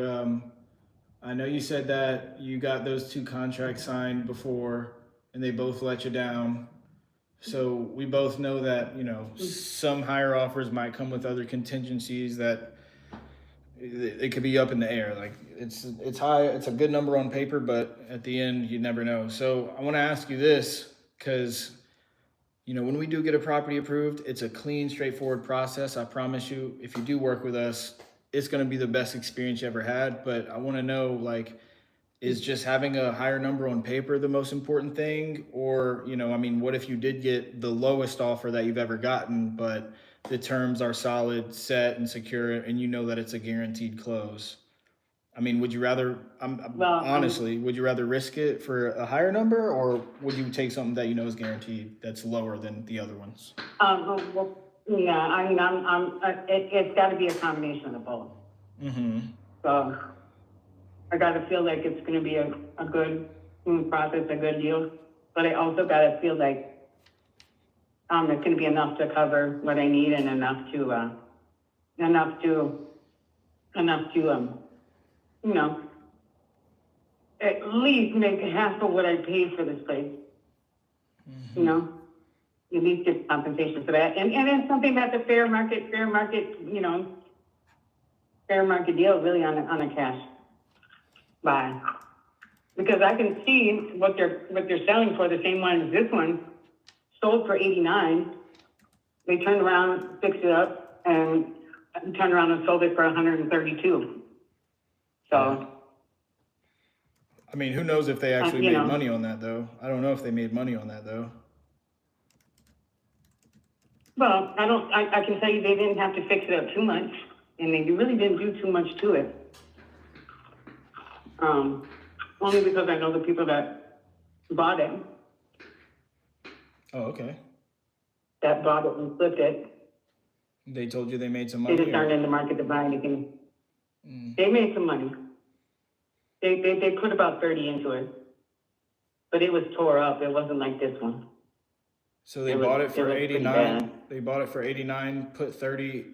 I know you said that you got those 2 contracts signed before and they both let you down. So we both know that, some higher offers might come with other contingencies that it could be up in the air. Like it's high, it's a good number on paper, but at the end you never know. So I want to ask you this because when we do get a property approved, it's a clean, straightforward process. I promise you, if you do work with us, it's going to be the best experience you ever had. But I want to know, like, is just having a higher number on paper the most important thing? Or, what if you did get the lowest offer that you've ever gotten, but the terms are solid, set, and secure, and you know that it's a guaranteed close? Would you rather, honestly, would you rather risk it for a higher number, or would you take something that you know is guaranteed that's lower than the other ones? Well, yeah, it's got to be a combination of both. Mm-hmm. So I got to feel like it's going to be a good process, a good deal. But I also got to feel like it's going to be enough to cover what I need and enough to at least make half of what I paid for this place. Mm-hmm. At least get compensation for that. And it's something that's a fair market deal really on a cash buy. Because I can see what they're selling for, the same one as this one, sold for $89. They turned around, fixed it up, and turned around and sold it for $132. So who knows if they actually made money on that, though? I don't know if they made money on that, though. Well, I can tell you they didn't have to fix it up too much, and they really didn't do too much to it. Only because I know the people that bought it. Oh, okay. That bought it and flipped it. They told you they made some They money? just aren't in the market to buy anything. They made some money. They put about 30 into it, but it was tore up. It wasn't like this one. So they bought it for 89. They bought it for 89, put 30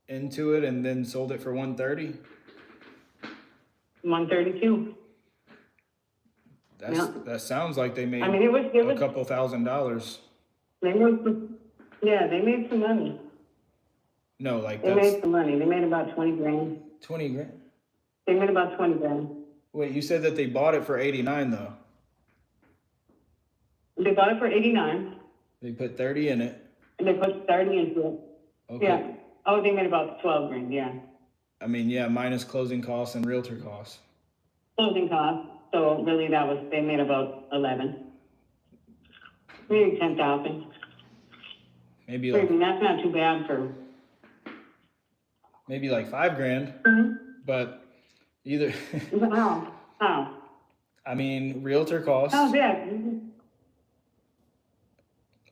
into it, and then sold it for 130. 132. That sounds like they made it was a couple $1,000s. They made some money. No, like They made some money. They made about 20 grand. 20 grand. They made about 20 grand. Wait, you said that they bought it for 89 though. They bought it for 89. They put 30 in it. And they put 30 into it. Okay. Yeah. Oh, they made about 12 grand, yeah. Minus closing costs and realtor costs. Closing costs. So really they made about 11. Maybe 10,000. Maybe like that's not too bad for. Maybe like $5 grand. Mm-hmm. But either. How? Realtor costs. How's that?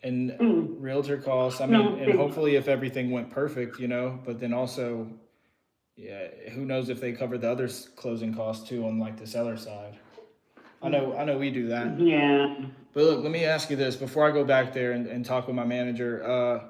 And realtor costs. And hopefully if everything went perfect, but then also, yeah, who knows if they covered the other closing costs too on like the seller side. I know we do that. Yeah. But look, let me ask you this before I go back there and talk with my manager.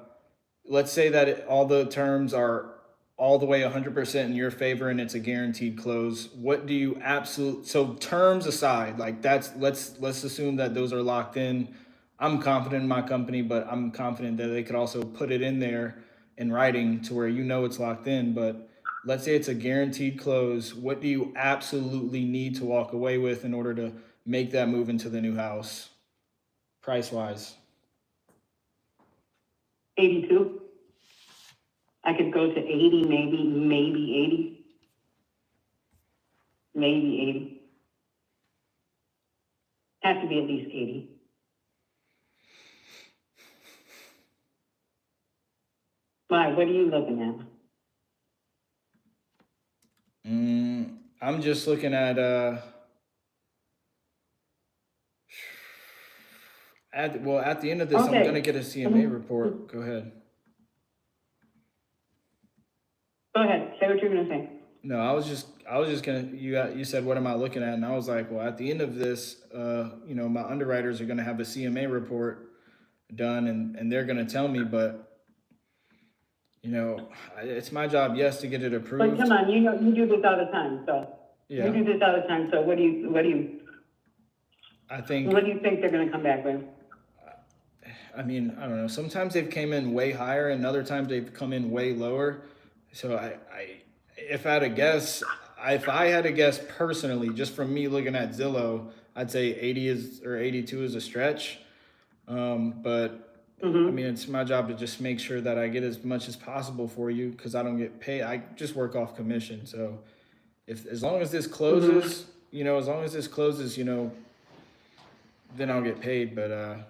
Let's say that all the terms are all the way 100% in your favor and it's a guaranteed close. What do you so terms aside, like let's assume that those are locked in. I'm confident in my company, but I'm confident that they could also put it in there in writing to where it's locked in. But let's say it's a guaranteed close. What do you absolutely need to walk away with in order to make that move into the new house, price-wise? 82. I could go to 80, maybe 80. Maybe 80. Has to be at least 80. Why? What are you looking at? I'm just looking at at the end of this, Okay. I'm gonna get a CMA report. Go ahead. Go ahead. Say what you're gonna say. No, I was just gonna. You said what am I looking at, and I was like, well, at the end of this, my underwriters are gonna have a CMA report done, and they're gonna tell me, but you know, it's my job, yes, to get it But approved. come on, you know, you do this all the time, so. Yeah. You do this all the time, so what do you I think, think they're gonna come back with? I mean, I don't know. Sometimes they've came in way higher, and other times they've come in way lower. So if I had to guess, if I had to guess personally, just from me looking at Zillow, I'd say 80 is or 82 is a stretch. But I mean, it's my job to just make sure that I get as much as possible for you because I don't get paid. I just work off commission. So as long as this closes, you know, then I'll get paid. But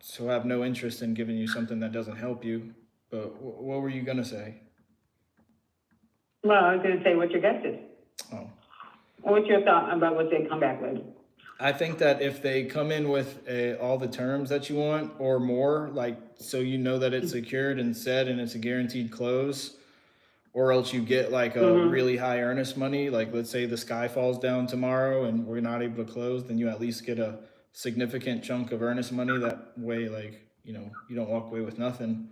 so I have no interest in giving you something that doesn't help you. But what were you gonna say? Well, I was gonna say, what's your guess is? Oh, What's your thought about what they come back with? I think that if they come in with all the terms that you want or more, like so you know that it's secured and set and it's a guaranteed close, or else you get like a really high earnest money, like let's say the sky falls down tomorrow and we're not able to close, then you at least get a significant chunk of earnest money. That way, like, you know, you don't walk away with nothing.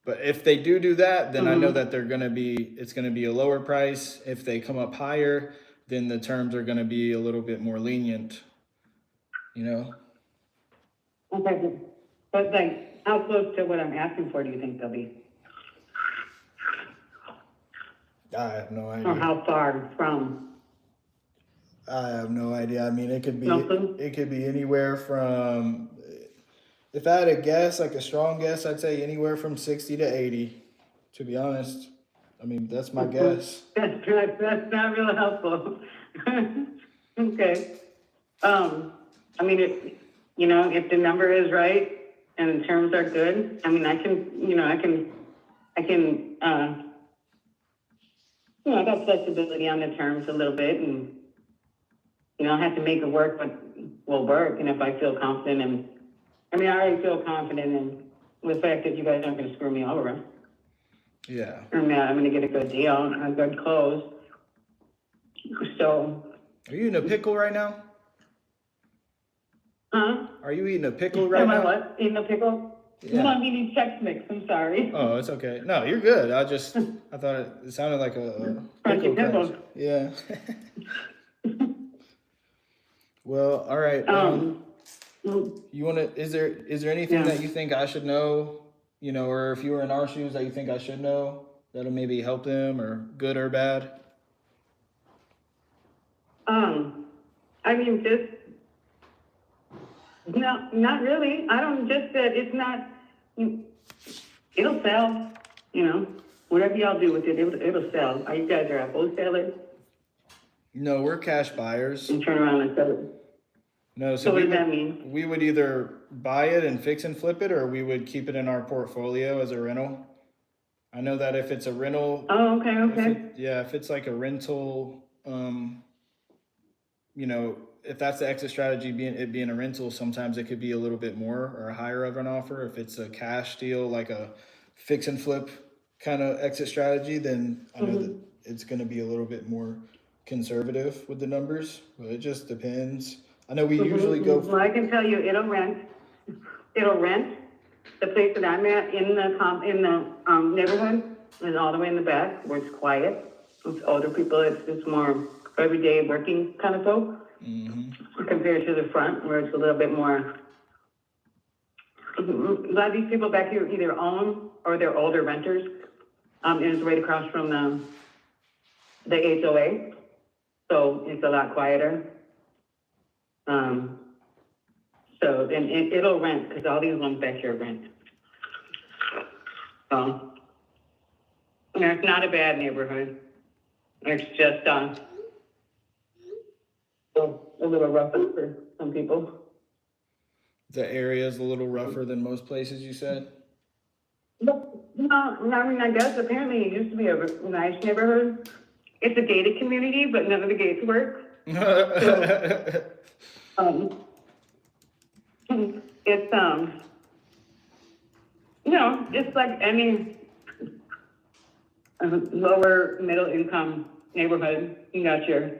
But if they do that, then I know that it's gonna be a lower price. If they come up higher, then the terms are gonna be a little bit more lenient, you know? Okay, but like, how close to what I'm asking for do you think they'll be? I have no Or idea. how far from? I have no idea. I mean, Nothing? it could be anywhere from, if I had a guess, like a strong guess, I'd say anywhere from 60 to 80, to be honest. I mean, that's my guess. That's not real helpful. Okay. I mean, if the number is right and the terms are good, I mean, I got flexibility on the terms a little bit and, I have to make it work, but will work. And if I feel confident and, I already feel confident in the fact that you guys aren't going to screw me over. Yeah. I'm going to get a good deal, a good close. So. Are you eating a pickle right now? Huh? Are you eating a pickle right Am I now? what? Eating a pickle? Yeah. No, I'm eating Chex Mix. I'm sorry. Oh, it's okay. No, you're good. I thought it sounded like a Crunchy pickle. pickles. Yeah. Well, all right. You want to, is there anything that you think I should know, or if you were in our shoes that you think I should know that'll maybe help them or good or bad? Just, no, not really. I don't, just that it's not, it'll sell, whatever y'all do with it, it'll sell. Are you guys are a wholesaler? No, we're cash buyers. And turn around and sell it. No, So what does that mean? We would either buy it and fix and flip it, or we would keep it in our portfolio as a rental. I know that if it's a rental. Oh, okay. If it's like a rental, if that's the exit strategy, being a rental, sometimes it could be a little bit more or higher of an offer. If it's a cash deal, like a fix and flip kind of exit strategy, then I know that it's going to be a little bit more conservative with the numbers, but it just depends. I know we usually go. Well, I can tell you, it'll rent. The place that I'm at in the neighborhood is all the way in the back where it's quiet. It's older people. It's more everyday working kind of folk. Compared to the front where it's a little bit more. A lot of these people back here either own or they're older renters. And it's right across from the HOA, so it's a lot quieter. So then it'll rent because all these ones back here rent. So it's not a bad neighborhood. It's just a little rougher for some people. The area is a little rougher than most places, you said? No, I guess apparently it used to be a nice neighborhood. It's a gated community, but none of the gates work. So, it's it's like any lower middle income neighborhood. You got your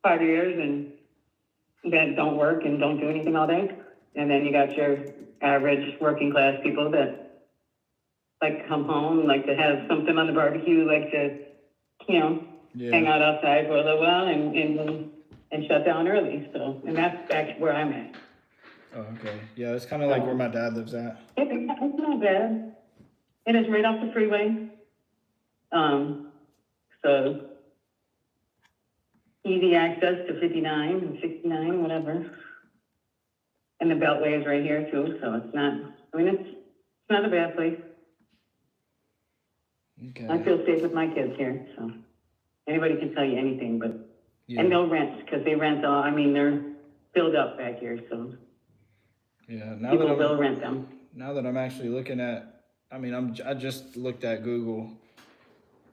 partiers and that don't work and don't do anything all day, and then you got your average working class people that like come home, like to have something on the barbecue, like to, you know, hang Yeah. out outside for a little while and shut down early. So, and that's back where I'm at. Oh, okay. Yeah, it's kind of like where my dad lives at. It's not bad. And it's right off the freeway. So easy access to 59 and 69, whatever. And the Beltway is right here too, so it's not, I mean, it's not a bad place. I Okay. feel safe with my kids here, so anybody can tell you anything, but, Yeah. and they'll rent, because they rent all, I mean, they're filled up back here, so Yeah. Now people that will I'm rent them. actually looking at, I mean, I just looked at Google,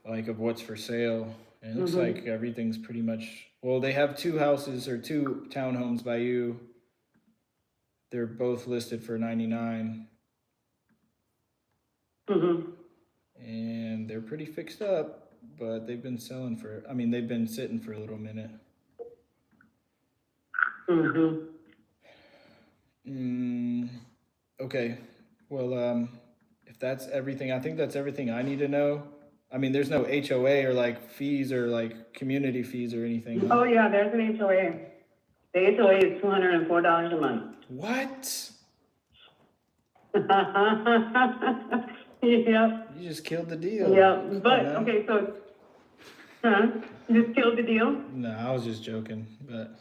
like of what's for sale, and it looks like everything's pretty much. Well, they have 2 houses or 2 townhomes by you. They're both listed for 99, and they're pretty fixed up, but they've been selling for. I mean, they've been sitting for a little minute. Okay. Well, if that's everything, I think that's everything I need to know. I mean, there's no HOA or like fees or like community fees or anything. Oh, yeah, there's an HOA. The HOA is $204 a month. What? Yep, You just killed the deal. yep, but, man. okay, so, just killed the deal? No, I was just joking, but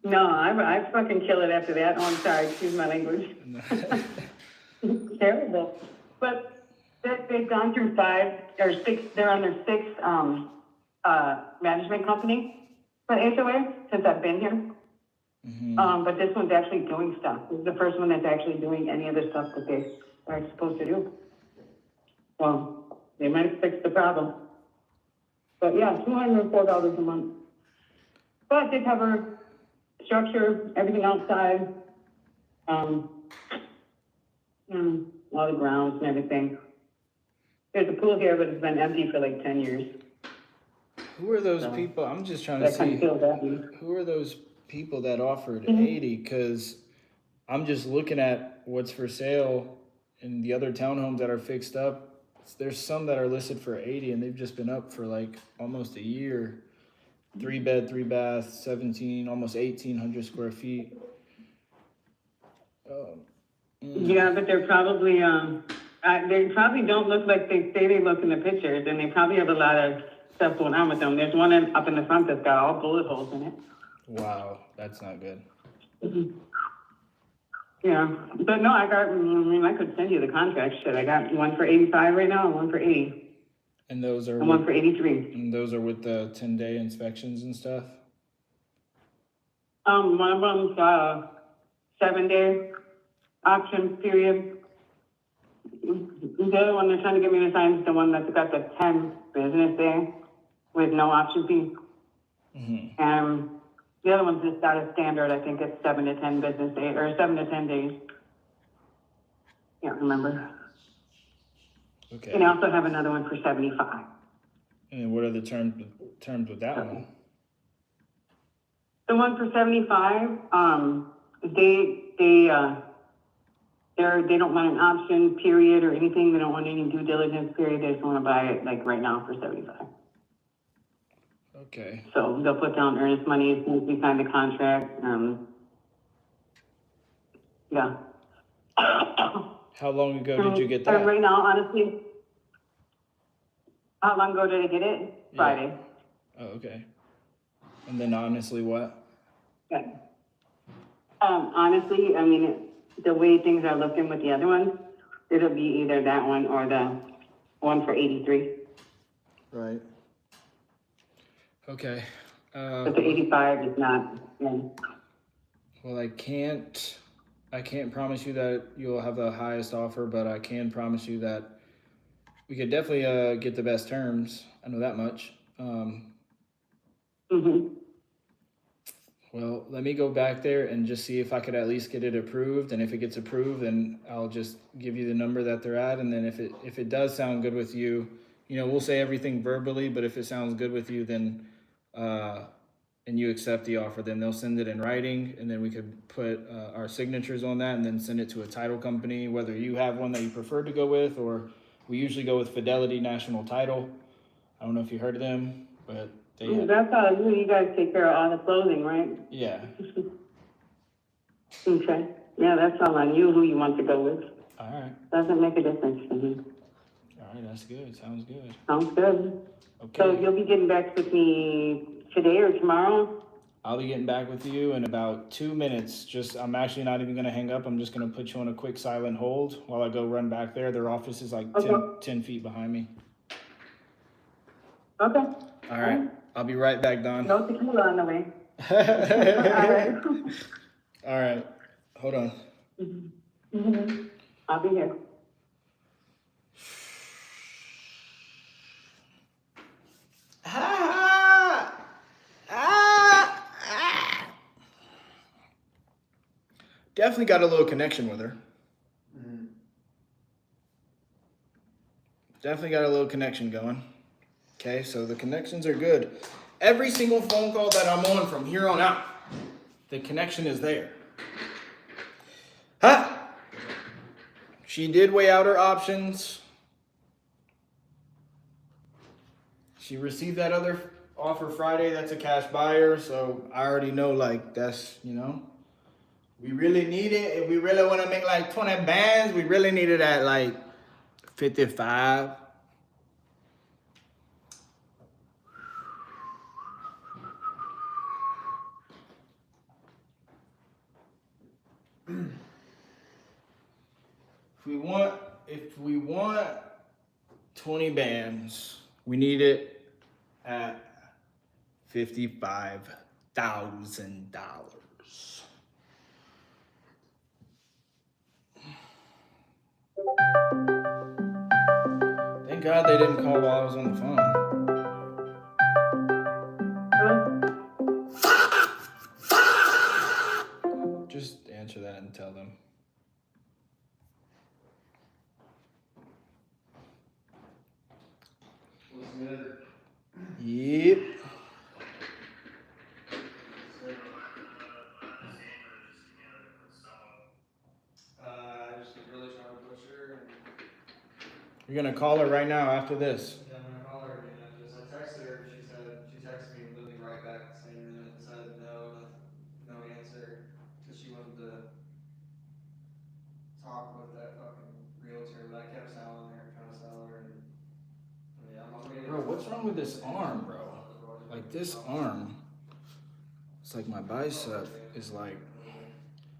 No, I fucking kill it after that. Oh, I'm sorry, excuse my language. Terrible. But they've gone through 5 or 6, they're on their 6th, management company for HOA since I've been here. But this one's actually doing stuff. This is the first one that's actually doing any of the stuff that they are supposed to do. Well, they might have fixed the problem. But yeah, $204 a month. But they cover structure, everything outside, all the grounds and everything. There's a pool here, but it's been empty for like 10 years. who are those people? I'm just trying to That kind see of feels that way. who are those people that offered 80, because I'm just looking at what's for sale in the other townhomes that are fixed up. There's some that are listed for 80 and they've just been up for like almost a year. 3 bed, 3 bath, 17, almost 1,800 square feet. Yeah, but they're probably, they probably don't look like they say they look in the pictures, and they probably have a lot of stuff going on with them. There's one up in the front that's got all bullet holes in it. Wow, that's not good. Yeah, but no, I could send you the contract. Shit, I got one for 85 right now and one for 80 And those are and one for 83. and those are with the 10-day inspections and stuff. One of them's 7-day option period. The other one they're trying to get me to sign is the one that's got the 10 business day with no option fee. And the other one's just got a standard. I think it's 7 to 10 business days or 7 to 10 days. Can't remember. Okay. And I also have another one for 75. And what are the terms with that one? The one for 75, they don't want an option period or anything. They don't want any due diligence period. They just want to buy it like right now for 75. Okay. So they'll put down earnest money as soon as we sign the contract. Yeah. How long ago did you get that? Right now, honestly, how long ago did I get it? Friday. Oh, okay. And then honestly, what? Yeah. Honestly, I mean, the way things are looking with the other ones, it'll be either that one or the one for 83. Right. Okay. But the 85 is not. Yeah. Well, I can't promise you that you'll have the highest offer, but I can promise you that we could definitely get the best terms. I know that much. Well, let me go back there and just see if I could at least get it approved. And if it gets approved, then I'll just give you the number that they're at. And then if it does sound good with you, we'll say everything verbally, but if it sounds good with you, then and and you accept the offer, then they'll send it in writing, and then we could put our signatures on that and then send it to a title company, whether you have one that you prefer to go with, or we usually go with Fidelity National Title. I don't know if you heard of them, but That's how you guys take care of all the closing, right? Yeah. Okay. Yeah, that's all on you who you want to go with. All right. Doesn't make a difference to me. All right, that's good. Sounds good. Sounds good. Okay. So you'll be getting back with me today or tomorrow? I'll be getting back with you in about 2 minutes. I'm actually not even going to hang up. I'm just going to put you on a quick silent hold while I go run back there. Their office is like Okay. 10 feet behind me. Okay. All right. I'll be right back, Don. No tequila on the way. All right. All right. Hold on. Mm-hmm. I'll be here. Definitely got a little connection with her. Definitely got a little connection going. Okay, so the connections are good. Every single phone call that I'm on from here on out, the connection is there. Huh? She did weigh out her options. She received that other offer Friday. That's a cash buyer. So I already know, like, that's, we really need it. If we really want to make like 20 bands, we really need it at like 55. If we want 20 bands, we need it at $55,000. Thank God they didn't call while I was on the phone. Hello? Just answer that and tell them. Yep. Just really trying to push her. You're gonna call her right now after this. Yeah, I'm gonna call her again. I texted her. She texted me literally right back the same minute and said no answer, because she wanted to talk with that fucking realtor, but I kept selling her, trying to sell her, and yeah, I'm waiting. Bro, what's wrong with this arm, bro? Like this arm, it's like my bicep is like,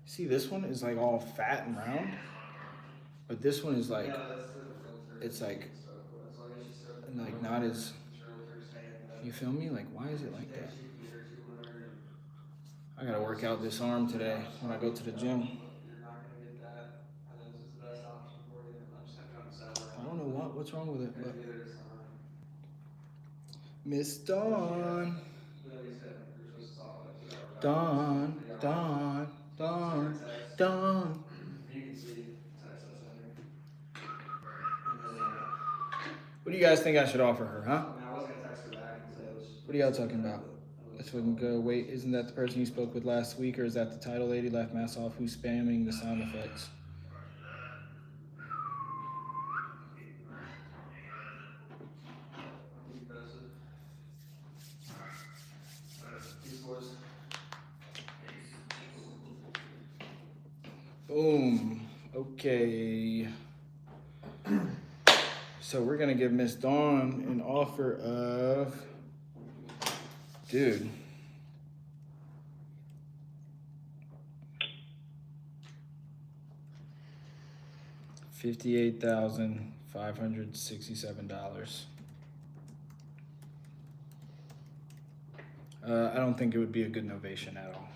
see this one is like all fat and round, but this one is like, it's like not as, you feel me? Like, why is it like that? I gotta work out this arm today when I go to the gym. I don't know what's wrong with it, but Miss Dawn. Dawn. What do you guys think I should offer her, huh? I was gonna text her back and say it was. What are y'all talking about? Let's fucking go. Wait, isn't that the person you spoke with last week, or is that the title lady left mask off who's spamming the sound effects? Boom. Okay. So we're gonna give Miss Dawn an offer of, dude. $58,567. I don't think it would be a good novation at all.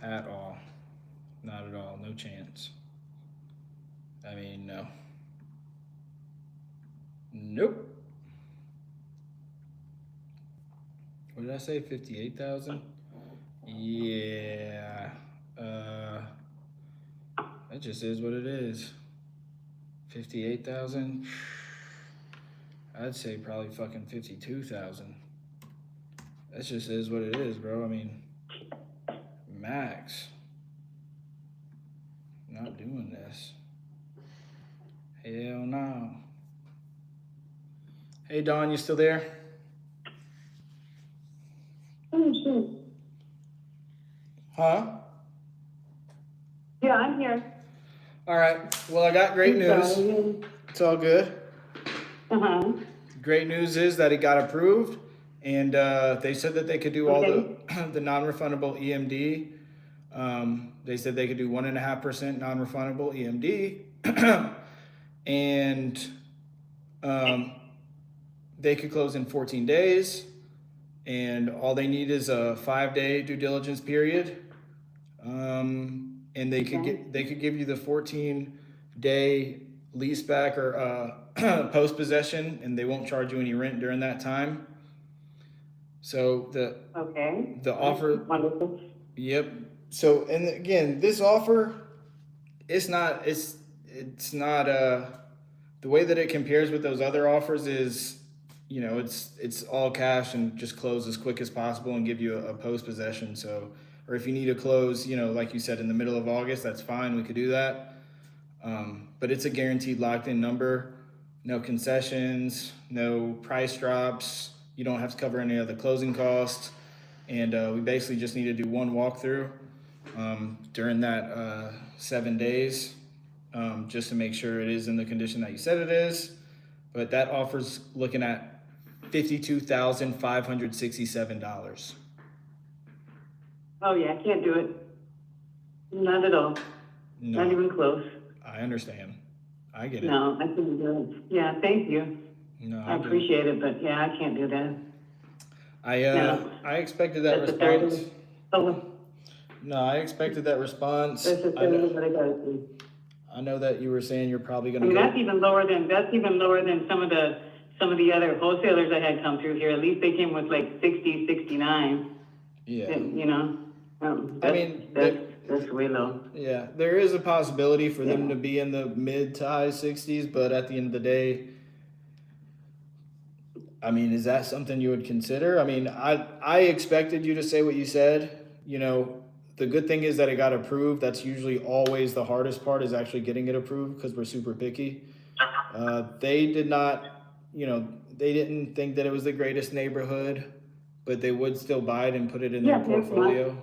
At all. Not at all. No chance. I mean, no. Nope. What did I say? 58,000? Yeah. That just is what it is. 58,000. I'd say probably fucking 52,000. That just is what it is, bro. I mean, Max, not doing this. Hell no. Hey, Dawn, you still there? Oh, sure. Huh? Yeah, I'm here. All right. Well, I got great news. Sorry. It's all good. Uh-huh. Great news is that it got approved, and they said that they could do all the non-refundable EMD. They said they could do 1.5% non-refundable EMD, and they could close in 14 days, and all they need is a 5-day due diligence period. And they could give you the 14-day lease back or post possession, and they won't charge you any rent during that time. So the offer. Wonderful. Yep. So, and again, this offer, it's not the way that it compares with those other offers is, you know, it's all cash and just close as quick as possible and give you a post possession. So, or if you need to close, you know, like you said, in the middle of August, that's fine. We could do that. But it's a guaranteed locked in number, no concessions, no price drops. You don't have to cover any of the closing costs. And we basically just need to do one walkthrough during that 7 days, just to make sure it is in the condition that you said it is. But that offer's looking at $52,567. Oh, yeah, I can't do it. Not at all. No, Not even close. I understand. I get it. No, I couldn't do it. Yeah, thank you. No, I appreciate it, but yeah, I can't do that. I expected that That's the third response. No, I expected that response. That's the third one that I gotta do. I know that you were saying you're probably I gonna mean, go. that's even lower than some of the other wholesalers I had come through here. At least they came with like 60, 69. Yeah. And, you know, I mean, that's way low. yeah, there is a possibility for them to be in the mid to high 60s, but at the end of the day, I mean, is that something you would consider? I mean, I expected you to say what you said. You know, the good thing is that it got approved. That's usually always the hardest part, is actually getting it approved, because we're super picky. They did not, you know, they didn't think that it was the greatest neighborhood, but they would still buy it and put it in their portfolio.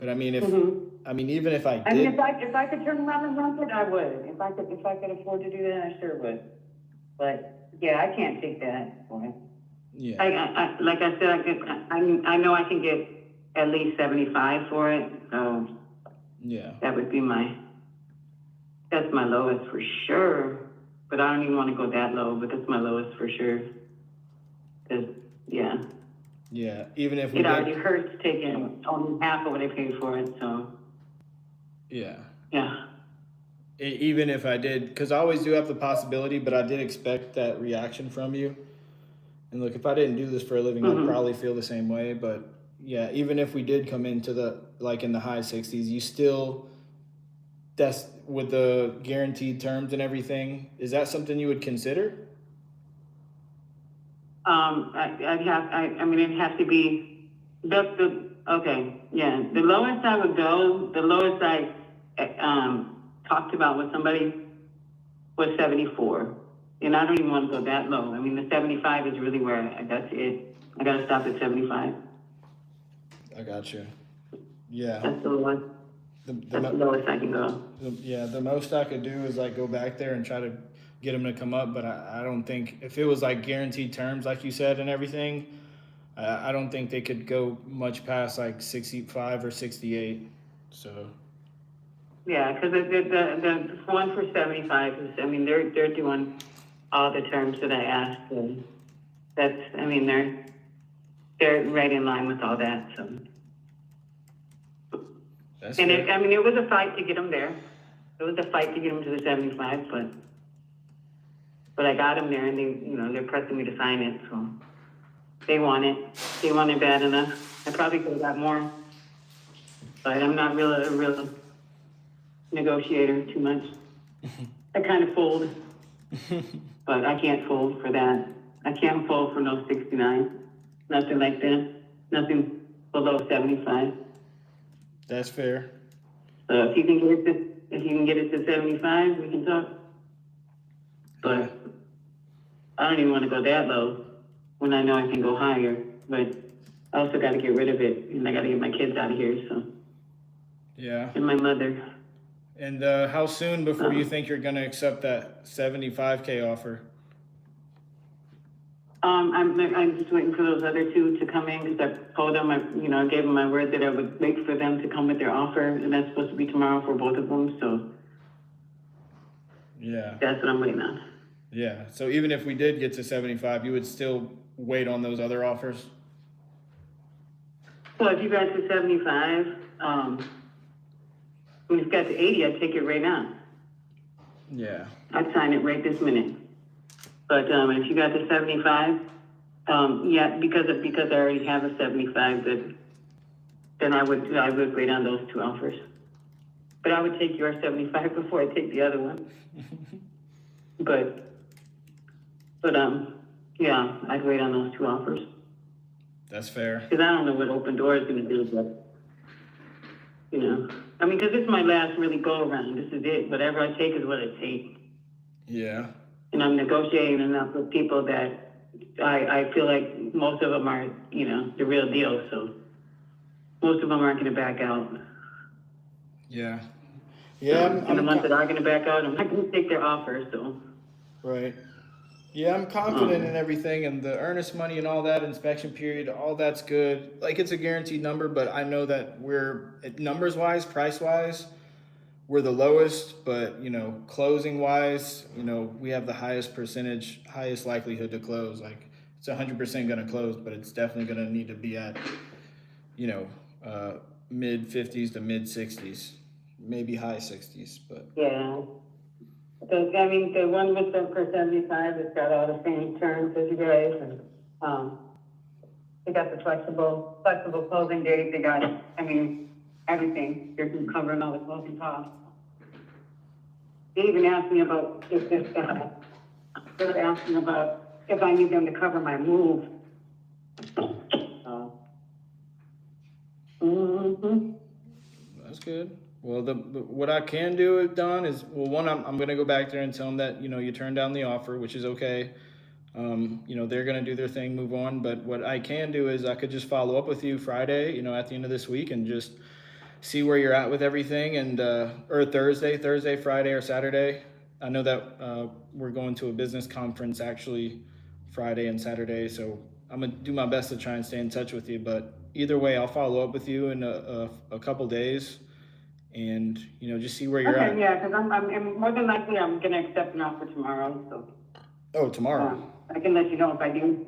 But I mean, I mean, even if I did, I mean, if I could turn around and rent it, I would. If I could afford to do that, I sure would. But yeah, I can't take that for it. yeah, I like I said, I know I can get at least 75 for it. So yeah, that would be that's my lowest for sure. But I don't even want to go that low. But that's my lowest for sure. 'Cause, yeah. yeah. Even if we It already did, hurts taking only half of what I paid for it, so, yeah. yeah. Even if I did, because I always do have the possibility, but I did expect that reaction from you. And look, if I didn't do this for a living, I'd probably feel the same way. But yeah, even if we did come into in the high 60s, you still, that's with the guaranteed terms and everything. Is that something you would consider? I mean, it'd have to be, okay, yeah. The lowest I would go, the lowest I, talked about with somebody was 74. And I don't even want to go that low. I mean, the 75 is really where that's it. I got to stop at 75. I got you. Yeah. That's the lowest. That's the lowest I can go. The most I could do is like go back there and try to get them to come up, but I don't think, if it was like guaranteed terms like you said and everything, I don't think they could go much past like 65 or 68. So Yeah, because the one for 75 is, I mean, they're doing all the terms that I asked, and that's, I mean, they're right in line with all that, so. that's And fair. it was a fight to get them there. It was a fight to get them to the 75, but I got them there, and they're pressing me to sign it, so they want it. They want it bad enough. I probably could have got more, but I'm not a real negotiator too much. I kind of fold, but I can't fold for that. I can't fold for no 69. Nothing like that. Nothing below 75. That's fair. So if you can get it to 75, we can talk. But Yeah. I don't even want to go that low when I know I can go higher. But I also got to get rid of it, and I got to get my kids out of here. So Yeah. and my mother. And how soon before you think you're going to accept that 75K offer? I'm just waiting for those other two to come in because I told them, I gave them my word that I would wait for them to come with their offer, and that's supposed to be tomorrow for both of them. So Yeah. that's what I'm waiting on. Yeah. So even if we did get to 75, you would still wait on those other offers? Well, if you got to 75, when it's got to 80, I'd take it right now. Yeah. I'd sign it right this minute. But if you got to 75, yeah, because I already have a 75, then I would wait on those two offers. But I would take your 75 before I take the other one. but yeah, I'd wait on those two offers. That's fair. Because I don't know what Open Door is going to do, but I mean, because this is my last really go around. This is it. Whatever I take is what I take. Yeah. And I'm negotiating enough with people that I feel like most of them are, the real deal. So most of them aren't going to back out. Yeah. Yeah. And the ones that are going to back out, I'm not going to take their offers. So. Right. Yeah, I'm confident in everything, and the earnest money and all that, inspection period, all that's good. Like, it's a guaranteed number, but I know that we're, numbers-wise, price-wise, we're the lowest, but, closing wise, we have the highest percentage, highest likelihood to close. Like, it's 100% going to close, but it's definitely going to need to be at, mid 50s to mid 60s, maybe high 60s, but. Yeah. The one with them for 75 has got all the same terms as you guys, and, they got the flexible closing date. They got, everything. They're covering all the closing costs. They even asked me about they're asking about if I need them to cover my move. That's good. Well, what I can do, Don, is, well, one, I'm going to go back there and tell them that, you turned down the offer, which is okay. They're going to do their thing, move on. But what I can do is I could just follow up with you Friday, at the end of this week, and just see where you're at with everything, and or Thursday, Friday, or Saturday. I know that we're going to a business conference actually Friday and Saturday, so I'm gonna do my best to try and stay in touch with you. But either way, I'll follow up with you in a couple days, and just see where you're at. Okay, yeah, because I'm more than likely I'm gonna accept an offer tomorrow. So. Oh, tomorrow. I can let you know if I do.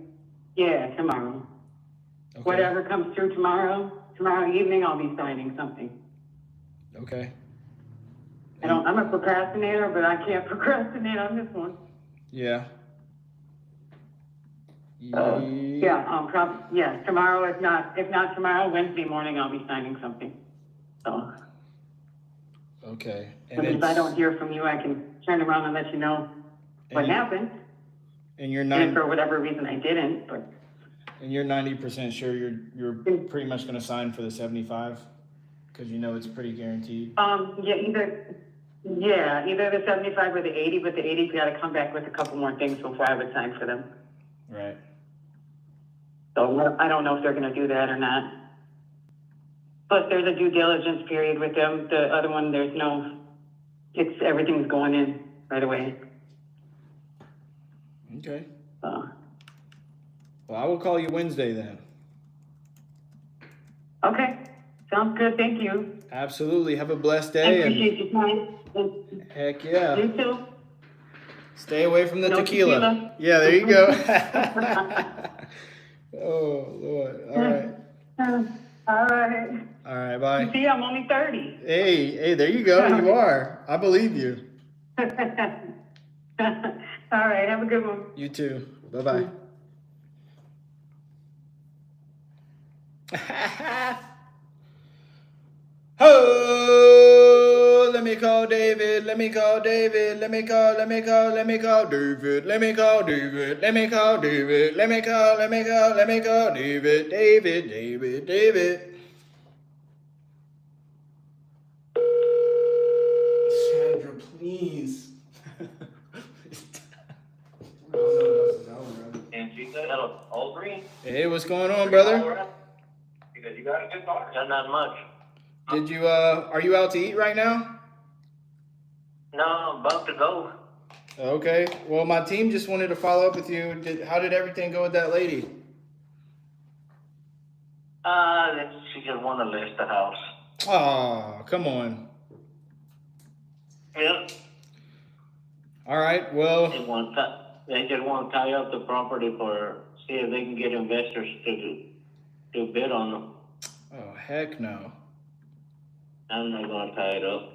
Yeah, tomorrow. Okay. Whatever comes through tomorrow evening, I'll be signing something. Okay. I'm a procrastinator, but I can't procrastinate on this one. Yeah. Tomorrow, if not tomorrow, Wednesday morning, I'll be signing something. So. Okay. And if I don't hear from you, I can turn around and let you know what happened. And you're And for whatever reason I didn't, but. And you're 90% sure you're pretty much going to sign for the 75, because it's pretty guaranteed. Either the 75 or the 80, but the 80's got to come back with a couple more things before I would sign for them. Right. So I don't know if they're going to do that or not. Plus, there's a due diligence period with them. The other one, everything's going in right away. Okay. Well, I will call you Wednesday then. Okay. Sounds good. Thank you. Absolutely. Have a blessed I day. appreciate your time. Heck yeah. You too. Stay away from the No tequila. Yeah, there you go. Oh, Lord. All right. All right. All right, bye. You see, I'm only 30. Hey, there you go. You are. I believe you. All right. Have a good one. You too. Bye-bye. Oh, let me me call David, let me call David, let me call David, let me call David, let me call David, let me call David, David. Sandra, please. And she said, hello, all green. Hey, what's going on, brother? Because you got a good car. Not much. Did you are you out to eat right now? No, I'm about to go. Okay. Well, my team just wanted to follow up with you. How did everything go with that lady? She just want to list the house. Oh, come on. Yeah. All right. Well, They just want to tie up the property see if they can get investors to bid on them. oh heck no. I'm not going to tie it up.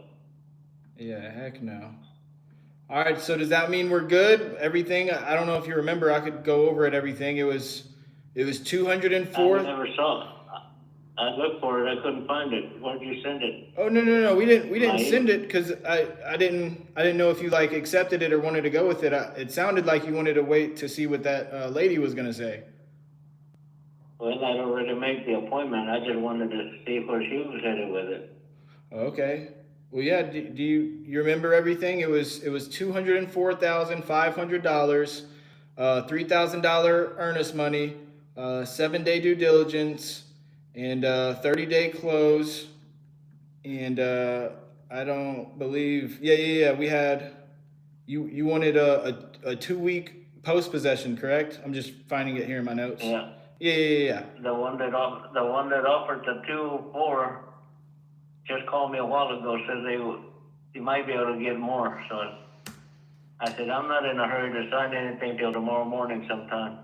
Yeah, heck no. All right. So does that mean we're good? Everything? I don't know if you remember. I could go over it. Everything. It was 204. I never saw it. I looked for it. I couldn't find it. Where did you send it? Oh no. We didn't send it because I didn't know if you like accepted it or wanted to go with it. It sounded like you wanted to wait to see what that lady was gonna say. Well, I'd already made the appointment. I just wanted to see where she was headed with it. Okay. Well, yeah. Do you remember everything? It was $204,500, $3,000 earnest money, 7-day due diligence, and 30-day close. And I don't believe. Yeah. We had you wanted a 2-week post possession, correct? I'm just finding it here in my notes. Yeah. Yeah. The one that offered the 2-4 just called me a while ago. Said they might be able to get more. So I said I'm not in a hurry to sign anything till tomorrow morning sometime.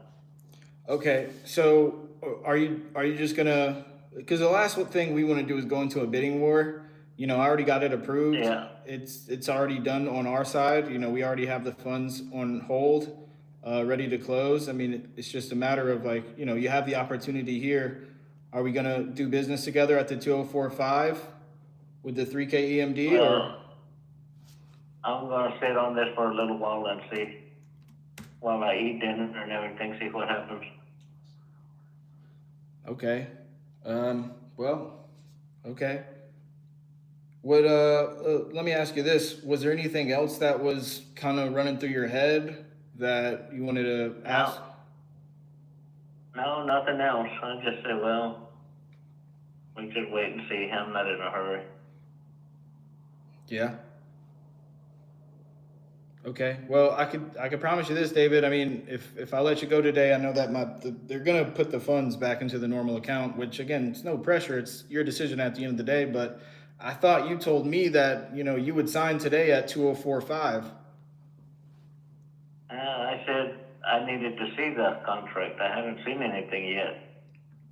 Okay. So are you just gonna? Because the last thing we want to do is go into a bidding war. I already got it approved. Yeah. It's already done on our side. We already have the funds on hold, ready to close. I mean, it's just a matter of you have the opportunity here. Are we gonna do business together at the 2045 with the 3K EMD or? Well, I'm gonna sit on this for a little while and see while I eat dinner and everything. See what happens. Okay. Well. Okay. What let me ask you this. Was there anything else that was kind of running through your head that you wanted to ask? No, nothing else. I just said, well, we just wait and see. I'm not in a hurry. Yeah. Okay. Well, I could promise you this, David. I mean, if I let you go today, I know that they're gonna put the funds back into the normal account, which again, it's no pressure. It's your decision at the end of the day. But I thought you told me that you would sign today at 2045. I said I needed to see that contract. I haven't seen anything yet.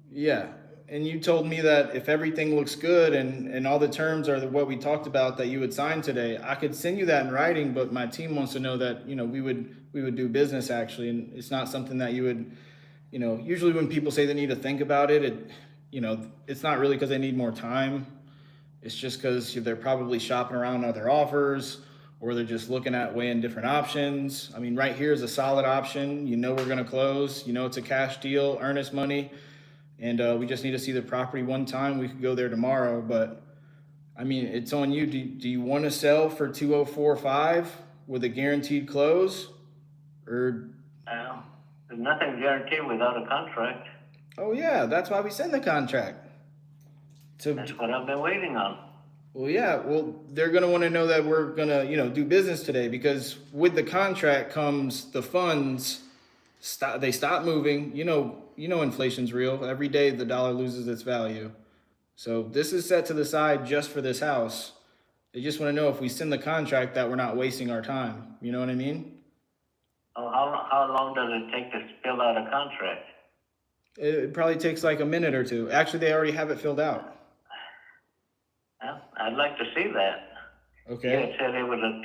Yeah. And you told me that if everything looks good and all the terms are what we talked about, that you would sign today. I could send you that in writing, but my team wants to know that we would do business actually, and it's not something that you would, usually when people say they need to think about it, it's not really because they need more time. It's just because they're probably shopping around other offers, or they're just looking at weighing different options. I mean, right here is a solid option. We're gonna close. It's a cash deal, earnest money. And we just need to see the property one time. We could go there tomorrow, but I mean, it's on you. Do you want to sell for 2045 with a guaranteed close, or? There's nothing guaranteed without a contract. Oh yeah, that's why we send the contract. That's what I've been waiting on. Well, yeah. Well, they're gonna want to know that we're gonna, do business today, because with the contract comes the funds. They stop moving. Inflation's real. Every day the dollar loses its value. So this is set to the side just for this house. They just want to know if we send the contract that we're not wasting our time. You know what I mean? Oh, how long does it take to fill out a contract? It probably takes like a minute or two. Actually, they already have it filled out. Well, I'd like to see that. Okay. Yeah, it said it was a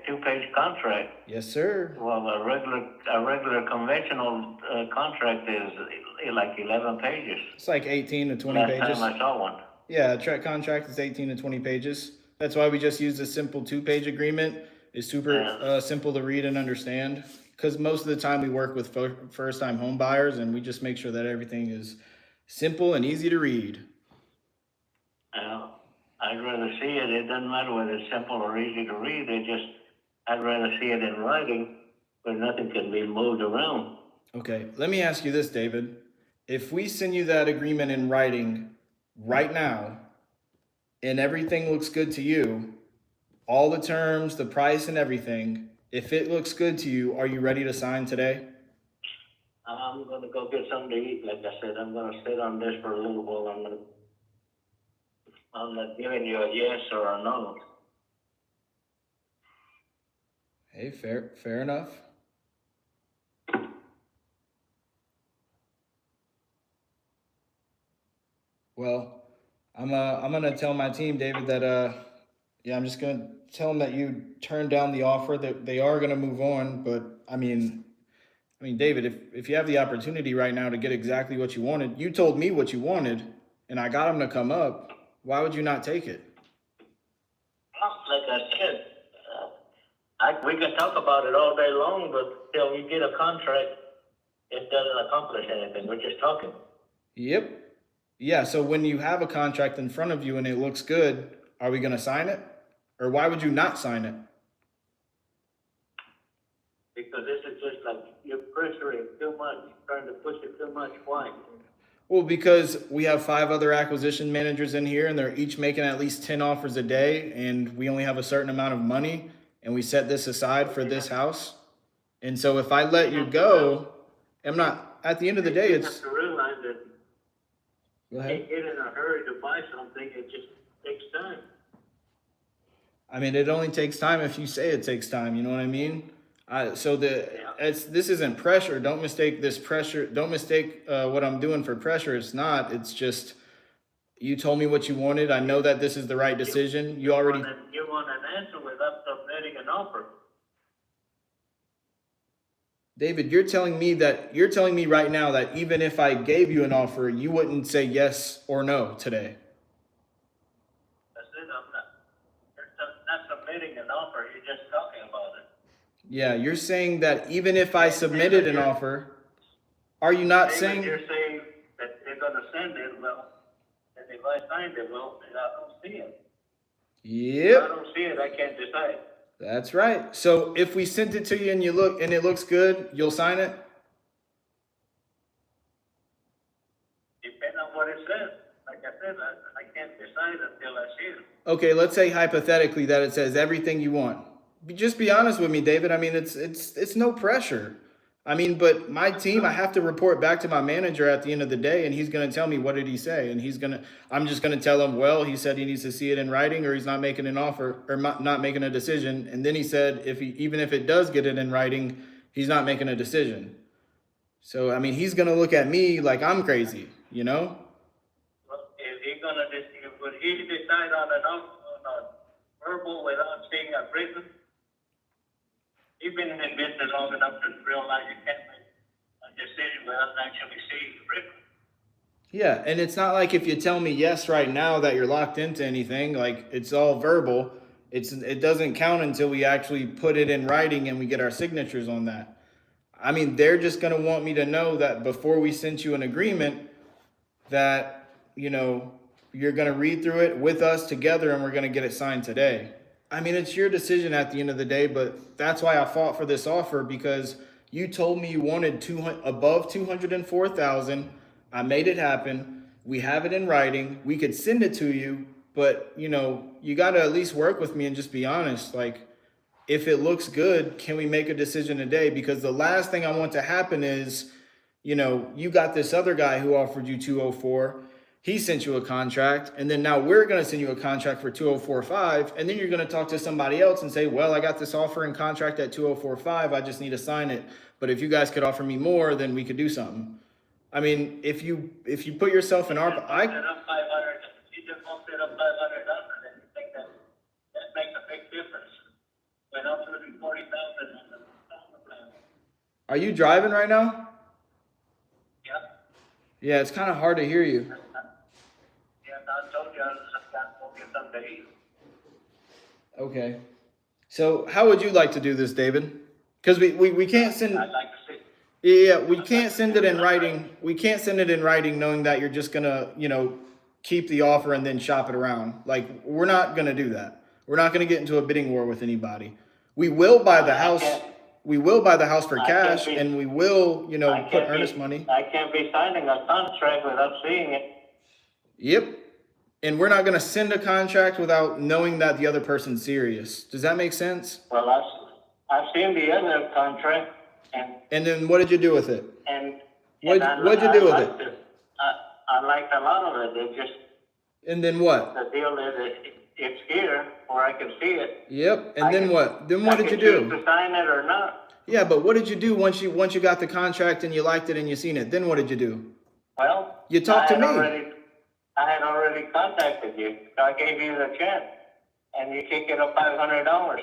two-page contract. Yes, sir. Well, a regular conventional contract is like 11 pages. It's like 18 to 20 Last pages. time I saw one. Yeah, a contract is 18 to 20 pages. That's why we just use a simple 2-page agreement. It's super Yeah. simple to read and understand. Because most of the time we work with first-time home buyers, and we just make sure that everything is simple and easy to read. I'd rather see it. It doesn't matter whether it's simple or easy to read. I'd rather see it in writing where nothing can be moved around. Okay, let me ask you this, David. If we send you that agreement in writing right now, and everything looks good to you, all the terms, the price, and everything, if it looks good to you, are you ready to sign today? I'm going to go get something to eat. Like I said, I'm going to sit on this for a little while. I'm not giving you a yes or a no. Hey, fair enough. Well, I'm gonna tell my team, David, that yeah, I'm just gonna tell them that you turned down the offer, that they are gonna move on. But I mean, David, if you have the opportunity right now to get exactly what you wanted, you told me what you wanted, and I got them to come up. Why would you not take it? Like I said, we can talk about it all day long, but till we get a contract, it doesn't accomplish anything. We're just talking. Yep. Yeah. So when you have a contract in front of you and it looks good, are we gonna sign it, or why would you not sign it? Because this is just like you're pressuring too much, trying to push it too much. Why? Well, because we have 5 other acquisition managers in here, and they're each making at least 10 offers a day, and we only have a certain amount of money, and we set this aside for this house. And so if I let you go, I'm not, at the end of the day, You it's, have to realize that go you ahead. can't get in a hurry to buy something. It just takes time. I mean, it only takes time if you say it takes time, you know what I mean? This isn't pressure. Don't mistake this pressure. Don't mistake what I'm doing for pressure. It's not. It's just, you told me what you wanted. I know that this is the right decision. You already, You want an answer without submitting an offer. David, you're telling me right now that even if I gave you an offer, you wouldn't say yes or no today. I said you're not submitting an offer. You're just talking about it. Yeah, you're saying that even if I submitted an offer, are you not saying? You're saying that they're going to send it. Well, and if I signed it, well, I don't see it. If I Yep, don't see it, I can't decide. that's right. So if we sent it to you and it looks good, you'll sign it? Depending on what it says. Like I said, I can't decide until I see it. Okay, let's say hypothetically that it says everything you want. Just be honest with me, David. I mean, it's no pressure. I mean, but my team, I have to report back to my manager at the end of the day, and he's gonna tell me what did he say, and I'm just gonna tell him, well, he said he needs to see it in writing, or he's not making an offer, or not making a decision. And then he said, even if it does get it in writing, he's not making a decision. So I mean, he's gonna look at me like I'm crazy, you know? Well, would he decide on a verbal without seeing a written? You've been in business long enough to realize you can't make a decision without actually seeing it written. Yeah, and it's not like if you tell me yes right now that you're locked into anything, like it's all verbal. It doesn't count until we actually put it in writing and we get our signatures on that. I mean, they're just going to want me to know that before we sent you an agreement that, you're going to read through it with us together and we're going to get it signed today. I mean, it's your decision at the end of the day, but that's why I fought for this offer, because you told me you wanted above 204,000. I made it happen. We have it in writing. We could send it to you, but you got to at least work with me and just be honest. Like, if it looks good, can we make a decision today? Because the last thing I want to happen is, you got this other guy who offered you 204. He sent you a contract, and then now we're going to send you a contract for 204.5, and then you're going to talk to somebody else and say, well, I got this offer and contract at 204.5. I just need to sign it. But if you guys could offer me more, then we could do something. I mean, if you put yourself in our, You just bumped it up 500. You just bumped it up $500, and you think that makes a big difference. Went up to 40,000 on the plan. are you driving right now? Yeah. Yeah, it's kind of hard to hear you. Yeah, I told you I was just got to go get something to eat. Okay. So how would you like to do this, David? Because we can't send. I'd like to see. Yeah, we can't send it in writing. We can't send it in writing knowing that you're just gonna, keep the offer and then shop it around. Like, we're not gonna do that. We're not gonna get into a bidding war with anybody. We will buy the house. We will buy the house for I can't cash, be- and we will, I put can't earnest be- money. I can't be signing a contract without seeing it. Yep. And we're not gonna send a contract without knowing that the other person's serious. Does that make sense? Well, I've seen the other contract, And then what did you do with it? and What'd you do with it? I liked a lot of it. It just, And then what? the deal is it's here where I can see it. Yep. And I then can- what? Then what I did you can choose do? to sign it or not. Yeah, but what did you do once you got the contract and you liked it and you seen it? Then what did you do? Well, You talked to me. I had already contacted you. So I gave you the chance, and you kick it up $500.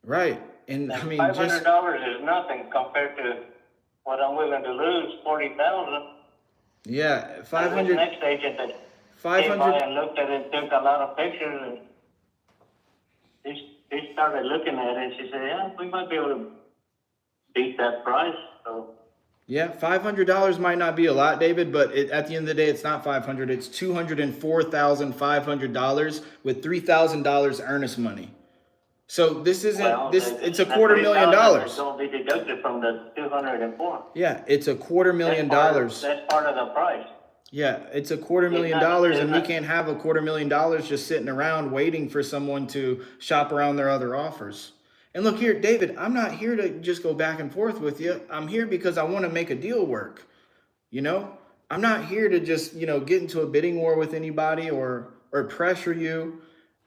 Right. And I mean, $500 is nothing compared to what I'm willing to lose, 40,000. yeah, This 500. next agent that came by 500. and looked at it, took a lot of pictures, and they started looking at it, and she said, yeah, we might be able to beat that price. So Yeah, $500 might not be a lot, David, but at the end of the day, it's not 500. It's $204,500 with $3,000 earnest money. So this isn't it's that $250,000. It's going to be deducted from the 204. Yeah, it's $250,000. That's part of the price. Yeah, it's $250,000, It's and we not- can't have $250,000 just sitting around waiting for someone to shop around their other offers. And look here, David, I'm not here to just go back and forth with you. I'm here because I want to make a deal work. I'm not here to just, get into a bidding war with anybody or pressure you.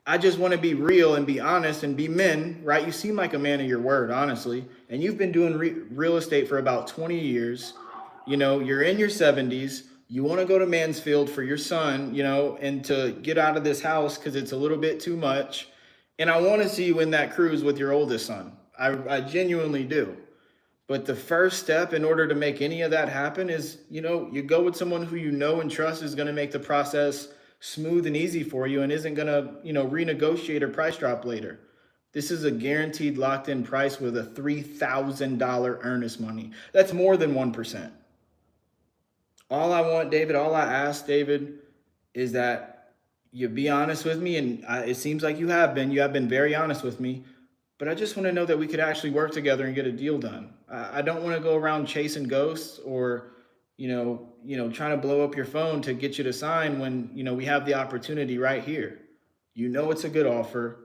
I just want to be real and be honest and be men, right? You seem like a man of your word, honestly. And you've been doing real estate for about 20 years. You're in your 70s. You want to go to Mansfield for your son, and to get out of this house because it's a little bit too much. And I want to see you in that cruise with your oldest son. I genuinely do. But the first step in order to make any of that happen is, you go with someone who you know and trust is going to make the process smooth and easy for you and isn't going to, renegotiate or price drop later. This is a guaranteed locked in price with a $3,000 earnest money. That's more than 1%. All I want, David, all I ask, David, is that you be honest with me, and it seems like you have been very honest with me, but I just want to know that we could actually work together and get a deal done. I don't want to go around chasing ghosts or, trying to blow up your phone to get you to sign when, we have the opportunity right here. It's a good offer.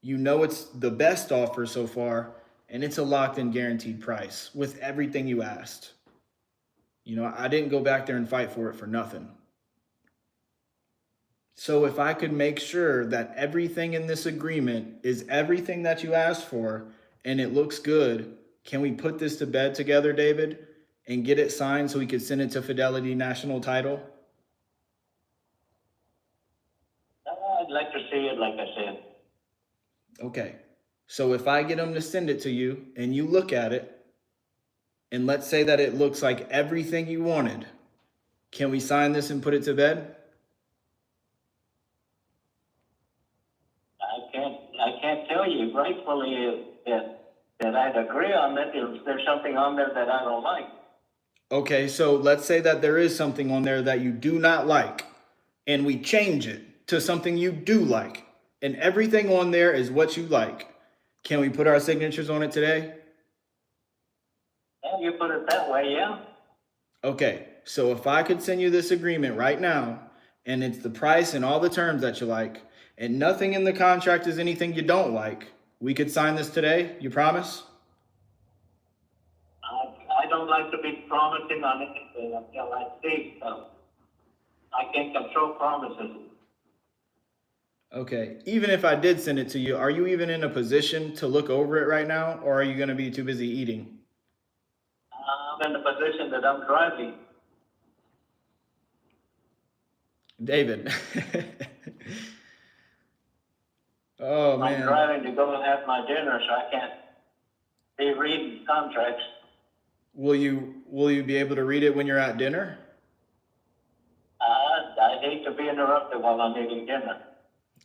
It's the best offer so far, and it's a locked in guaranteed price with everything you asked. I didn't go back there and fight for it for nothing. So if I could make sure that everything in this agreement is everything that you asked for and it looks good, can we put this to bed together, David, and get it signed so we could send it to Fidelity National Title? I'd like to see it, like I said. Okay. So if I get them to send it to you and you look at it, and let's say that it looks like everything you wanted, can we sign this and put it to bed? I can't tell you rightfully that I'd agree on it if there's something on there that I don't like. Okay, so let's say that there is something on there that you do not like, and we change it to something you do like, and everything on there is what you like. Can we put our signatures on it today? Yeah, you put it that way, yeah. Okay, so if I could send you this agreement right now, and it's the price and all the terms that you like, and nothing in the contract is anything you don't like, we could sign this today? You promise? I don't like to be promising on anything until I see stuff. I can't control promises. Okay, even if I did send it to you, are you even in a position to look over it right now, or are you going to be too busy eating? I'm in the position that I'm driving. David. Oh, man. I'm driving to go and have my dinner, so I can't be reading contracts. Will you be able to read it when you're at dinner? I hate to be interrupted while I'm eating dinner.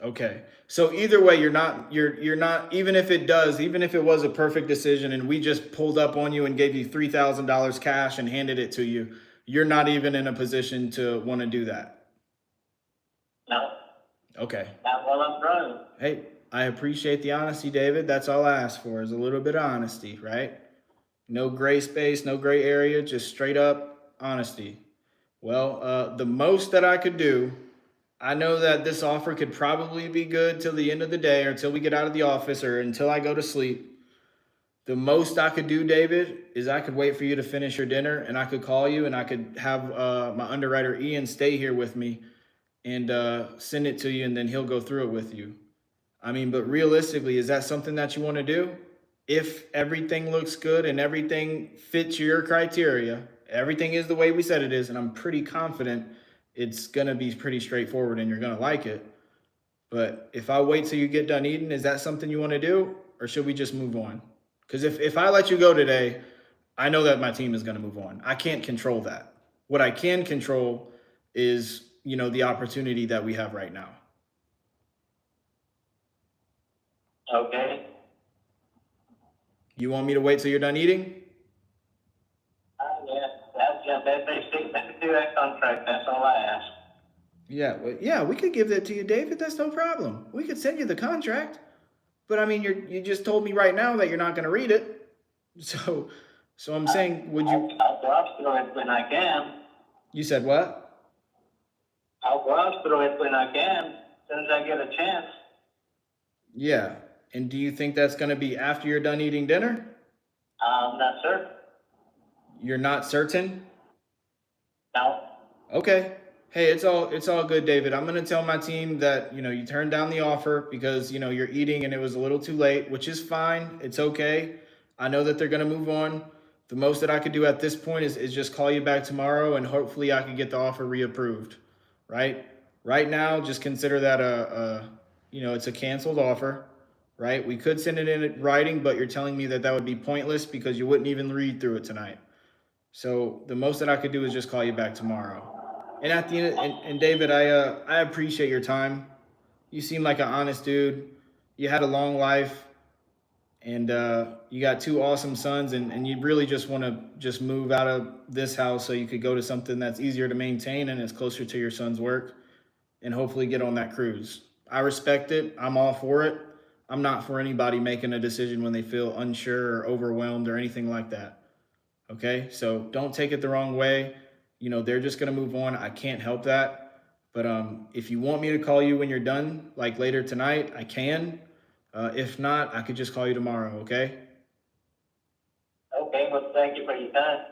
Okay. So either way, you're not, even if it was a perfect decision and we just pulled up on you and gave you $3,000 cash and handed it to you, you're not even in a position to want to do that. No, Okay. not while I'm driving. Hey, I appreciate the honesty, David. That's all I ask for is a little bit of honesty, right? No gray space, no gray area, just straight up honesty. Well, the most that I could do, I know that this offer could probably be good till the end of the day or until we get out of the office or until I go to sleep. The most I could do, David, is I could wait for you to finish your dinner and I could call you and I could have my underwriter Ian stay here with me and send it to you and then he'll go through it with you. I mean, but realistically, is that something that you want to do? If everything looks good and everything fits your criteria, everything is the way we said it is, and I'm pretty confident it's going to be pretty straightforward and you're going to like it. But if I wait till you get done eating, is that something you want to do? Or should we just move on? Because if I let you go today, I know that my team is going to move on. I can't control that. What I can control is, the opportunity that we have right now. Okay. You want me to wait till you're done eating? Yeah, that's just that they stick to that contract. That's all I ask. Yeah, we could give that to you, David. That's no problem. We could send you the contract. But I mean, you just told me right now that you're not going to read it. So I'm saying, would you? I'll browse through it when I can. You said what? I'll browse through it when I can, as soon as I get a chance. Yeah. And do you think that's going to be after you're done eating dinner? I'm not certain. You're not certain? No. Okay. Hey, it's all good, David. I'm going to tell my team that, you turned down the offer because, you're eating and it was a little too late, which is fine. It's okay. I know that they're going to move on. The most that I could do at this point is just call you back tomorrow and hopefully I can get the offer reapproved, right? Right now, just consider that it's a canceled offer, right? We could send it in writing, but you're telling me that would be pointless because you wouldn't even read through it tonight. So the most that I could do is just call you back tomorrow. And at the end, and David, I appreciate your time. You seem like an honest dude. You had a long life, and you got 2 awesome sons, and you really just want to just move out of this house so you could go to something that's easier to maintain and is closer to your son's work, and hopefully get on that cruise. I respect it. I'm all for it. I'm not for anybody making a decision when they feel unsure or overwhelmed or anything like that. Okay, so don't take it the wrong way. They're just going to move on. I can't help that. But if you want me to call you when you're done, like later tonight, I can. If not, I could just call you tomorrow, okay? Okay, well, thank you for your time.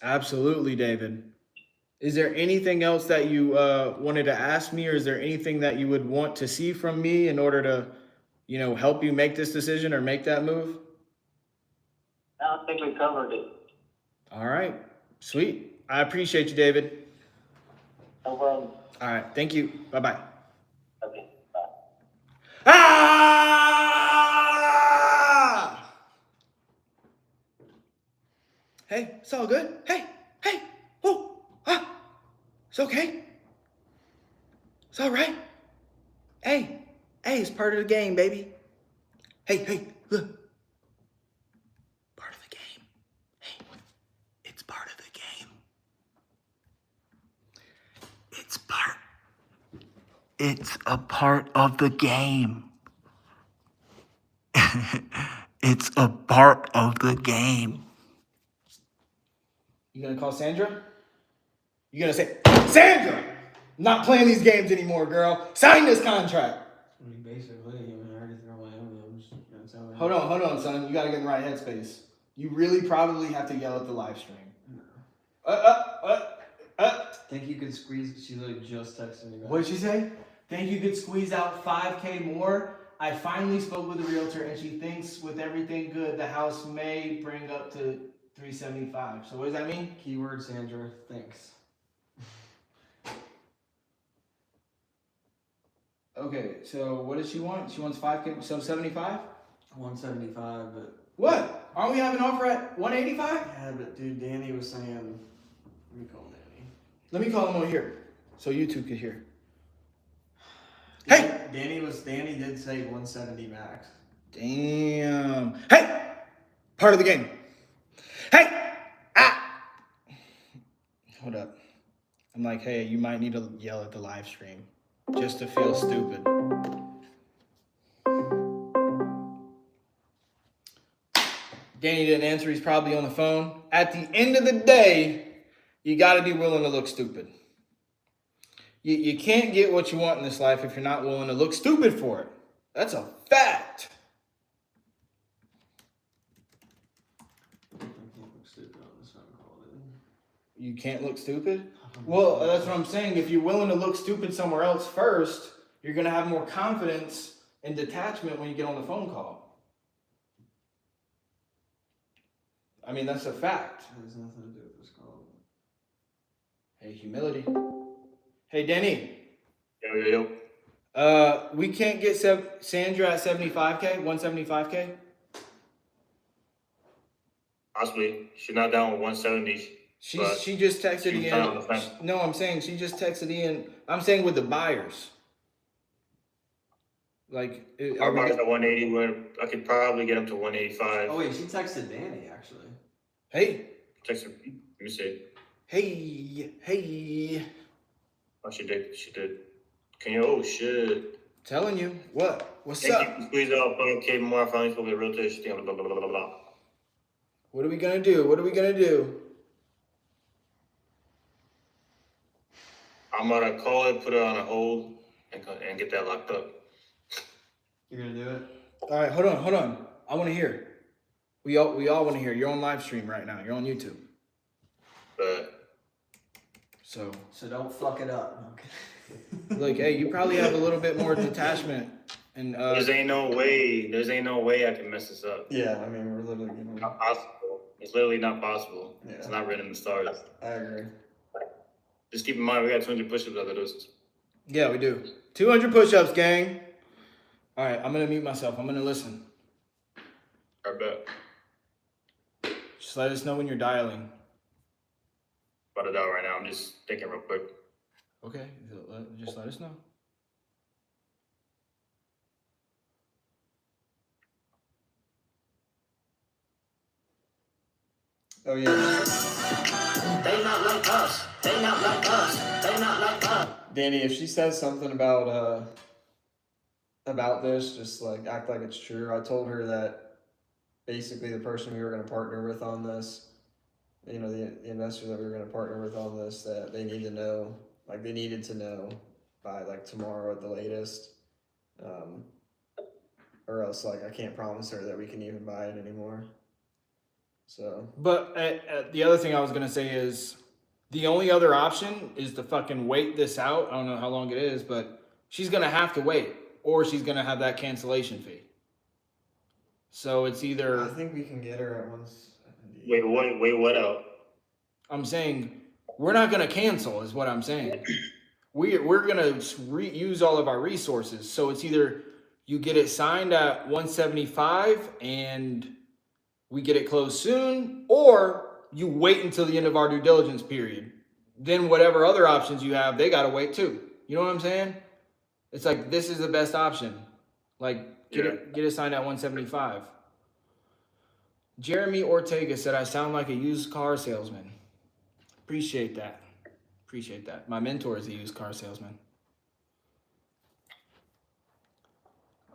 Absolutely, David. Is there anything else that you wanted to ask me, or is there anything that you would want to see from me in order to, help you make this decision or make that move? I don't think we covered it. All right, sweet. I appreciate you, David. No problem. All right, thank you. Bye-bye. Okay, bye. Ah! Hey, it's all good. Hey, whoa, it's okay. It's all right. Hey, it's part of the game, baby. Hey, look. Part of the game. Hey, it's part of the game. It's a part of the game. It's a part of the game. You gonna call Sandra? You gonna say, Sandra, I'm not playing these games anymore, girl. Sign this contract. I mean, basically, I already throw my emblems. That's how Hold on, son. You gotta get in the right headspace. You really probably have to yell at the live stream. Think you could squeeze? She literally just texted me back. What did she say? Think you could squeeze out $5K more? I finally spoke with the realtor and she thinks with everything good, the house may bring up to $375. So what does that mean? Keyword Sandra, thanks. Okay, so what does she want? She wants 5K, so 75? 175, but What? Aren't we having an offer at 185? yeah, but dude, Danny was saying, let me call Danny. Let me call him over here so you two could hear. Hey! Danny did say 170 max. Damn. Hey! Part of the game. Hey! Ah! Hold up. I'm like, hey, you might need to yell at the live stream just to feel stupid. Danny didn't answer. He's probably on the phone. At the end of the day, you got to be willing to look stupid. You can't get what you want in this life if you're not willing to look stupid for it. That's a fact. You can't look stupid? Well, that's what I'm saying. If you're willing to look stupid somewhere else first, you're going to have more confidence and detachment when you get on the phone call. I mean, that's a fact. It has nothing to do with this call. Hey, humility. Hey, Denny. Yo. We can't get Sandra at 75K, 175K? Possibly. She's not down with 170. She just texted she's kind of on the Ian. fence. No, I'm saying she just texted Ian. I'm saying with the buyers. Like, Our buyer's at 180. I could probably get him to 185. Oh wait, she texted Danny actually. Hey, Text her. Let me see. hey. Oh, she did. Can you? Oh shit. Telling you. What? What's Thank up? you. Squeeze out. Okay, more finally supposed to be a realtor. She's blah blah blah blah blah. What are we gonna do? I'm gonna call it, put it on a hold, and get that locked up. You're gonna do it? All right, hold on. I want to hear. We all want to hear. You're on live stream right now. You're on YouTube. But So, don't fuck it up. Okay. look, hey, you probably have a little bit more detachment and there ain't no way I can mess this up. Yeah, I mean we're literally gonna. Not possible. It's literally not possible. Yeah. It's not written in the stars. I agree. Just keep in mind, we got 200 push-ups after this. yeah, we do. 200 push-ups, gang. All right, I'm gonna mute myself. I'm gonna listen. I bet. Just let us know when you're dialing. About it out right now. I'm just thinking real quick. Okay, just let us know. Oh yeah. They not like us. They not like us. They not like us. Danny, if she says something about this, just like act like it's true. I told her that basically the person we were going to partner with on this, you know, the investor that we were going to partner with on this, that they need to know, like they needed to know by like tomorrow at the latest, or else like I can't promise her that we can even buy it anymore. So. But the other thing I was gonna say is the only other option is to fucking wait this out. I don't know how long it is, but she's gonna have to wait, or she's gonna have that cancellation fee. So it's either. I think we can get her at 170. Wait, what out? I'm saying we're not gonna cancel, is what I'm saying. We're gonna use all of our resources. So it's either you get it signed at 175 and we get it closed soon, or you wait until the end of our due diligence period. Then whatever other options you have, they gotta wait too. You know what I'm saying? It's like, this is the best option. Like, get it signed at 175. Jeremy Ortega said, I sound like a used car salesman. Appreciate that. My mentor is a used car salesman.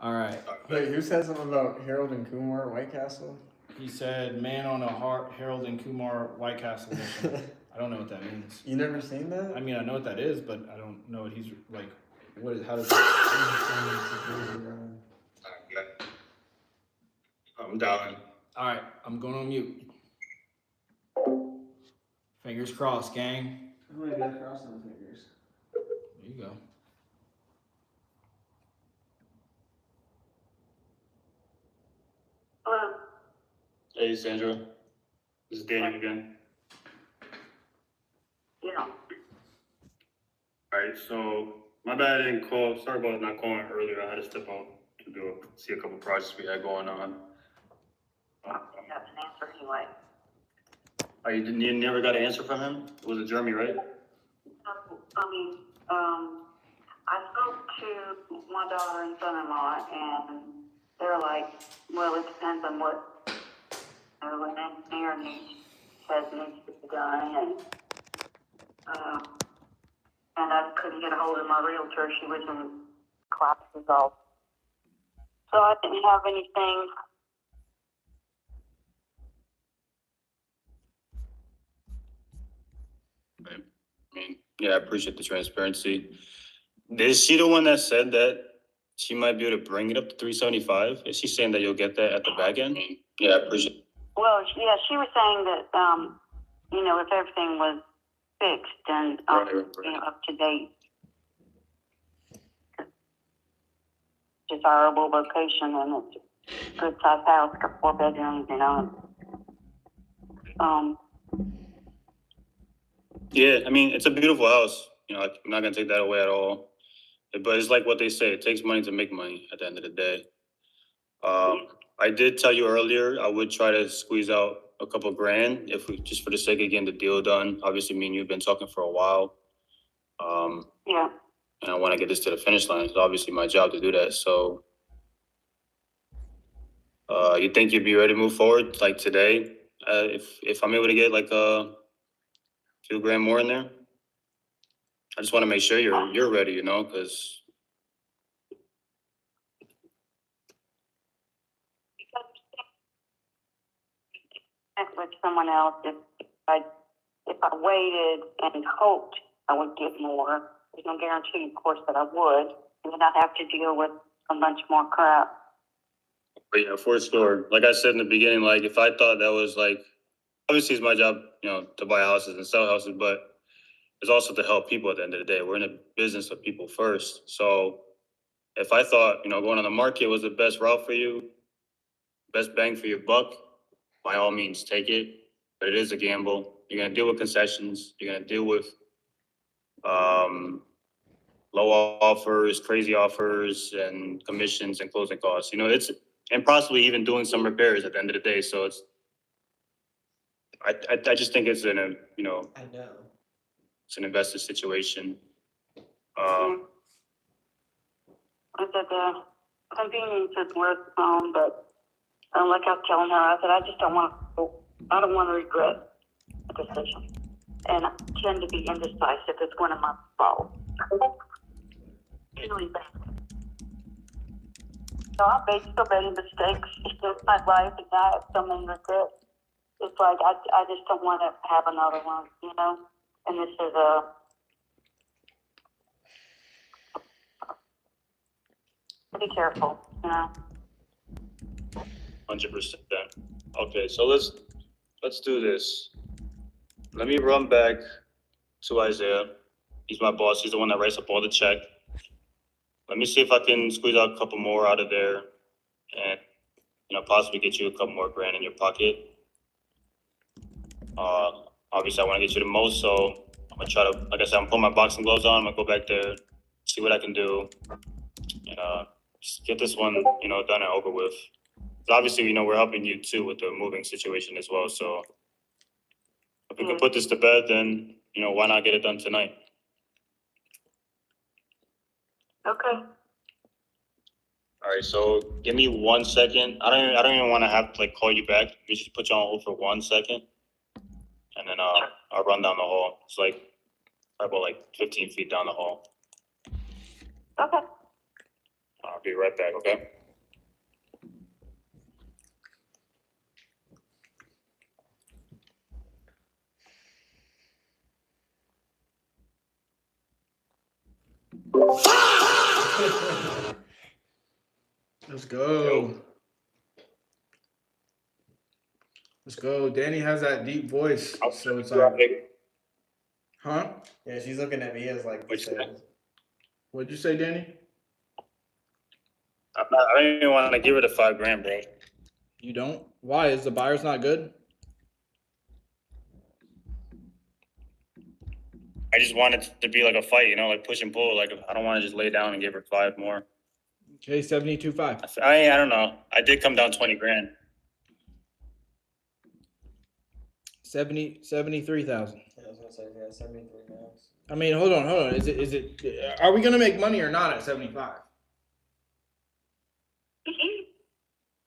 All right. Wait, who said something about Harold and Kumar at White Castle? He said, man on a Harold and Kumar White Castle mission. I don't know what that means. You never seen that? I mean, I know what that is, but I don't know what he's like. How does I'm dialing. All right, I'm going on mute. Fingers crossed, gang. I'm gonna get across them fingers. There you go. Hello. Hey, Sandra. This is Danny again. Yeah. Alright, so my bad I didn't call. Sorry about not calling earlier. I had to step out to see a couple projects we had going on. That's an answer anyway. Oh, you never got an answer from him? Was it Jeremy, right? I spoke to my daughter and son-in-law, and they're like, well, it depends on what, an engineer needs to be done, and I couldn't get a hold of my realtor. She was in classes all. So I didn't have anything. Right. I mean, yeah, I appreciate the transparency. Is she the one that said that she might be able to bring it up to 375? Is she saying that you'll get that at the back end? Yeah, I appreciate. Well, yeah, she was saying that, if everything was fixed and, up to date. Desirable location, and it's a good sized house, got 4 bedrooms, Yeah, I mean, it's a beautiful house. I'm not gonna take that away at all. But it's like what they say, it takes money to make money at the end of the day. I did tell you earlier, I would try to squeeze out a couple grand if we, just for the sake of getting the deal done. Obviously, me and you have been talking for a while. Yeah. And I want to get this to the finish line. It's obviously my job to do that. So, you think you'd be ready to move forward like today? If I'm able to get like a few grand more in there, I just want to make sure you're ready, because. With someone else, if I waited and hoped I would get more, there's no guarantee, of course, that I would, and then I'd have to deal with a bunch more crap. But yeah, for sure. Like I said in the beginning, like if I thought that was like, obviously it's my job, to buy houses and sell houses, but it's also to help people at the end of the day. We're in a business of people first. So if I thought, going on the market was the best route for you, best bang for your buck, by all means take it. But it is a gamble. You're gonna deal with concessions. You're gonna deal with low offers, crazy offers, and commissions and closing costs. And possibly even doing some repairs at the end of the day. So I just think it's I know. it's an invested situation. I said the convenience is worth but like I was telling her, I said I just don't want to regret the decision, and I tend to be indecisive. It's one of my faults. Really bad. So I made so many mistakes in my life, and I have so many regrets. It's like I just don't want to have another one, And this is be careful, 100%. Okay, so let's do this. Let me run back to Isaiah. He's my boss. He's the one that writes up all the check. Let me see if I can squeeze out a couple more out of there, and possibly get you a couple more grand in your pocket. Obviously, I want to get you the most, so I'm gonna try to, like I said, I'm putting my boxing gloves on. I'm gonna go back there, see what I can do, and just get this one, done and over with. Obviously, we're helping you too with the moving situation as well. So if we can put this to bed, then why not get it done tonight? Okay. All right. So give me 1 second. I don't even want to have to call you back. We just put you on hold for 1 second, and then I'll run down the hall. It's about 15 feet down the hall. Okay. I'll be right back. Okay. Let's go. Let's go. Danny has that deep voice, so it's like, huh? Yeah, she's looking at me as like, What'd you say, Danny? I don't even want to give her the $5,000, bro. You don't? Why? Is the buyer's not good? I just want it to be like a fight, push and pull. I don't want to just lay down and give her 5 more. Okay, 72.5. I don't know. I did come down 20 grand. 73,000. Yeah, I was gonna say 73 max. I mean, hold on. Is it? Are we gonna make money or not at 75?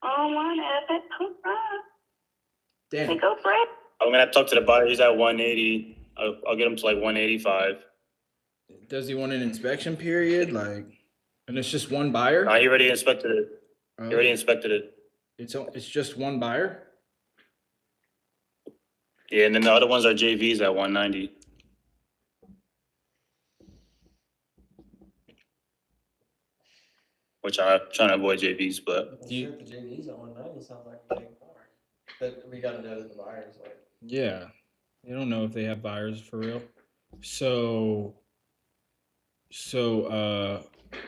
Online at that Danny, go for it. I'm gonna have to talk to the buyer. He's at 180. I'll get him to like 185. does he want an inspection period? Like, and it's just one buyer? He already inspected it. He already inspected it. It's just one buyer? Yeah, and then the other ones are JVs at 190. Which I'm trying to avoid JVs, but I'm sure if the JV's at 190 sounds like a big bar. But we gotta know that the buyer's like. Yeah. You don't know if they have buyers for real. So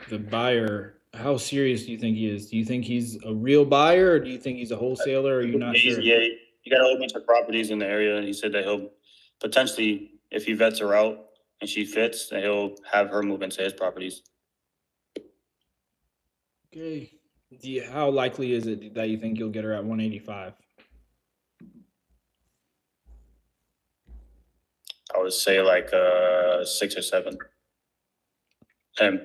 the buyer, how serious do you think he is? Do you think he's a real buyer or do you think he's a wholesaler or are you not sure? yeah, he got a whole bunch of properties in the area, and he said that he'll potentially, if he vets her out and she fits, that he'll have her move into his properties. Okay. How likely is it that you think you'll get her at 185? I would say like 6 or 7. Him.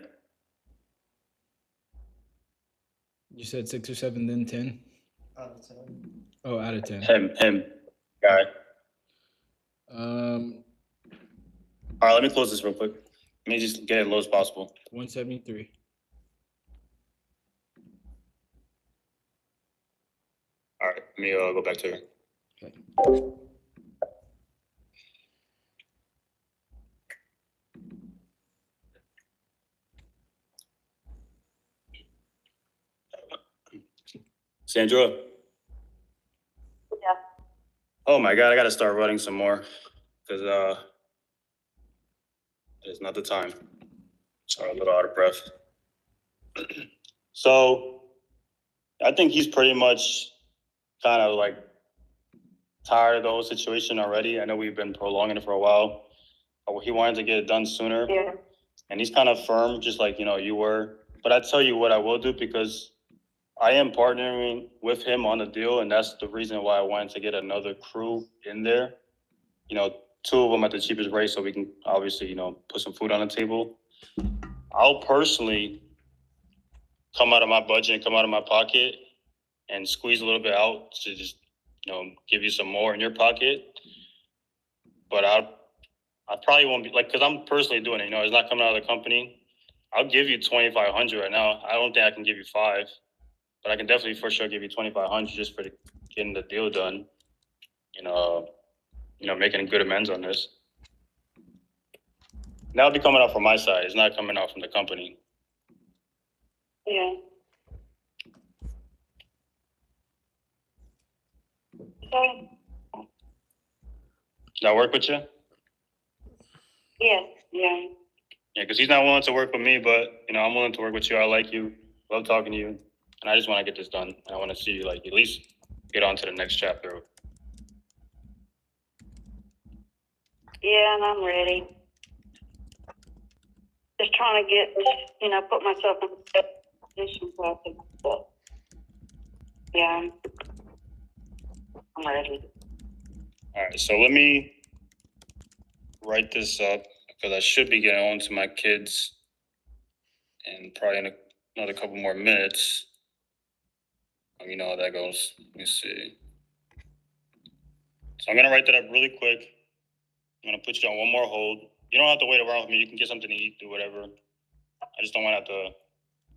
You said 6 or 7, then 10? Out of 10. Oh, out of 10. Him. Guy. Um, All right, let me close this real quick. Let me just get it as low as possible. 173. All right, let me go back to her. Okay. Sandra. Yeah. Oh my God, I gotta start running some more because it's not the time. Sorry, I'm a little out of breath. So I think he's pretty much kind of like tired of the whole situation already. I know we've been prolonging it for a while. He wanted to get it done sooner. Yeah. And he's kind of firm, just like, you were. But I tell you what I will do, because I am partnering with him on the deal, and that's the reason why I wanted to get another crew in there. 2 of them at the cheapest rate, so we can obviously, put some food on the table. I'll personally come out of my budget and come out of my pocket and squeeze a little bit out to just, give you some more in your pocket. But I probably won't be like, because I'm personally doing it. It's not coming out of the company. I'll give you 2,500 right now. I don't think I can give you 5, but I can definitely for sure give you 2,500 just for getting the deal done. Making good amends on this. That'll be coming out from my side. It's not coming out from the company. Yeah. Okay. Does that work with you? Yeah. Yeah, because he's not willing to work with me, but, I'm willing to work with you. I like you. Love talking to you. And I just want to get this done. And I want to see you, at least get on to the next chapter. Yeah, and I'm ready. Just trying to get, put myself in a position where I can, but yeah, I'm ready. All right, so let me write this up because I should be getting on to my kids and probably in another couple more minutes. Let me know how that goes. Let me see. So I'm going to write that up really quick. I'm going to put you on one more hold. You don't have to wait around with me. You can get something to eat, do whatever. I just don't want to have to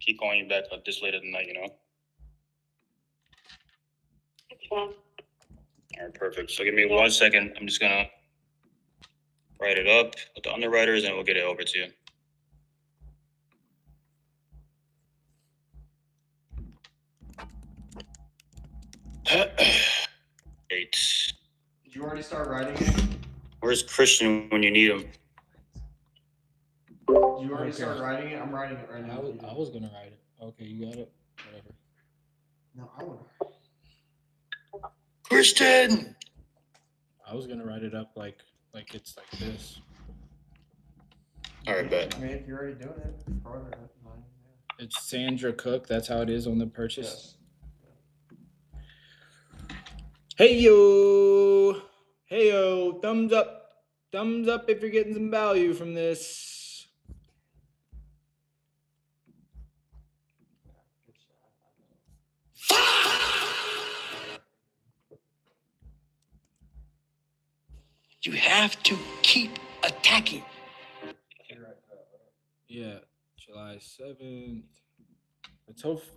keep calling you back this late at the night, It's fine. All right, perfect. So give me 1 second. I'm just going to write it up with the underwriters and we'll get it over to you. Eight. Did you already start writing it? Where's Christian when you need him? Did you already start writing it? I'm writing it right now. I was gonna write it. Okay, you got it. Whatever. No, I want. Christian! I was gonna write it up like it's like this. All right, bet. I mean, if you're already doing it, probably that's fine. Yeah. It's Sandra Cook. That's how it is on the purchase. Yes. Hey yo, thumbs up. Thumbs up if you're getting some value from this. You have to keep attacking. Yeah, July 7th.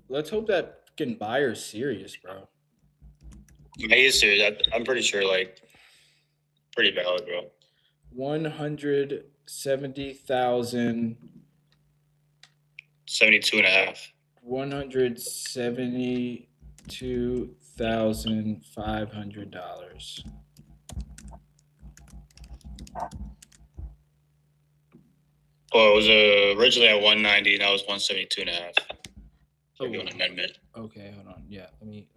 Let's hope that fucking buyer's serious, bro. He is serious. I'm pretty sure, like, pretty valid, bro. 170,000. 72.5. $172,500. Well, it was originally at 190, now it's 172.5. So give an amendment. Okay, hold on. Yeah, let me.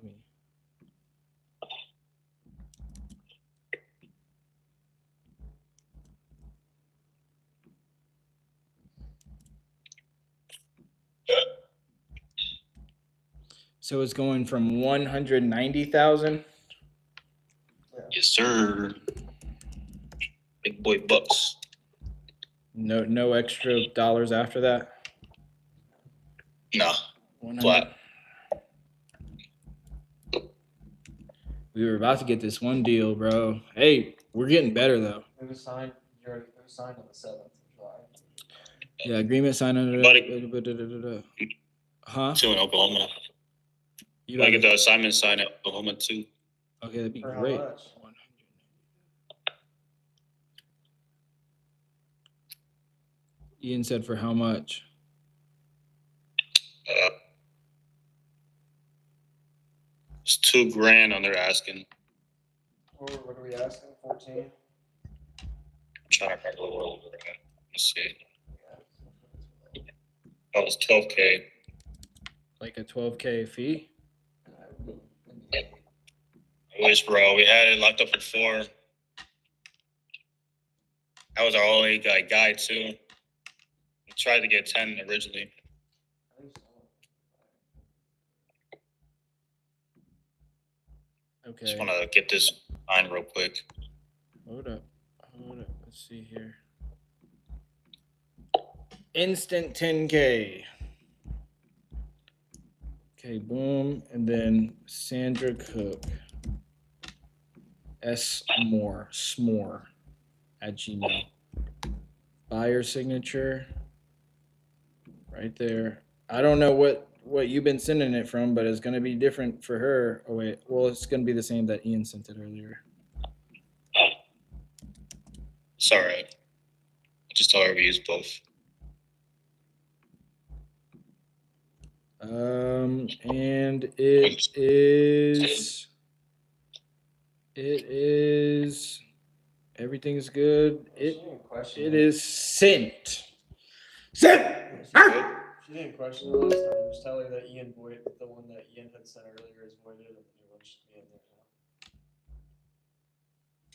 So it's going from 190,000. Yes, sir. Big boy bucks. No extra dollars after that. Nah, 100. flat. We were about to get this one deal, bro. Hey, we're getting better though. It was signed. It was signed on the 7th of July. Yeah, agreement signed under. Huh? Two in Oklahoma. You I about get to- the assignment signed at Oklahoma too. Okay, that'd be For how great. much? Ian said for how much? It's $2,000 on their asking. What are we asking? 14? I'm trying to remember what we're at. Let's see. Oh, it's 12K. Like a 12K fee? I wish, bro. We had it locked up for 4. That was our only guy too. We tried to get 10 originally. Okay. Just want to get this signed real quick. Hold up. Let's see here. Instant 10K. Okay, boom. And then Sandra Cook. Smore at Gmail. Buyer signature. Right there. I don't know what you've been sending it from, but it's going to be different for her. Oh, wait. Well, it's going to be the same that Ian sent it earlier. It's all right. Just tell her we use both. And it is everything's good. It is sent. She didn't question the last time. Just tell her that the one that Ian had sent earlier is voided, and the new one should be in there now.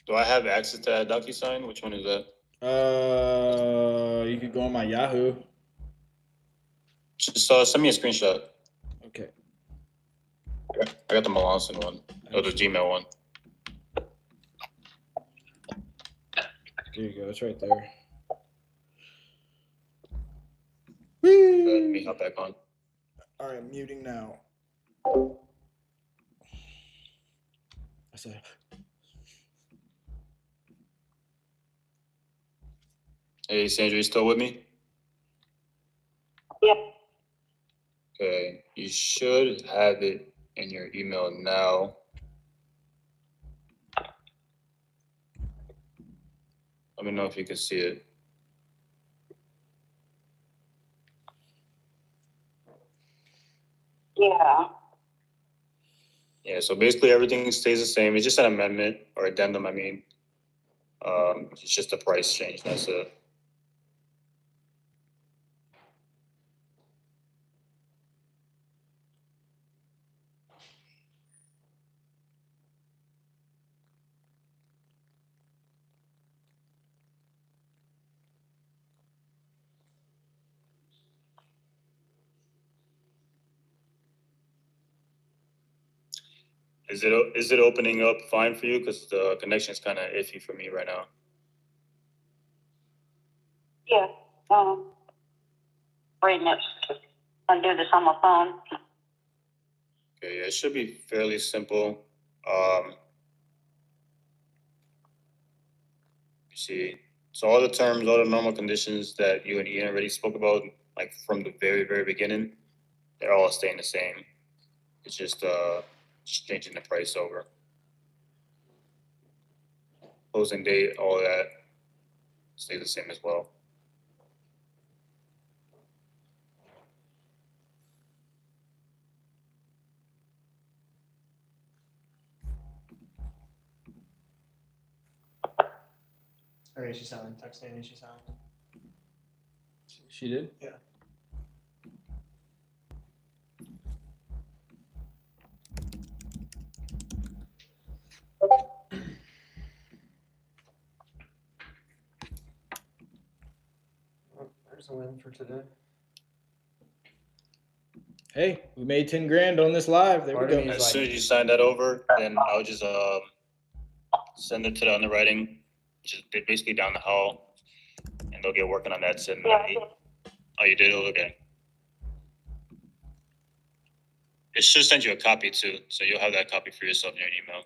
Do I have access to that DocuSign? Which one is that? You could go on my Yahoo. Just send me a screenshot. Okay. I got the Melanson one. Oh, the Gmail one. There you go. It's right there. Let me hop back on. All right, muting now. I said. Hey, Sandra, you still with me? Yep. Okay, you should have it in your email now. Let me know if you can see it. Yeah. Yeah, so basically everything stays the same. It's just an amendment or addendum, I mean. It's just a price change, that's it. Is it opening up fine for you? Because the connection is kind of iffy for me right now. Yeah, reading it. I do this on my phone. Okay, yeah, it should be fairly simple. You see, so all the terms, all the normal conditions that you and Ian already spoke about, like from the very, very beginning, they're all staying the same. It's just changing the price over. Closing date, all that stays the same as well. All right, she signed. Text Annie, she signed. She did? Yeah. There's a win for today. Hey, we made 10 grand on this live. There we Part of go. me is As like- soon as you sign that over, then I'll just send it to the underwriting, just basically down the hall, and they'll get working on that sitting night. Oh, you did? Okay. It should send you a copy too, so you'll have that copy for yourself in your email.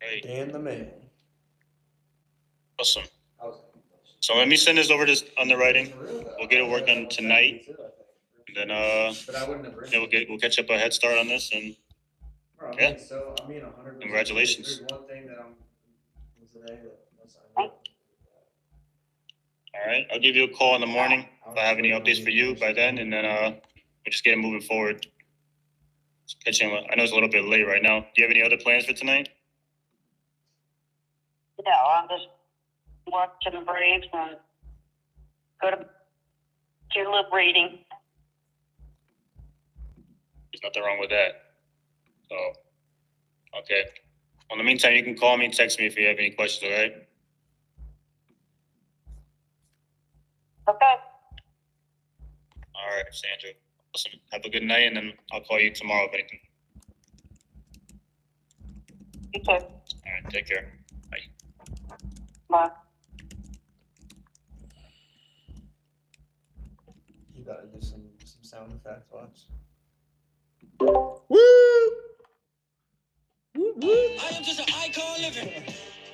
Hey, Dan the man. awesome. So let me send this over to underwriting. We'll get it working tonight, and then But I wouldn't have we'll catch up a head start on this, and Bro, Yeah. 100%. Congratulations. There's one thing that I'm today that all right, I'll give you a call in the morning if I have any updates for you by then, and then we'll just get it moving forward. Catching, I know it's a little bit late right now. Do you have any other plans for tonight? No, I'm just watching the Braves and go to do a little reading. There's nothing wrong with that. So, okay. In the meantime, you can call me, text me if you have any questions, all right? Okay. All right, Sandra. Awesome. Have a good night, and then I'll call you tomorrow if anything. You too. All right, take care. Bye. You gotta do some sound effects, watch. Woo! Woo, woo. I am just an icon living.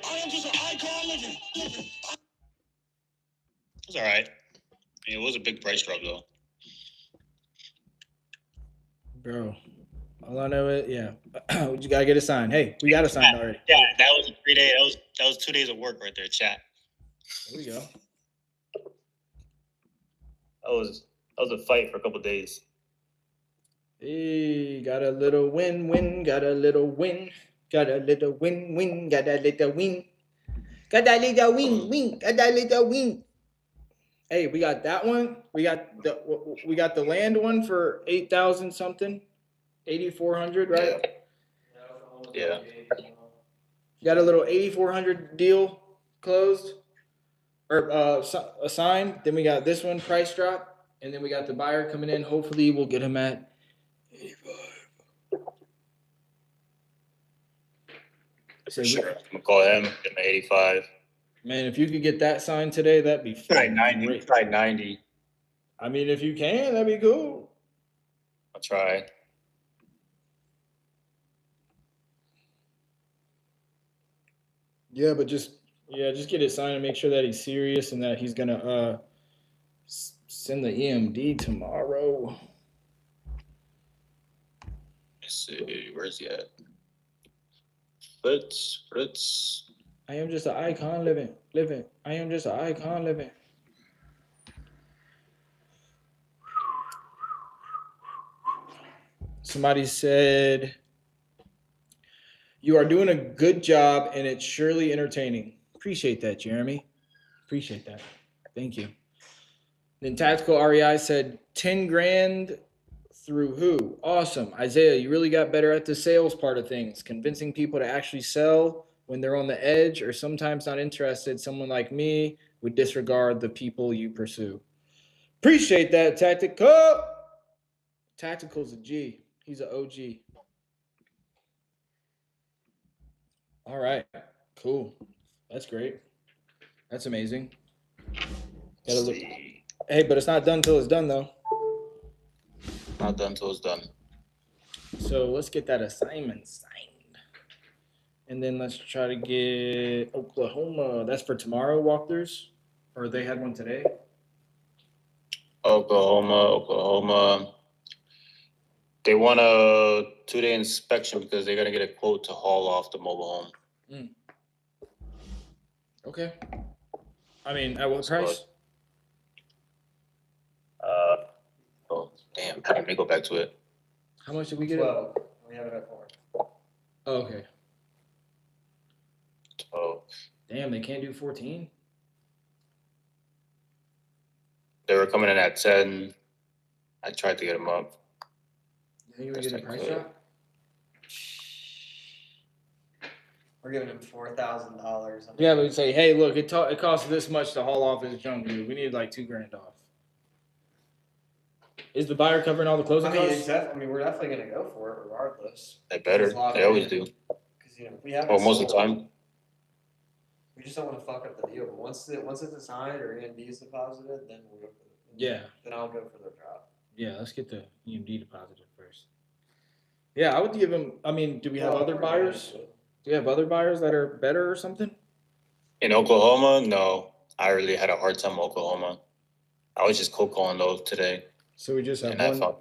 I am just an icon living. It's all right. I mean, it was a big price drop, though. Bro, all I know is, yeah, you gotta get it signed. Hey, we got it signed already. Yeah, that was 3 days. That was 2 days of work right there, chat. There we go. That was a fight for a couple days. Hey, got a little win, got a little win, got a little win, got a little win, got a little win, got a little win. Hey, we got that one. We got the land one for 8,000 something, 8,400, right? Yeah. Got a little 8,400 deal closed or assigned. Then we got this one price drop, and then we got the buyer coming in. Hopefully, we'll get him at 85. So Sure. I'm gonna call him, get him 85. man, if you could get that signed today, that'd be Try 90. great. Try 90. I mean, if you can, that'd be cool. I'll try. Yeah, but just get it signed and make sure that he's serious and that he's gonna send the EMD tomorrow. Let's see, where's he at? Fritz. I am just an icon living. I am just an icon living. Somebody said, you are doing a good job and it's surely entertaining. Appreciate that, Jeremy. Appreciate that. Thank you. Then Tactical REI said 10 grand through who? Awesome. Isaiah, you really got better at the sales part of things, convincing people to actually sell when they're on the edge or sometimes not interested. Someone like me would disregard the people you pursue. Appreciate that, Tactical. Tactical's a G. He's an OG. All right. Cool. That's great. That's amazing. Gotta look. Hey, but it's not done till it's done, though. Not done till it's done. So let's get that assignment signed. And then let's try to get Oklahoma. That's for tomorrow walkthroughs? Or they had one today? Oklahoma. They want a 2-day inspection because they're gonna get a quote to haul off the mobile home. Okay. I mean, at what So, price? Oh damn! Let me go back to it. How much did we get? 12. We have it at 4. Oh, okay. Oh, Damn, they can't do 14? they were coming in at 10. I tried to get them up. You think we get a price drop? We're giving him $4,000. Yeah, but we say, hey, look, it costs this much to haul off his junk, dude. We need like $2,000 off. Is the buyer covering all the closing costs? We're definitely gonna go for it regardless. They better. They always do. Because we have. Well, most of the time. We just don't want to fuck up the deal. But once it's assigned or EMD is deposited, then we'll go for it. Yeah. Then I'll go for the drop. Yeah, let's get the EMD deposited first. Yeah, I would give him. I mean, do we have other buyers? Do you have other buyers that are better or something? In Oklahoma, no. I really had a hard time in Oklahoma. I was just cold calling those today. So we just have And I one. found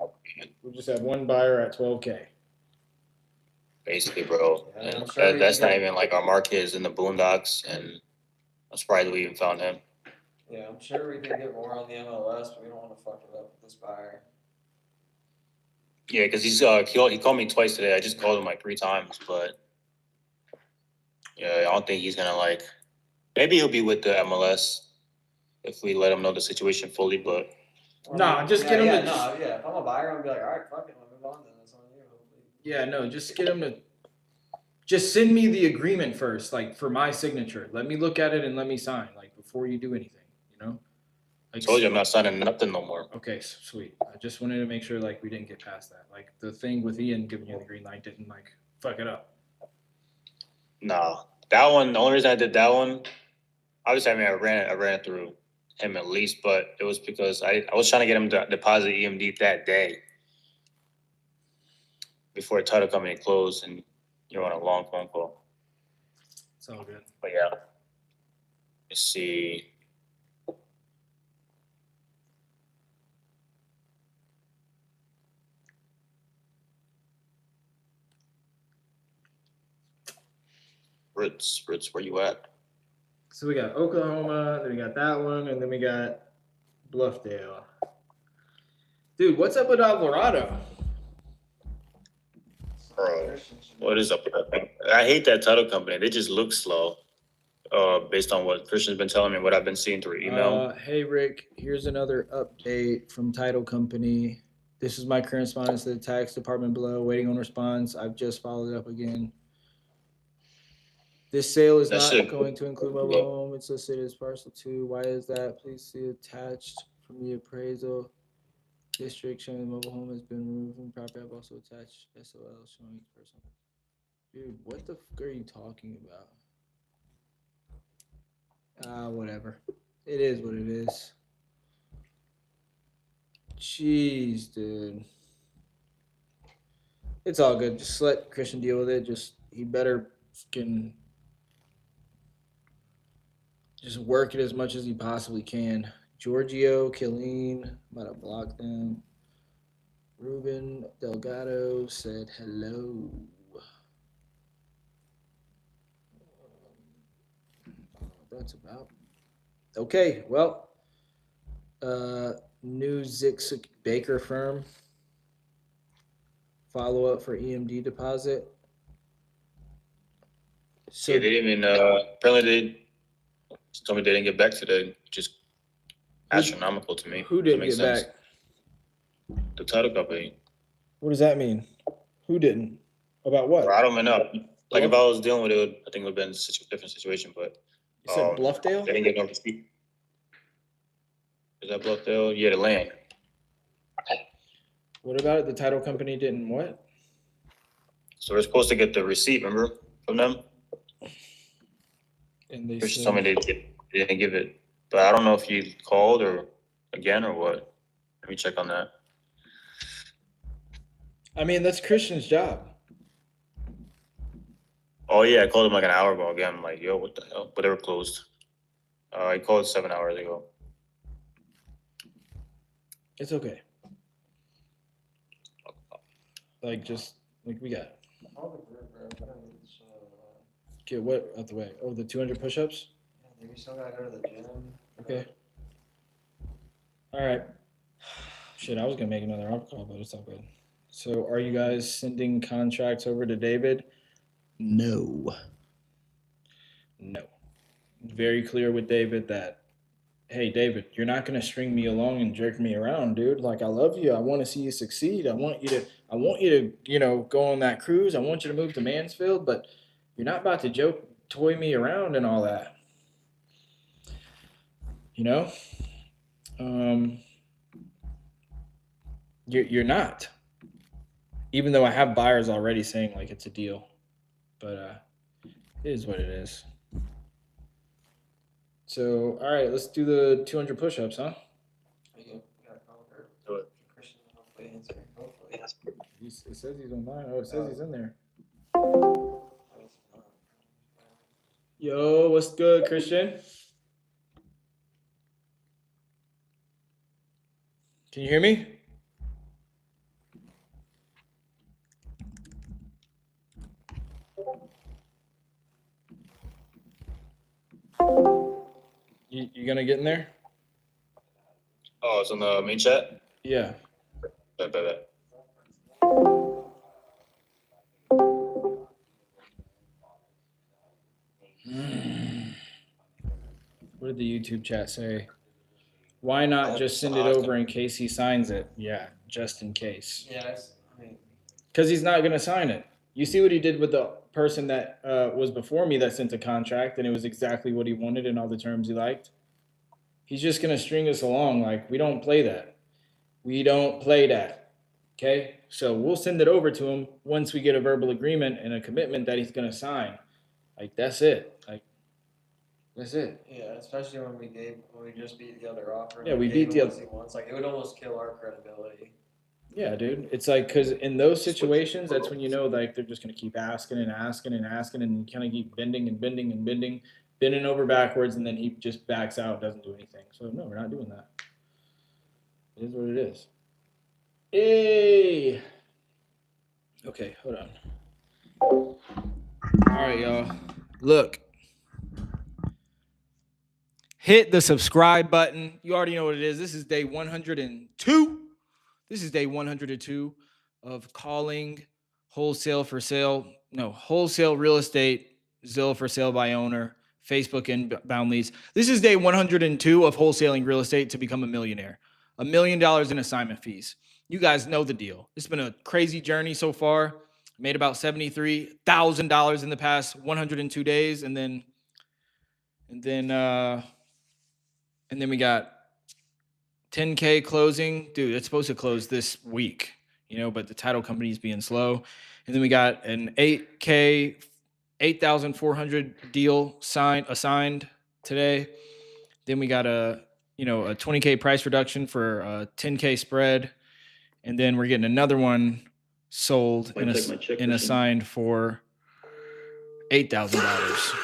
We just have one buyer at 12K. basically, bro. Yeah, I'm And sure we that's can not get- even like our market is in the boondocks, and I'm surprised we even found him. Yeah, I'm sure we can get more on the MLS, but we don't want to fuck it up with this buyer. Yeah, because he called me twice today. I just called him like 3 times, but yeah, I don't think he's gonna like. Maybe he'll be with the MLS if we let him know the situation fully. But Nah, just get him to. Yeah, if I'm a buyer, I'm gonna be like, all right, fuck it, we'll move on then. That's on you. Yeah, no, just get him to. Just send me the agreement first, like for my signature. Let me look at it and let me sign, like before you do anything. You know. I Like, told you I'm not signing nothing no more. Okay, sweet. I just wanted to make sure like we didn't get past that. Like the thing with Ian giving you the green light didn't like fuck it up. No, that one. The only reason I did that one, obviously, I mean, I ran it through him at least, but it was because I was trying to get him to deposit EMD that day before title company closed, and you're on a long phone call. It's all good. But yeah, let's see. Ritz, where you at? So we got Oklahoma, then we got that one, and then we got Bluffdale. Dude, what's up with Alvarado? Bro, what is up with that? I hate that title company. They just look slow. Based on what Christian's been telling me, what I've been seeing through email. Hey Rick, here's another update from title company. This is my current response to the tax department below. Waiting on response. I've just followed up again. This sale is not going to include mobile home. It's listed as parcel 2. Why is that? Please see attached from the appraisal district showing the mobile home has been removed from property. I've also attached SOL showing each person. Dude, what the fuck are you talking about? Whatever. It is what it is. Jeez, dude. It's all good. Just let Christian deal with it. He better fucking just work it as much as he possibly can. Giorgio, Killeen, I'm about to block them. Ruben Delgado said hello. That's about. Okay, well, new Zix Baker firm. Follow up for EMD deposit. So Yeah, they didn't even. Apparently, they told me they didn't get back today. Just astronomical to me. Who didn't get back? The title company. What does that mean? Who didn't? About what? I don't even know. Like if I was dealing with it, I think it would have been a different situation. But You said Bluffdale? they didn't get no receipt. Is that Bluffdale? Yeah, the land. What about it? The title company didn't what? So we're supposed to get the receipt, remember, from them? And they Chris said, told me they didn't give it, but I don't know if you called or again or what. Let me check on that. I mean, that's Christian's job. Oh yeah, I called him like an hour ago again. I'm like, yo, what the hell? But they were closed. I called 7 hours ago. It's okay. Like, just like we got. Get what out the way? Oh, the 200 push-ups. We still gotta go to the gym. Okay. All right. Shit, I was gonna make another call, but it's all good. So, are you guys sending contracts over to David? No. No. Very clear with David that, hey, David, you're not gonna string me along and jerk me around, dude. Like, I love you. I want to see you succeed. I want you to, go on that cruise. I want you to move to Mansfield, but you're not about to toy me around and all that. You know? You're not. Even though I have buyers already saying like it's a deal, but it is what it is. So, all right, let's do the 200 push-ups, huh? Do it. It says he's online. Oh, it says he's in there. Yo, what's good, Christian? Can you hear me? You gonna get in there? Oh, it's on the main chat? Yeah. Bet. What did the YouTube chat say? Why not just send it over in case he signs it? Yeah, just in case. Yeah, Because he's not gonna sign it. You see what he did with the person that was before me that sent a contract, and it was exactly what he wanted and all the terms he liked. He's just gonna string us along. Like, we don't play that. We don't play that. Okay? So we'll send it over to him once we get a verbal agreement and a commitment that he's gonna sign. Like, that's it. Like, that's it. Yeah, especially when we just beat the other offer. Yeah, we beat the other. He wants. Like, it would almost kill our credibility. Yeah, dude. It's like, because in those situations, that's when you know, like, they're just going to keep asking and asking and asking, and kind of keep bending and bending and bending, bending over backwards, and then he just backs out, doesn't do anything. So, no, we're not doing that. It is what it is. Hey! Okay, hold on. All right, y'all. Look. Hit the subscribe button. You already know what it is. This is day 102. This is day 102 of calling wholesale real estate, Zillow for sale by owner, Facebook inbound leads. This is day 102 of wholesaling real estate to become a millionaire. $1 million in assignment fees. You guys know the deal. It's been a crazy journey so far. Made about $73,000 in the past 102 days, and then we got 10K closing. Dude, it's supposed to close this week, but the title company is being slow. And then we got an 8K, 8,400 deal assigned today. Then we got a 20K price reduction for a 10K spread. And then we're getting another one sold and assigned for $8,000.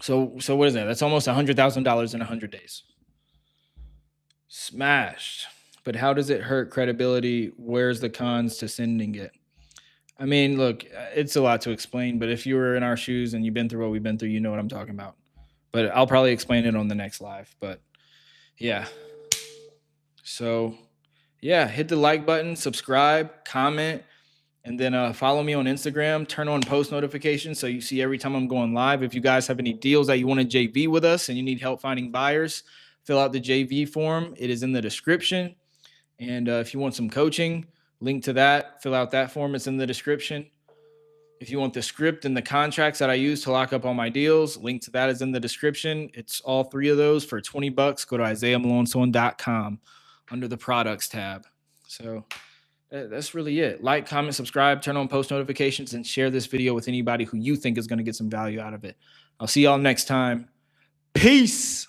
So what is that? That's almost $100,000 in 100 days. Smashed. But how does it hurt credibility? Where's the cons to sending it? I mean, look, it's a lot to explain, but if you were in our shoes and you've been through what we've been through, you know what I'm talking about. But I'll probably explain it on the next live. But yeah. So yeah, hit the like button, subscribe, comment, and then follow me on Instagram. Turn on post notifications so you see every time I'm going live. If you guys have any deals that you want to JV with us and you need help finding buyers, fill out the JV form. It is in the description. And if you want some coaching, link to that. Fill out that form. It's in the description. If you want the script and the contracts that I use to lock up all my deals, link to that is in the description. It's all three of those for $20. Go to IsaiahMaloneSohn.com under the products tab. So That's really it. Like, comment, subscribe, turn on post notifications, and share this video with anybody who you think is going to get some value out of it. I'll see y'all next time. Peace.